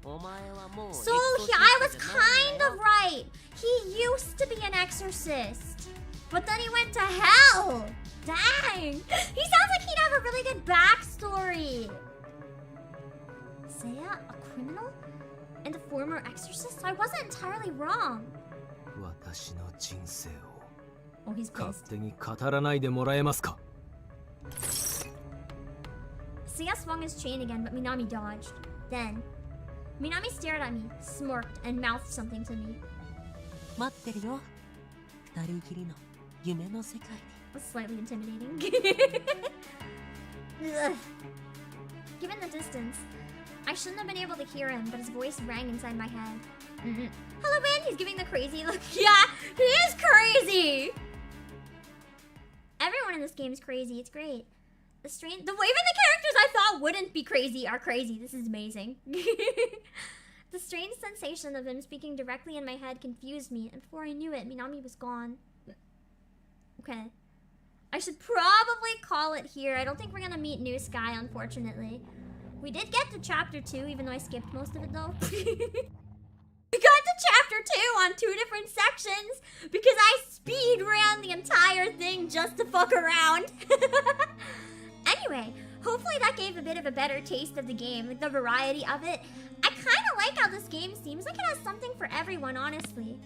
お前はもう So I was kind of right. He used to be an exorcist, but then he went to hell. Dang. He sounds like he'd have a really good backstory. Seiya, a criminal? And a former exorcist? I wasn't entirely wrong. 私の人生を Oh, he's 勝 pissed. 手に語らないでもらえますか。 Seiya swung his chain again, but Minami dodged. Then, Minami stared at me, smirked, and mouthed something to me. 待ってるよ。二人きりの夢の世界に。It was slightly intimidating. Ugh. Given the distance, I shouldn't have been able to hear him, but his voice rang inside my head. Hello, man. He's giving the crazy look. Yeah, he is crazy. Everyone in this game is crazy. It's great. The way even the characters I thought wouldn't be crazy are crazy. This is amazing. The strange sensation of him speaking directly in my head confused me, and before I knew it, Minami was gone. Okay. I should probably call it here. I don't think we're gonna meet New Sky, unfortunately. We did get to chapter 2, even though I skipped most of it, though. We got to chapter 2 on 2 different sections because I speed ran the entire thing just to fuck around. Anyway, hopefully that gave a bit of a better taste of the game, like the variety of it. I kind of like how this game seems like it has something for everyone, honestly.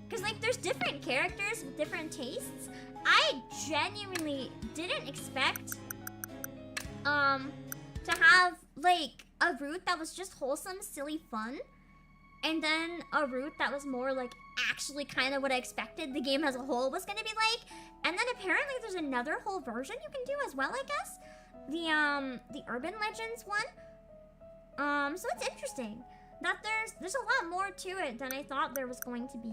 Because, like, there's different characters with different tastes. I genuinely didn't expect, to have, like, a route that was just wholesome, silly fun. And then a route that was more, like, actually kind of what I expected the game as a whole was gonna be like. And then apparently there's another whole version you can do as well, I guess. The Urban Legends one. So it's interesting that there's a lot more to it than I thought there was going to be.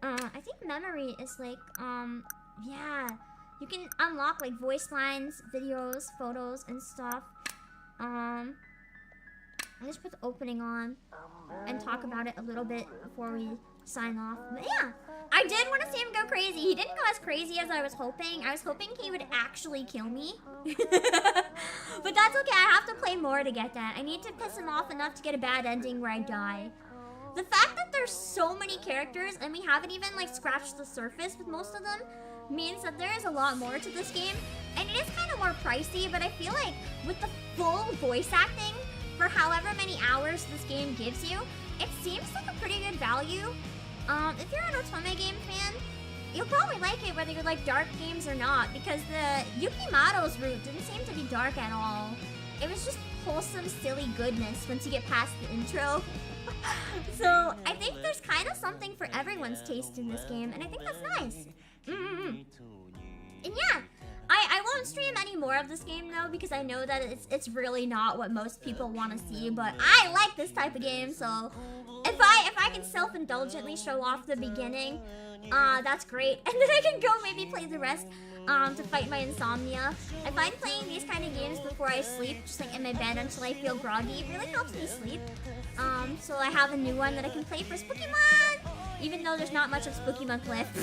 I think memory is like, yeah, you can unlock like voice lines, videos, photos, and stuff. I'll just put the opening on and talk about it a little bit before we sign off. But yeah, I did want to see him go crazy. He didn't go as crazy as I was hoping. I was hoping he would actually kill me. But that's okay. I have to play more to get that. I need to piss him off enough to get a bad ending where I die. The fact that there's so many characters and we haven't even like scratched the surface with most of them means that there is a lot more to this game. And it is pricey, but I feel like with the full voice acting for however many hours this game gives you, it seems like a pretty good value. If you're an Otome game fan, you'll probably like it whether you like dark games or not, because the Yukimado's route didn't seem to be dark at all. It was just wholesome, silly goodness once you get past the intro. So I think there's kind of something for everyone's taste in this game, and I think that's nice. And yeah, I won't stream any more of this game though, because I know that it's really not what most people want to see, but I like this type of game, so if I can self-indulgently show off the beginning, that's great, and then I can go maybe play the rest to fight my insomnia. I find playing these kind of games before I sleep, just like in my bed until I feel groggy, it really helps me sleep. So I have a new one that I can play for Spooky Month, even though there's not much of Spooky Month left.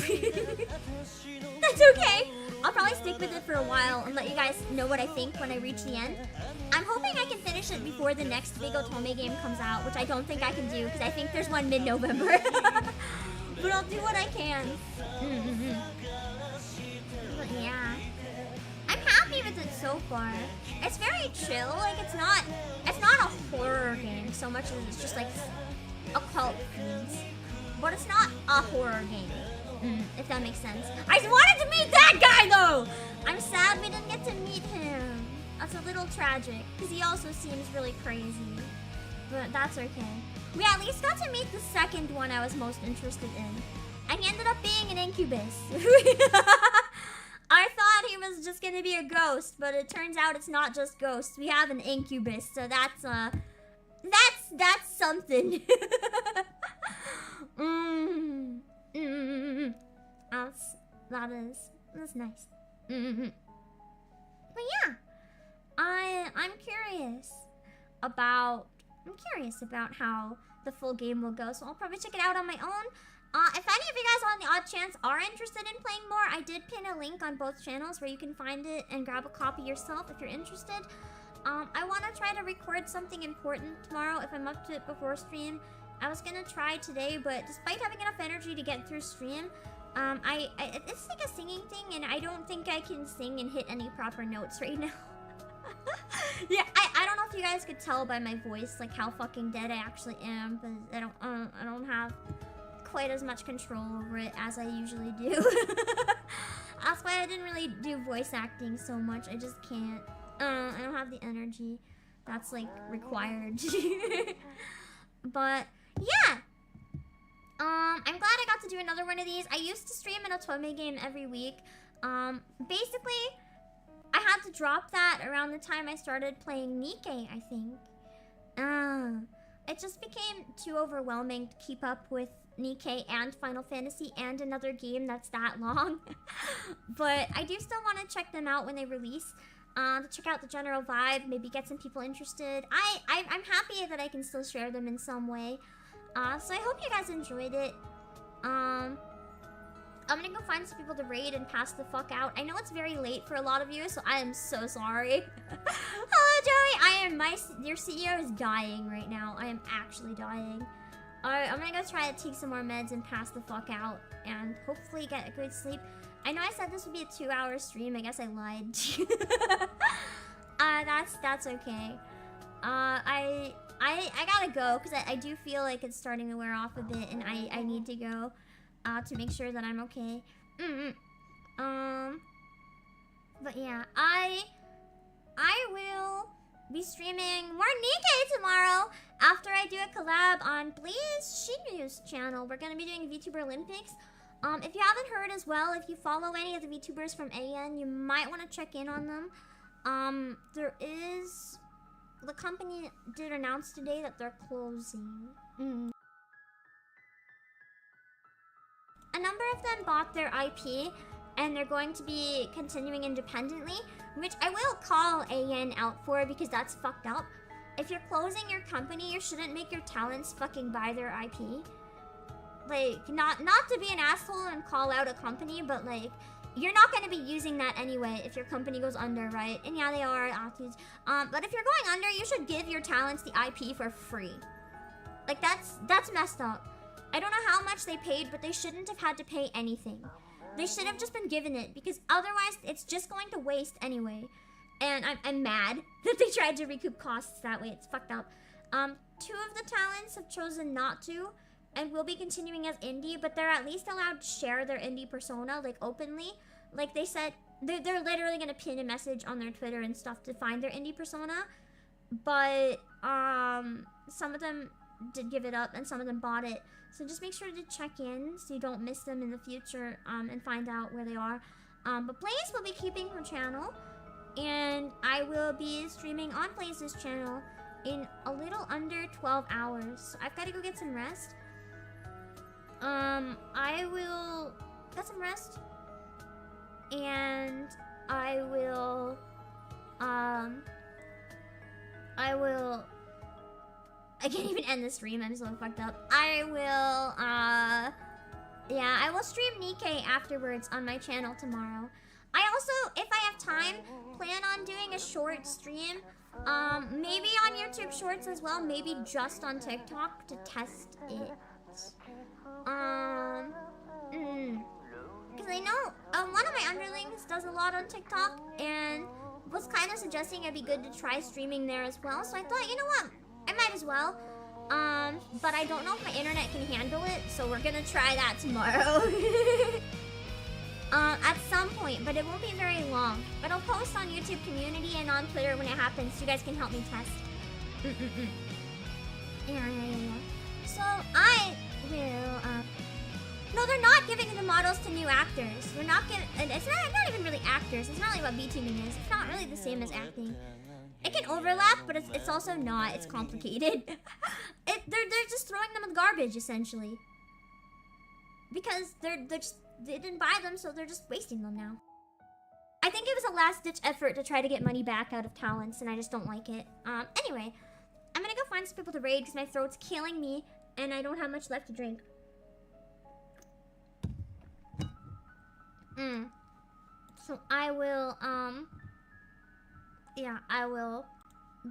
That's okay. I'll probably stick with it for a while and let you guys know what I think when I reach the end. I'm hoping I can finish it before the next big Otome game comes out, which I don't think I can do because I think there's one mid-November. But I'll do what I can. But yeah, I'm happy with it so far. It's very chill. Like it's not a horror game so much as it's just like occult themes. But it's not a horror game. If that makes sense. I wanted to meet that guy though! I'm sad we didn't get to meet him. That's a little tragic, because he also seems really crazy. But that's okay. We at least got to meet the second one I was most interested in. And he ended up being an incubus. I thought he was just gonna be a ghost, but it turns out it's not just ghosts. We have an incubus, so that's something. That's nice. But yeah, I'm curious about how the full game will go, so I'll probably check it out on my own. If any of you guys on the odd chance are interested in playing more, I did pin a link on both channels where you can find it and grab a copy yourself if you're interested. I want to try to record something important tomorrow if I'm up to it before stream. I was gonna try today, but despite having enough energy to get through stream, it's like a singing thing, and I don't think I can sing and hit any proper notes right now. Yeah, I don't know if you guys could tell by my voice like how fucking dead I actually am, but I don't have quite as much control over it as I usually do. That's why I didn't really do voice acting so much. I just can't. I don't have the energy that's like required. But yeah, I'm glad I got to do another one of these. I used to stream an Otome game every week. Basically, I had to drop that around the time I started playing Nikke, I think. It just became too overwhelming to keep up with Nikke and Final Fantasy and another game that's that long. But I do still want to check them out when they release. To check out the general vibe, maybe get some people interested. I'm happy that I can still share them in some way. So I hope you guys enjoyed it. I'm gonna go find some people to raid and pass the fuck out. I know it's very late for a lot of you, so I am so sorry. Hello, Joey! Your CEO is dying right now. I am actually dying. Alright, I'm gonna go try to take some more meds and pass the fuck out, and hopefully get a good sleep. I know I said this would be a 2-hour stream. I guess I lied. That's okay. I gotta go because I do feel like it's starting to wear off a bit, and I need to go to make sure that I'm okay. But yeah, I will be streaming more Nikke tomorrow after I do a collab on Blaze Shinyu's channel. We're gonna be doing VTuber Olympics. If you haven't heard as well, if you follow any of the VTubers from AN, you might want to check in on them. The company did announce today that they're closing. A number of them bought their IP, and they're going to be continuing independently, which I will call AN out for because that's fucked up. If you're closing your company, you shouldn't make your talents fucking buy their IP. Like, not to be an asshole and call out a company, but like, you're not going to be using that anyway if your company goes under, right? And yeah, they are attitudes. But if you're going under, you should give your talents the IP for free. Like, that's messed up. I don't know how much they paid, but they shouldn't have had to pay anything. They should have just been given it, because otherwise it's just going to waste anyway. And I'm mad that they tried to recoup costs that way. It's fucked up. 2 of the talents have chosen not to and will be continuing as indie, but they're at least allowed to share their indie persona, like, openly. Like they said, they're literally gonna pin a message on their Twitter and stuff to find their indie persona. But, some of them did give it up and some of them bought it. So just make sure to check in so you don't miss them in the future, and find out where they are. But Blaze will be keeping her channel, and I will be streaming on Blaze's channel in a little under 12 hours. So I've got to go get some rest. I will get some rest, and I can't even end the stream, I'm so fucked up. I will stream Nikkei afterwards on my channel tomorrow. I also, if I have time, plan on doing a short stream, maybe on YouTube Shorts as well, maybe just on TikTok to test it. Because I know one of my underlings does a lot on TikTok and was kind of suggesting it'd be good to try streaming there as well. So I thought, you know what, I might as well. But I don't know if my internet can handle it, so we're gonna try that tomorrow. At some point, but it won't be very long. But I'll post on YouTube community and on Twitter when it happens, so you guys can help me test. Yeah. So I will, no, they're not giving the models to new actors. They're not giving, it's not even really actors. It's not like what VTubing is. It's not really the same as acting. It can overlap, but it's also not. It's complicated. They're just throwing them in the garbage, essentially. Because they didn't buy them, so they're just wasting them now. I think it was a last-ditch effort to try to get money back out of talents, and I just don't like it. Anyway, I'm gonna go find some people to raid because my throat's killing me, and I don't have much left to drink. So I will, yeah, I will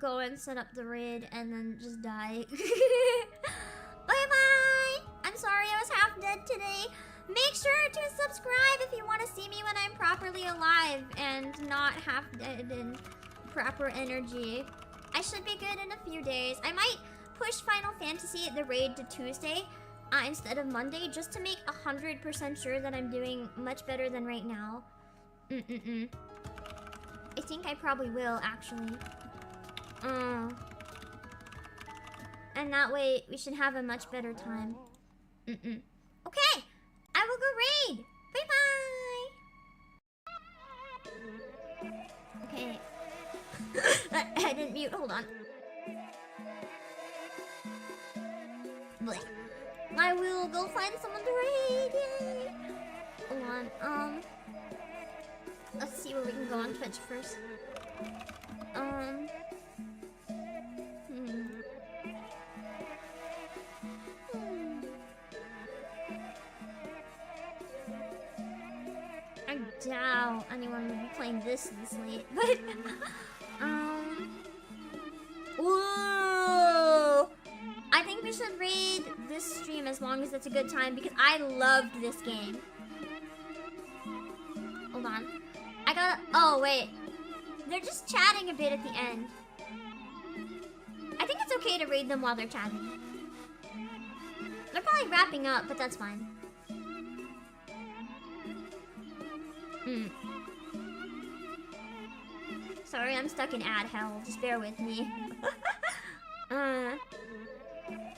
go and set up the raid and then just die. Bye-bye! I'm sorry I was half dead today. Make sure to subscribe if you want to see me when I'm properly alive and not half dead and proper energy. I should be good in a few days. I might push Final Fantasy the raid to Tuesday instead of Monday just to make 100% sure that I'm doing much better than right now. I think I probably will, actually. And that way, we should have a much better time. Okay! I will go raid! Bye-bye! Okay. I didn't mute, hold on. Blech. I will go find someone to raid, yay! Hold on, let's see where we can go on Twitch first. I doubt anyone will be playing this late, but whoa! I think we should raid this stream as long as it's a good time because I loved this game. Hold on. I gotta... Oh, wait. They're just chatting a bit at the end. I think it's okay to raid them while they're chatting. They're probably wrapping up, but that's fine. Sorry, I'm stuck in ad hell. Just bear with me.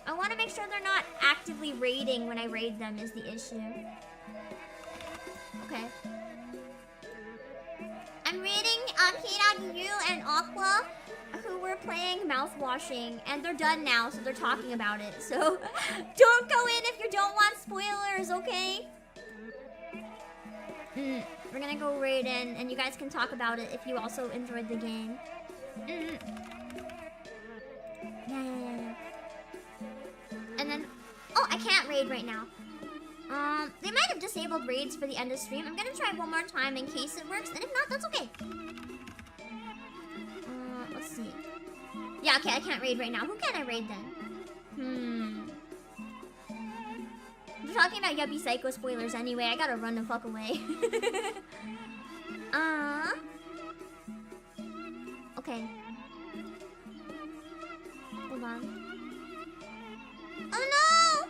I want to make sure they're not actively raiding when I raid them is the issue. Okay. I'm raiding Kira, and Aqua, who were playing mouthwashing, and they're done now, so they're talking about it. So, don't go in if you don't want spoilers, okay? We're gonna go raid in, and you guys can talk about it if you also enjoyed the game. Yeah. And then, oh, I can't raid right now. They might have disabled raids for the end of stream. I'm gonna try one more time in case it works, and if not, that's okay. Let's see. Yeah, okay, I can't raid right now. Who can I raid then? We're talking about Yuppie Psycho spoilers anyway. I gotta run the fuck away. Okay. Hold on. Oh no!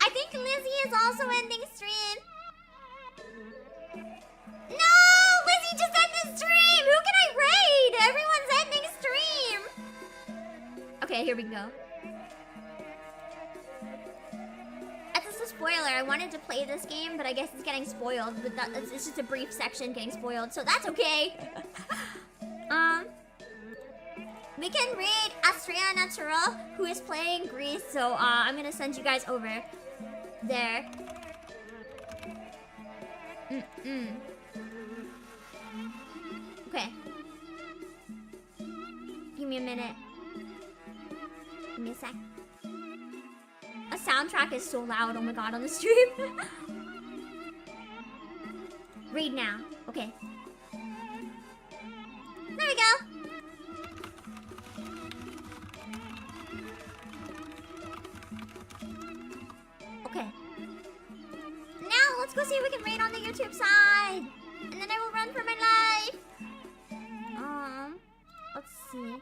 I think Lizzie is also ending stream. No! Lizzie just ended stream! Who can I raid? Everyone's ending stream! Okay, here we go. That's just a spoiler. I wanted to play this game, but I guess it's getting spoiled. But it's just a brief section getting spoiled, so that's okay. We can read Astrea Natural, who is playing Greece, so I'm gonna send you guys over there. Okay. Give me a minute. Give me a sec. A soundtrack is so loud, oh my god, on the stream. Read now. Okay. There we go. Okay. Now, let's go see if we can raid on the YouTube side. And then I will run for my life. Let's see.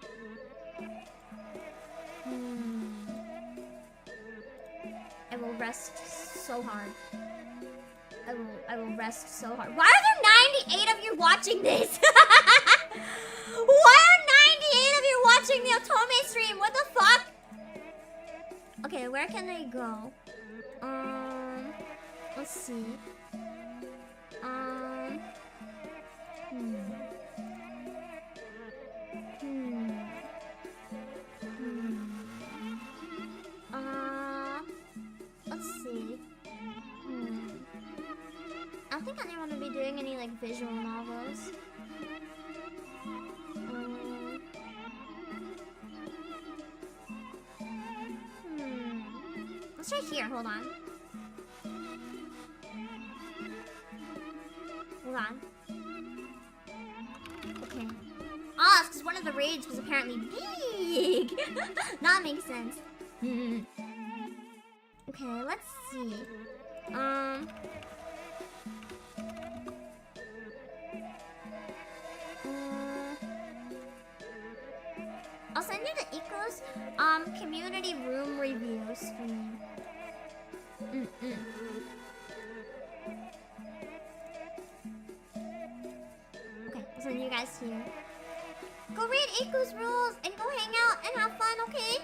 I will rest so hard. I will rest so hard. Why are there 98 of you watching this? Why are 98 of you watching the Otome stream? What the fuck? Okay, where can I go? Let's see. Let's see. I don't think I want to be doing any like visual novels. Let's try here. Hold on. Hold on. Okay. Ah, it's because one of the raids was apparently big. That makes sense. Okay, let's see. I'll send you the Ecos community room review stream. Okay, I'll send you guys here. Go read Iku's rules and go hang out and have fun, okay?